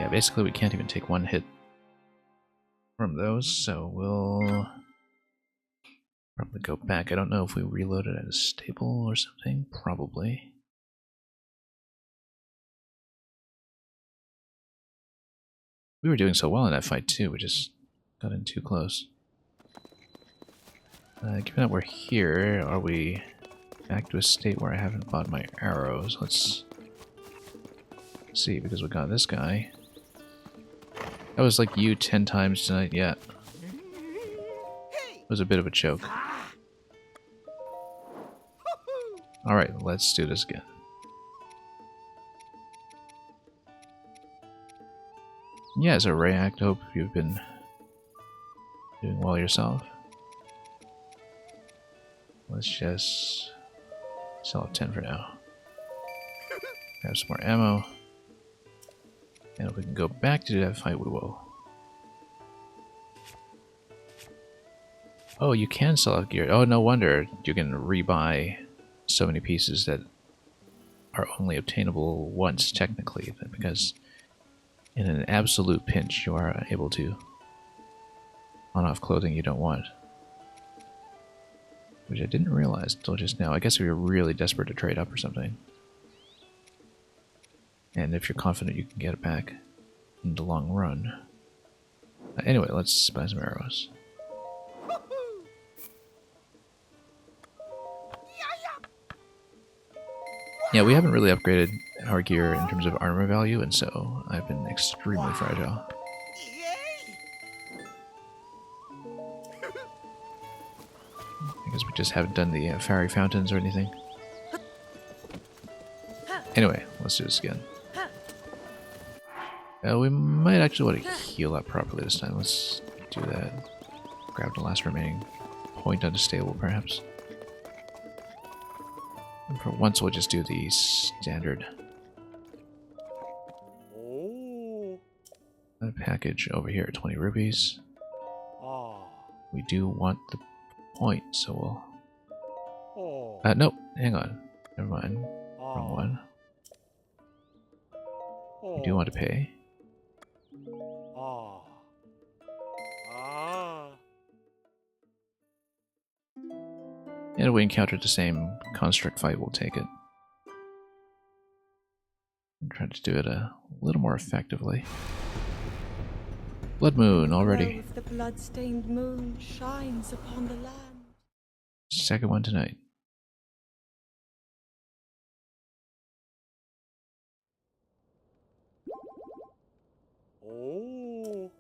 Yeah, basically we can't even take one hit from those, so we'll probably go back. I don't know if we reloaded at a stable or something. Probably. We were doing so well in that fight too, we just got in too close. Given that we're here, are we back to a state where I haven't bought my arrows? Let's see, because we got this guy. That was like you 10 times tonight, yeah. It was a bit of a joke. Alright, let's do this again. Yeah, as a react, hope you've been doing well yourself. Let's just sell 10 for now. Grab some more ammo. And if we can go back to that fight, we will. Oh, you can sell out gear. Oh, no wonder you can rebuy so many pieces that are only obtainable once, technically, because in an absolute pinch, you are able to on-off clothing you don't want. Which I didn't realize until just now. I guess if you're really desperate to trade up or something. And if you're confident you can get it back in the long run. Anyway, let's buy some arrows. Yeah, we haven't really upgraded our gear in terms of armor value, and so I've been extremely fragile. I guess we just haven't done the fairy fountains or anything. Anyway, let's do this again. We might actually want to heal up properly this time. Let's do that. Grab the last remaining point on the stable, perhaps. And for once, we'll just do the standard. A package over here at 20 rupees. Ah. We do want the point, so we'll... Oh. Nope, hang on. Never mind. Wrong Ah. one. We do want to pay. Ah. Ah. And if we encounter the same construct fight, we'll take it. And try to do it a little more effectively. Blood moon already. Glow of the blood-stained moon shines upon the land. Second one tonight. Oh.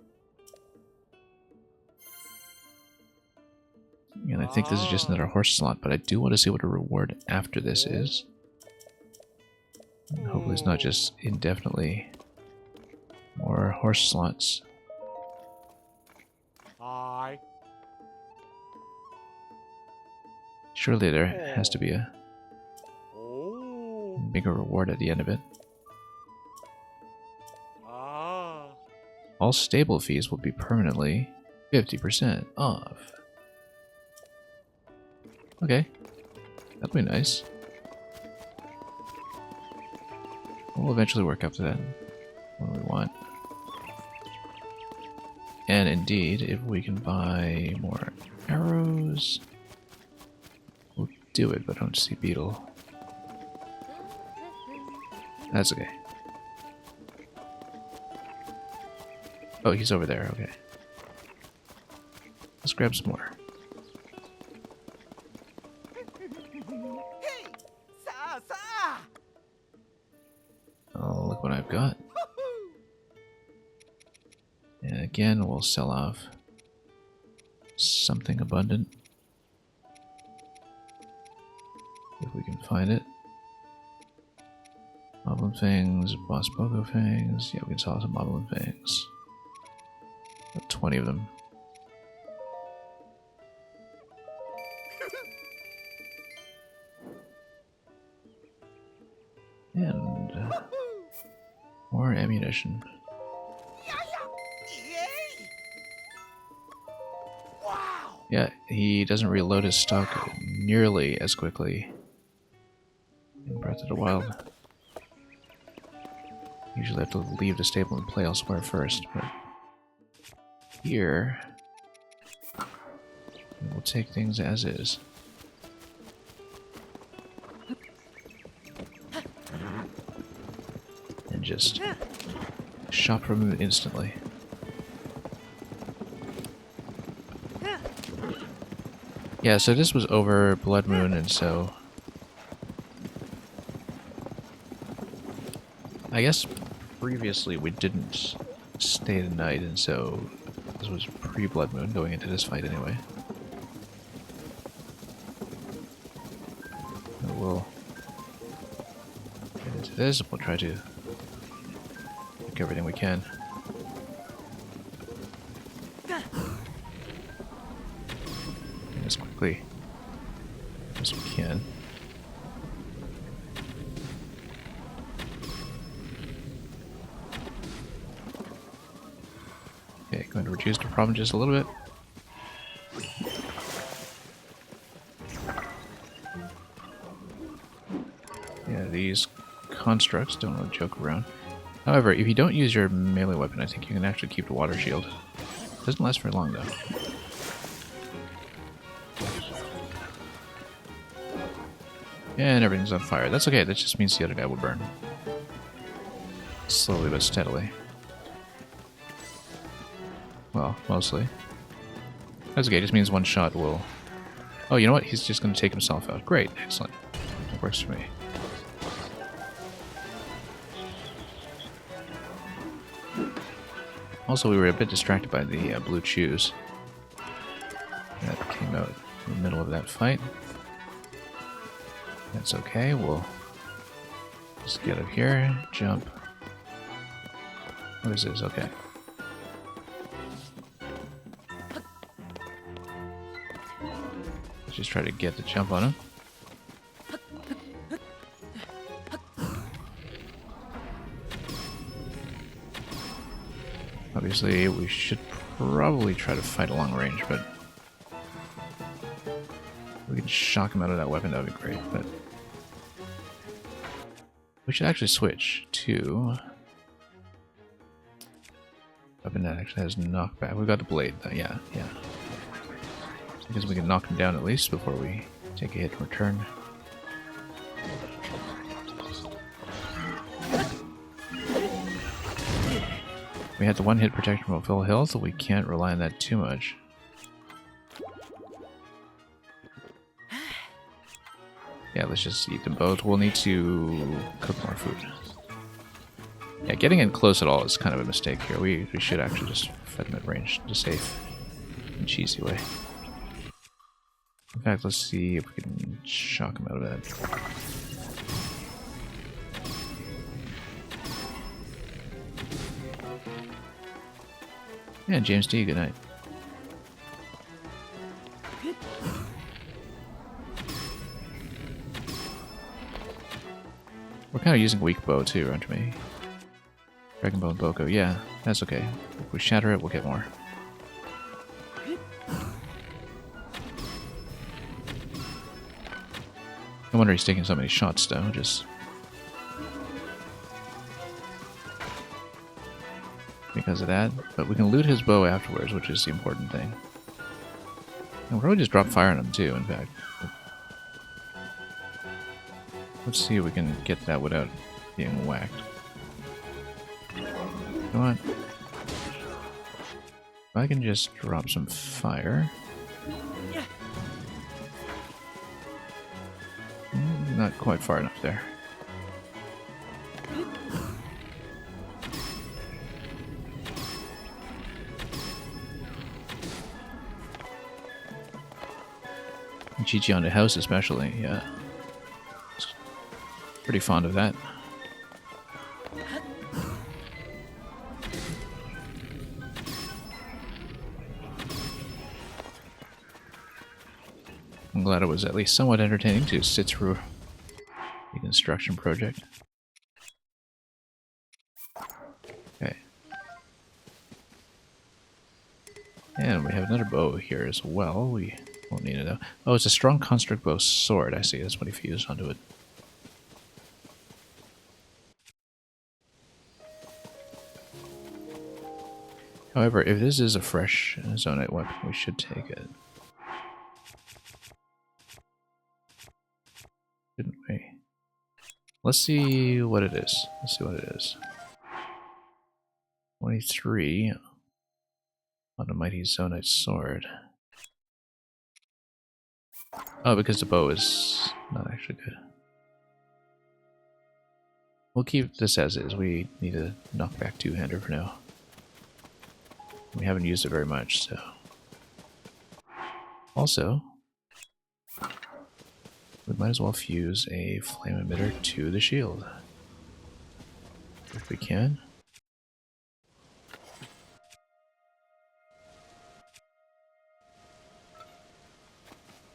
And I think this is just another horse slot, but I do want to see what a reward after this is. And hopefully it's not just indefinitely more horse slots. I. Surely there has to be a Oh. bigger reward at the end of it. Ah. All stable fees will be permanently 50% off. Okay, that'll be nice. We'll eventually work up to that. What do we want? And indeed, if we can buy more arrows, we'll do it, but I don't see Beetle. That's okay. Oh, he's over there, okay. Let's grab some more. Hey. Sa. Oh, look what I've got. And again, we'll sell off something abundant. If we can find it. Moblin fangs, boss bogo fangs. Yeah, we can sell some moblin fangs. About 20 of them. And more ammunition. Yay. Wow. Yeah, he doesn't reload his stock nearly as quickly in Breath of the Wild. Usually have to leave the stable and play elsewhere first, but here we'll take things as is. And just shop from him instantly. Yeah, so this was over Blood Moon, and so I guess previously we didn't stay the night, and so this was pre-Blood Moon going into this fight anyway. So we'll get into this, and we'll try to pick everything we can. As quickly as we can. Okay, going to reduce the problem just a little bit. Yeah, these constructs don't really joke around. However, if you don't use your melee weapon, I think you can actually keep the water shield. Doesn't last very long though. And everything's on fire. That's okay, that just means the other guy will burn. Slowly but steadily. Well, mostly. That's okay, it just means one shot will... Oh, you know what? He's just going to take himself out. Great, excellent. That works for me. Also, we were a bit distracted by the blue chews. That came out in the middle of that fight. That's okay, we'll just get up here, jump. What is this? Okay. Let's just try to get the jump on him. Obviously, we should probably try to fight a long range, but if we can shock him out of that weapon, that would be great. But we should actually switch to weapon that actually has knockback. We've got the blade, though. Yeah. Because we can knock him down at least before we take a hit in return. We had the one hit protection from full health, so we can't rely on that too much. Yeah, let's just eat them both. We'll need to cook more food. Yeah, getting in close at all is kind of a mistake here. We should actually just fight them at range, the safe and cheesy way. In fact, let's see if we can shock him out of that. Yeah, James D, good night. We're kind of using weak bow too, aren't we? Dragon Bow and Boko, yeah, that's okay. If we shatter it, we'll get more. No wonder he's taking so many shots though, just because of that. But we can loot his bow afterwards, which is the important thing. And we'll probably just drop fire on him too, in fact. Let's see if we can get that without being whacked. Come on. If I can just drop some fire. Not quite far enough there. GG on the house especially, yeah. Pretty fond of that. I'm glad it was at least somewhat entertaining to sit through the construction project. Okay. And we have another bow here as well. We won't need it though. Oh, it's a strong construct bow sword. I see. That's what he fused onto it. However, if this is a fresh zonite weapon, we should take it. Shouldn't we? Let's see what it is. Let's see what it is. 23 on a mighty zonite sword. Oh, because the bow is not actually good. We'll keep this as is. We need a knockback two-hander for now. We haven't used it very much, so. Also, we might as well fuse a flame emitter to the shield. If we can.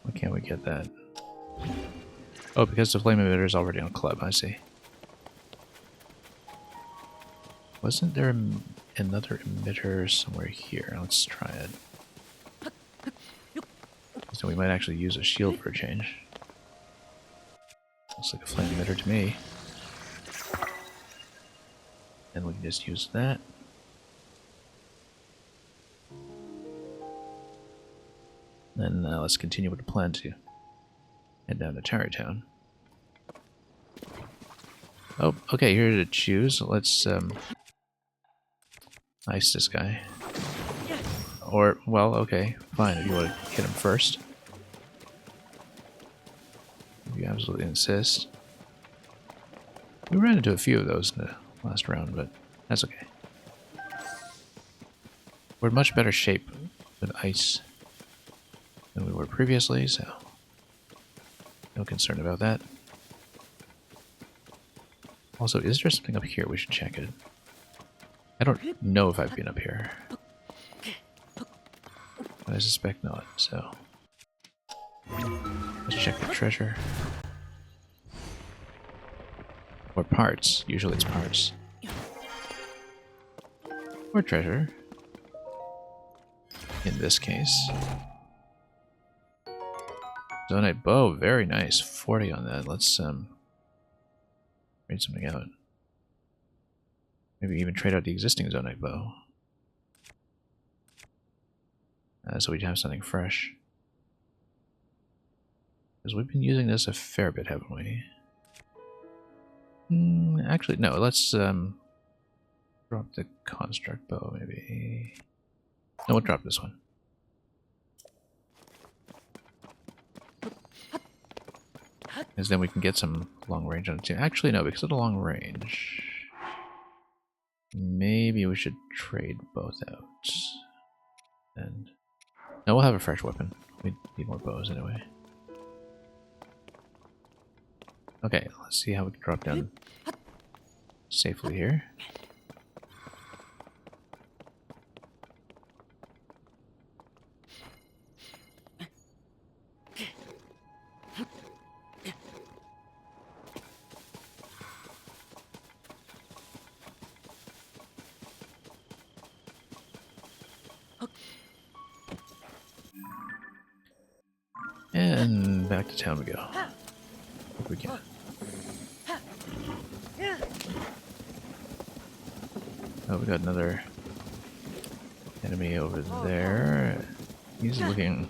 Why can't we get that? Oh, because the flame emitter is already on club, I see. Wasn't there another emitter somewhere here? Let's try it. So we might actually use a shield for a change. Looks like a flame emitter to me. And we can just use that. Then let's continue with the plan to head down to Tarrytown. Oh, okay, here to choose. Let's ice this guy. Or, well, okay, fine, if you want to hit him first. If you absolutely insist. We ran into a few of those in the last round, but that's okay. We're in much better shape with ice than we were previously, so no concern about that. Also, is there something up here? We should check it. I don't know if I've been up here. But I suspect not, so. Let's check the treasure. Or parts. Usually it's parts. Or treasure. In this case. Zonite bow, very nice. 40 on that. Let's trade something out. Maybe even trade out the existing Zonite bow. So we'd have something fresh. Because we've been using this a fair bit, haven't we? Actually, no. Let's drop the construct bow, maybe. No, we'll drop this one. Because then we can get some long range on it too. Actually, no, because of the long range. Maybe we should trade both out. And no, we'll have a fresh weapon. We need more bows anyway. Okay, let's see how we can drop down safely here. And back to town we go. If we can. Oh, we got another enemy over there. He's looking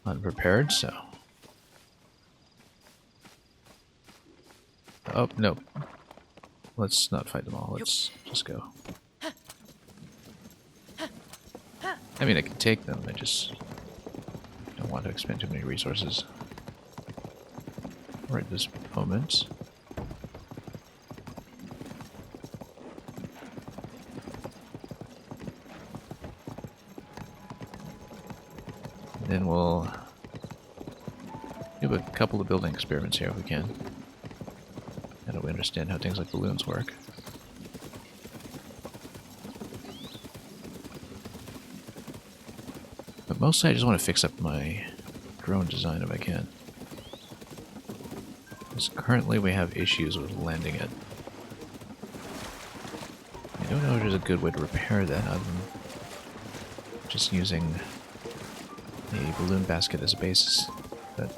unprepared, so. Oh, no. Let's not fight them all. Let's just go. I mean, I can take them. I just don't want to expend too many resources right this moment. And then we'll do a couple of building experiments here if we can. Now that we understand how things like balloons work. But mostly I just want to fix up my drone design if I can. Because currently we have issues with landing it. I don't know if there's a good way to repair that other than just using a balloon basket as a basis. But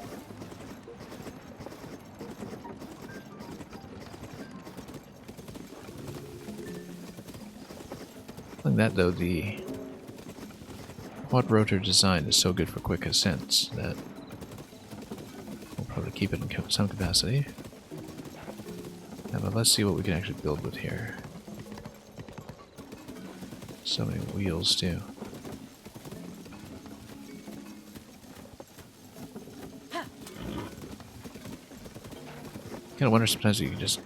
like that though, the quad rotor design is so good for quick ascents that we'll probably keep it in some capacity. But let's see what we can actually build with here. So many wheels too. Kind of wonder sometimes you can just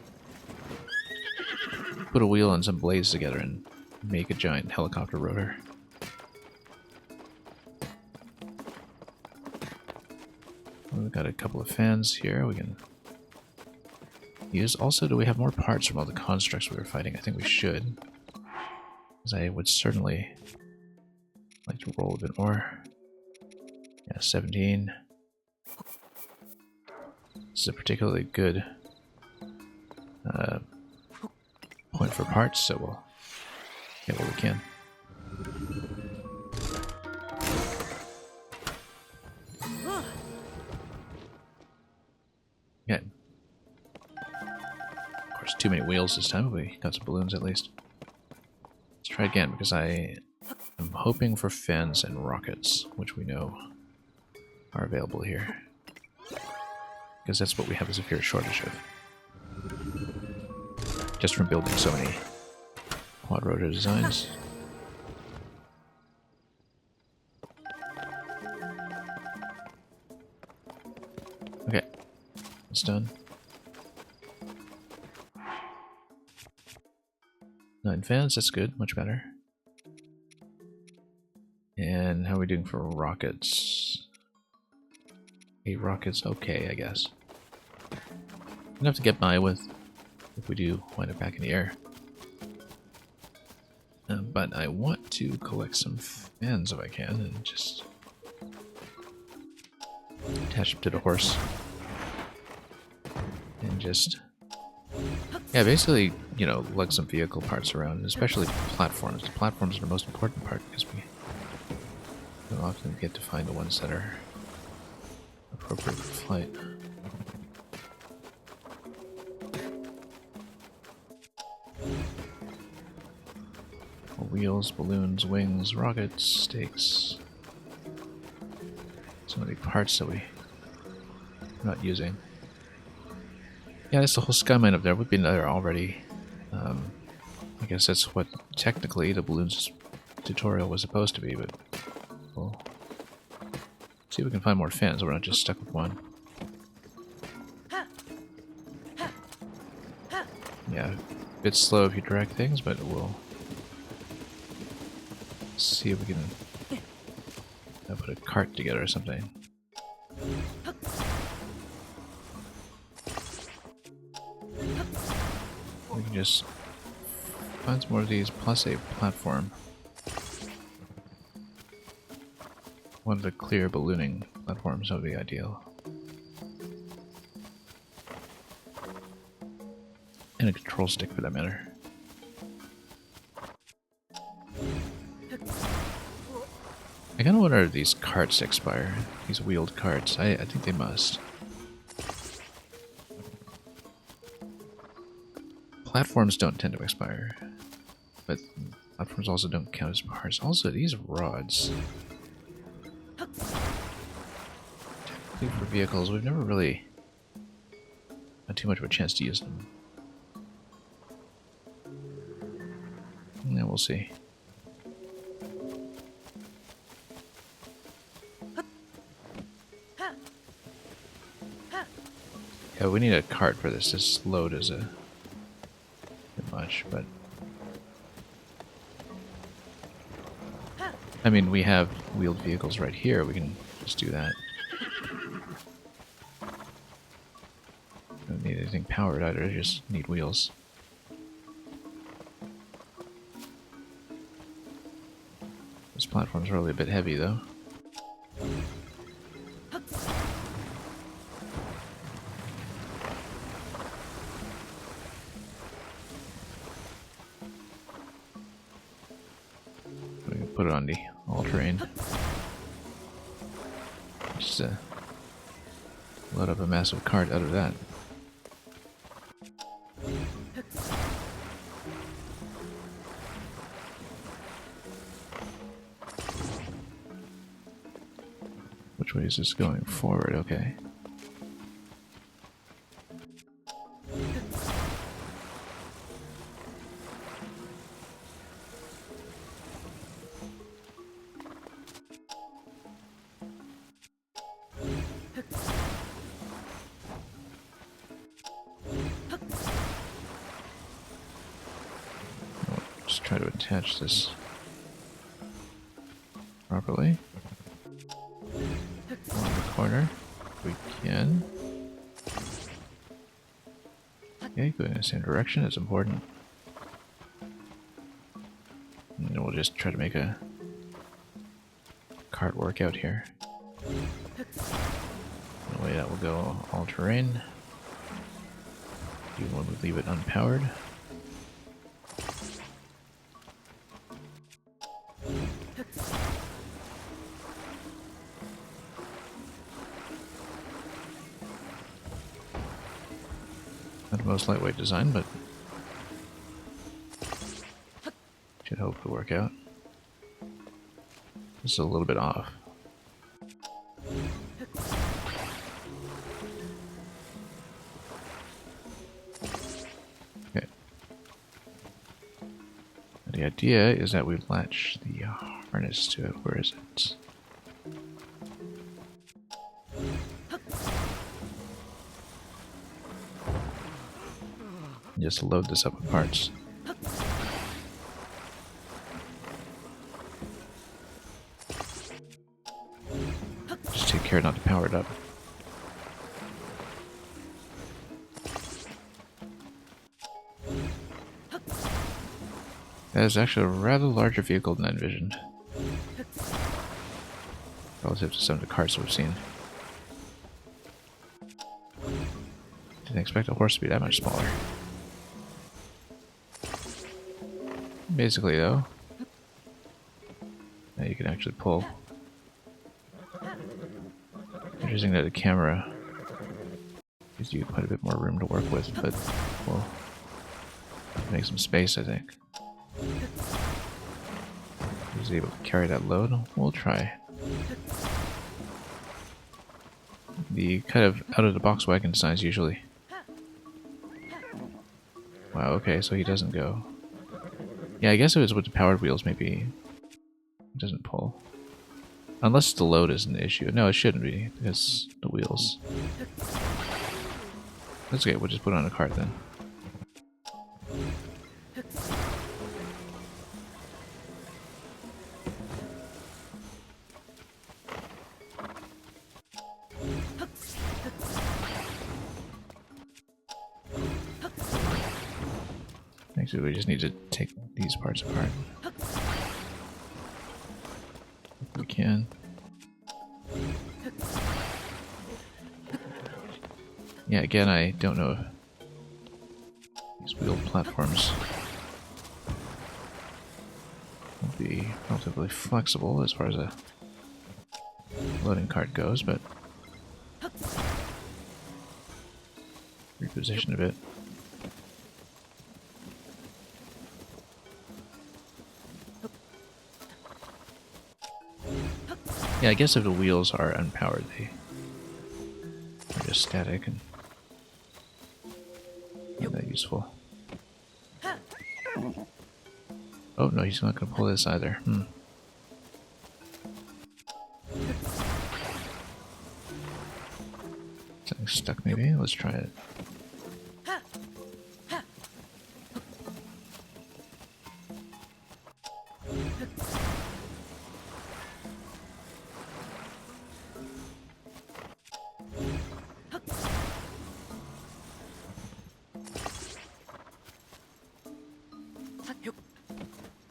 put a wheel and some blades together and make a giant helicopter rotor. We've got a couple of fans here we can use. Also, do we have more parts from all the constructs we were fighting? I think we should. Because I would certainly like to roll a bit more. Yeah, 17. This is a particularly good point for parts, so we'll get what we can. Okay. Of course, too many wheels this time, but we got some balloons at least. Let's try again, because I am hoping for fans and rockets, which we know are available here. Because that's what we have a severe shortage of. Just from building so many quad rotor designs. Okay, it's done. 9 fans, that's good, much better. And how are we doing for rockets? 8 rockets, okay, I guess. Enough to get by with if we do wind up back in the air. But I want to collect some fans if I can and just attach them to the horse. And just Yeah, basically, you know, lug some vehicle parts around, especially platforms. The platforms are the most important part because we don't often get to find the ones that are appropriate for flight. Wheels, balloons, wings, rockets, stakes. Some of the parts that we're not using. Yeah, that's the whole sky mine up there. We've been there already. I guess that's what technically the balloons tutorial was supposed to be, but we'll see if we can find more fins. We're not just stuck with one. Yeah, a bit slow if you direct things, but we'll see if we can put a cart together or something. We can just find some more of these plus a platform. One of the clear ballooning platforms would be ideal. And a control stick for that matter. I kind of wonder if these carts expire. These wheeled carts. I think they must. Platforms don't tend to expire. But platforms also don't count as parts. Also, these rods. Technically for vehicles, we've never really had too much of a chance to use them. Yeah, we'll see. Yeah, we need a cart for this. This load is a bit much, but I mean, we have wheeled vehicles right here. We can just do that. Don't need anything powered either. Just need wheels. This platform's really a bit heavy, though. We can put it on the all-terrain. Just load up a massive cart out of that. Which way is this going? Forward, okay. Just try to attach this properly. On the corner, if we can. Okay, going in the same direction is important. And then we'll just try to make a cart work out here. The way that will go all terrain. Even when we leave it unpowered. Not the most lightweight design, but should hope to work out. This is a little bit off. Okay. The idea is that we latch the harness to it. Where is it? Just load this up with parts. Just take care not to power it up. That is actually a rather larger vehicle than I envisioned. Relative to some of the cars we've seen. Didn't expect a horse to be that much smaller. Basically, though. Now you can actually pull. Interesting that the camera gives you quite a bit more room to work with, but we'll make some space, I think. Is he able to carry that load? We'll try. The kind of out-of-the-box wagon size, usually. Wow, okay, so he doesn't go. Yeah, I guess if it's with the powered wheels, maybe it doesn't pull. Unless the load is an issue. No, it shouldn't be, because the wheels. That's okay, we'll just put it on a cart then. Actually, we just need to take these parts apart. If we can. Yeah, again, I don't know if these wheel platforms will be relatively flexible as far as a loading cart goes, but reposition a bit. Yeah, I guess if the wheels are unpowered, they are just static and not that useful. Oh no, he's not going to pull this either. Something's stuck maybe? Let's try it.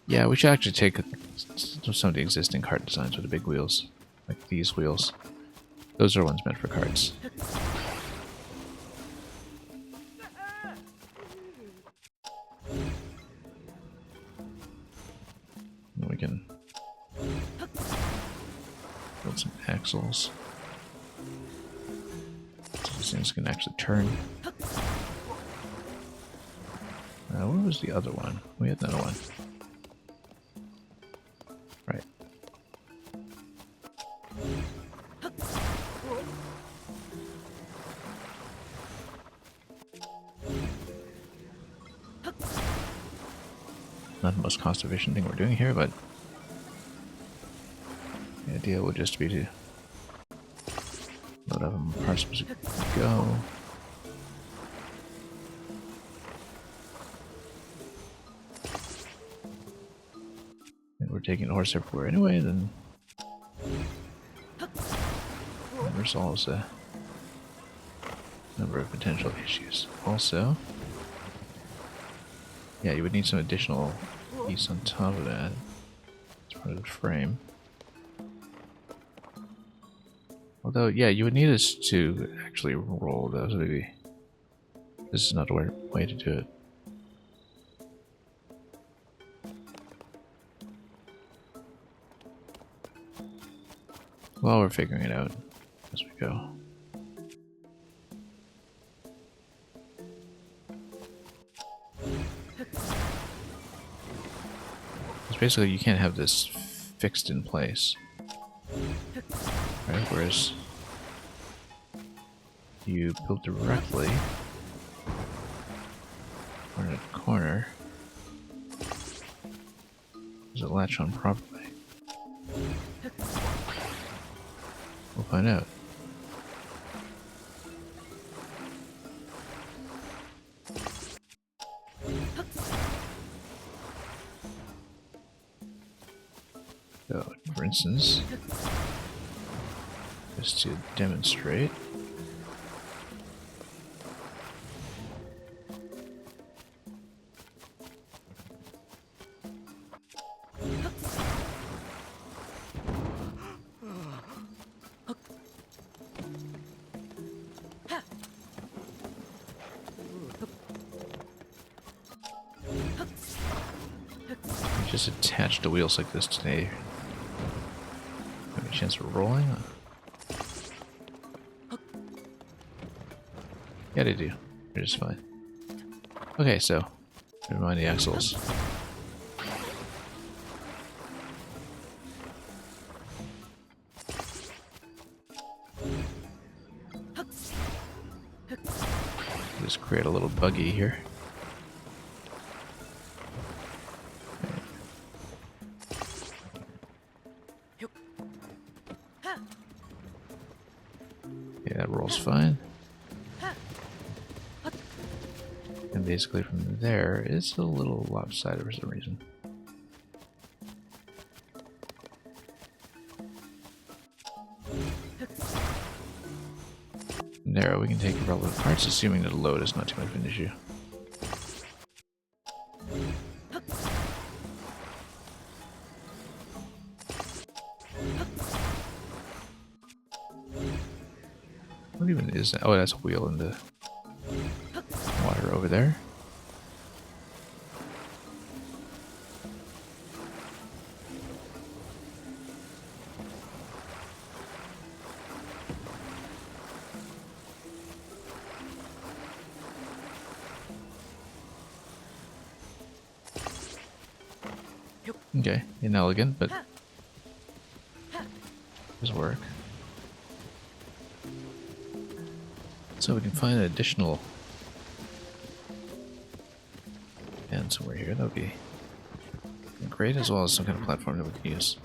Yeah, we should actually take some of the existing cart designs with the big wheels, like these wheels. Those are ones meant for carts. And we can build some axles. So these things can actually turn. Where was the other one? We had another one. Right. Not the most cost efficient thing we're doing here, but the idea would just be to load up them parts as we go. And we're taking a horse everywhere anyway, then that resolves a number of potential issues. Also, yeah, you would need some additional piece on top of that as part of the frame. Although, yeah, you would need us to actually roll those. Maybe this is not a way to do it. Well, we're figuring it out as we go. Because basically you can't have this fixed in place. Right? Whereas you build directly or in a corner, does it latch on properly? We'll find out. So, for instance, just to demonstrate, just attach the wheels like this today. Have a chance of rolling? Yeah, they do. They're just fine. Okay, so never mind the axles. Just create a little buggy here. Yeah, that rolls fine. And basically from there, it's a little lopsided for some reason. From there, we can take relevant parts, assuming that the load is not too much of an issue. What even is that? Oh, that's a wheel in the water over there. Okay, inelegant, but does work. So we can find an additional fan somewhere here. That would be great, as well as some kind of platform that we can use.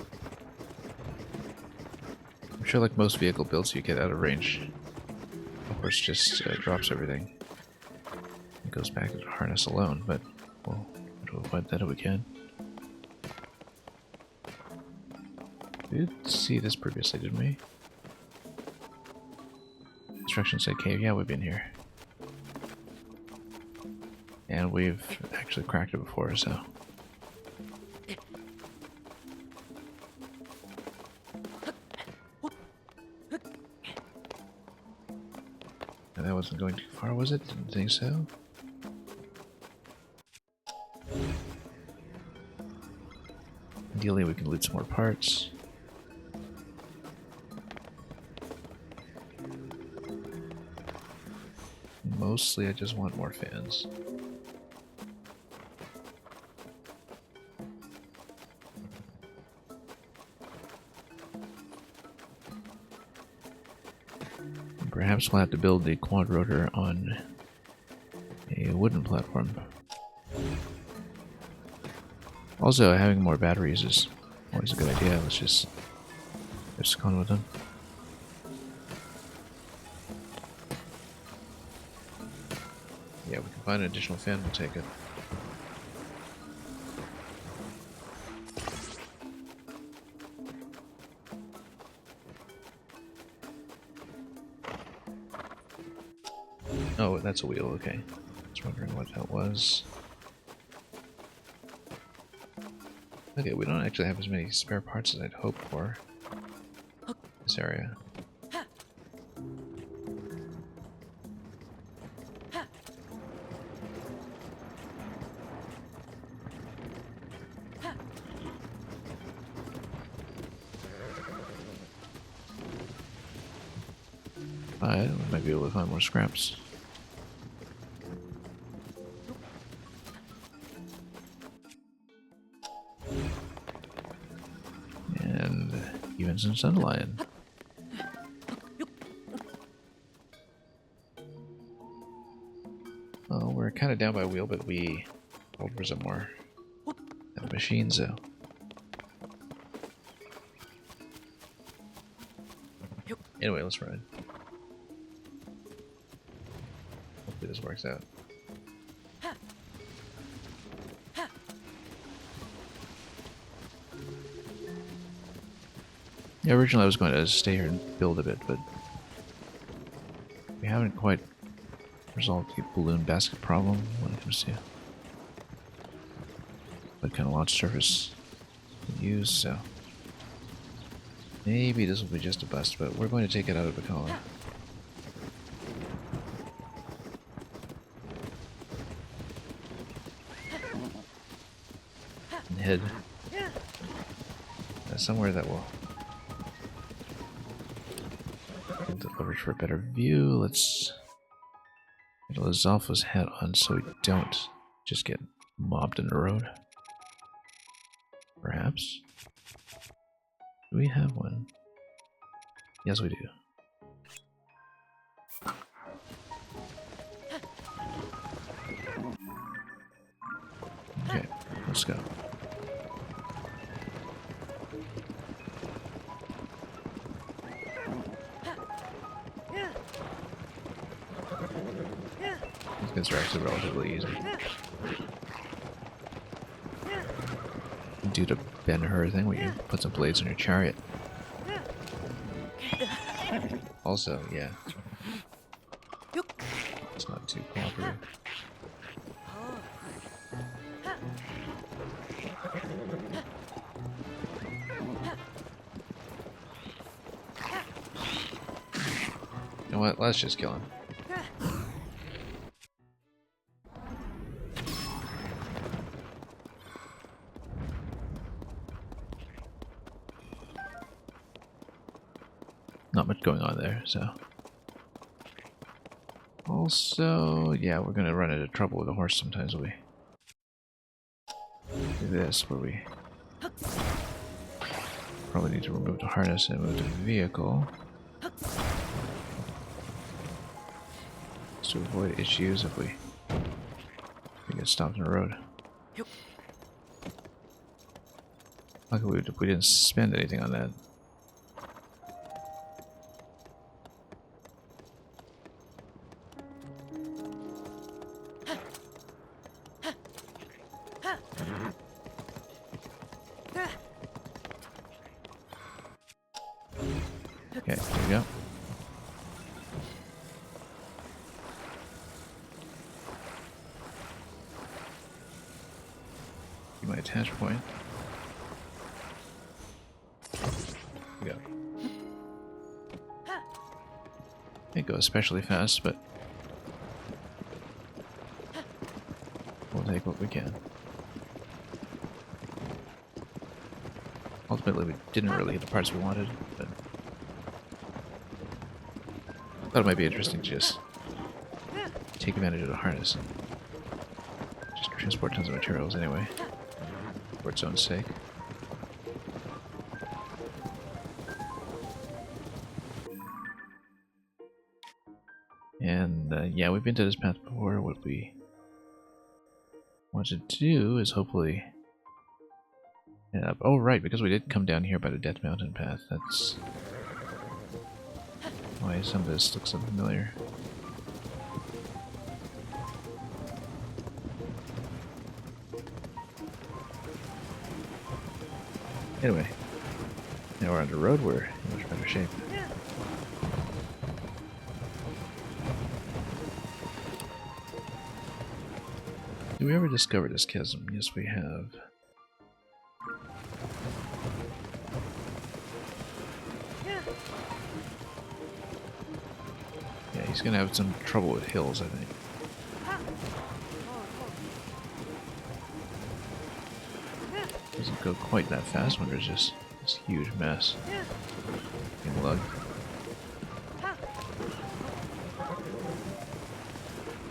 I'm sure, like most vehicle builds, you get out of range. Of course, just drops everything. It goes back to the harness alone, but we'll try to avoid that if we can. We did see this previously, didn't we? Instructions say cave. Yeah, we've been here. And we've actually cracked it before, so. And that wasn't going too far, was it? Didn't think so. Ideally, we can loot some more parts. Mostly, I just want more fans. Perhaps we'll have to build the quad rotor on a wooden platform. Also, having more batteries is always a good idea. Let's just go on with them. Yeah, we can find an additional fan, we'll take it. Oh, that's a wheel, okay. I was wondering what that was. Okay, we don't actually have as many spare parts as I'd hoped for in this area. I might be able to find more scraps. And even some sunlight. Oh, we're kind of down by wheel, but we hold for some more machines, though. Anyway, let's ride. Hopefully this works out. Yeah, originally I was going to stay here and build a bit, but we haven't quite resolved the balloon basket problem when it comes to what kind of launch surface to use, so maybe this will be just a bust, but we're going to take it out of the column. And head somewhere that will leverage for a better view. Let's get Lizalfa's hat on so we don't just get mobbed in the road. Perhaps. Do we have one? Yes, we do. Okay, let's go. These guys are actually relatively easy. Do the Ben-Hur thing where you put some blades in your chariot. Also, yeah. It's not too cooperative. You know what? Let's just kill him. Not much going on there, so. Also, yeah, we're gonna run into trouble with a horse sometimes. We do this where we probably need to remove the harness and move the vehicle to avoid issues if we get stopped in the road. Luckily, we didn't spend anything on that. Okay, there we go. Be my attach point. There we go. Can't go especially fast, but we'll take what we can. Ultimately, we didn't really get the parts we wanted, but I thought it might be interesting to just take advantage of the harness and just transport tons of materials anyway, for its own sake. And yeah, we've been to this path before. What we want to do is hopefully head up. Oh right, because we did come down here by the Death Mountain path. That's why some of this looks so familiar. Anyway, now we're on the road, we're in much better shape. Did we ever discover this chasm? Yes, we have. Yeah, he's gonna have some trouble with hills, I think. Doesn't go quite that fast when there's just this huge mess being lugged.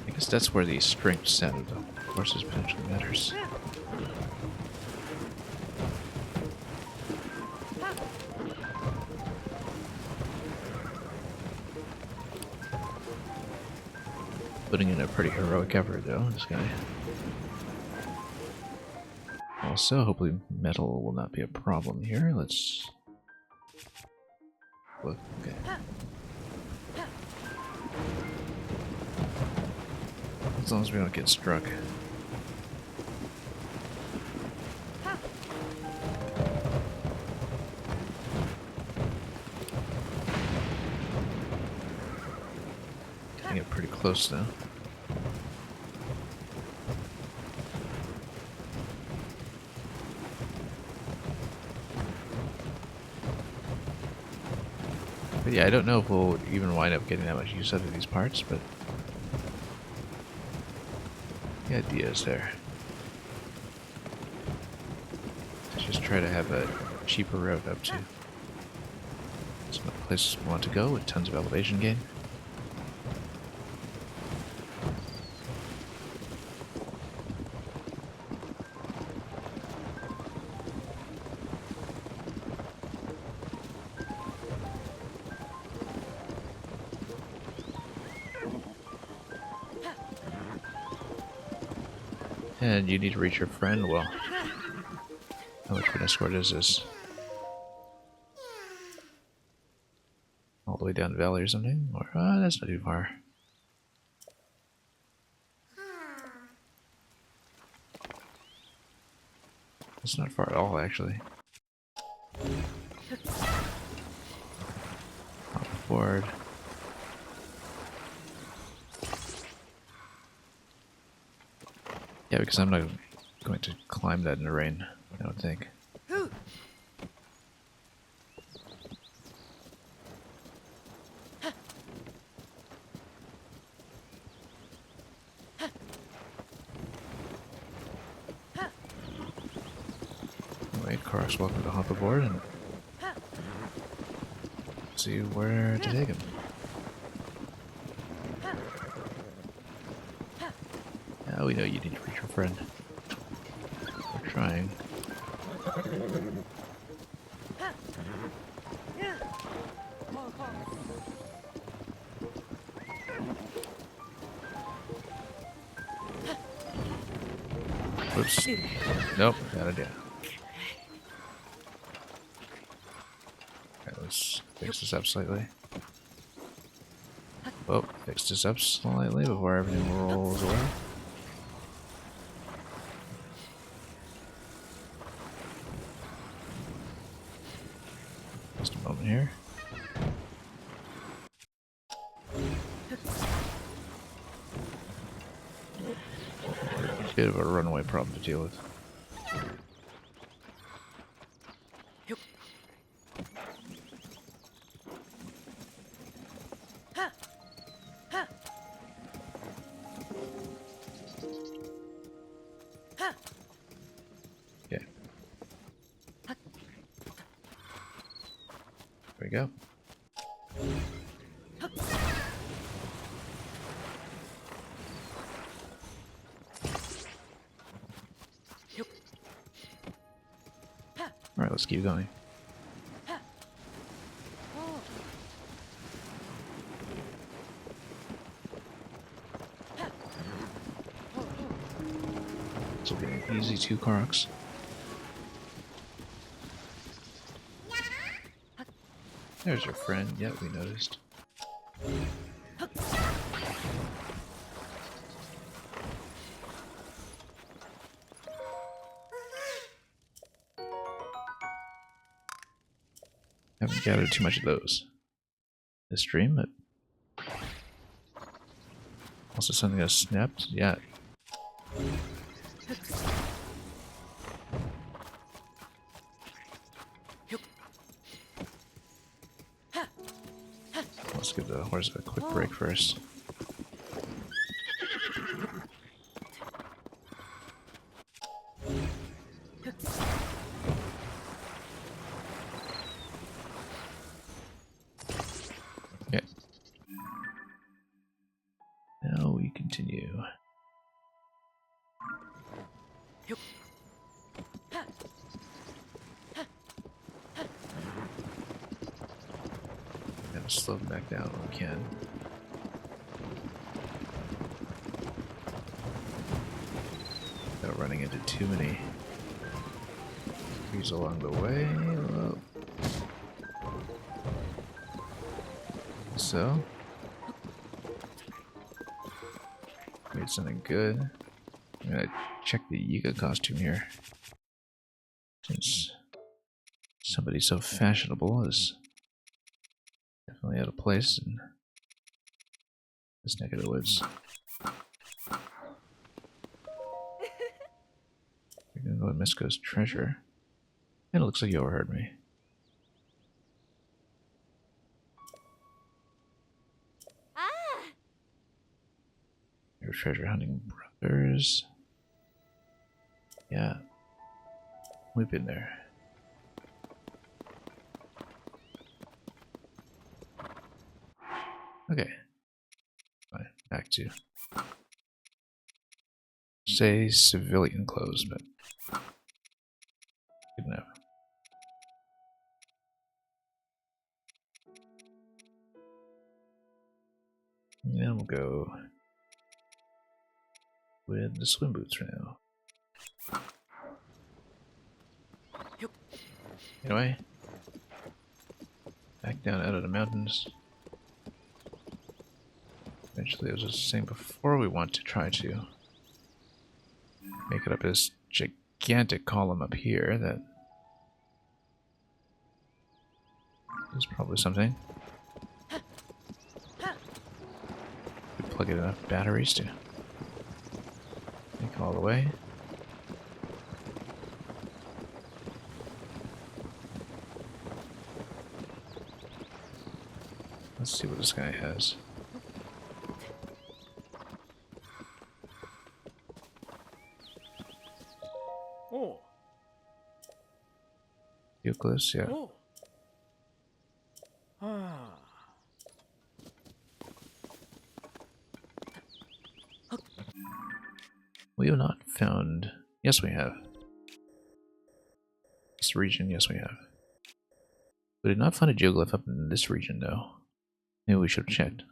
I guess that's where the strength set of the horses potentially matters. Putting in a pretty heroic effort though, this guy. Also, hopefully metal will not be a problem here. Let's look. Okay. As long as we don't get struck. Getting it pretty close though. But yeah, I don't know if we'll even wind up getting that much use out of these parts, but the idea is there. try to have a cheaper route up to. It's not a place we want to go with tons of elevation gain. And you need to reach your friend? Well, how much of an escort is this? All the way down the valley or something? Or, that's not too far. It's not far at all, actually. Hop aboard. Yeah, because I'm not going to climb that in the rain, I don't think. Anyway, Karak's welcome to hop aboard and see where to take him. Now we know you need to reach your friend. We're trying. Whoops. Nope, bad idea. Okay, let's fix this up slightly. Oh, fix this up slightly before everything rolls away. Just a moment here. Bit of a runaway problem to deal with. Okay. There we go. Alright, let's keep going. This will be an easy 2 Karaks. There's your friend. Yeah, we noticed. Haven't gathered too much of those this stream, but also something that snapped. Yeah. Let's give the horse a quick break first. Okay. Now we continue. Gotta slow them back down when we can. Without running into too many trees along the way. Whoa. So, made something good. I'm gonna check the Yiga costume here. Since somebody so fashionable is definitely out of place in this neck of the woods. We're gonna go with Misko's treasure. And it looks like you overheard me. Ah! Your treasure hunting brothers. Yeah. We've been there. Okay. Fine. Back to say civilian clothes, but good enough. And then we'll go with the swim boots for now. Anyway, back down out of the mountains. Eventually, as I was saying before, we want to try to make it up this gigantic column up here that is probably something. We plug in enough batteries to make it all the way. Let's see what this guy has. Oh. Euclid, yeah. Oh. Ah. We have not found... Yes, we have. This region, yes, we have. We did not find a geoglyph up in this region, though. Maybe we should have checked.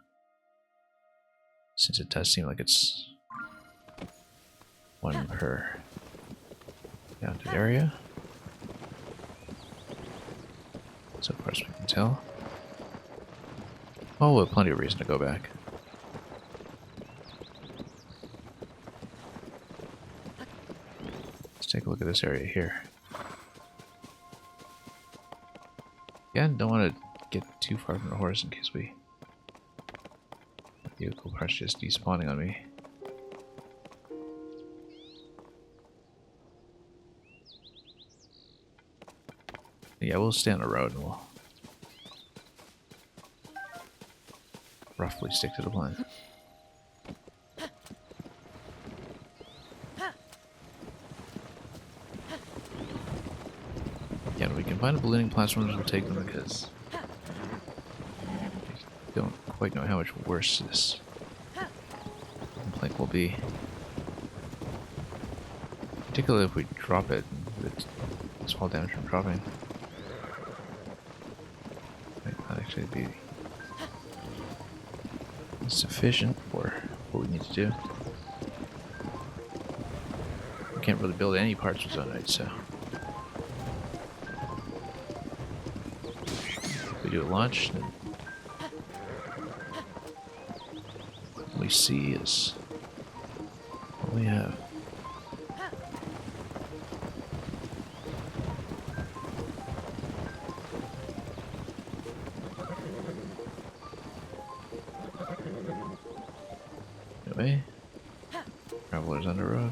Since it does seem like it's one per mounted area. So far as we can tell. Oh, we have plenty of reason to go back. Let's take a look at this area here. Again, don't want to get too far from the horse in case we... The vehicle part's just despawning on me. Yeah, we'll stay on the road and we'll roughly stick to the plan. Again, we can find the ballooning platforms, we'll take them because I don't quite know how much worse this plank will be. Particularly if we drop it, it's fall damage from dropping. Might not actually be sufficient for what we need to do. We can't really build any parts with zonite, so if we do a launch, then what we see is what we have. Anyway, travelers on the road.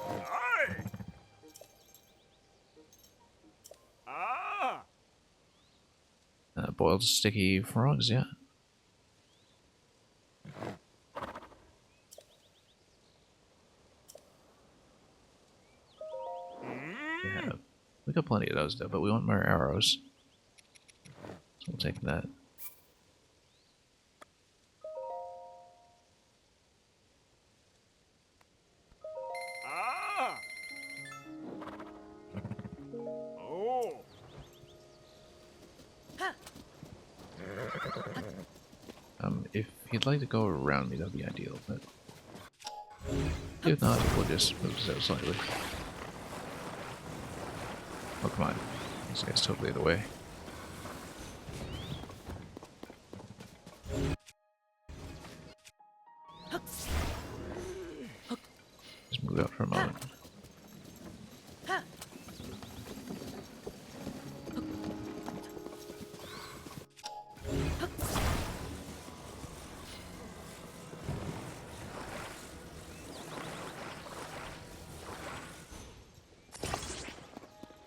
Aye. Ah. Boiled sticky frogs, yeah. Yeah, we got plenty of those though, but we want more arrows. So we'll take that. Ah. Oh. If you'd like to go around me, that'd be ideal, but if not, we'll just move this out slightly. Oh, come on. This guy's totally in the way. Just move out for a moment.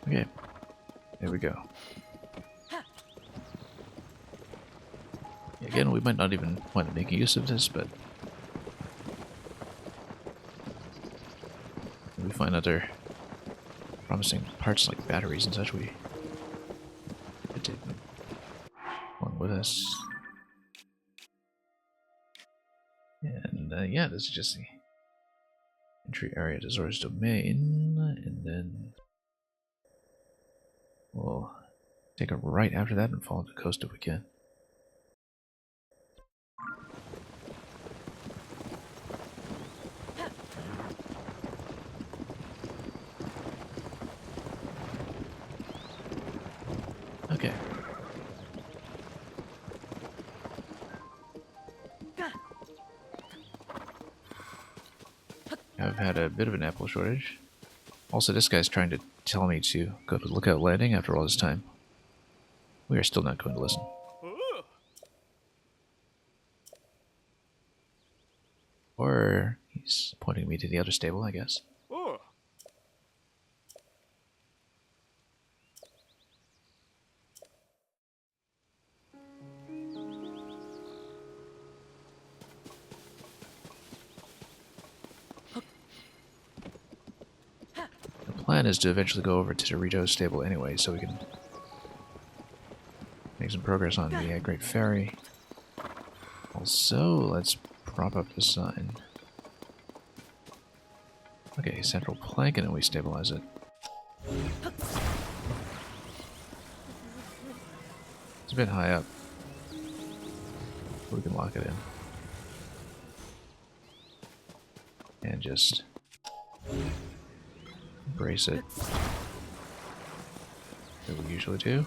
Okay, there we go. Again, we might not even want to make use of this, but if we find other promising parts like batteries and such, we could take them along with us. yeah, this is just the entry area to Zora's domain, and then we'll take a right after that and follow the coast if we can. Okay. I've had a bit of an apple shortage. Also, this guy's trying to tell me to go to Lookout Landing after all this time. We are still not going to listen. Oh. Or he's pointing me to the other stable, I guess. Oh. The plan is to eventually go over to Dorito's stable anyway, so we can make some progress on the Great Ferry. Also, let's prop up the sign. Okay, central plank, and then we stabilize it. It's a bit high up. We can lock it in. And just brace it. That we usually do.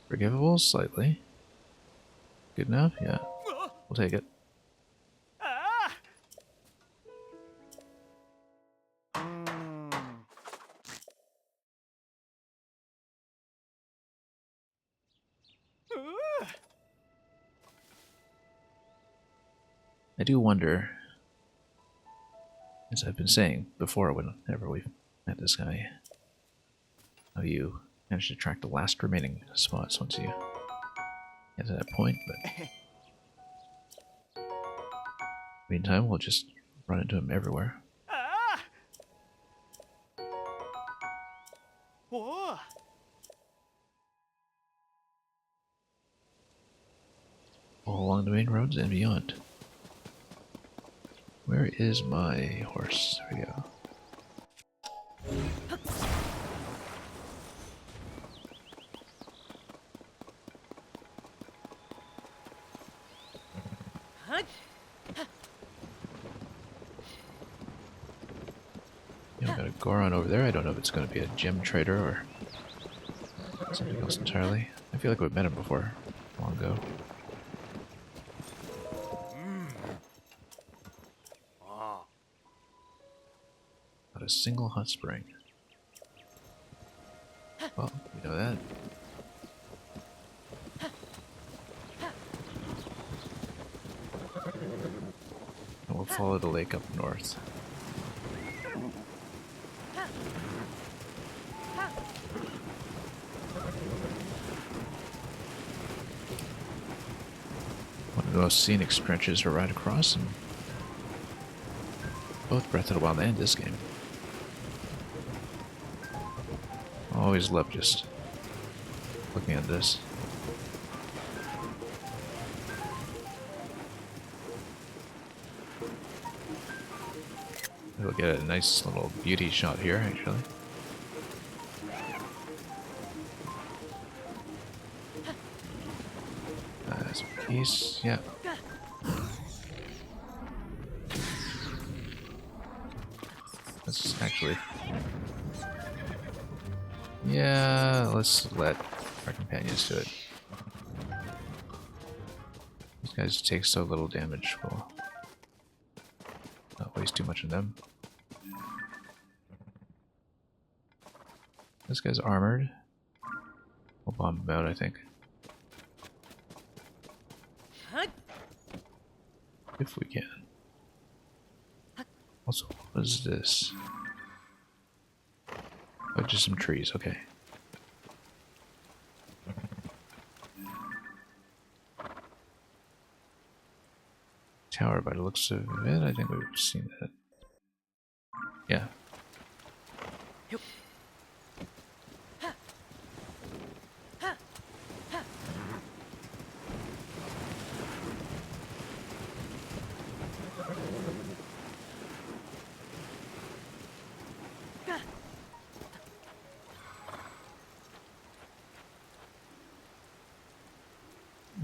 Forgivable, slightly. Good enough? Yeah. We'll take it. Ah. I do wonder, as I've been saying before whenever we've met this guy, how you manage to track the last remaining spots once you get to that point, but meantime we'll just run into him everywhere. Ah. Oh. All along the main roads and beyond. Where is my horse? There we go. Yeah, we got a Goron over there. I don't know if it's going to be a gem trader or something else entirely. I feel like we've met him before, long ago. Ah. Not a single hot spring. Well, we know that. And we'll follow the lake up north. One of the most scenic stretches to ride across, and both Breath of the Wild and this game. Always love just looking at this. We'll get a nice little beauty shot here, actually. That's a piece, yeah. Let's actually... Yeah, let's let our companions do it. These guys take so little damage, we'll not waste too much on them. This guy's armored. We'll bomb him out, I think. If we can. Also, what is this? Oh, just some trees, okay. Tower, by the looks of it, I think we've seen that. Yeah.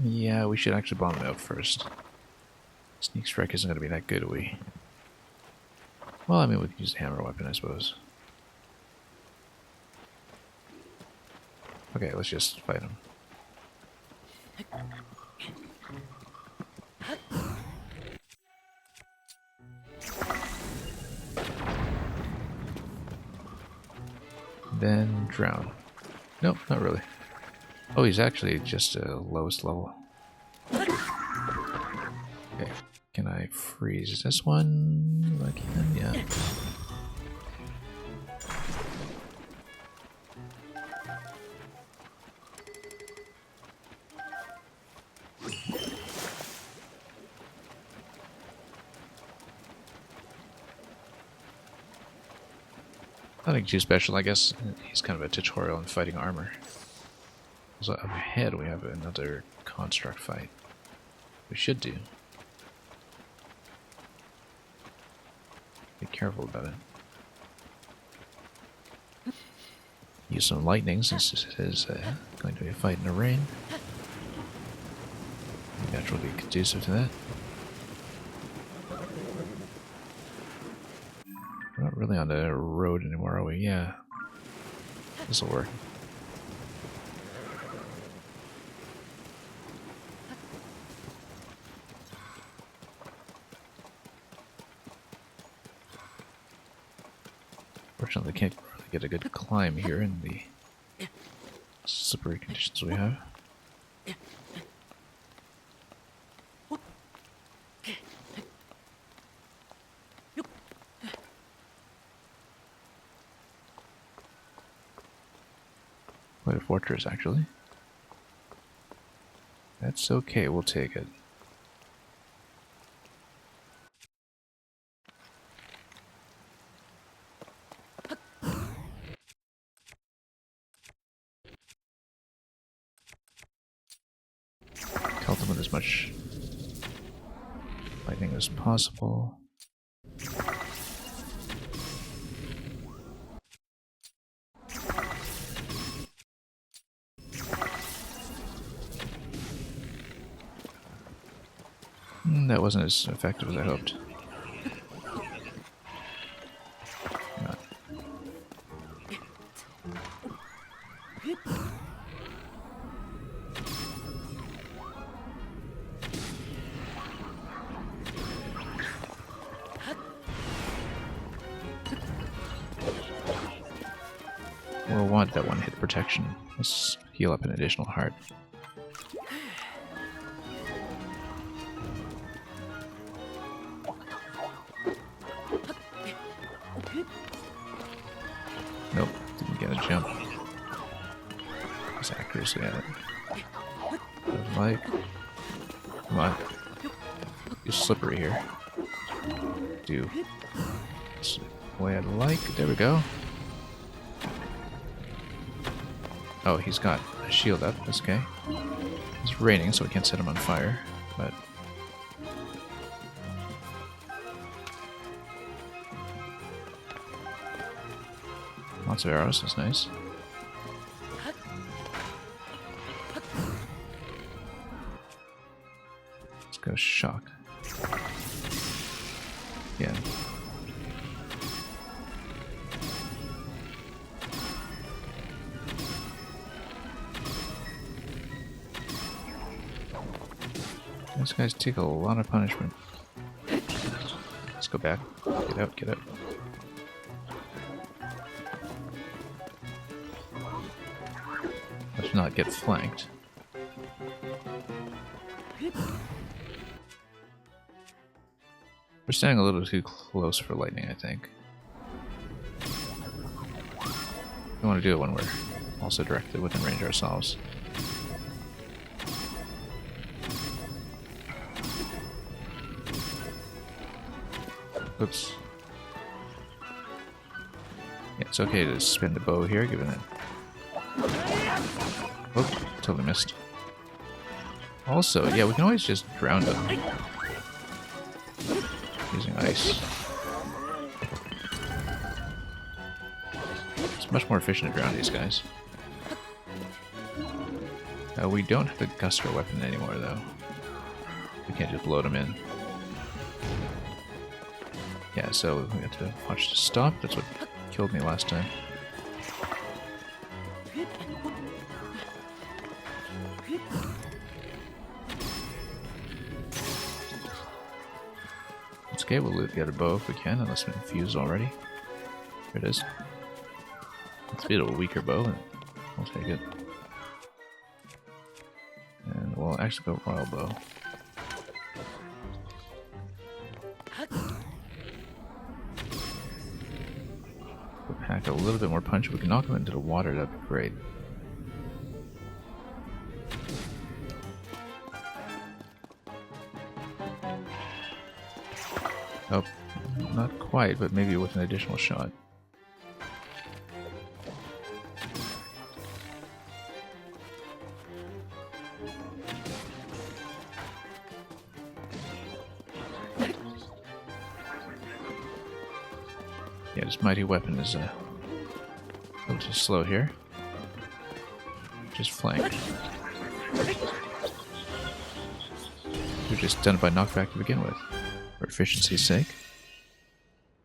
Yeah, we should actually bomb it out first. Sneak strike isn't going to be that good, are we? Well, I mean, we could use the hammer weapon, I suppose. Okay, let's just fight him. Then drown. Nope, not really. Oh, he's actually just lowest level. Okay, can I freeze this one? I can, yeah. Nothing too special, I guess. He's kind of a tutorial in fighting armor. So up ahead we have another construct fight. We should do. Be careful about it. Use some lightning since this is going to be a fight in the rain. Natural will be conducive to that. We're not really on the road anymore, are we? Yeah. This'll work. Fortunately, can't really get a good climb here in the slippery conditions we have. Quite a fortress, actually. That's okay, we'll take it. Kill them with as much lightning as possible. That wasn't as effective as I hoped. Not. We'll want that one hit protection. Let's heal up an additional heart. Nope, didn't get a jump. His accuracy at it. Like, come on. You're slippery here. Do. That's the way I'd like. There we go. Oh, he's got a shield up. That's okay. It's raining, so we can't set him on fire, but... Lots of arrows, that's nice. Let's go shock. Yeah. These guys take a lot of punishment. Let's go back. Get out, get out. Let's not get flanked. We're staying a little too close for lightning, I think. We want to do it when we're also directly within range ourselves. Oops. Yeah, it's okay to spin the bow here, given it. Oh, totally missed. Also, yeah, we can always just drown them using ice. It's much more efficient to drown these guys. We don't have the guster weapon anymore, though. We can't just load them in. Yeah, so we have to watch to stop. That's what killed me last time. It's okay, we'll loot the other bow if we can, unless we infuse already. There it is. It's a bit of a weaker bow, and we'll take it. And we'll actually go royal bow. We'll pack a little bit more punch. We can knock them into the water, that'd be great. Oh, not quite, but maybe with an additional shot. Yeah, this mighty weapon is a little too slow here. Just flank. We're just done it by knockback to begin with, for efficiency's sake.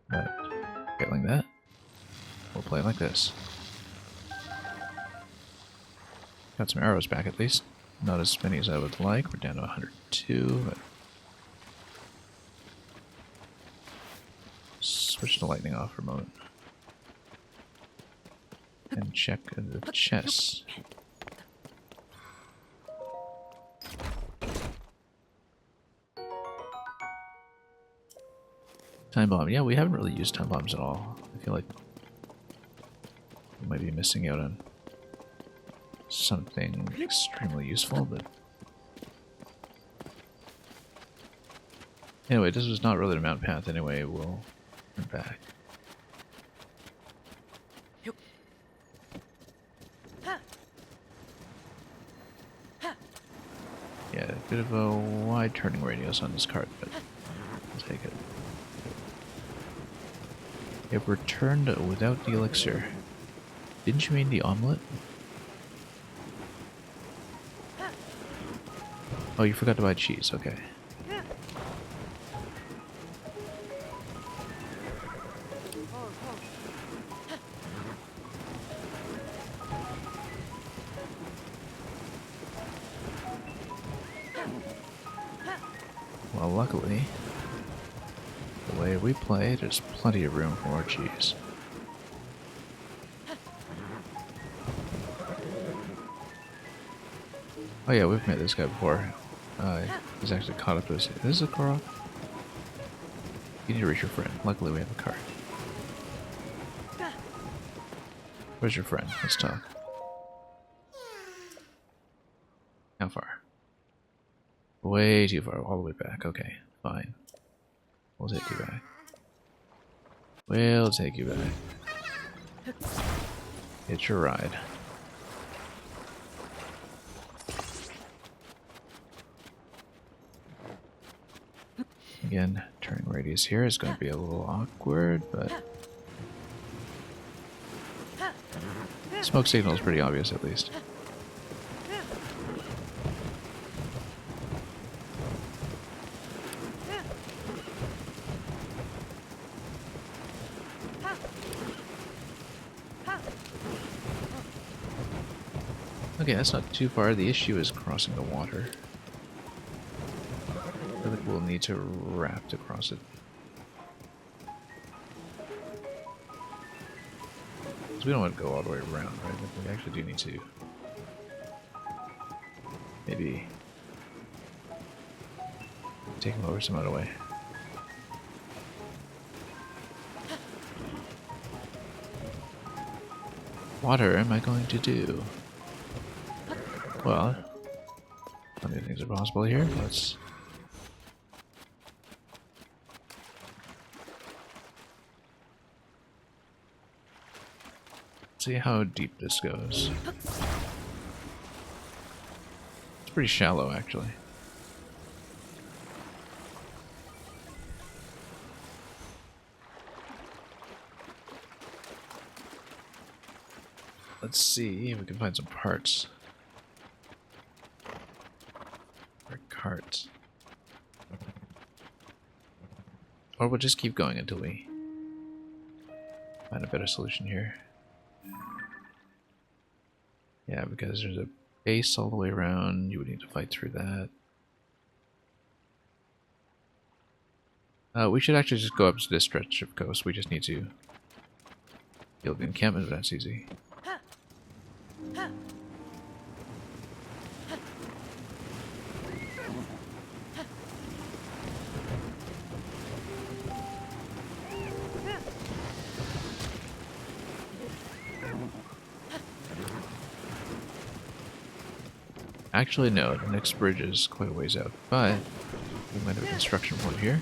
But failing that, we'll play like this. Got some arrows back at least. Not as many as I would like. We're down to 102, but switch the lightning off for a moment. And check the chest. Time bomb. Yeah, we haven't really used time bombs at all. I feel like we might be missing out on something extremely useful, but anyway, this was not really the mount path anyway. We'll turn back. Yeah, a bit of a wide turning radius on this cart, but I'll take it. It returned without the elixir. Didn't you mean the omelet? Oh, you forgot to buy cheese, okay. Well, luckily, the way we play, there's plenty of room for more cheese. Oh yeah, we've met this guy before. He's actually caught up to us. Is this a Korok? You need to reach your friend. Luckily we have a cart. Where's your friend? Let's talk. How far? Way too far. All the way back. Okay, fine. We'll take you back. We'll take you back. It's your ride. Again, turning radius here is going to be a little awkward, but smoke signal is pretty obvious at least. Okay, that's not too far. The issue is crossing the water. I feel like we'll need to raft across it. Because we don't want to go all the way around, right? We actually do need to maybe take him over some other way. water am I going to do? Well, plenty of things are possible here. Let's see how deep this goes. It's pretty shallow, actually. Let's see if we can find some parts. For a cart. Or we'll just keep going until we find a better solution here. Yeah, because there's a base all the way around. You would need to fight through that. We should actually just go up to this stretch of coast. We just need to build the encampment, but that's easy. Actually, no, the next bridge is quite a ways out, but we might have a construction point here.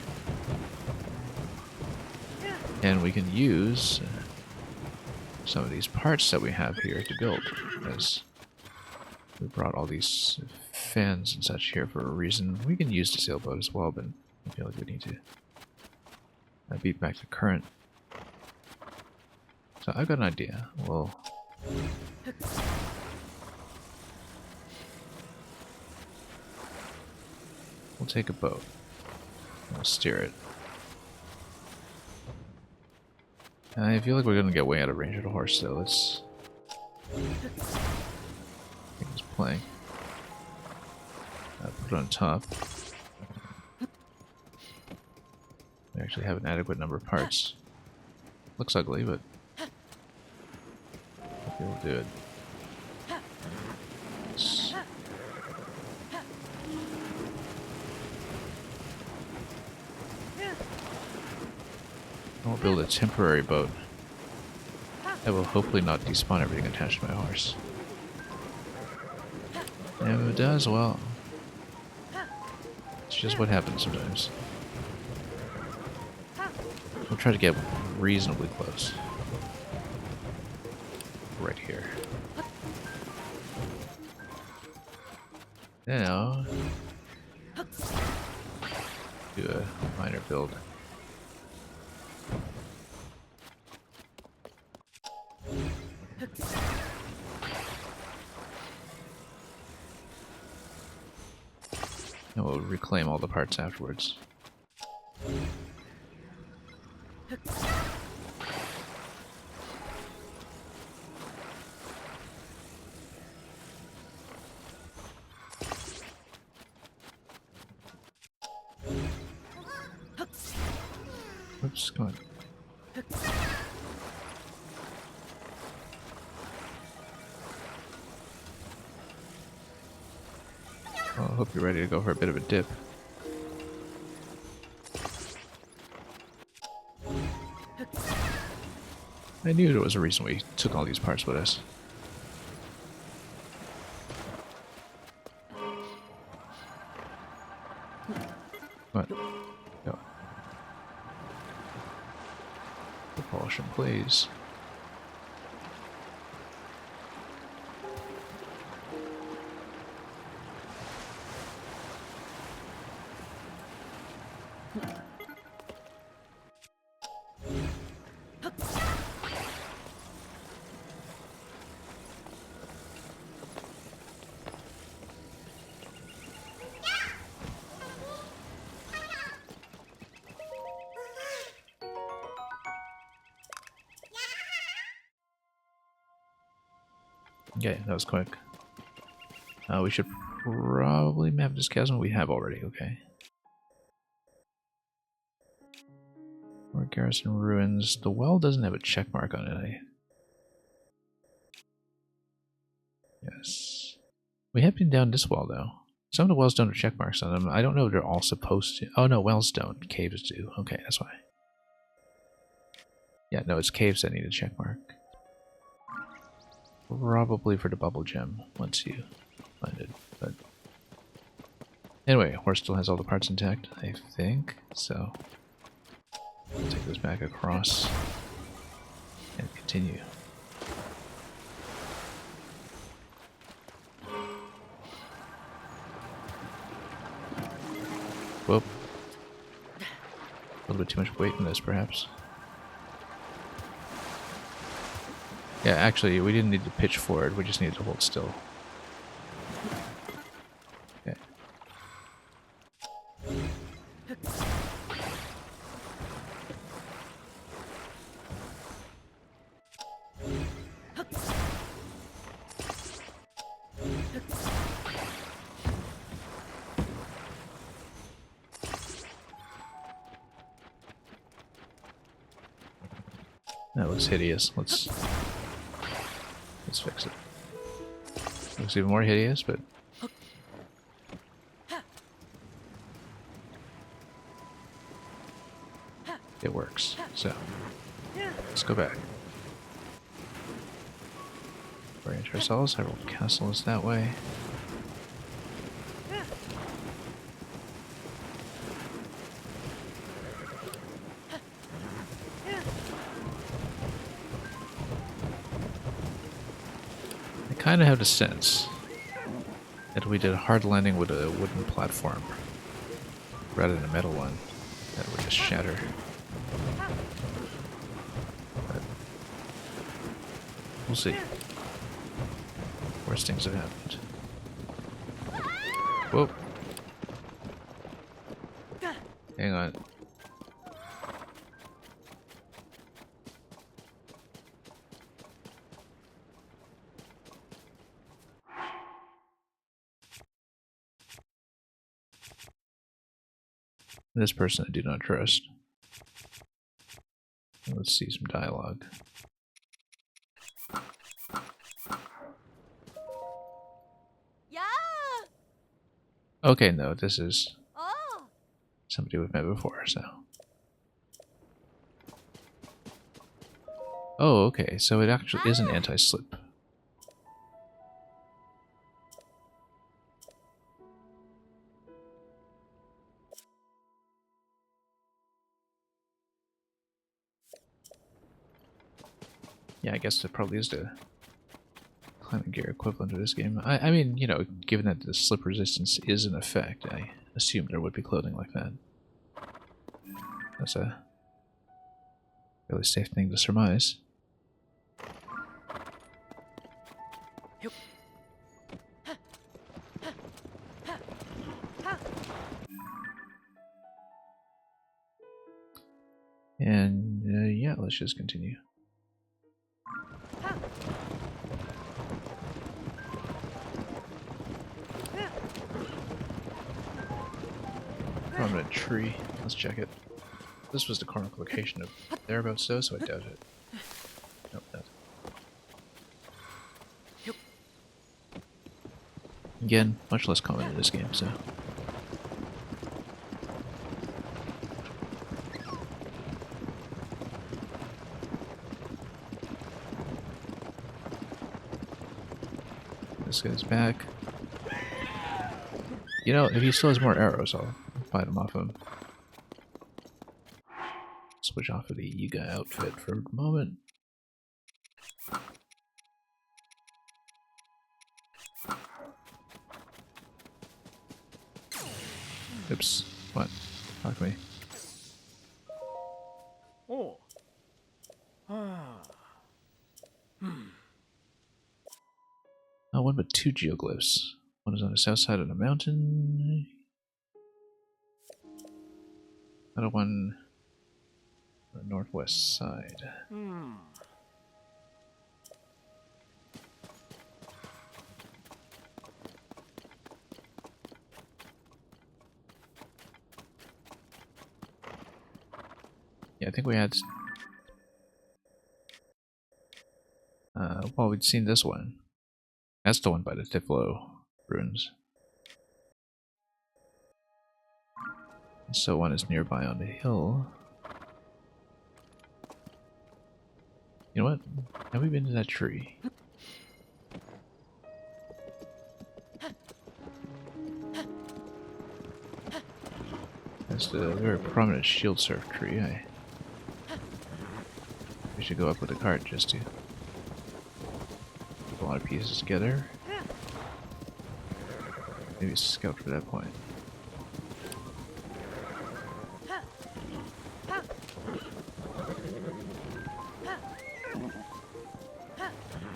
And we can use some of these parts that we have here to build, because we brought all these fans and such here for a reason. We can use the sailboat as well, but I feel like we need to beat back the current. So I've got an idea. We'll take a boat. We'll steer it. I feel like we're gonna get way out of range of the horse, so let's take this plank. Put it on top. We actually have an adequate number of parts. Looks ugly, but we'll do it. I'll build a temporary boat that will hopefully not despawn everything attached to my horse. And if it does, well, it's just what happens sometimes. We'll try to get reasonably close. Right here. Now, do a minor build. And we'll reclaim all the parts afterwards. Oops, come on. Well, I hope you're ready to go for a bit of a dip. I knew there was a reason we took all these parts with us. What? Go. Propulsion, please. Okay, that was quick. We should probably map this chasm. We have already, okay. Or garrison ruins. The well doesn't have a check mark on it, Yes. We have been down this well, though. Some of the wells don't have check marks on them. I don't know if they're all supposed to. Oh, no, wells don't. Caves do. Okay, that's why. Yeah, no, it's caves that need a check mark. Probably for the bubble gem once you find it. But anyway, horse still has all the parts intact, I think. So I'll take this back across and continue. Whoop. A little bit too much weight in this, perhaps. Yeah, actually, we didn't need to pitch forward, we just needed to hold still. Okay. That looks hideous. Let's fix it. Looks even more hideous, but it works. So let's go back. Orient ourselves. Herald Castle is that way. I kind of have the sense that if we did a hard landing with a wooden platform rather than a metal one, that would just shatter. But we'll see. Worst things have happened. Whoa. Hang on. This person I do not trust. Let's see some dialogue. Yeah. Okay, no, this is Oh. somebody we've met before, so. Oh, okay, so it actually is an anti-slip. Yeah, I guess it probably is the climbing gear equivalent of this game. I mean, you know, given that the slip resistance is in effect, I assume there would be clothing like that. That's a really safe thing to surmise. And yeah, let's just continue. Prominent tree. Let's check it. This was the current location of thereabouts though, so I doubt it. Nope, not. Again, much less common in this game, so. This guy's back. You know, if he still has more arrows, I'll fight him off him. Switch off of the Yiga outfit for a moment. Oops. What? Talk to me. Oh. Ah. Oh, one but two geoglyphs. One is on the south side of the mountain. Another one on the northwest side. Hmm. Yeah, I think we had... well, we'd seen this one. That's the one by the Tiflo ruins. So one is nearby on the hill. You know what? Have we been to that tree? It's a very prominent shield surf tree. We should go up with a cart just to put a lot of pieces together. Maybe scout for that point.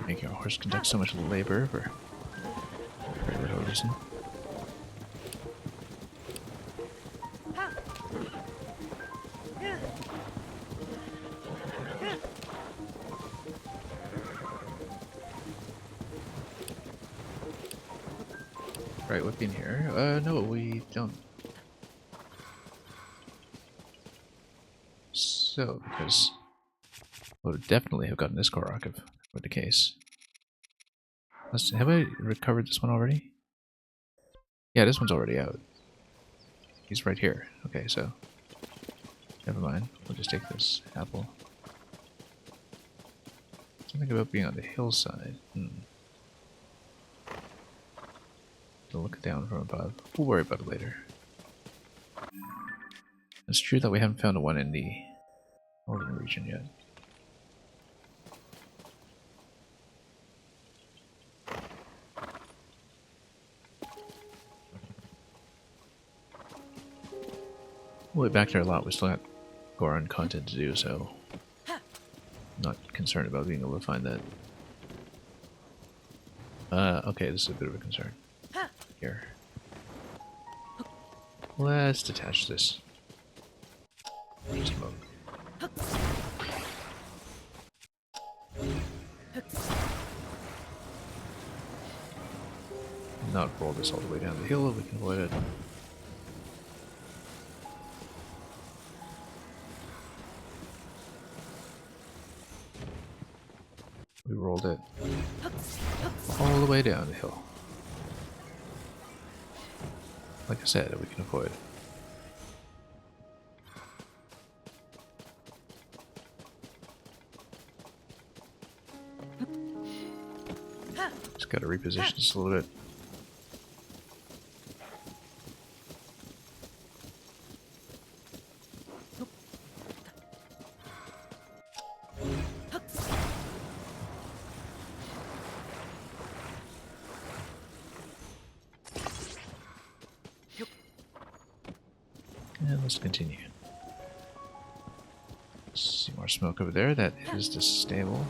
Making our horse conduct so much labor for very little reason. Right, whip in here. No, we don't. So, because we would definitely have gotten this Korok if were the case. Have I recovered this one already? Yeah, this one's already out. He's right here. Okay, so never mind. We'll just take this apple. Something about being on the hillside. To look down from above. We'll worry about it later. It's true that we haven't found one in the northern region yet. We'll be back there a lot. We still got Goron content to do, so I'm not concerned about being able to find that. Okay, this is a bit of a concern. Here. Let's detach this. Smoke. Not roll this all the way down the hill if we can avoid it. We rolled it all the way down the hill. Like I said, we can avoid. Just gotta reposition this a little bit. And let's continue. See more smoke over there. That is the stable.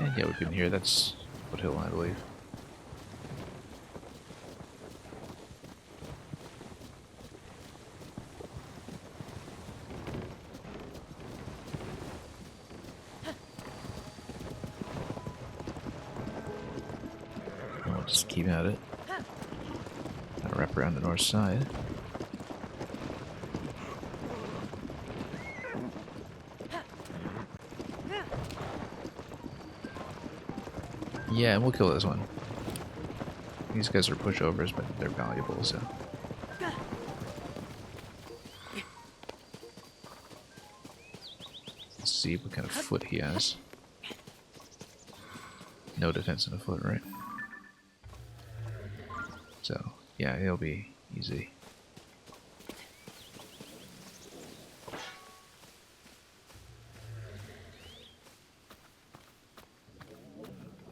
And yeah, we've been here. That's Foothill, I believe. We'll just keep at it. I'll wrap around the north side. Yeah, and we'll kill this one. These guys are pushovers, but they're valuable, so. Let's see what kind of foot he has. No defense in a foot, right? So, yeah, he'll be easy.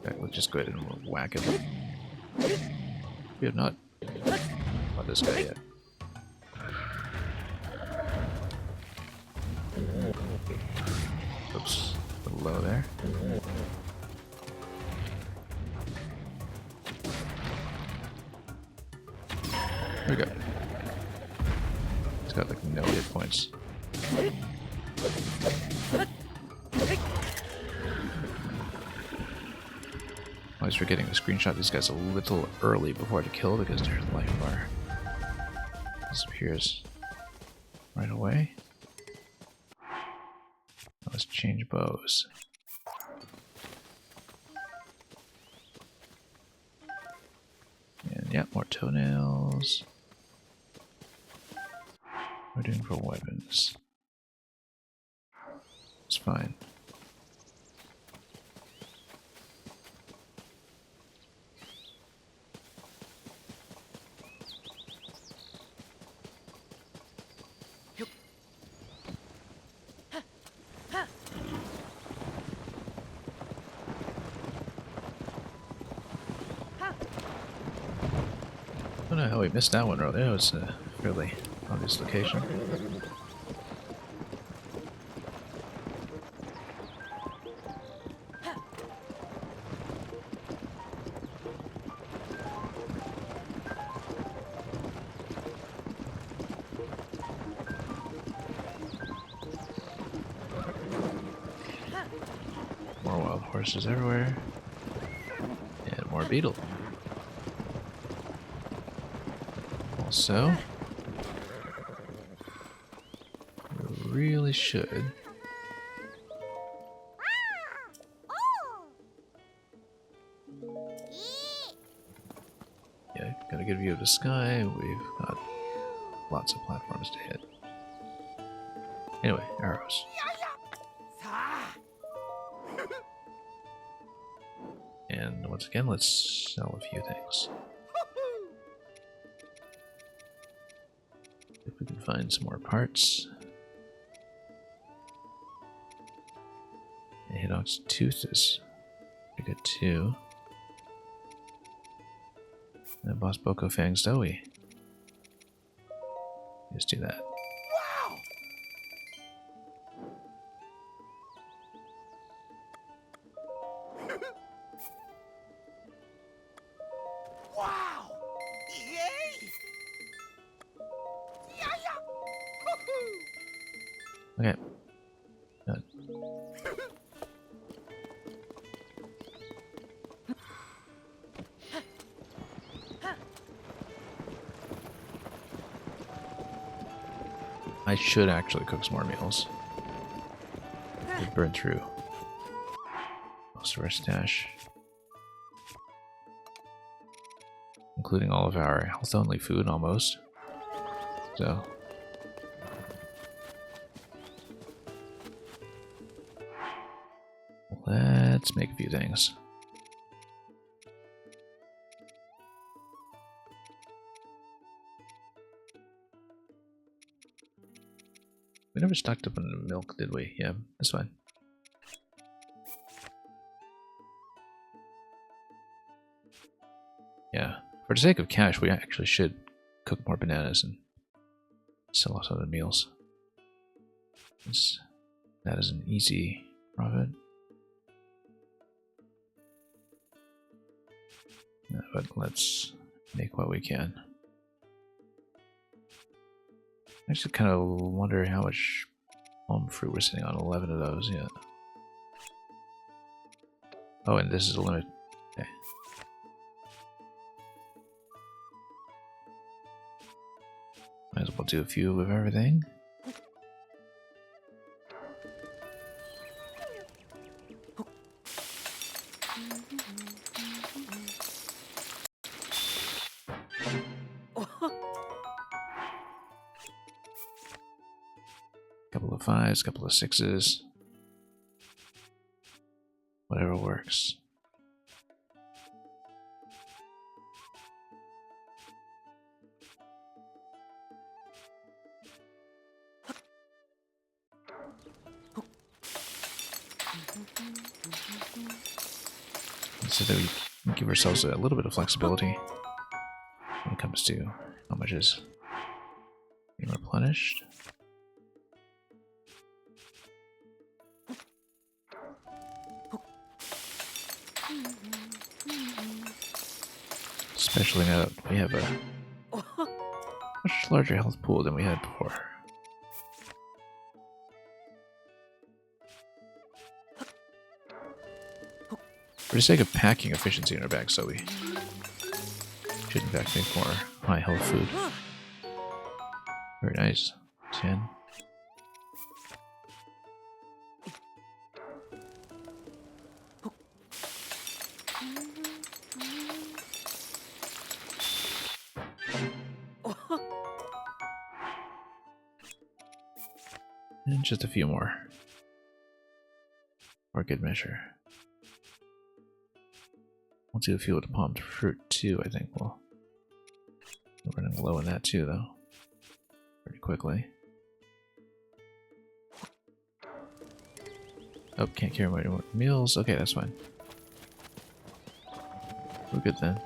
Okay, let's just go ahead and whack him. We have not fought this guy yet. Oops, a little low there. There we go. He's got like no hit points. I was forgetting to screenshot these guys a little early before to kill because their life bar disappears right away. Let's change bows. And yeah, more toenails. We're doing for weapons. It's fine. know how we missed that one earlier. It was a fairly obvious location. More wild horses everywhere. And more beetle. Also, we really should. Yeah, got a good view of the sky. We've got lots of platforms to hit. Anyway, arrows. And once again, let's sell a few things. If we can find some more parts. And Hidok's tooth is pretty good too. And Boss Boko Fang's Zoe. Just do that. Wow! Yay! Yeah, yeah! Okay. Done. I should actually cook some more meals. We'll burn through most of our stash, including all of our health-only food almost. So let's make a few things. We never stocked up on the milk, did we? Yeah, that's fine. Yeah, for the sake of cash, we actually should cook more bananas and sell off other meals. That is an easy profit. Yeah, but let's make what we can. I actually kind of wonder how much palm fruit we're sitting on. 11 of those, yeah. Oh, and this is a limit. Okay. Might as well do a few of everything. Couple of 5s, couple of 6s. Whatever works. So that we can give ourselves a little bit of flexibility when it comes to how much is being replenished. Especially now that we have a much larger health pool than we had before. For the sake of packing efficiency in our bag, so we should in fact make more high health food. Very nice. 10. And just a few more. For good measure. We'll do a few with the palm fruit too, I think. We're running low on that too, though. Pretty quickly. Oh, can't carry more meals. Okay, that's fine. We're good then.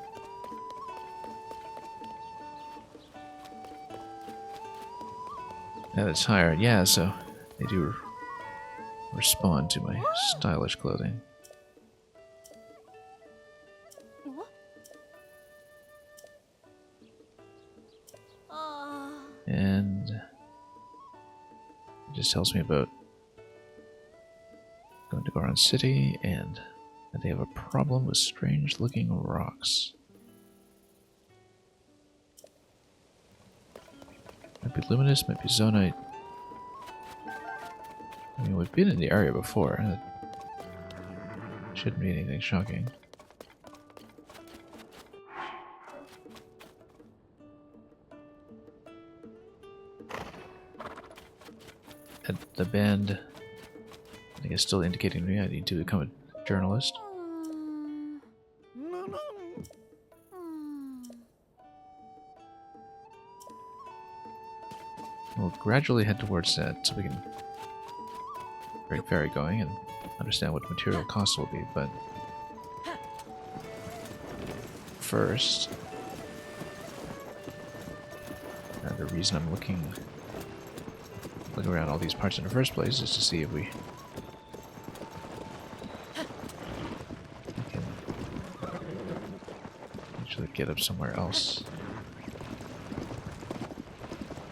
Yeah, that's higher. Yeah, so they do respond to my stylish clothing. And it just tells me about going to Goron City and that they have a problem with strange looking rocks. Might be luminous, might be zonite. I mean, we've been in the area before. That shouldn't be anything shocking. At the band, I think it's still indicating to me I need to become a journalist. We'll gradually head towards that so we can get ferry going and understand what material costs will be, but first, the reason I'm looking around all these parts in the first place is to see if we can actually get up somewhere else.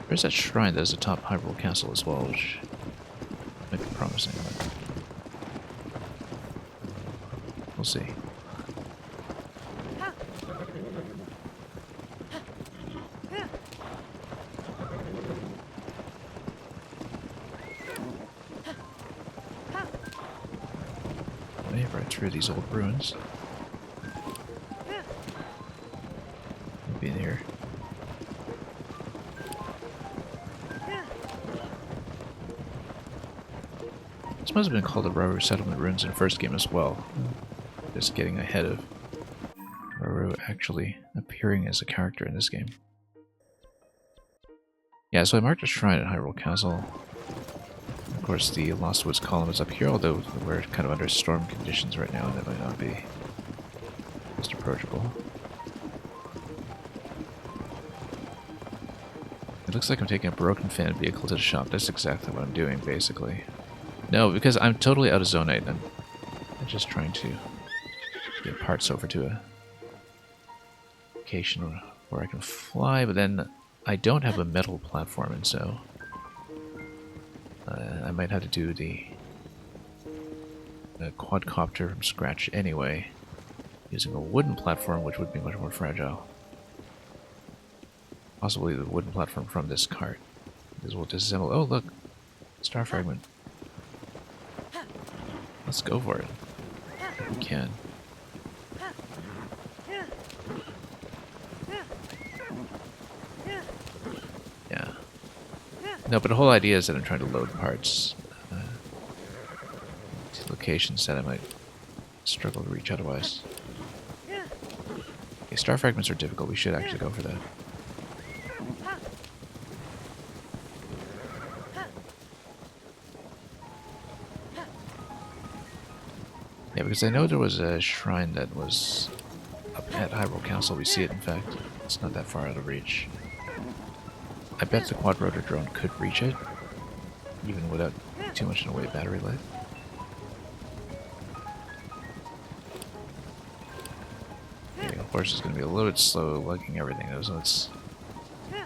There's that shrine that is atop Hyrule Castle as well, which might be promising, but we'll see. Right through these old ruins. Maybe in here. This must have been called the Rauru Settlement Ruins in the first game as well. Just getting ahead of Rauru actually appearing as a character in this game. Yeah, so I marked a shrine at Hyrule Castle. Of course, the Lost Woods column is up here, although we're kind of under storm conditions right now, and that might not be most approachable. It looks like I'm taking a broken fan vehicle to the shop. That's exactly what I'm doing, basically. No, because I'm totally out of zonite. I'm just trying to get parts over to a location where I can fly, but then I don't have a metal platform, and so I might have to do the quadcopter from scratch anyway, using a wooden platform, which would be much more fragile. Possibly the wooden platform from this cart. Because we'll disassemble. Oh, look! Star fragment. Let's go for it. If we can. Yeah. No, but the whole idea is that I'm trying to load parts to locations that I might struggle to reach otherwise. Okay, star fragments are difficult. We should actually go for that. Yeah, because I know there was a shrine that was up at Hyrule Castle. We see it, in fact. It's not that far out of reach. I bet the quadrotor drone could reach it, even without too much in the way of battery life. Okay, of course, it's going to be a little bit slow lugging everything, though, so let's make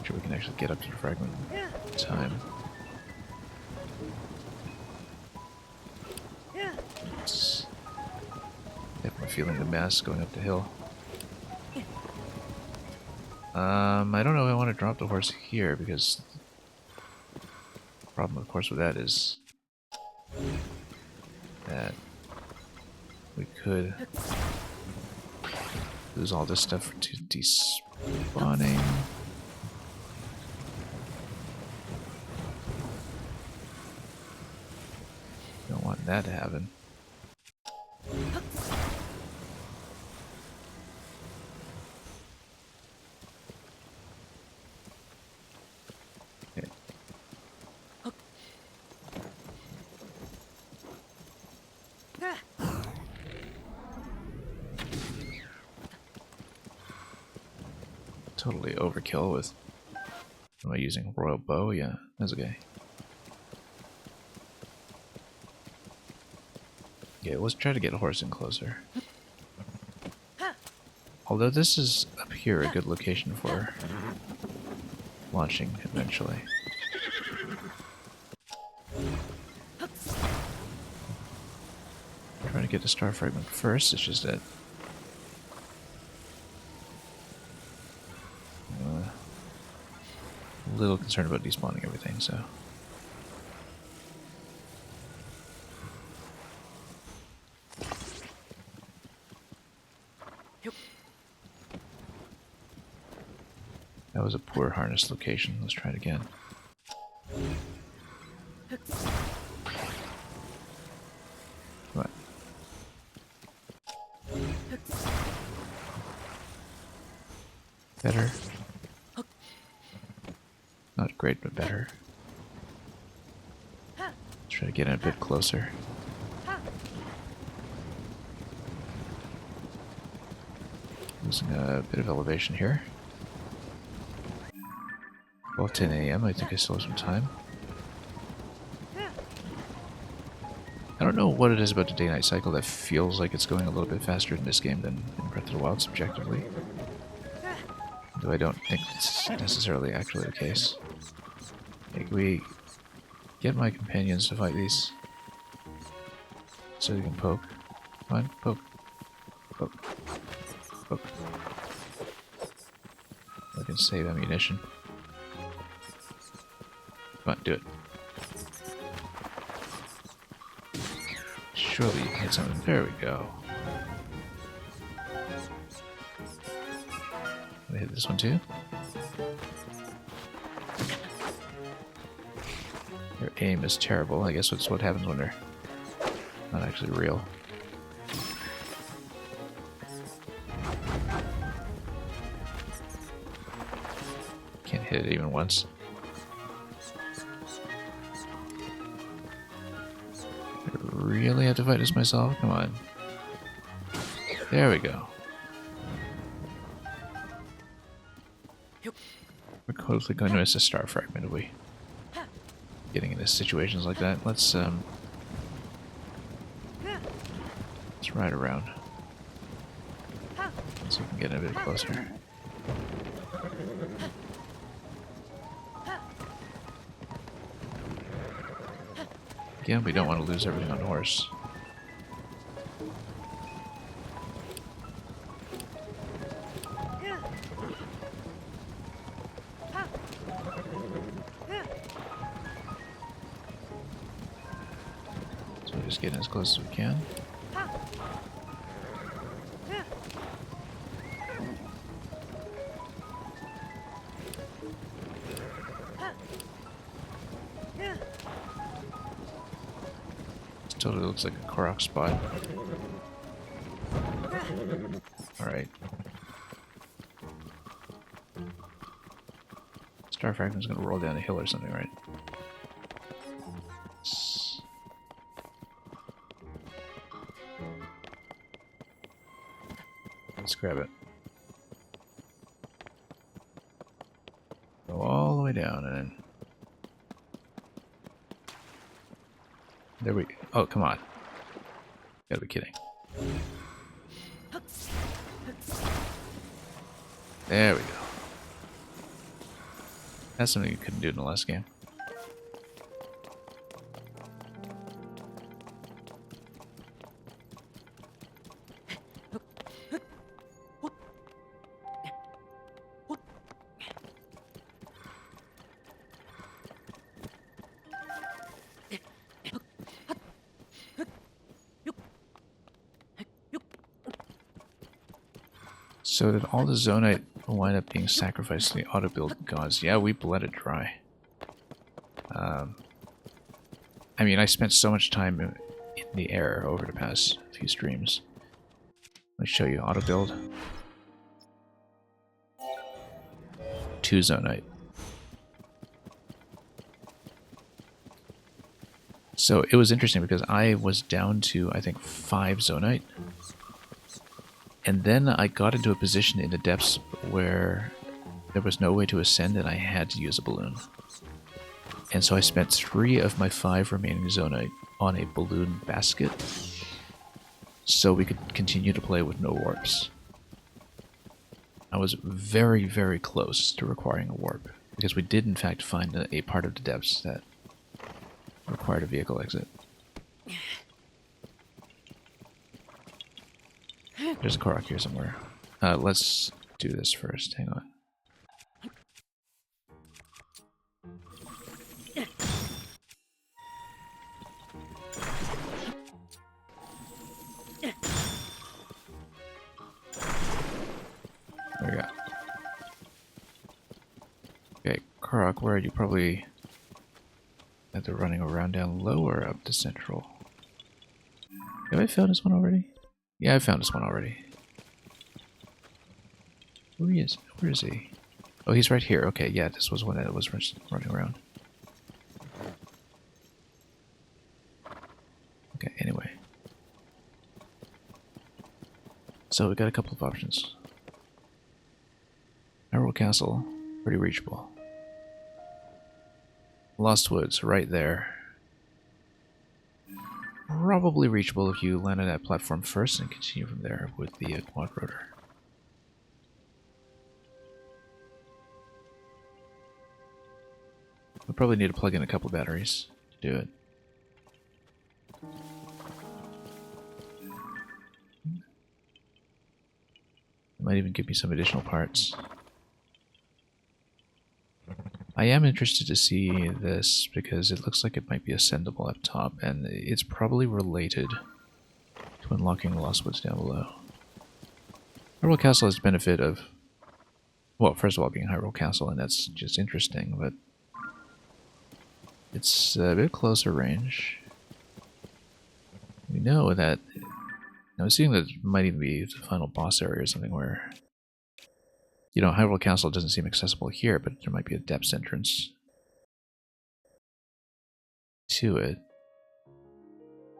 sure we can actually get up to the fragment in time. It's definitely feeling the mass going up the hill. I don't know if I want to drop the horse here, because the problem, of course, with that is that we could lose all this stuff to despawning. Don't want that to happen. Totally overkill with Am I using royal bow? Yeah, that's okay. Yeah, let's try to get a horse in closer. Although this is up here a good location for launching eventually. Trying to get the star fragment first, it's just that a little concerned about despawning everything, so. That was a poor harness location. Let's try it again. Come on. Better. Not great, but better. Let's try to get in a bit closer. Losing a bit of elevation here. Well, 10 a.m. I think I still have some time. I don't know what it is about the day-night cycle that feels like it's going a little bit faster in this game than in Breath of the Wild subjectively. Though I don't think it's necessarily actually the case. Hey, can we get my companions to fight these? So you can poke. Come on, poke. Poke. Poke. I can save ammunition. Come on, do it. Surely you can hit something. There we go. Can I hit this one too? Your aim is terrible. I guess that's what happens when they're not actually real. Can't hit it even once. Really have to fight this myself? Come on. There we go. We're closely going to miss a star fragment if we getting into situations like that. Let's ride around. So we can get a bit closer. Again, we don't want to lose everything on the horse. So we're just getting as close as we can. Totally looks like a Korok spot. Alright. Star Fragment's gonna roll down a hill or something, right? Let's grab it. Go all the way down and then... There we go. Oh, come on. Gotta be kidding. There we go. That's something you couldn't do in the last game. So did all the Zonite wind up being sacrificed to the auto-build gods? Yeah, we bled it dry. I mean, I spent so much time in the air over the past few streams. Let me show you auto-build. 2 Zonite. So it was interesting because I was down to, I think, 5 Zonite. And then I got into a position in the depths where there was no way to ascend and I had to use a balloon. And so I spent 3 of my 5 remaining zonite on a balloon basket so we could continue to play with no warps. I was very, very close to requiring a warp, because we did in fact find a part of the depths that required a vehicle exit. There's a Korok here somewhere. Let's do this first. Hang on. There we go. Okay, Korok, where are you? Probably either running around down low or up to central. Have I found this one already? Yeah, I found this one already. Where he is? Where is he? Oh, he's right here. Okay, yeah, this was one that was running around. Okay, anyway. So we got a couple of options. Hyrule Castle, pretty reachable. Lost Woods, right there. Probably reachable if you land on that platform first and continue from there with the quad rotor. We'll probably need to plug in a couple batteries to do it. It might even give me some additional parts. I am interested to see this because it looks like it might be ascendable up top, and it's probably related to unlocking the Lost Woods down below. Hyrule Castle has the benefit of, well, first of all, being Hyrule Castle, and that's just interesting, but it's a bit closer range. We know that, I'm assuming that it might even be the final boss area or something where, you know, Hyrule Castle doesn't seem accessible here, but there might be a depths entrance to it.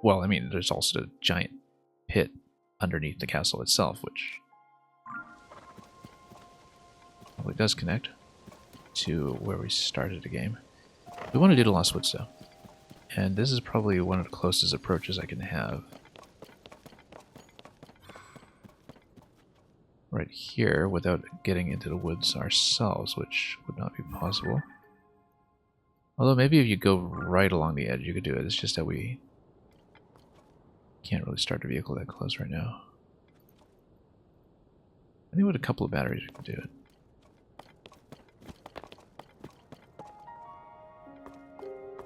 Well, I mean, there's also a giant pit underneath the castle itself, which probably does connect to where we started the game. We want to do the Lost Woods, though. And this is probably one of the closest approaches I can have. Right here without getting into the woods ourselves, which would not be possible. Although maybe if you go right along the edge you could do it, it's just that we can't really start a vehicle that close right now. I think with a couple of batteries we can do it.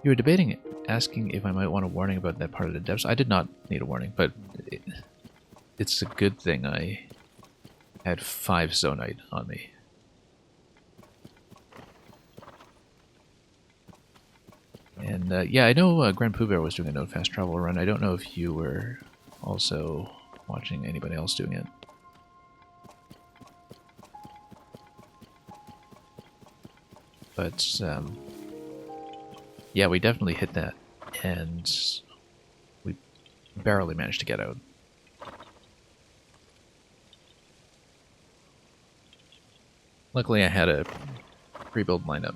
You were debating asking if I might want a warning about that part of the depths. I did not need a warning, but it's a good thing I had 5 zonite on me. And yeah, I know Grand Pooh Bear was doing a no fast travel run. I don't know if you were also watching anybody else doing it. But yeah, we definitely hit that, and we barely managed to get out. Luckily I had a pre-build lineup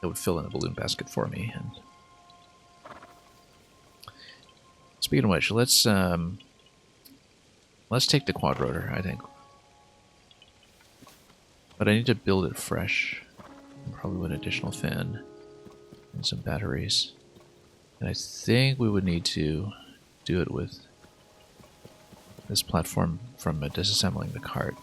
that would fill in a balloon basket for me. And speaking of which, let's take the quad rotor, I think. But I need to build it fresh. Probably with an additional fan and some batteries. And I think we would need to do it with this platform from disassembling the cart.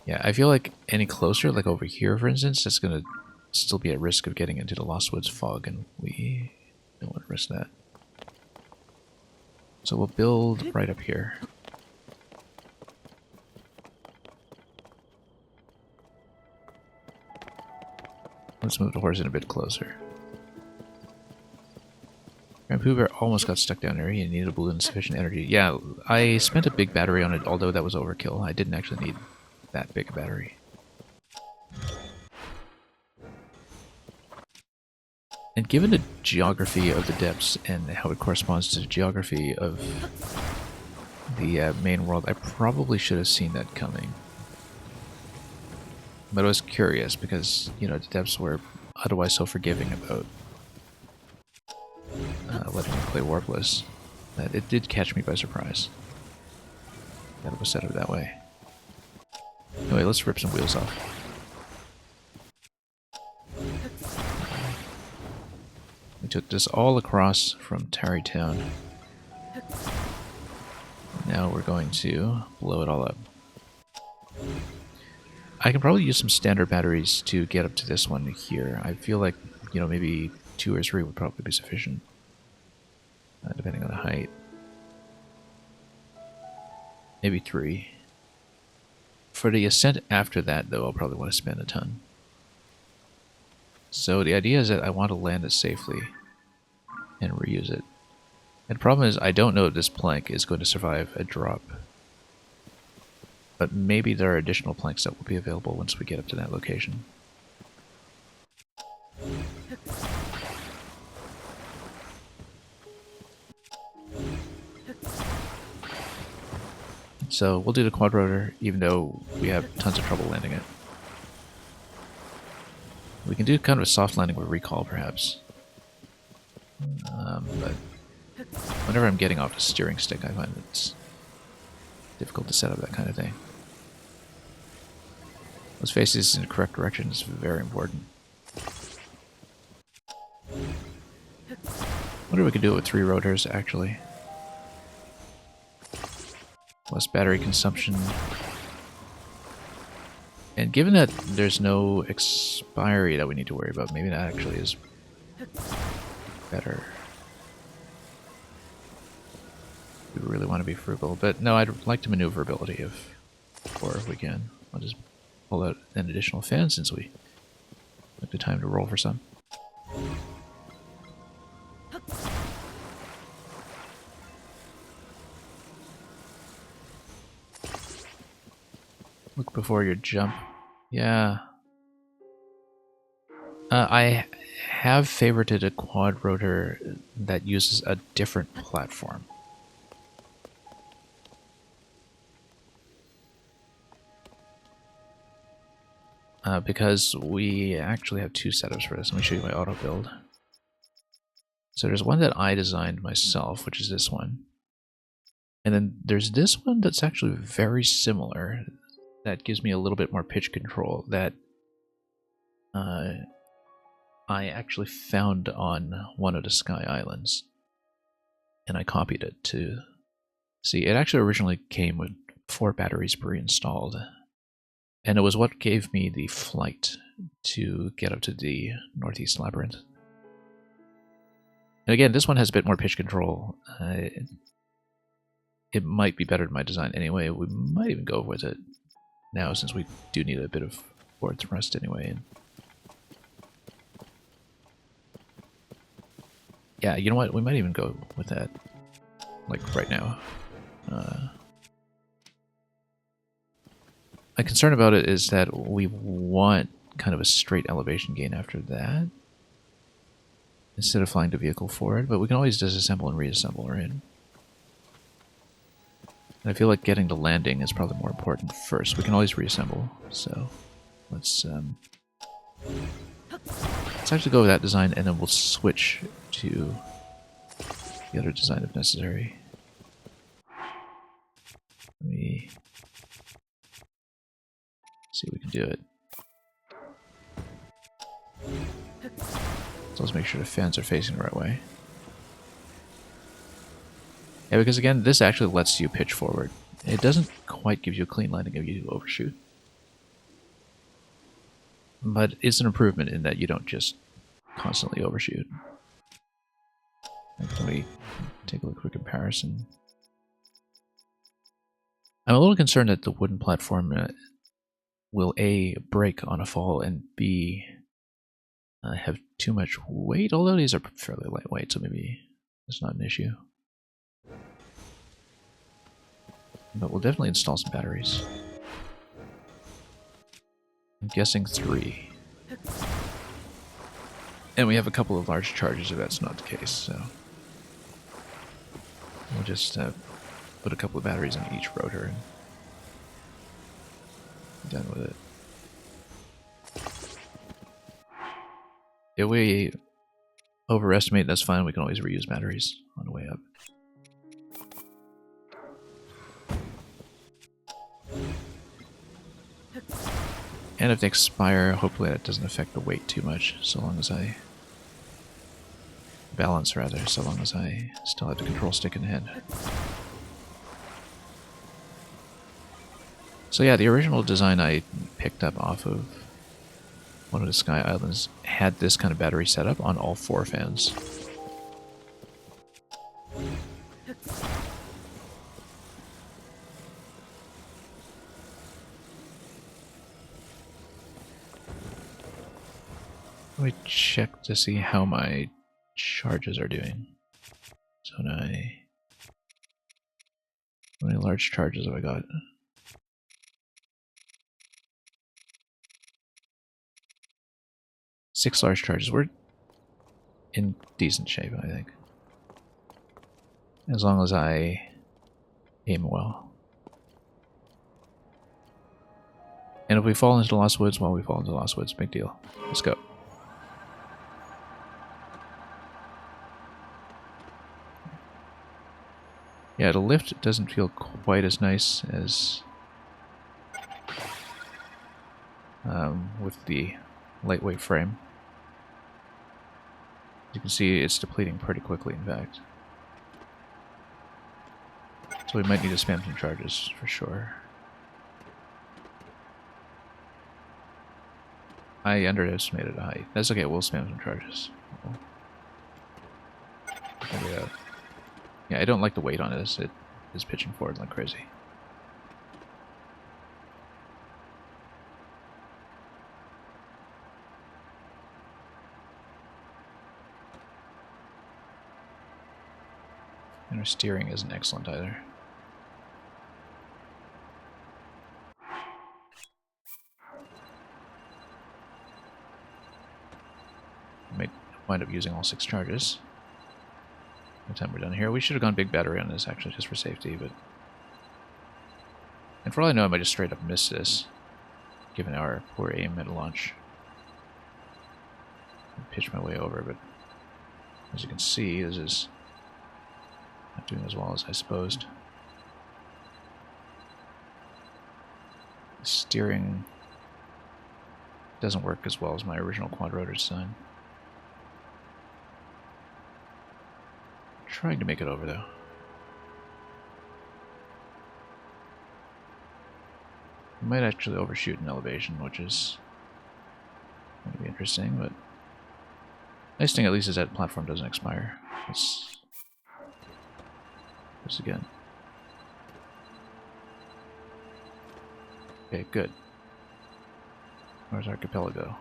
Yeah, I feel like any closer, like over here for instance, it's going to still be at risk of getting into the Lost Woods fog, and we don't want to risk that. So we'll build right up here. Let's move the horse in a bit closer. Grand Pooh Bear almost got stuck down there. He needed a balloon sufficient energy. Yeah, I spent a big battery on it, although that was overkill. I didn't actually need that big a battery. And given the geography of the depths and how it corresponds to the geography of the main world. I probably should have seen that coming. But I was curious because, you know, the devs were otherwise so forgiving about letting me play Warpless that it did catch me by surprise that it was set up that way. Anyway, let's rip some wheels off. We took this all across from Tarrytown. Now we're going to blow it all up. I can probably use some standard batteries to get up to this one here. I feel like, you know, maybe 2 or 3 would probably be sufficient, depending on the height. Maybe 3. For the ascent after that, though, I'll probably want to spend a ton. So the idea is that I want to land it safely and reuse it. And the problem is I don't know if this plank is going to survive a drop. But maybe there are additional planks that will be available once we get up to that location. So we'll do the quad rotor, even though we have tons of trouble landing it. We can do kind of a soft landing with recall, perhaps. But whenever I'm getting off the steering stick, I find it's difficult to set up that kind of thing. Let's face this in the correct direction is very important. I wonder if we could do it with 3 rotors, actually. Less battery consumption. And given that there's no expiry that we need to worry about, maybe that actually is better. We really want to be frugal, but no, I'd like the maneuverability of 4 if we can. I'll just pull out an additional fan since we took the time to roll for some. Look before your jump. Yeah. I have favorited a quad rotor that uses a different platform. Because we actually have 2 setups for this. Let me show you my auto build. So there's one that I designed myself, which is this one. And then there's this one that's actually very similar. That gives me a little bit more pitch control that I actually found on one of the Sky Islands. And I copied it to see. It actually originally came with 4 batteries pre-installed. And it was what gave me the flight to get up to the Northeast Labyrinth. And again, this one has a bit more pitch control. It might be better than my design anyway. We might even go with it now, since we do need a bit of forward thrust anyway. Yeah, you know what? We might even go with that, like right now. My concern about it is that we want kind of a straight elevation gain after that, instead of flying the vehicle forward, but we can always disassemble and reassemble her in. And I feel like getting the landing is probably more important first. We can always reassemble, so let's actually go with that design, and then we'll switch to the other design if necessary. Let me see if we can do it. So let's make sure the fans are facing the right way. Yeah, because again, this actually lets you pitch forward. It doesn't quite give you a clean landing if you overshoot. But it's an improvement in that you don't just constantly overshoot. Let me take a look for comparison. I'm a little concerned that the wooden platform will A, break on a fall, and B, have too much weight, although these are fairly lightweight, so maybe it's not an issue. But we'll definitely install some batteries. I'm guessing 3. And we have a couple of large charges if that's not the case, so we'll just Put a couple of batteries on each rotor and be done with it. If we overestimate, that's fine. We can always reuse batteries on the way up. And if they expire, hopefully that doesn't affect the weight too much, so long as I... balance, rather, so long as I still have the control stick in hand. So yeah, the original design I picked up off of one of the Sky Islands had this kind of battery setup on all 4 fans. Let me check to see how my charges are doing. So now how many large charges have I got? 6 large charges. We're in decent shape, I think. As long as I aim well. And if we fall into the Lost Woods, well, we fall into the Lost Woods. Big deal. Let's go. Yeah, the lift doesn't feel quite as nice as with the lightweight frame. You can see it's depleting pretty quickly, in fact. So we might need to spam some charges for sure. I underestimated the height. That's okay, we'll spam some charges. Yeah, I don't like the weight on this. It is pitching forward like crazy. And our steering isn't excellent either. We might wind up using all 6 charges by the time we're done here. We should have gone big battery on this, actually, just for safety, but... And for all I know, I might just straight up miss this, given our poor aim at launch. I'll pitch my way over, but as you can see, this is not doing as well as I supposed. The steering doesn't work as well as my original quad rotor design. Trying to make it over, though. We might actually overshoot in elevation, which is going to be interesting, but nice thing at least is that platform doesn't expire. Let's do this again. Okay, good. Where's Archipelago?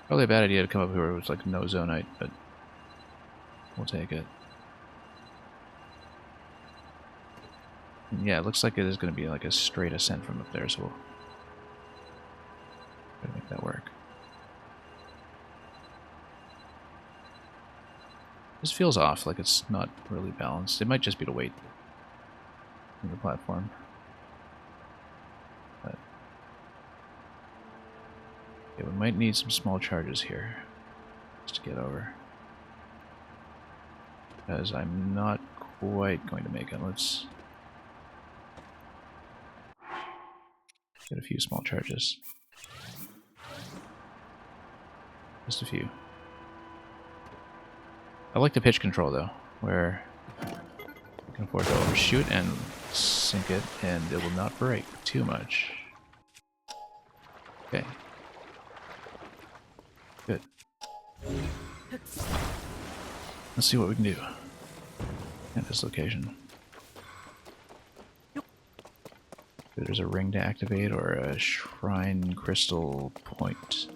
Probably a bad idea to come up here where it was like no zonite, but we'll take it. Yeah, it looks like it is going to be like a straight ascent from up there, so we'll try to make that work. This feels off, like it's not really balanced. It might just be the weight of the platform. But yeah, we might need some small charges here just to get over. Because I'm not quite going to make it. Let's get a few small charges. Just a few. I like the pitch control though, where you can afford to overshoot and sink it, and it will not break too much. Okay. Good. Let's see what we can do at this location. There's a ring to activate or a shrine crystal point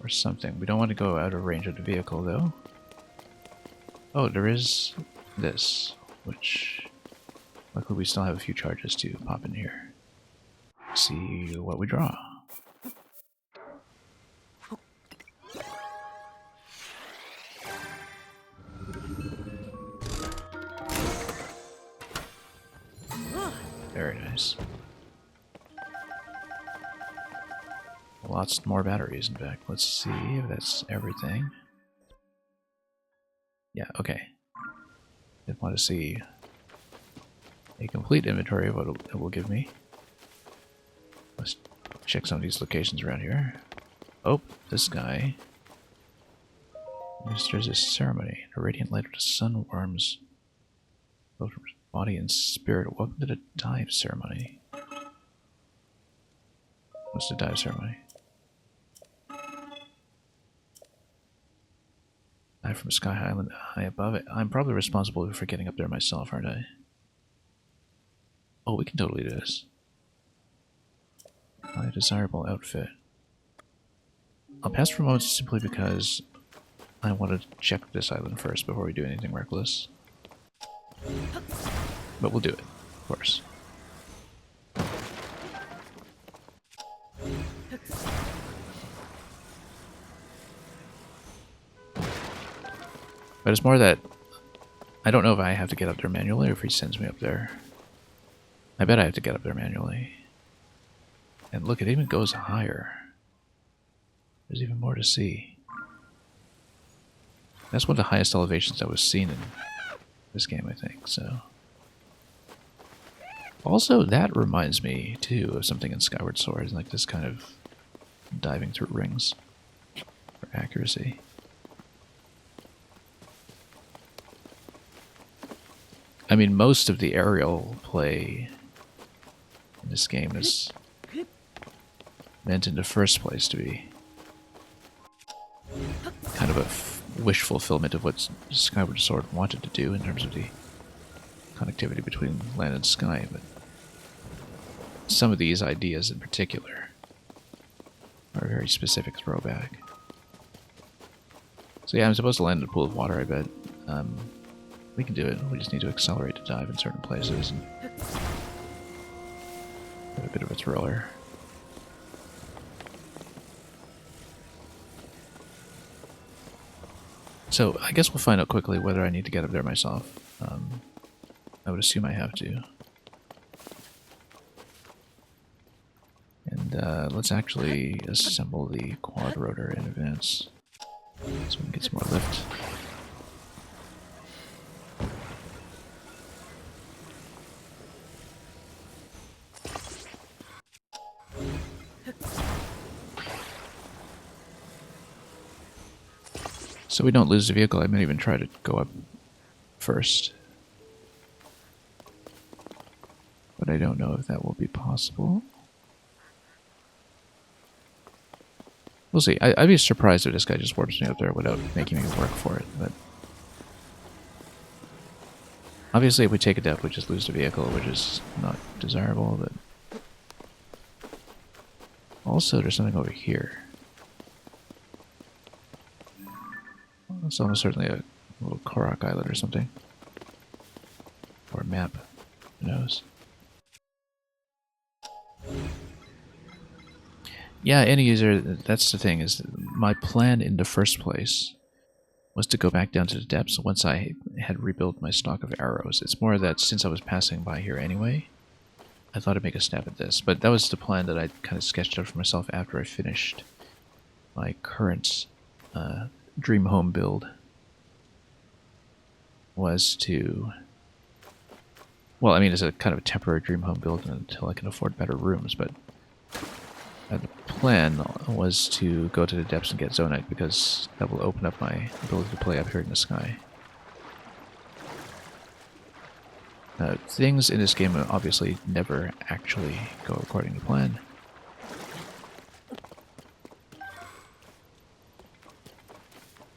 or something. We don't want to go out of range of the vehicle though. Oh, there is this, which luckily we still have a few charges to pop in here. See what we draw. Very nice. Lots more batteries, in fact. Let's see if that's everything. Yeah, okay. Didn't want to see a complete inventory of what it will give me. Let's check some of these locations around here. Oh, this guy ministers a ceremony. A radiant light of the sun warms both body and spirit. Welcome to the dive ceremony. What's the dive ceremony? Dive from Sky Island high above it. I'm probably responsible for getting up there myself, aren't I? Oh, we can totally do this. My desirable outfit. I'll pass for a moment simply because I want to check this island first before we do anything reckless. But we'll do it, of course. But it's more that I don't know if I have to get up there manually or if he sends me up there. I bet I have to get up there manually. And look, it even goes higher. There's even more to see. That's one of the highest elevations that was seen in this game, I think, so. Also, that reminds me, too, of something in Skyward Sword, like this kind of diving through rings for accuracy. I mean, most of the aerial play in this game is meant in the first place to be kind of a wish fulfillment of what Skyward Sword wanted to do in terms of the connectivity between land and sky, but some of these ideas in particular are a very specific throwback. So yeah, I'm supposed to land in a pool of water, I bet. We can do it. We just need to accelerate to dive in certain places and have a bit of a thriller. So I guess we'll find out quickly whether I need to get up there myself. I would assume I have to. And let's actually assemble the quad rotor in advance so we can get some more lift. So we don't lose the vehicle. I might even try to go up first. But I don't know if that will be possible. We'll see. I'd be surprised if this guy just warps me up there without making me work for it. But obviously, if we take a depth, we just lose the vehicle, which is not desirable. But also, there's something over here. It's almost certainly a little Korok island or something. Or a map. Who knows? Yeah, any user, that's the thing, is my plan in the first place was to go back down to the depths once I had rebuilt my stock of arrows. It's more that since I was passing by here anyway, I thought I'd make a stab at this. But that was the plan that I kind of sketched out for myself after I finished my current dream home build. Was to... Well, I mean, it's a kind of a temporary dream home build until I can afford better rooms, but the plan was to go to the depths and get Zonite, because that will open up my ability to play up here in the sky. Things in this game obviously never actually go according to plan.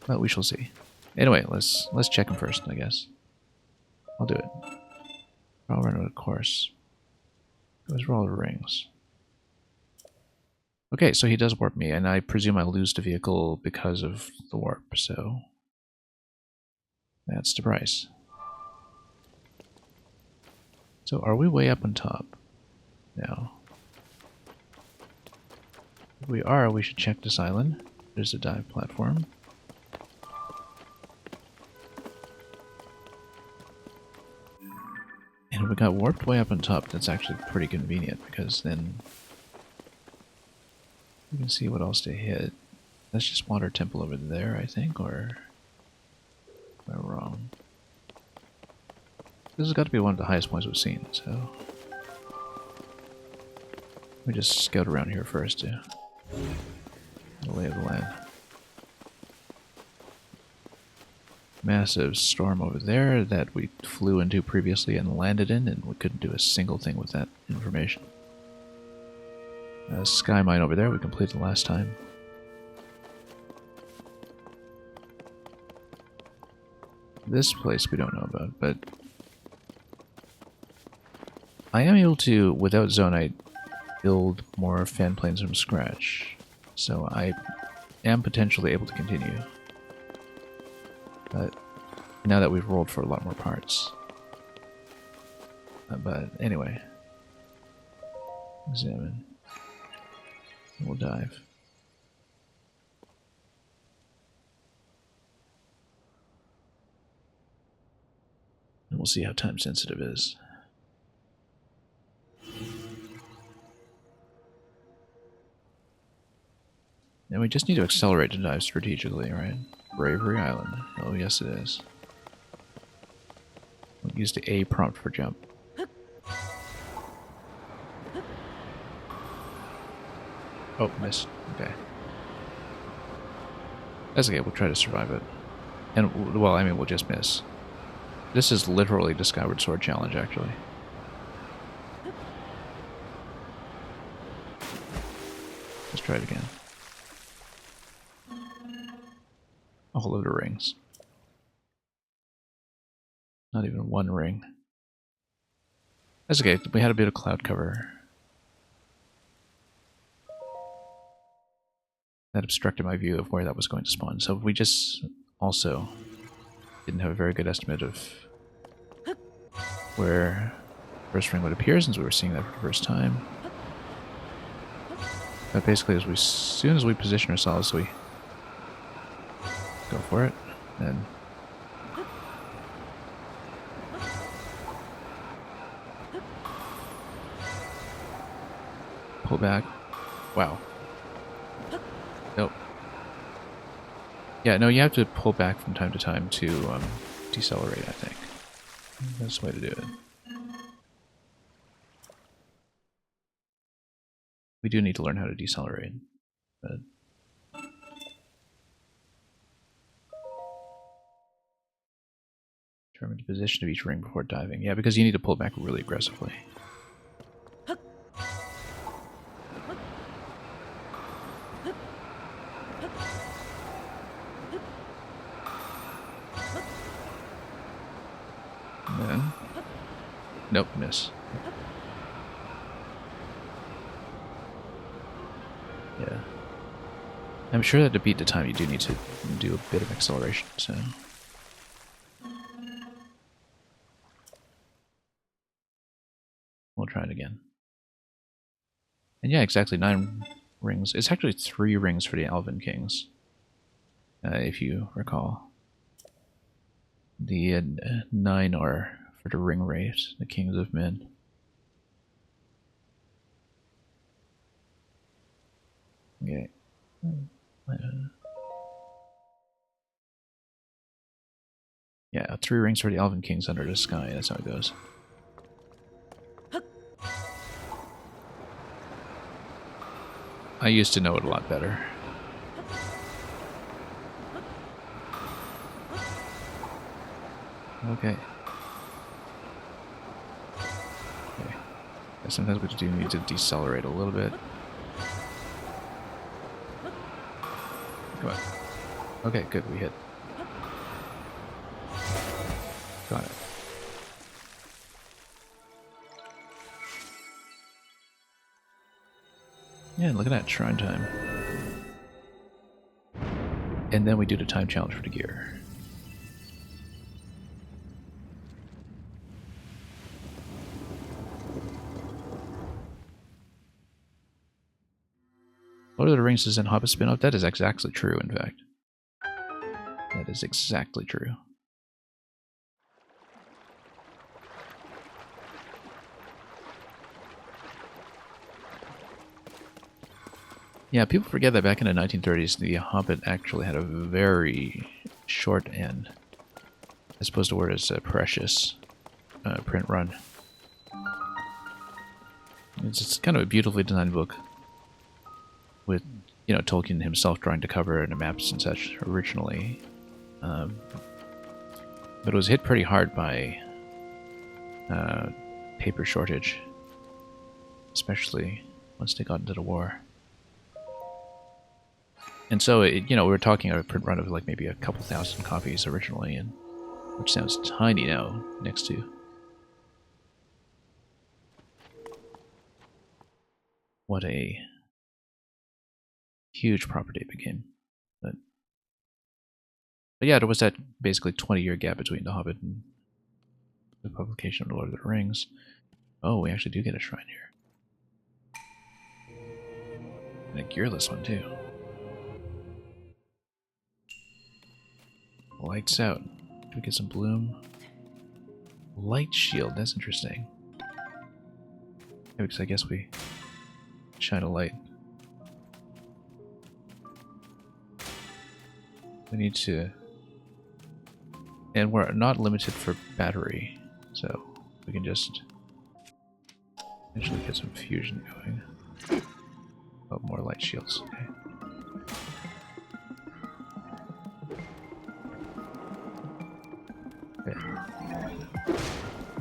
But we shall see. Anyway, let's check him first, I guess. I'll do it. I'll run out of course. Those are all the rings. Okay, so he does warp me, and I presume I lose the vehicle because of the warp, so that's the price. So are we way up on top now? If we are, we should check this island. There's a dive platform. And And we got warped way up on top. That's actually pretty convenient because then you can see what else to hit. That's just Water Temple over there, I think, or am I wrong? This has got to be one of the highest points we've seen, so let me just scout around here first to the lay of the land. Massive storm over there that we flew into previously and landed in, and we couldn't do a single thing with that information. Sky mine over there we completed the last time. This place we don't know about, but I am able to, without Zonite, build more fan planes from scratch. So I am potentially able to continue. But now that we've rolled for a lot more parts. But anyway. Examine. We'll dive. And we'll see how time sensitive is. And we just need to accelerate to dive strategically, right? Bravery Island. Oh, yes it is. We'll use the A prompt for jump. Oh, missed. Okay. That's okay, we'll try to survive it. And, well, I mean, we'll just miss. This is literally the Skyward Sword challenge, actually. Let's try it again. A whole load of rings. Not even one ring. That's okay, we had a bit of cloud cover. That obstructed my view of where that was going to spawn. So we just also didn't have a very good estimate of where first ring would appear, since we were seeing that for the first time. But basically, as soon as we position ourselves, we go for it, and pull back. Wow. Nope. Yeah, no, you have to pull back from time to time to decelerate, I think. That's the way to do it. We do need to learn how to decelerate, but determine the position of each ring before diving. Yeah, because you need to pull back really aggressively. And then, nope, miss. Yeah. I'm sure that to beat the time you do need to do a bit of acceleration, so... We'll try it again. And yeah, exactly 9 rings. It's actually 3 rings for the Elven Kings, if you recall. The 9 are for the ring race, the Kings of Men. Okay. Yeah, 3 rings for the Elven Kings under the sky, that's how it goes. I used to know it a lot better. Okay. Okay. Sometimes we do need to decelerate a little bit. Come on. Okay, good, we hit. Got it. Yeah, look at that, shrine time. And then we do the time challenge for the gear. Lord of the Rings is in Hobbit spin-off? That is exactly true, in fact. That is exactly true. Yeah, people forget that back in the 1930s, the Hobbit actually had a very short end, as opposed to where it's a precious print run. It's kind of a beautifully designed book, with, you know, Tolkien himself drawing the cover and the maps and such originally. But it was hit pretty hard by paper shortage, especially once they got into the war. And so, you know, we were talking about a print run of like maybe a couple thousand copies originally, and which sounds tiny now next to what a huge property it became. But yeah, there was that basically 20-year gap between The Hobbit and the publication of The Lord of the Rings. Oh, we actually do get a shrine here. And a gearless one, too. Lights out. Do we get some bloom? Light shield, that's interesting. Yeah, because I guess we shine a light. We need to... And we're not limited for battery, so we can just actually get some fusion going. Oh, more light shields. Okay.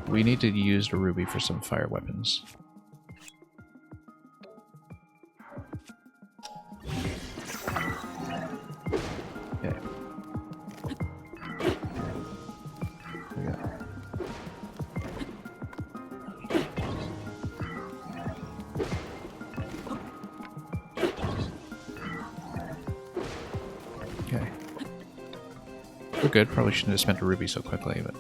We need to use the ruby for some fire weapons. Okay. There we go. Okay. We're good. Probably shouldn't have spent a ruby so quickly, but...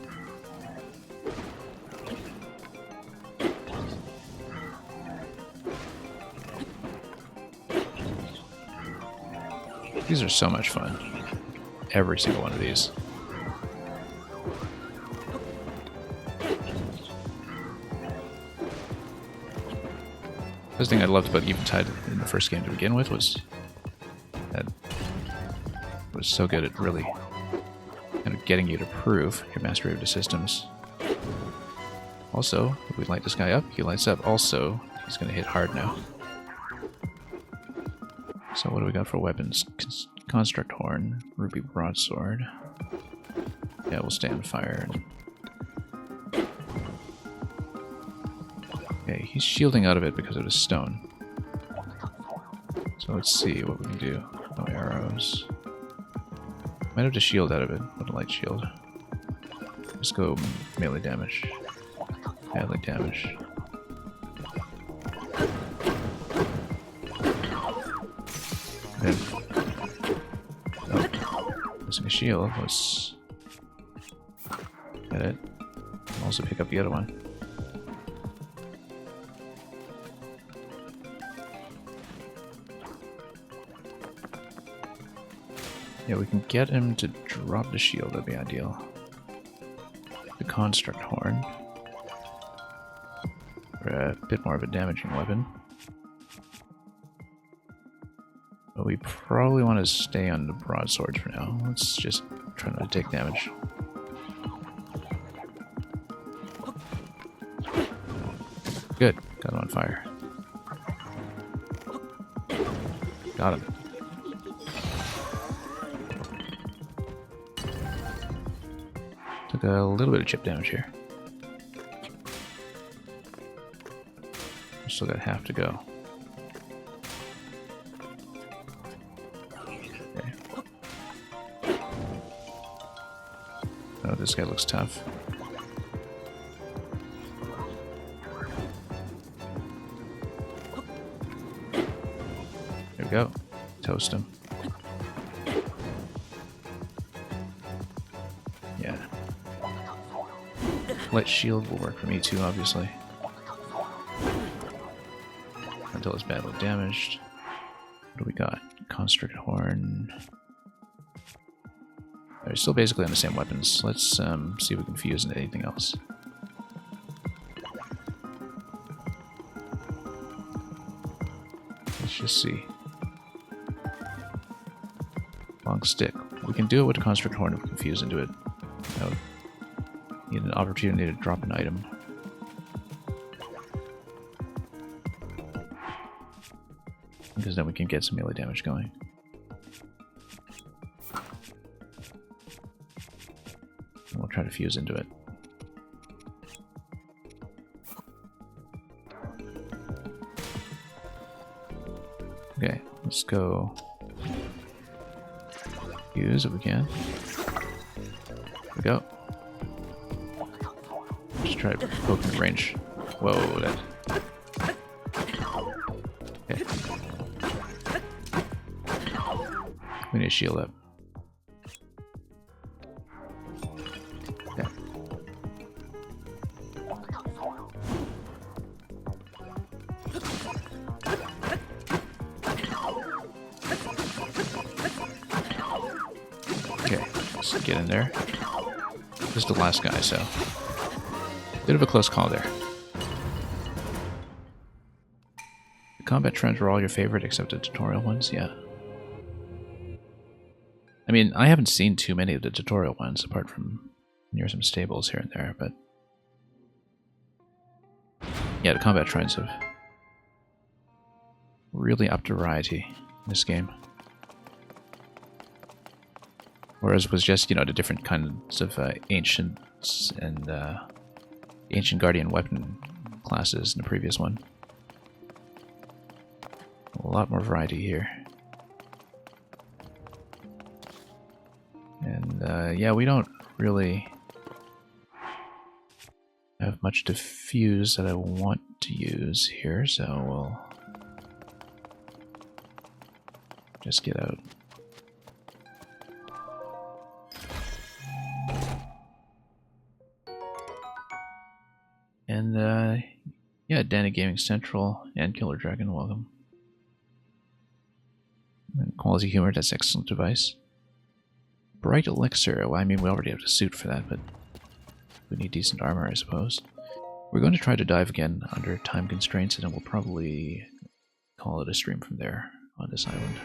These are so much fun. Every single one of these. The thing I loved about Eventide in the first game to begin with was that it was so good at really kind of getting you to prove your mastery of the systems. Also, if we light this guy up, he lights up. Also, he's going to hit hard now. So what do we got for weapons? Construct Horn, Ruby Broadsword. Yeah, we'll stay on fire. Okay, he's shielding out of it because of the stone. So let's see what we can do. No arrows. Might have to shield out of it with a light shield. Just go melee damage. Melee damage. Good. Oh, missing a shield. Let's get it. Also pick up the other one. Yeah, we can get him to drop the shield. That'd be ideal. The Construct Horn. For a bit more of a damaging weapon. But we probably want to stay on the broadswords for now. Let's just try not to take damage. Good. Got him on fire. Got him. Took a little bit of chip damage here. Still got half to go. Okay. Oh, this guy looks tough. There we go. Toast him. Yeah. Light shield will work for me too, obviously. Until it's badly damaged. What do we got? Construct Horn. They're still basically on the same weapons. Let's see if we can fuse into anything else. Let's just see. Long stick. We can do it with a construct horn if we can fuse into it. No, need an opportunity to drop an item. Because then we can get some melee damage going. And we'll try to fuse into it. Okay, let's go fuse if we can. Here we go. Just try to poke in range. Whoa, that. Okay. We need to shield up. Okay. Okay, let's get in there. This is the last guy, so bit of a close call there. The combat trends were all your favorite except the tutorial ones, yeah. I mean, I haven't seen too many of the tutorial ones apart from near some stables here and there, but yeah, the combat trends have really upped variety in this game. Whereas it was just, you know, the different kinds of ancients and ancient guardian weapon classes in the previous one. A lot more variety here. And yeah, we don't really have much to fuse that I want to use here, so we'll just get out. And yeah, Danny Gaming Central and Killer Dragon, welcome. And Quality Humor, that's excellent device. Bright Elixir, well, I mean, we already have a suit for that, but we need decent armor, I suppose. We're going to try to dive again under time constraints, and then we'll probably call it a stream from there on this island.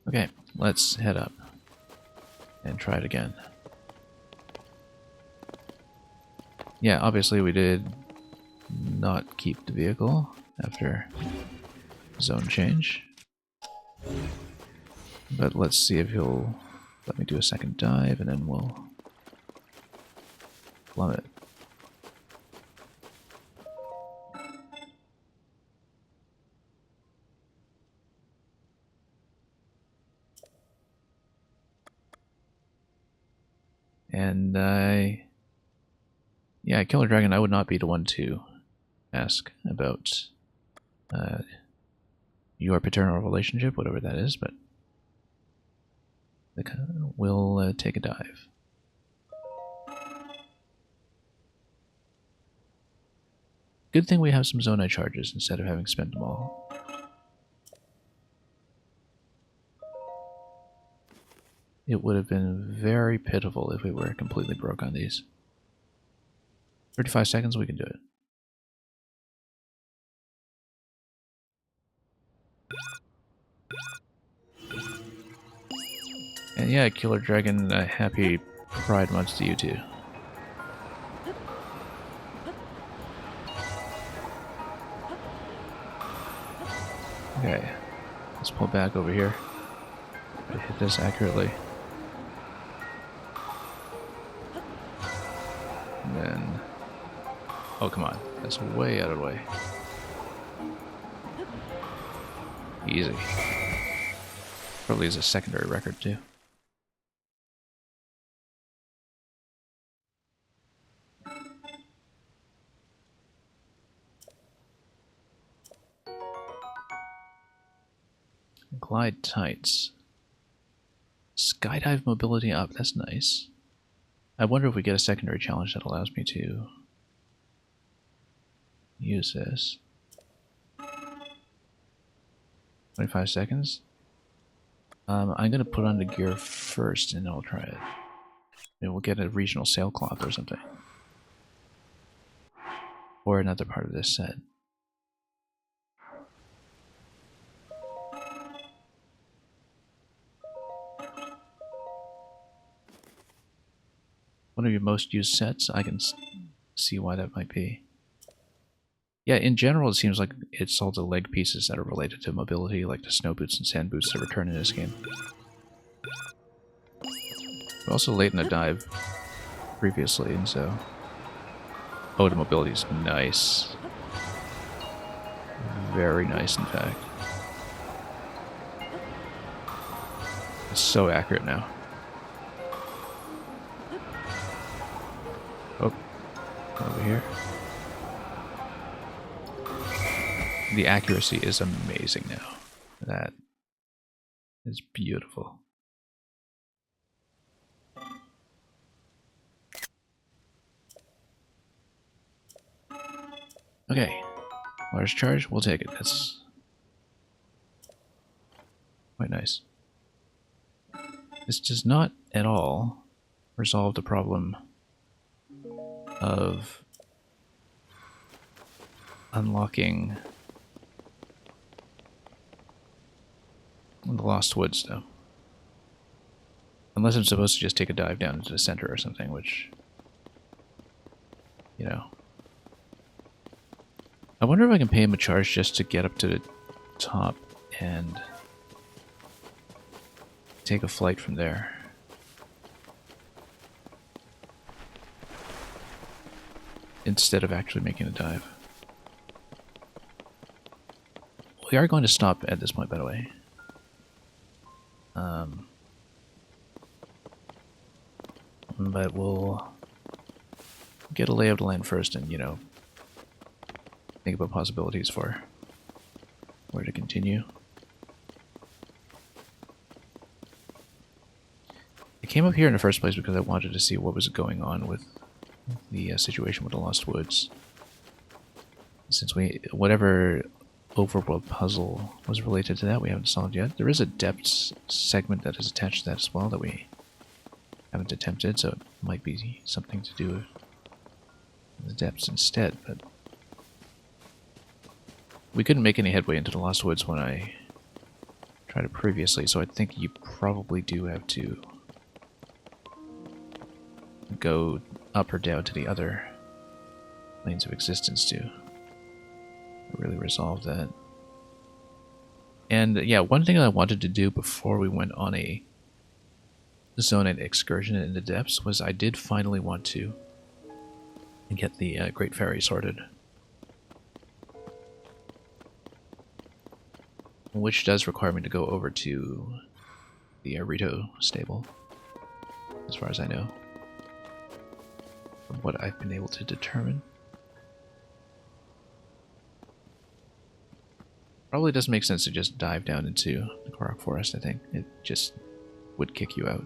Okay, let's head up and try it again. Yeah, obviously we did not keep the vehicle after zone change. But let's see if he'll let me do a second dive and then we'll plummet. And yeah, Killer Dragon, I would not be the one to ask about your paternal relationship, whatever that is, but we'll take a dive. Good thing we have some Zonai charges instead of having spent them all. It would have been very pitiful if we were completely broke on these. 35 seconds, we can do it. And yeah, Killer Dragon, happy Pride Month to you too. Okay, let's pull back over here. Try to hit this accurately. And then... oh, come on. That's way out of the way. Easy. Probably is a secondary record, too. Glide tights. Skydive mobility up, that's nice. I wonder if we get a secondary challenge that allows me to use this. 25 seconds. I'm gonna put on the gear first and I'll try it. Maybe we'll get a regional sailcloth or something. Or another part of this set. One of your most used sets, I can see why that might be. Yeah, in general it seems like it's all the leg pieces that are related to mobility, like the snow boots and sand boots that return in this game. We're also late in the dive previously, and so... Oh, the mobility is nice. Very nice, in fact. It's so accurate now. Oh, over here. The accuracy is amazing now. That is beautiful. Okay. Large charge, we'll take it. That's quite nice. This does not at all resolve the problem of unlocking the Lost Woods, though. Unless I'm supposed to just take a dive down into the center or something, which, you know. I wonder if I can pay him a charge just to get up to the top and take a flight from there. Instead of actually making a dive. We are going to stop at this point, by the way. But we'll get a lay of the land first and, you know, think about possibilities for where to continue. I came up here in the first place because I wanted to see what was going on with the situation with the Lost Woods. Since whatever overworld puzzle was related to that we haven't solved yet. There is a depths segment that is attached to that as well that we haven't attempted, so it might be something to do with the depths instead, but we couldn't make any headway into the Lost Woods when I tried it previously, so I think you probably do have to go up or down to the other planes of existence to really resolve that. And yeah, one thing I wanted to do before we went on a zone and excursion in the depths was I did finally want to get the Great Ferry sorted. Which does require me to go over to the Rito stable, as far as I know, from what I've been able to determine. Probably doesn't make sense to just dive down into the Korok Forest, I think. It just would kick you out.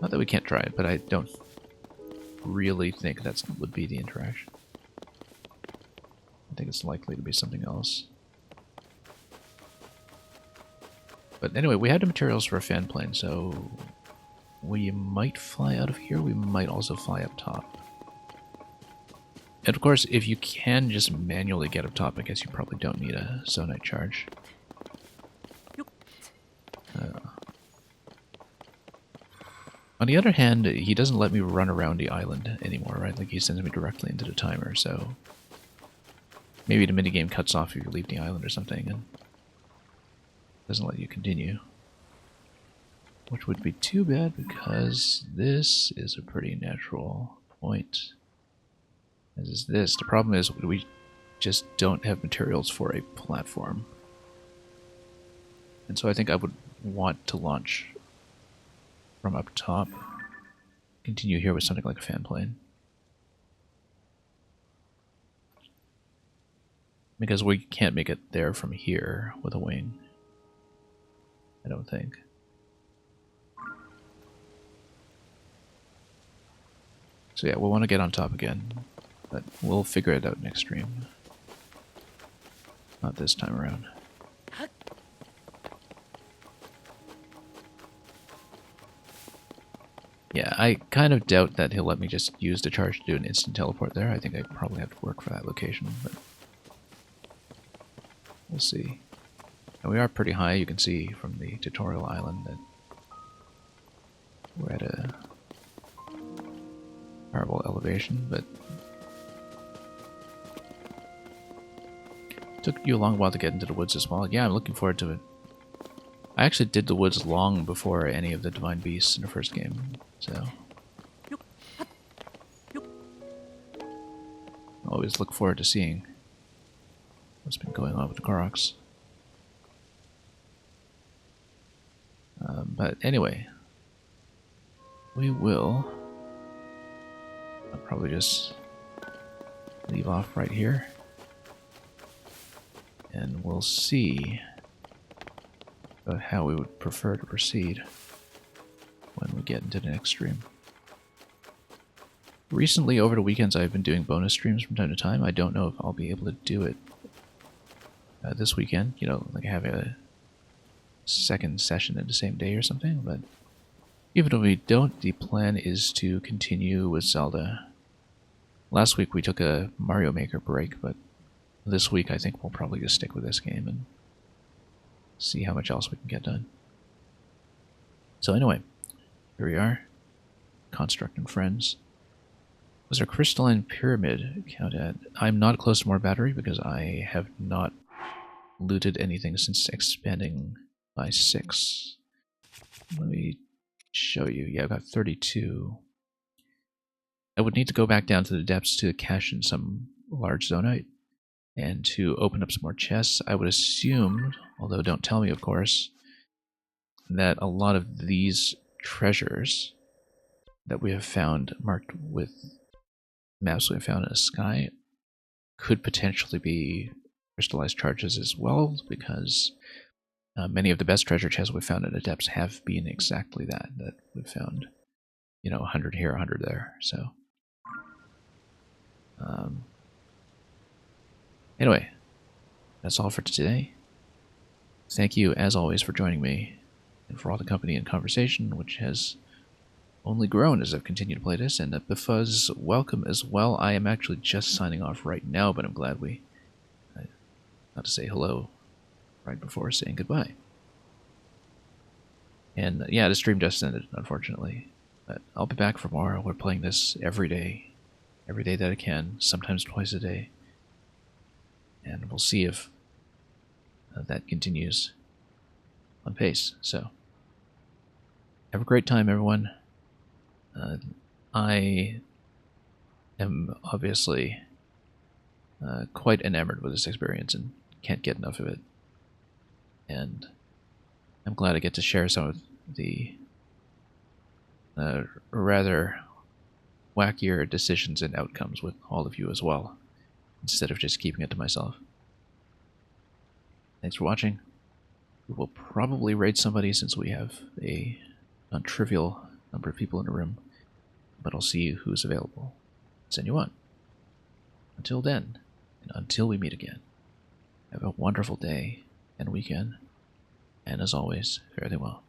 Not that we can't try it, but I don't really think that would be the interaction. I think it's likely to be something else. But anyway, we had the materials for a fan plane, so we might fly out of here. We might also fly up top. And of course, if you can just manually get up top, I guess you probably don't need a Zonite charge. On the other hand, he doesn't let me run around the island anymore, right? Like, he sends me directly into the timer, so maybe the minigame cuts off if you leave the island or something, and doesn't let you continue. Which would be too bad, because this is a pretty natural point. As is this. The problem is we just don't have materials for a platform. And so I think I would want to launch from up top. Continue here with something like a fan plane. Because we can't make it there from here with a wing. I don't think. So yeah, we'll want to get on top again, but we'll figure it out next stream. Not this time around. Yeah, I kind of doubt that he'll let me just use the charge to do an instant teleport there. I think I probably have to work for that location, but we'll see. And we are pretty high, you can see from the tutorial island that we're at a horrible elevation, but it took you a long while to get into the woods as well. Yeah, I'm looking forward to it. I actually did the woods long before any of the Divine Beasts in the first game, so I always look forward to seeing what's been going on with the Koroks. But anyway, we will... I'll probably just leave off right here, and we'll see about how we would prefer to proceed when we get into the next stream. Recently, over the weekends, I've been doing bonus streams from time to time. I don't know if I'll be able to do it this weekend, you know, like have a second session in the same day or something, but even if we don't, the plan is to continue with Zelda. Last week we took a Mario Maker break, but this week I think we'll probably just stick with this game and see how much else we can get done. So anyway, here we are. Construct and Friends. Was there crystalline pyramid count at? I'm not close to more battery because I have not looted anything since expanding by 6. Let me show you. Yeah, I've got 32. I would need to go back down to the depths to cache in some large zonite and to open up some more chests. I would assume, although don't tell me of course, that a lot of these treasures that we have found marked with maps we have found in the sky could potentially be crystallized charges as well, because many of the best treasure chests we've found in the depths have been exactly that we've found, you know, 100 here, 100 there. So anyway, that's all for today. Thank you as always for joining me and for all the company and conversation, which has only grown as I've continued to play this. And Befuzz, welcome as well. I am actually just signing off right now, but I'm glad we got to say hello right before saying goodbye. And yeah, the stream just ended, unfortunately. But I'll be back for more. We're playing this every day that I can, sometimes twice a day. And we'll see if that continues on pace. So, have a great time, everyone. I am obviously quite enamored with this experience and can't get enough of it. And I'm glad I get to share some of the rather wackier decisions and outcomes with all of you as well, instead of just keeping it to myself. Thanks for watching. We will probably raid somebody since we have a non-trivial number of people in the room, but I'll see who's available. Send you on. Until then, and until we meet again, have a wonderful day and weekend, and as always, fare thee well.